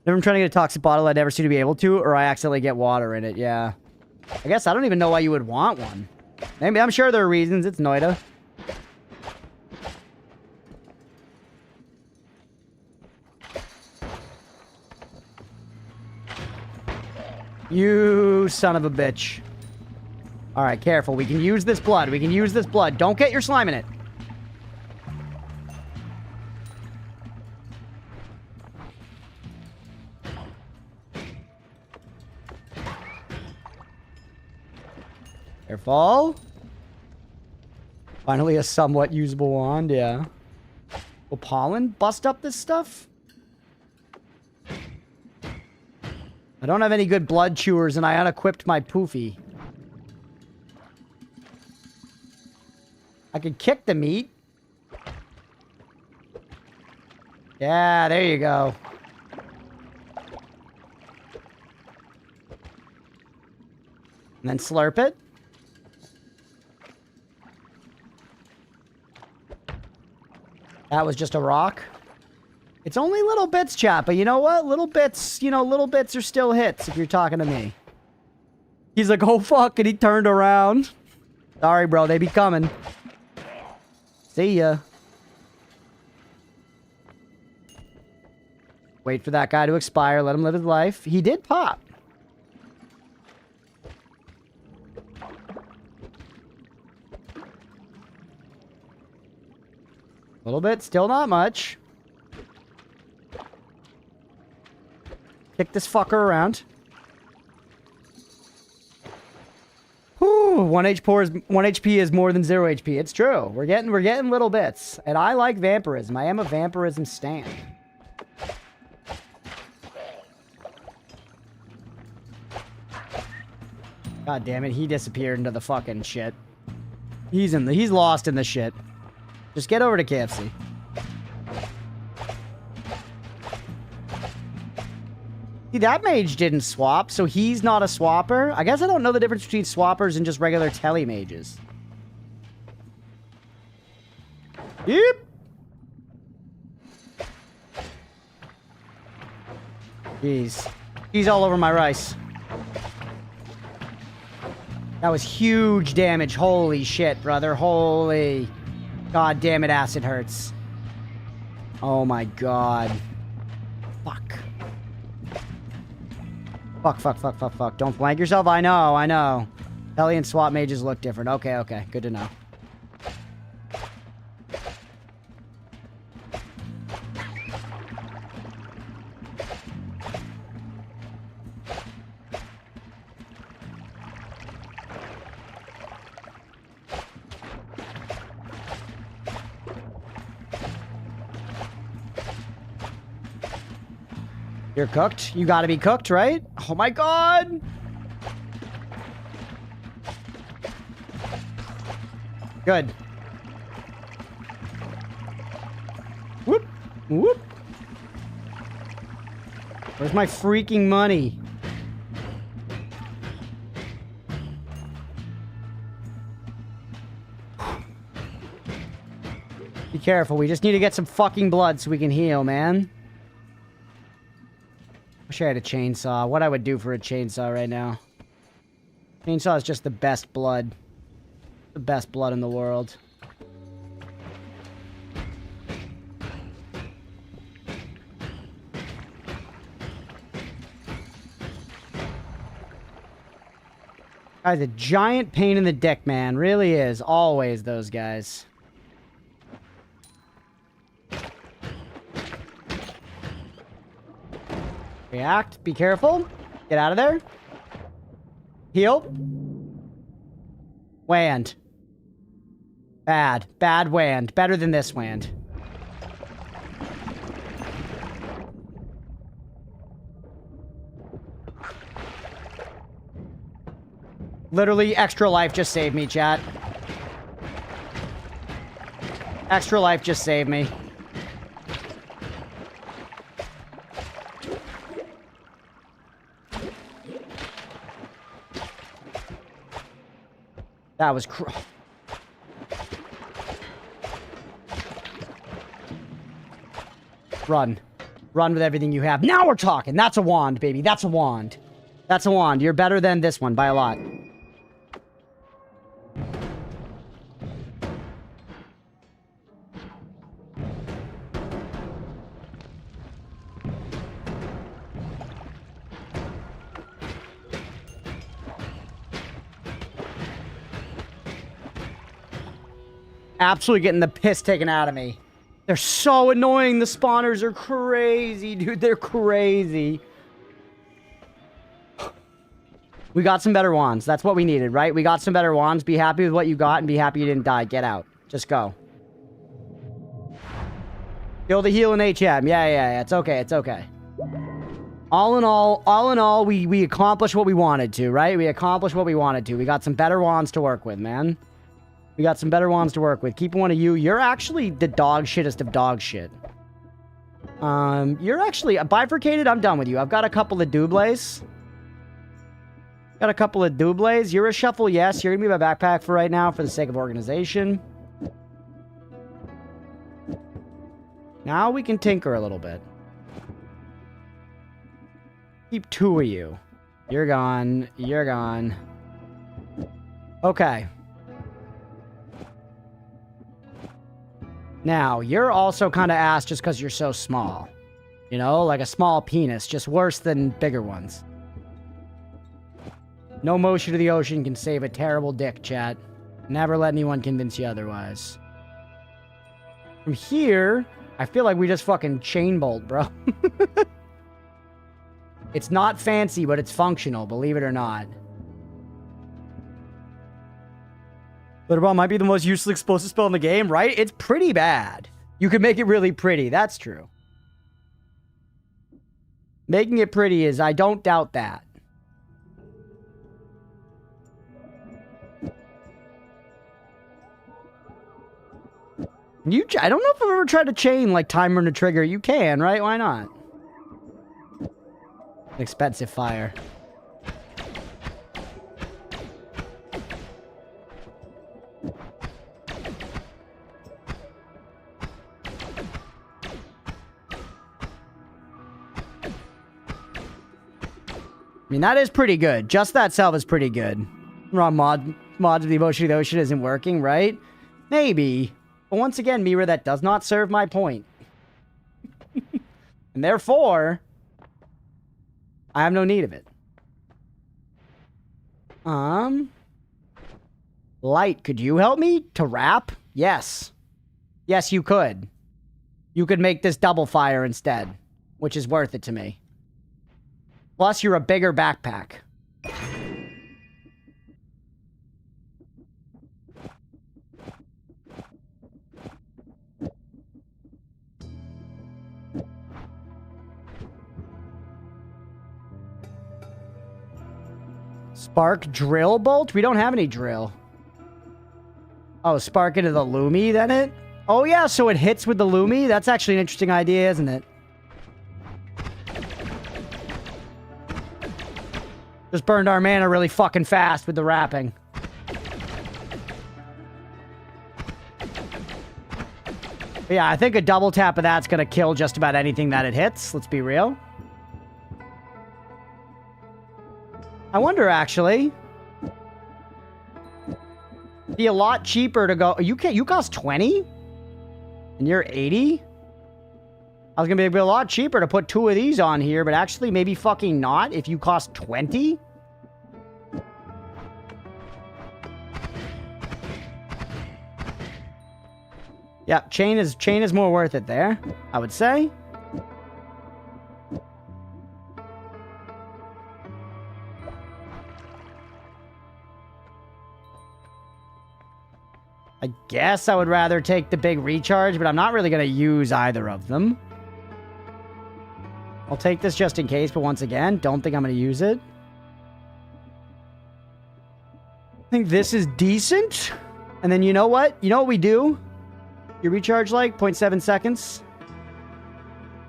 Speaker 1: Never been trying to get a toxic bottle I never seem to be able to, or I accidentally get water in it, yeah. I guess I don't even know why you would want one. Maybe, I'm sure there are reasons. It's Noita. You son of a bitch. Alright, careful. We can use this blood. We can use this blood. Don't get your slime in it. Careful. Finally a somewhat usable wand, yeah. Will pollen bust up this stuff? I don't have any good blood chewers and I unequipped my poofy. I could kick the meat. Yeah, there you go. And then slurp it. That was just a rock. It's only little bits, chat, but you know what? Little bits, you know, little bits are still hits if you're talking to me. He's like, oh fuck, and he turned around. Sorry, bro, they be coming. See ya. Wait for that guy to expire, let him live his life. He did pop. A little bit, still not much. Kick this fucker around. Whew, 1 HP is more than 0 HP. It's true. We're getting little bits. And I like vampirism. I am a vampirism stan. God damn it, he disappeared into the fucking shit. He's lost in the shit. Just get over to KFC. See, that mage didn't swap, so he's not a swapper. I guess I don't know the difference between swappers and just regular tele mages. Yep. Jeez. He's all over my rice. That was huge damage. Holy shit, brother. Holy... God damn it, acid hurts. Oh my god. Fuck. Fuck. Don't flank yourself. I know. Heli and swap mages look different. Okay. Good to know. You're cooked. You gotta be cooked, right? Oh my god! Good. Whoop. Whoop. Where's my freaking money? Be careful. We just need to get some fucking blood so we can heal, man. Wish I had a chainsaw. What I would do for a chainsaw right now. Chainsaw is just the best blood. The best blood in the world. Guy's a giant pain in the dick, man. Really is. Always those guys. React. Be careful. Get out of there. Heal. Wand. Bad. Bad wand. Better than this wand. Literally, extra life just saved me, chat. Extra life just saved me. That was Run. Run with everything you have. Now we're talking. That's a wand, baby. That's a wand. That's a wand. You're better than this one by a lot. Absolutely getting the piss taken out of me. They're so annoying. The spawners are crazy, dude. They're crazy. We got some better wands. That's what we needed, right? We got some better wands. Be happy with what you got and be happy you didn't die. Get out. Just go. Kill the heal in HM. Yeah. It's okay. It's okay. All in all, we accomplished what we wanted to, right? We accomplished what we wanted to. We got some better wands to work with, man. We got some better wands to work with. Keep one of you. You're actually the dog shittest of dog shit. You're actually bifurcated. I'm done with you. I've got a couple of doubles. Got a couple of doubles. You're a shuffle, yes. You're gonna be my backpack for right now for the sake of organization. Now we can tinker a little bit. Keep two of you. You're gone. You're gone. Okay. Now, you're also kind of ass just because you're so small. You know, like a small penis, just worse than bigger ones. No motion to the ocean can save a terrible dick, chat. Never let anyone convince you otherwise. From here, I feel like we just fucking chain bolt, bro. It's not fancy, but it's functional, believe it or not. Glitterball might be the most useless explosive spell in the game, right? It's pretty bad. You could make it really pretty. That's true. Making it pretty is, I don't doubt that. I don't know if I've ever tried to chain like timer and a trigger. You can, right? Why not? Expensive fire. I mean, that is pretty good. Just that self is pretty good. Wrong mods of the emotion of the ocean isn't working, right? Maybe. But once again, Mira, that does not serve my point. And therefore, I have no need of it. Light, could you help me to wrap? Yes. Yes, you could. You could make this double fire instead, which is worth it to me. Plus, you're a bigger backpack. Spark drill bolt? We don't have any drill. Oh, spark into the Lumi, then it? Oh, yeah, so it hits with the Lumi? That's actually an interesting idea, isn't it? Just burned our mana really fucking fast with the wrapping. But yeah, I think a double tap of that's gonna kill just about anything that it hits. Let's be real. I wonder, actually. It'd be a lot cheaper to go... You cost 20? And you're 80? I was gonna be a lot cheaper to put 2 of these on here, but actually maybe fucking not if you cost 20? Yeah, chain is more worth it there, I would say. I guess I would rather take the big recharge, but I'm not really going to use either of them. I'll take this just in case, but once again, don't think I'm going to use it. I think this is decent. And then you know what? You know what we do? You recharge like 0.7 seconds.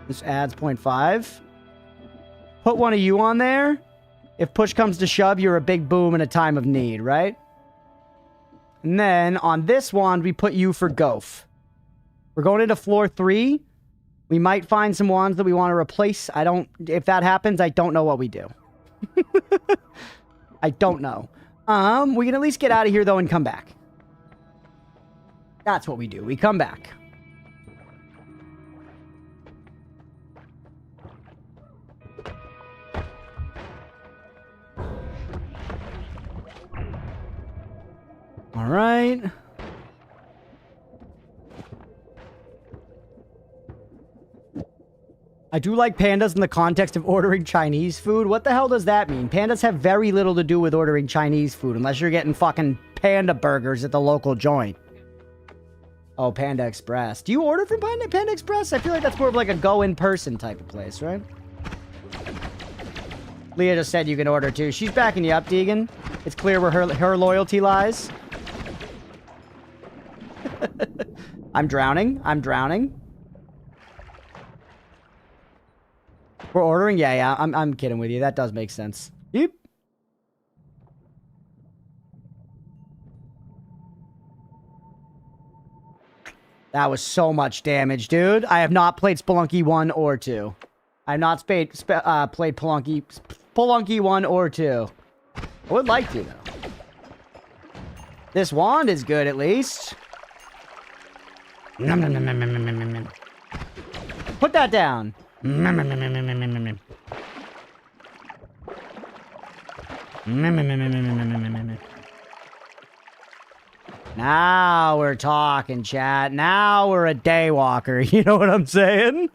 Speaker 1: This adds 0.5. Put one of you on there. If push comes to shove, you're a big boom in a time of need, right? And then on this wand, we put you for Goaf. We're going into floor 3. We might find some wands that we want to replace. If that happens, I don't know what we do. I don't know. We can at least get out of here though and come back. That's what we do. We come back. All right. I do like pandas in the context of ordering Chinese food. What the hell does that mean? Pandas have very little to do with ordering Chinese food, unless you're getting fucking panda burgers at the local joint. Oh, Panda Express. Do you order from Panda Express? I feel like that's more of like a go-in-person type of place, right? Leah just said you can order too. She's backing you up, Deegan. It's clear where her loyalty lies. I'm drowning. I'm drowning. We're ordering? Yeah. I'm kidding with you. That does make sense. Yep. That was so much damage, dude. I have not played Spelunky 1 or 2. I have not played Spelunky 1 or 2. I would like to, though. This wand is good, at least. Put that down. Now we're talking, chat. Now we're a daywalker. You know what I'm saying?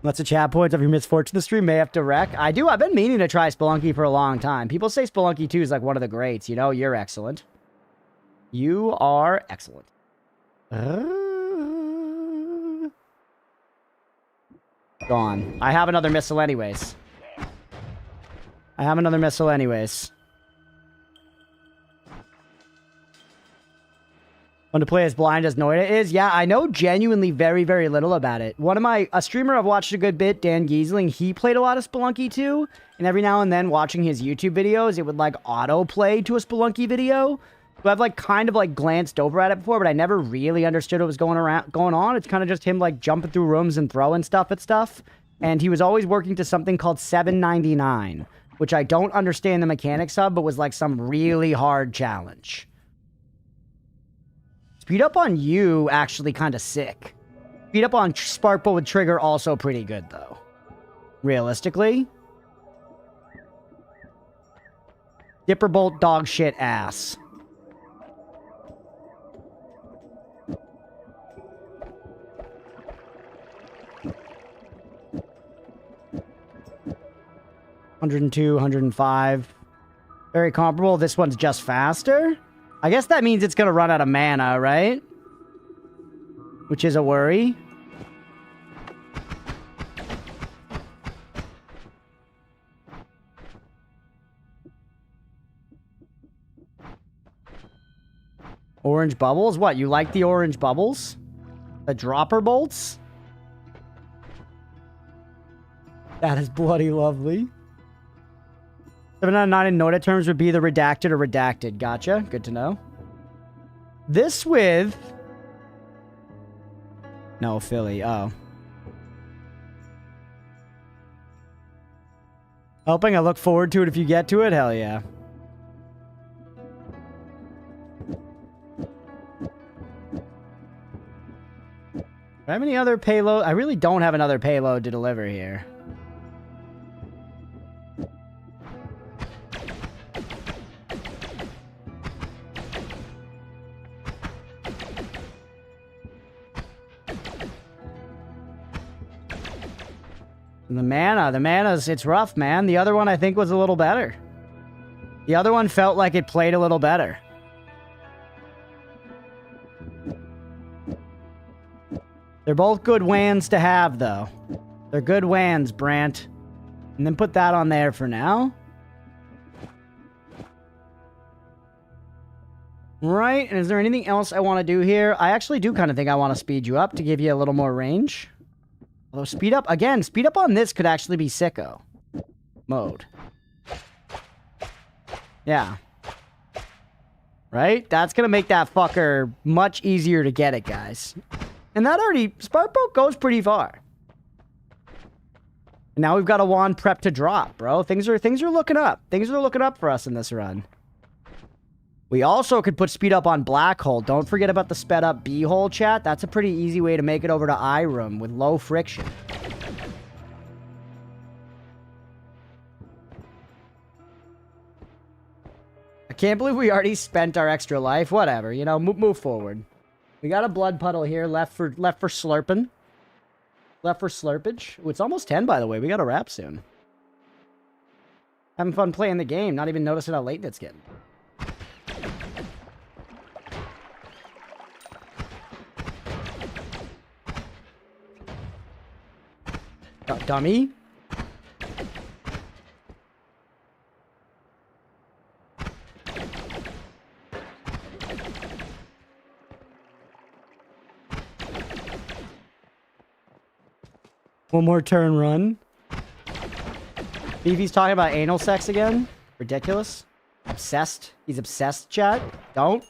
Speaker 1: Lots of chat points of your misfortune. The stream may have to wreck. I do. I've been meaning to try Spelunky for a long time. People say Spelunky 2 is like one of the greats. You know, you're excellent. You are excellent. Gone. I have another missile anyways. Fun to play as blind as Noita is? Yeah, I know genuinely very, very little about it. A streamer I've watched a good bit, Dan Giesling, he played a lot of Spelunky too. And every now and then watching his YouTube videos, it would like auto-play to a Spelunky video. So I've like kind of like glanced over at it before, but I never really understood what was going on. It's kind of just him like jumping through rooms and throwing stuff at stuff. And he was always working to something called 799, which I don't understand the mechanics of, but was like some really hard challenge. Speed up on you, actually kind of sick. Speed up on Sparkbolt with Trigger, also pretty good, though. Realistically. Dipperbolt, dog shit, ass. $102, $105. Very comparable. This one's just faster. I guess that means it's going to run out of mana, right? Which is a worry. Orange bubbles? What, you like the orange bubbles? The dropper bolts? That is bloody lovely. 7 out of 9 in Noita terms would be the redacted or redacted. Gotcha. Good to know. This with... No, Philly. Oh. Hoping I look forward to it if you get to it. Hell yeah. Do I have any other payload? I really don't have another payload to deliver here. The mana's, it's rough, man. The other one I think was a little better. The other one felt like it played a little better. They're both good wans to have, though. They're good wans, Brant. And then put that on there for now. Right, and is there anything else I want to do here? I actually do kind of think I want to speed you up to give you a little more range. Although speed up, again, speed up on this could actually be sicko mode. Yeah. Right? That's going to make that fucker much easier to get it, guys. And that already, Spark Boat goes pretty far. And now we've got a wand prep to drop, bro. Things are looking up. Things are looking up for us in this run. We also could put speed up on Black Hole. Don't forget about the sped up B hole, chat. That's a pretty easy way to make it over to I room with low friction. I can't believe we already spent our extra life. Whatever, you know, move forward. We got a blood puddle here left for slurping. Left for slurpage. Ooh, it's almost 10, by the way. We got a wrap soon. Having fun playing the game. Not even noticing how late it's getting. Dummy. One more turn run. Beefy's talking about anal sex again. Ridiculous. Obsessed. He's obsessed, chat. Don't.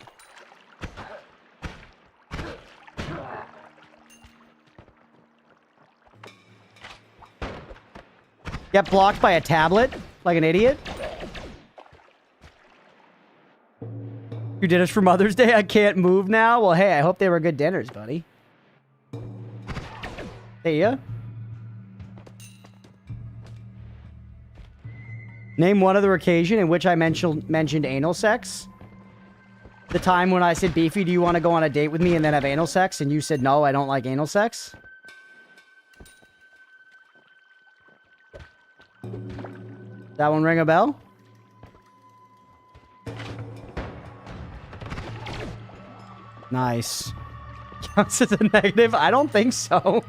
Speaker 1: Get blocked by a tablet? Like an idiot? You did us for Mother's Day? I can't move now? Well, hey, I hope they were good dinners, buddy. Hey, ya. Name one other occasion in which I mentioned anal sex. The time when I said, Beefy, do you want to go on a date with me and then have anal sex? And you said, no, I don't like anal sex. That one ring a bell? Nice. Counts as a negative? I don't think so.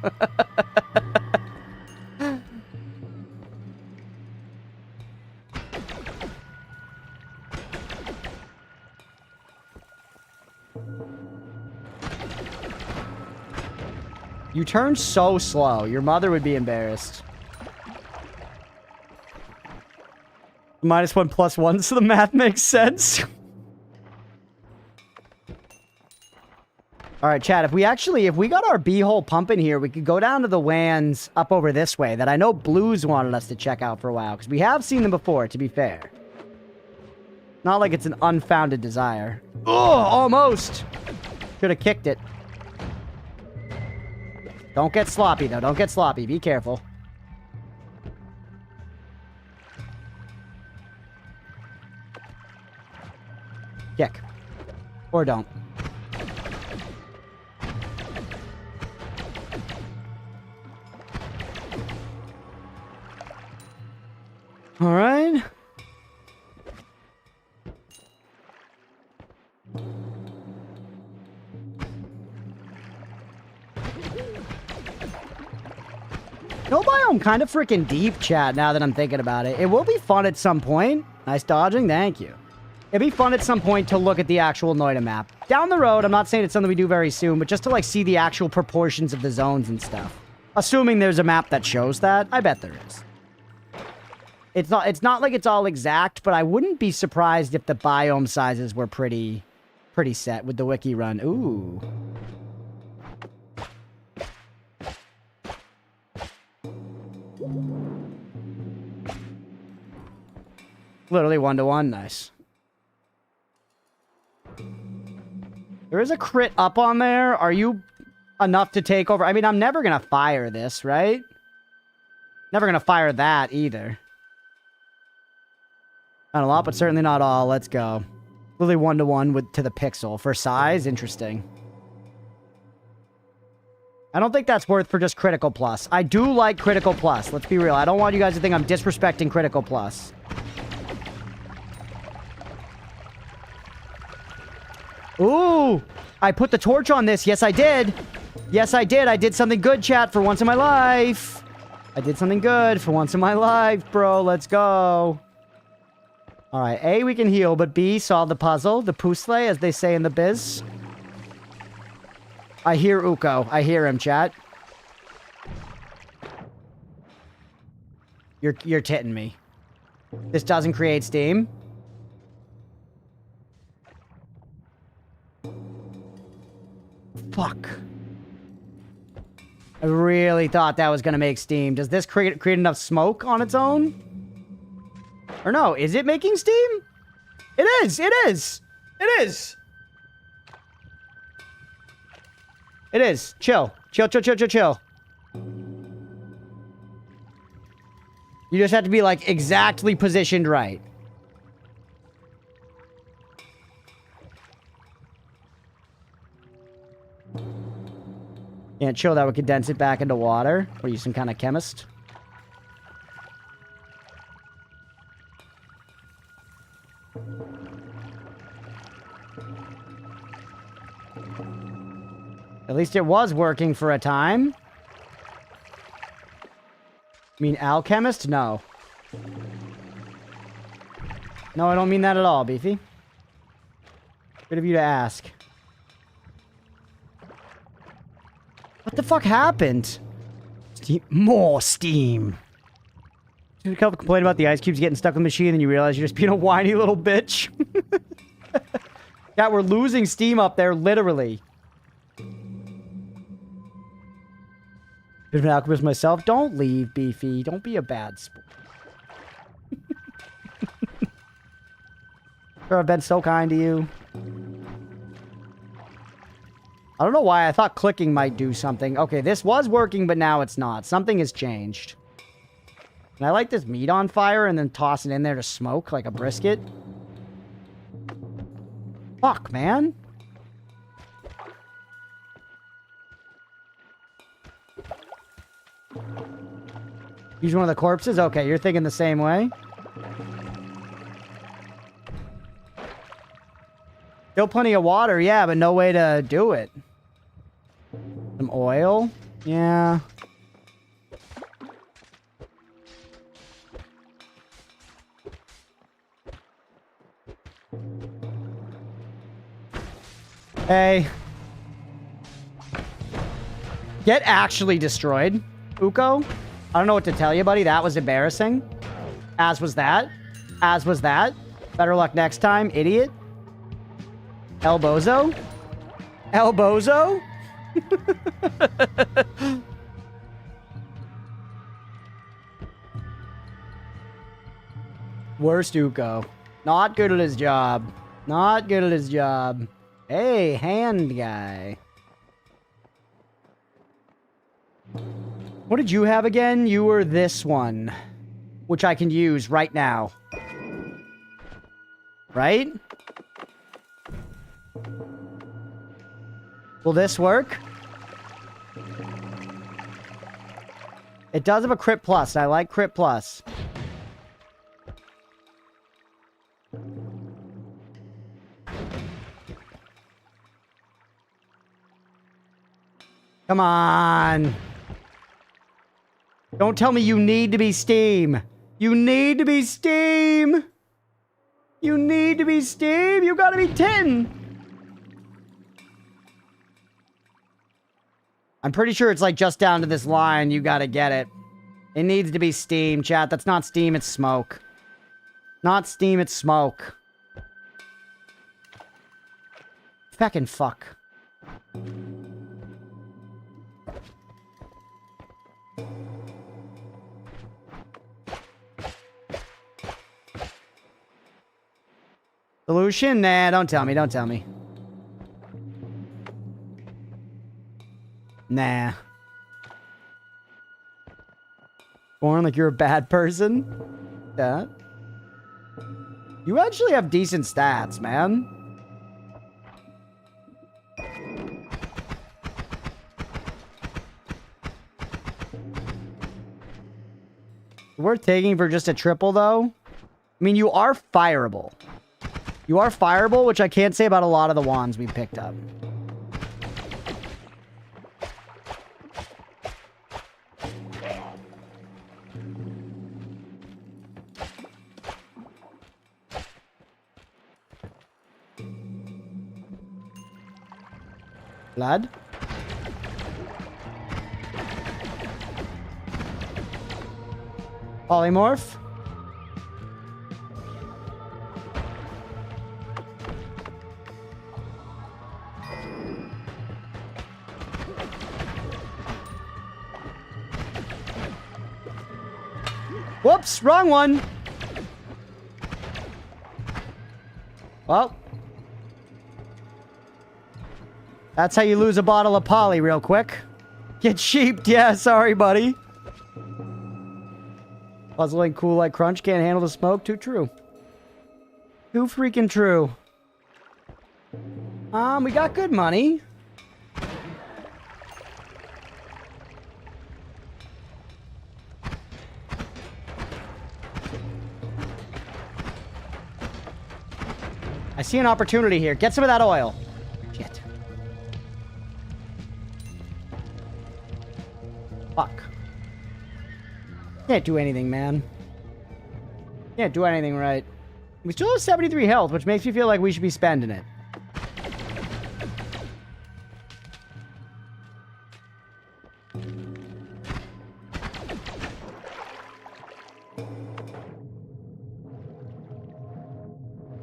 Speaker 1: You turn so slow. Your mother would be embarrassed. -1 plus 1, so the math makes sense. Alright, chat, if we got our B-hole pumping here, we could go down to the WANs up over this way that I know Blues wanted us to check out for a while, because we have seen them before, to be fair. Not like it's an unfounded desire. Oh, almost! Should have kicked it. Don't get sloppy, though. Don't get sloppy. Be careful. Kick. Or don't. All right. No biome kind of freaking deep, chat, now that I'm thinking about it. It will be fun at some point. Nice dodging. Thank you. It'd be fun at some point to look at the actual Noita map. Down the road, I'm not saying it's something we do very soon, but just to like see the actual proportions of the zones and stuff. Assuming there's a map that shows that. I bet there is. It's not like it's all exact, but I wouldn't be surprised if the biome sizes were pretty set with the wiki run. Ooh. Literally 1-to-1, nice. There is a crit up on there. Are you enough to take over? I mean, I'm never gonna fire this, right? Never gonna fire that either. Not a lot, but certainly not all. Let's go. Literally 1-to-1 to the pixel. For size, interesting. I don't think that's worth for just critical plus. I do like critical plus. Let's be real. I don't want you guys to think I'm disrespecting critical plus. Ooh, I put the torch on this. Yes, I did. Yes, I did. I did something good, chat, for once in my life. I did something good for once in my life, bro. Let's go. All right, A, we can heal, but B, solve the puzzle. The puzzle, as they say in the biz. I hear Uko. I hear him, chat. You're titting me. This doesn't create steam. Fuck. I really thought that was gonna make steam. Does this create enough smoke on its own? Or no, is it making steam? It is! It is! It is! It is. Chill. Chill, chill, chill, chill, chill. You just have to be, like, exactly positioned right. Can't chill that would condense it back into water. Or you some kind of chemist? At least it was working for a time. You mean alchemist? No. No, I don't mean that at all, Beefy. Good of you to ask. What the fuck happened? Steam. More steam. You complain about the ice cubes getting stuck in the machine, and then you realize you're just being a whiny little bitch. Yeah, we're losing steam up there, literally. Bit of an alchemist myself. Don't leave, Beefy. Don't be a bad sport. Sure, I've been so kind to you. I don't know why. I thought clicking might do something. Okay, this was working, but now it's not. Something has changed. Can I light this meat on fire and then toss it in there to smoke like a brisket? Fuck, man. Use one of the corpses? Okay, you're thinking the same way. Still plenty of water, yeah, but no way to do it. Some oil? Yeah. Hey. Get actually destroyed, Uko. I don't know what to tell you, buddy. That was embarrassing. As was that. As was that. Better luck next time, idiot. Elbozo? Elbozo? Worst Uko. Not good at his job. Not good at his job. Hey, hand guy. What did you have again? You were this one. Which I can use right now. Right? Will this work? It does have a crit plus. I like crit plus. Come on. Don't tell me you need to be steam. You need to be steam. You need to be steam. You gotta be tin. I'm pretty sure it's like just down to this line. You gotta get it. It needs to be steam, chat. That's not steam, it's smoke. Not steam, it's smoke. Feckin' fuck. Solution? Nah, don't tell me, don't tell me. Nah. Born like you're a bad person? Yeah. You actually have decent stats, man. Worth taking for just a triple, though? I mean, you are fireable. You are fireable, which I can't say about a lot of the wands we picked up. Blood? Polymorph? Whoops, wrong one. Well. That's how you lose a bottle of Poly real quick. Get sheeped, yeah, sorry, buddy. Puzzle ain't cool like Crunch, can't handle the smoke, too true. Too freaking true. We got good money. I see an opportunity here. Get some of that oil. Shit. Fuck. Can't do anything, man. Can't do anything right. We still have 73 health, which makes me feel like we should be spending it.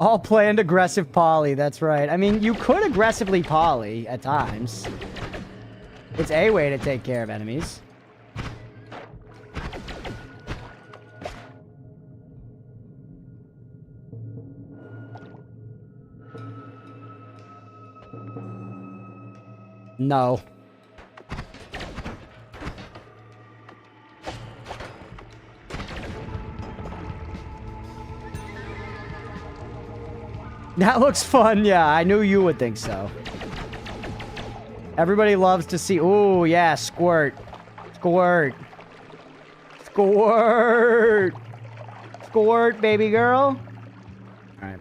Speaker 1: All planned aggressive poly, that's right. I mean, you could aggressively poly at times. It's a way to take care of enemies. No. That looks fun, yeah. I knew you would think so. Everybody loves to see... Ooh, yeah, squirt. Squirt. Squirt. Squirt, baby girl. Alright.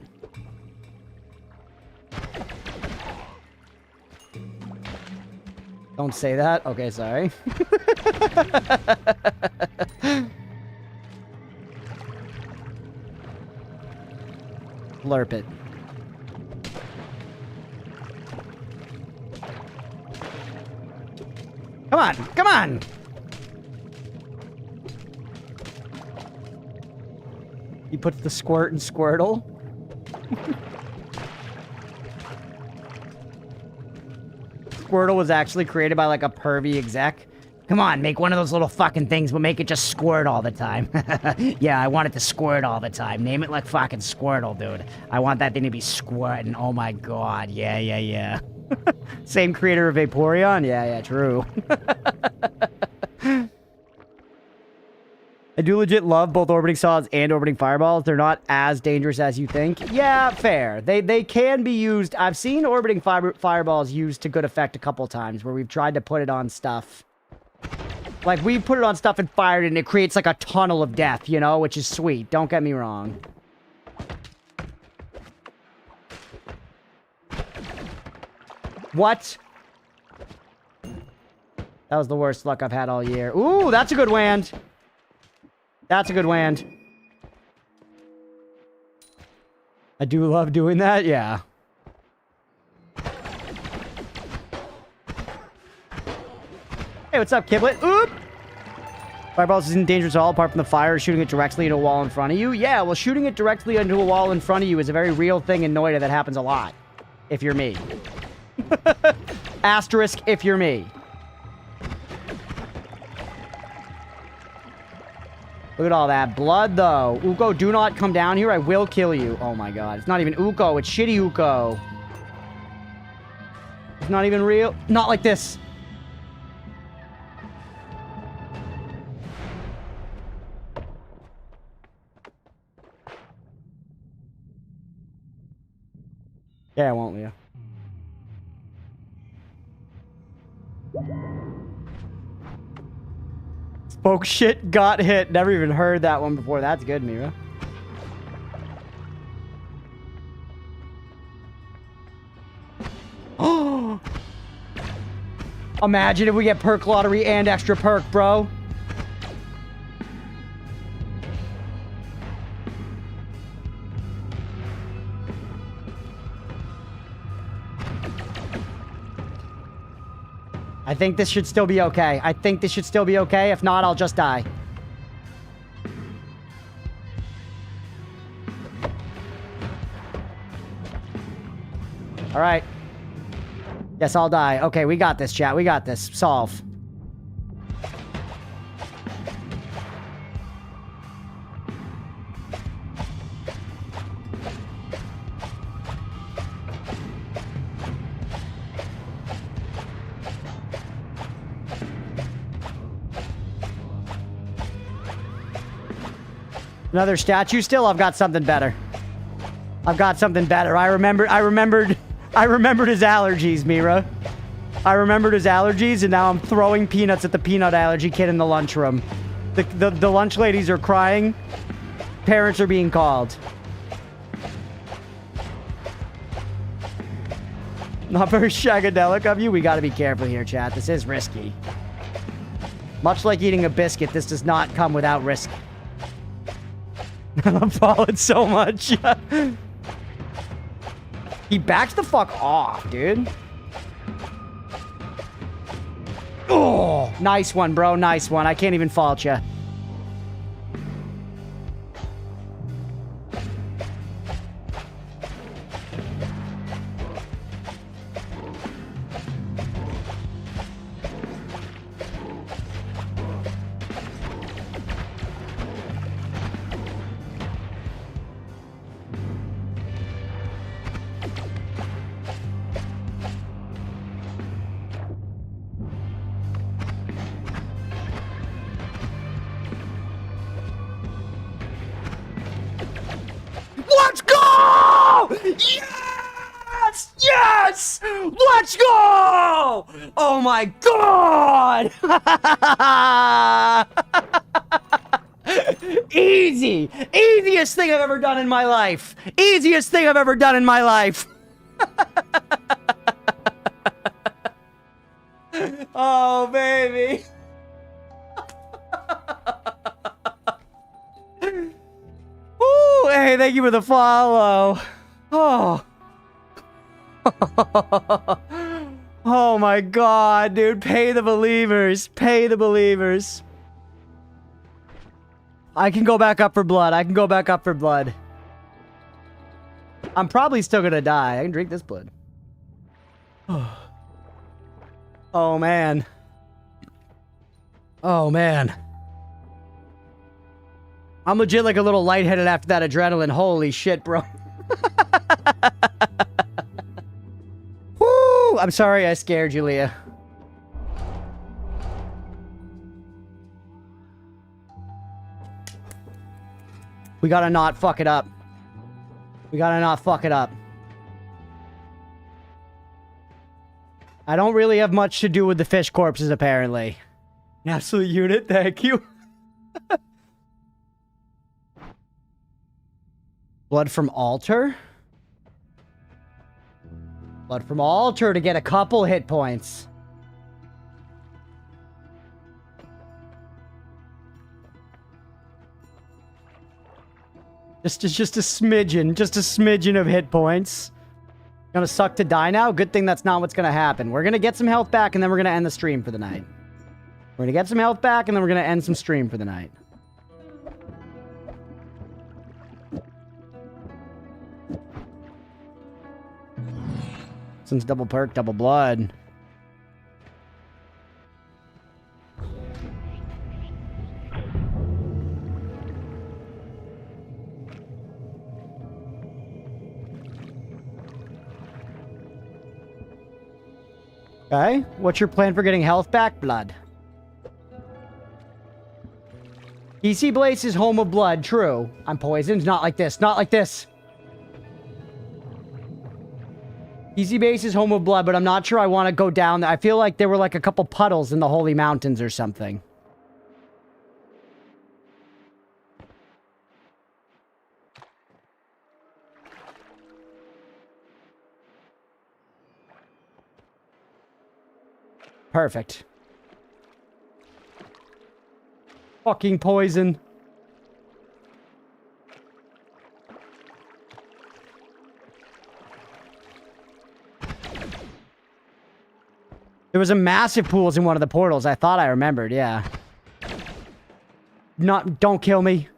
Speaker 1: Don't say that. Okay, sorry. Blurp it. Come on, come on! He puts the squirt in Squirtle. Squirtle was actually created by like a pervy exec. Come on, make one of those little fucking things, but make it just squirt all the time. Yeah, I want it to squirt all the time. Name it like fucking Squirtle, dude. I want that thing to be squirting. Oh my god, yeah, yeah, yeah. Same creator of Vaporeon? Yeah, yeah, true. I do legit love both orbiting solids and orbiting fireballs. They're not as dangerous as you think. Yeah, fair. They can be used. I've seen orbiting fireballs used to good effect a couple times where we've tried to put it on stuff. Like, we put it on stuff and fired it, and it creates like a tunnel of death, you know, which is sweet. Don't get me wrong. What? That was the worst luck I've had all year. Ooh, that's a good wand. That's a good wand. I do love doing that, yeah. Hey, what's up, Kiblet? Oop! Fireballs isn't dangerous at all apart from the fire, shooting it directly into a wall in front of you. Yeah, well, shooting it directly into a wall in front of you is a very real thing in Noita that happens a lot. If you're me. Asterisk, if you're me. Look at all that blood, though. Uko, do not come down here. I will kill you. Oh, my God. It's not even Uko. It's shitty Uko. It's not even real. Not like this. Yeah, won't you? Spoke shit, got hit. Never even heard that one before. That's good, Mira. Oh! Imagine if we get perk lottery and extra perk, bro. I think this should still be okay. I think this should still be okay. If not, I'll just die. All right. Yes, I'll die. Okay, we got this, chat. We got this. Solve. Another statue still? I've got something better. I've got something better. I remembered his allergies, Mira. I remembered his allergies, and now I'm throwing peanuts at the peanut allergy kid in the lunchroom. The lunch ladies are crying. Parents are being called. Not very shagadelic of you. We gotta be careful here, chat. This is risky. Much like eating a biscuit, this does not come without risk. I'm falling so much. He backs the fuck off, dude. Oh, nice one, bro. Nice one. I can't even fault you. Let's go! Yes! Yes! Let's go! Oh my god! Easy! Easiest thing I've ever done in my life! Easiest thing I've ever done in my life! Oh, baby! Ooh, hey, thank you for the follow. Oh. Oh my god, dude. Pay the believers. Pay the believers. I can go back up for blood. I can go back up for blood. I'm probably still gonna die. I can drink this blood. Oh, man. Oh, man. I'm legit like a little lightheaded after that adrenaline. Holy shit, bro. Woo! I'm sorry I scared you, Leah. We gotta not fuck it up. We gotta not fuck it up. I don't really have much to do with the fish corpses, apparently. Absolute unit, thank you. Blood from altar? Blood from altar to get a couple hit points. Just a smidgen of hit points. Gonna suck to die now? Good thing that's not what's gonna happen. We're gonna get some health back, and then we're gonna end the stream for the night. We're gonna get some health back, and then we're gonna end some stream for the night. Since double perk, double blood. Okay, what's your plan for getting health back? Blood. PC Blaze is home of blood, true. I'm poisoned, not like this, not like this. PC Base is home of blood, but I'm not sure I want to go down there. I feel like there were like a couple puddles in the Holy Mountains or something. Perfect. Fucking poison. There was a massive pools in one of the portals. I thought I remembered, yeah. Don't kill me.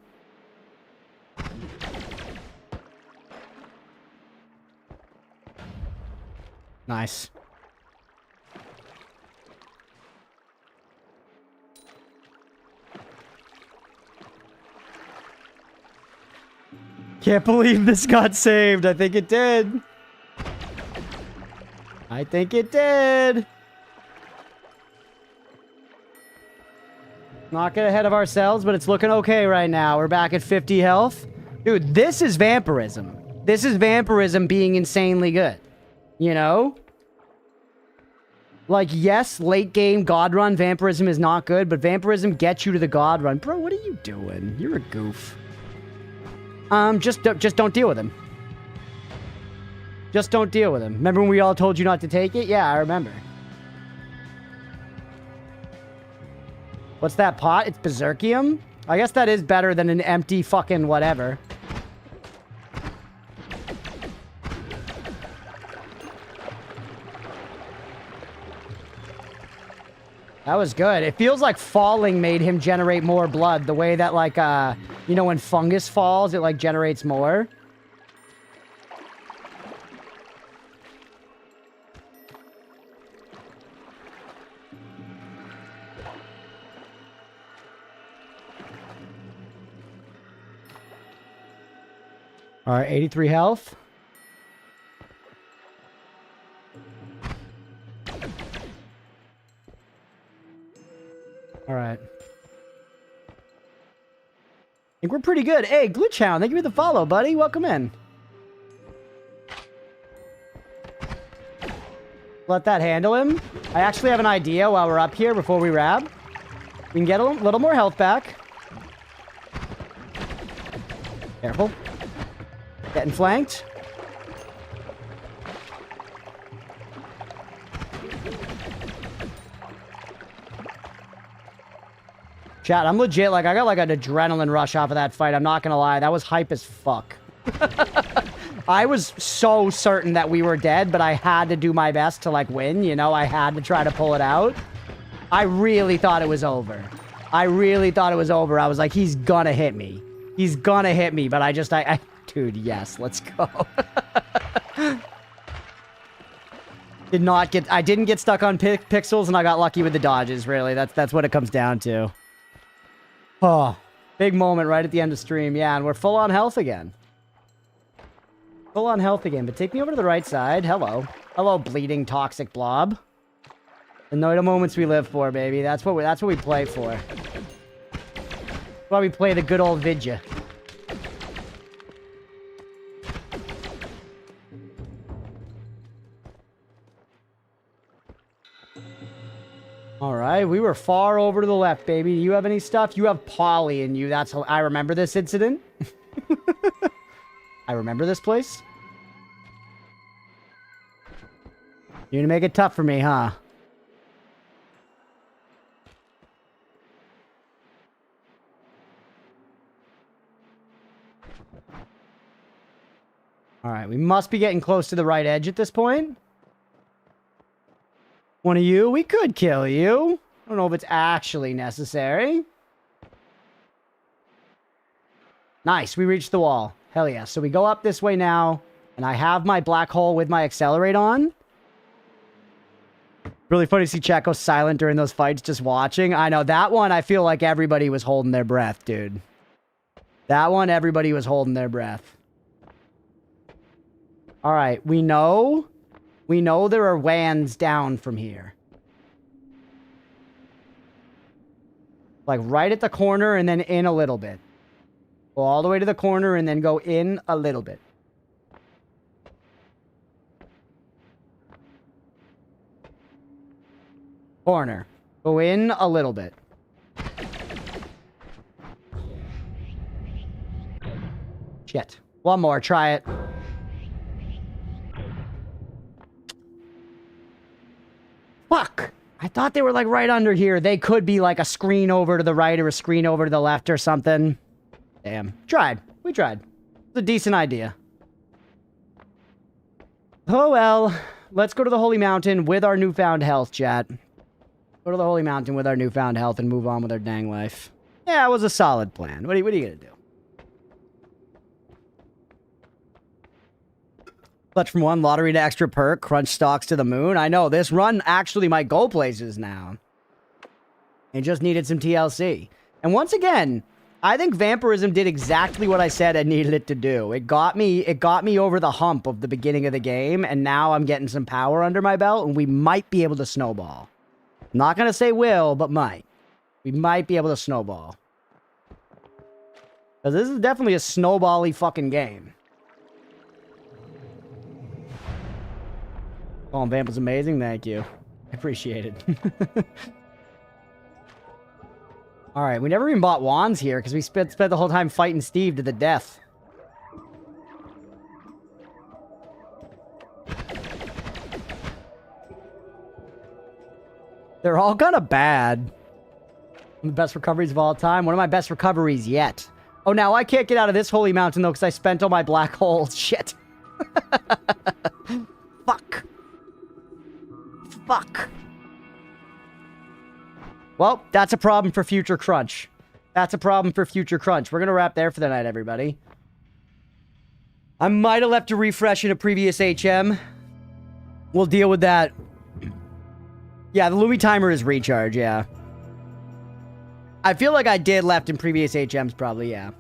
Speaker 1: Nice. Can't believe this got saved. I think it did. I think it did. Not get ahead of ourselves, but it's looking okay right now. We're back at 50 health. Dude, this is vampirism. This is vampirism being insanely good. You know? Like, yes, late game God run vampirism is not good, but vampirism gets you to the God run. Bro, what are you doing? You're a goof. Just don't deal with him. Just don't deal with him. Remember when we all told you not to take it? Yeah, I remember. What's that pot? It's Berserkium? I guess that is better than an empty fucking whatever. That was good. It feels like falling made him generate more blood. The way that, like, you know, when fungus falls, it, like, generates more. All right, 83 health. All right. I think we're pretty good. Hey, Glitchhound, thank you for the follow, buddy. Welcome in. Let that handle him. I actually have an idea while we're up here before we wrap. We can get a little more health back. Careful. Getting flanked. Chat, I'm legit, like, I got, like, an adrenaline rush off of that fight. I'm not gonna lie. That was hype as fuck. I was so certain that we were dead, but I had to do my best to, like, win, you know? I had to try to pull it out. I really thought it was over. I really thought it was over. I was like, he's gonna hit me. He's gonna hit me, but I dude, yes, let's go. I didn't get stuck on pixels, and I got lucky with the dodges, really. That's what it comes down to. Oh, big moment right at the end of stream. Yeah, and we're full on health again. Full on health again, but take me over to the right side. Hello. Hello, bleeding toxic blob. The Noita moments we live for, baby. That's what we play for. That's why we play the good old Vidya. All right, we were far over to the left, baby. Do you have any stuff? You have Polly in you. That's how I remember this incident. I remember this place. You're gonna make it tough for me, huh? All right, we must be getting close to the right edge at this point. One of you, we could kill you. I don't know if it's actually necessary. Nice, we reached the wall. Hell yeah. So we go up this way now, and I have my black hole with my accelerate on. Really funny to see chat go silent during those fights, just watching. I know, that one, I feel like everybody was holding their breath, dude. That one, everybody was holding their breath. All right, we know there are WANs down from here. Like right at the corner and then in a little bit. Go all the way to the corner and then go in a little bit. Corner. Go in a little bit. Shit. One more. Try it. Fuck! I thought they were like right under here. They could be like a screen over to the right or a screen over to the left or something. Damn. Tried. We tried. It's a decent idea. Oh well. Let's go to the Holy Mountain with our newfound health, chat. Go to the Holy Mountain with our newfound health and move on with our dang life. Yeah, it was a solid plan. What are you gonna do? Clutch from one, lottery to extra perk, crunch stocks to the moon. I know, this run actually might go places now. It just needed some TLC. And once again, I think Vampirism did exactly what I said I needed it to do. It got me over the hump of the beginning of the game, and now I'm getting some power under my belt, and we might be able to snowball. Not gonna say will, but might. We might be able to snowball. Because this is definitely a snowball-y fucking game. Oh, Vamp was amazing. Thank you. I appreciate it. Alright, we never even bought wands here because we spent the whole time fighting Steve to the death. They're all kind of bad. One of the best recoveries of all time. One of my best recoveries yet. Oh, now I can't get out of this holy mountain, though, because I spent all my black holes. Shit. Fuck. Fuck. Well, that's a problem for future Crunch. That's a problem for future Crunch. We're going to wrap there for the night, everybody. I might have left a refresh in a previous HM. We'll deal with that. Yeah, the Lumi timer is recharge, yeah. I feel like I did left in previous HMs, probably, yeah.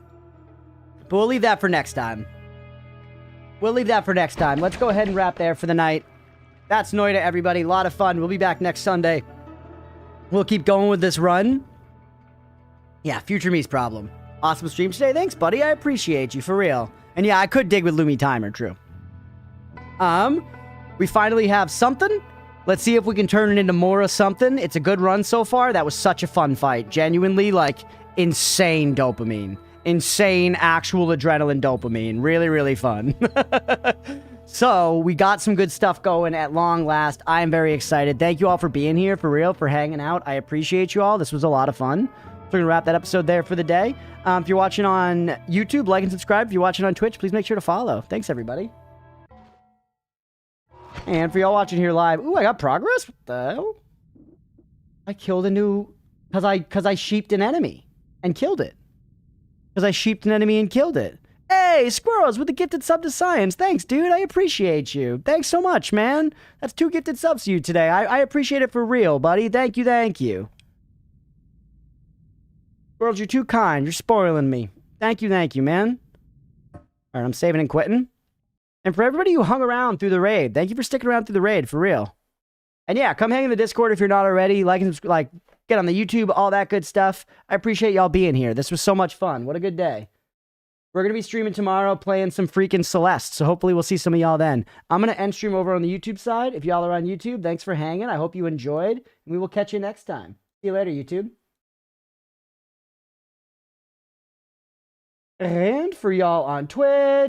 Speaker 1: But we'll leave that for next time. We'll leave that for next time. Let's go ahead and wrap there for the night. That's Noita, everybody. A lot of fun. We'll be back next Sunday. We'll keep going with this run. Yeah, future me's problem. Awesome stream today. Thanks, buddy. I appreciate you, for real. And yeah, I could dig with Lumi timer, true. We finally have something. Let's see if we can turn it into more of something. It's a good run so far. That was such a fun fight. Genuinely, like, insane dopamine. Insane actual adrenaline dopamine. Really, really fun. So, we got some good stuff going at long last. I am very excited. Thank you all for being here, for real, for hanging out. I appreciate you all. This was a lot of fun. So we're going to wrap that episode there for the day. If you're watching on YouTube, like and subscribe. If you're watching on Twitch, please make sure to follow. Thanks, everybody. And for y'all watching here live, ooh, I got progress? What the hell? I killed a new... Because I sheeped an enemy and killed it. Because I sheeped an enemy and killed it. Hey, Squirrels with the gifted sub to Science. Thanks, dude. I appreciate you. Thanks so much, man. That's 2 gifted subs to you today. I appreciate it for real, buddy. Thank you, thank you. Squirrels, you're too kind. You're spoiling me. Thank you, man. All right, I'm saving and quitting. And for everybody who hung around through the raid, thank you for sticking around through the raid, for real. And yeah, come hang in the Discord if you're not already. Like and subscribe, get on the YouTube, all that good stuff. I appreciate y'all being here. This was so much fun. What a good day. We're going to be streaming tomorrow, playing some freaking Celeste, so hopefully we'll see some of y'all then. I'm going to end stream over on the YouTube side. If y'all are on YouTube, thanks for hanging. I hope you enjoyed, and we will catch you next time. See you later, YouTube. And for y'all on Twitch...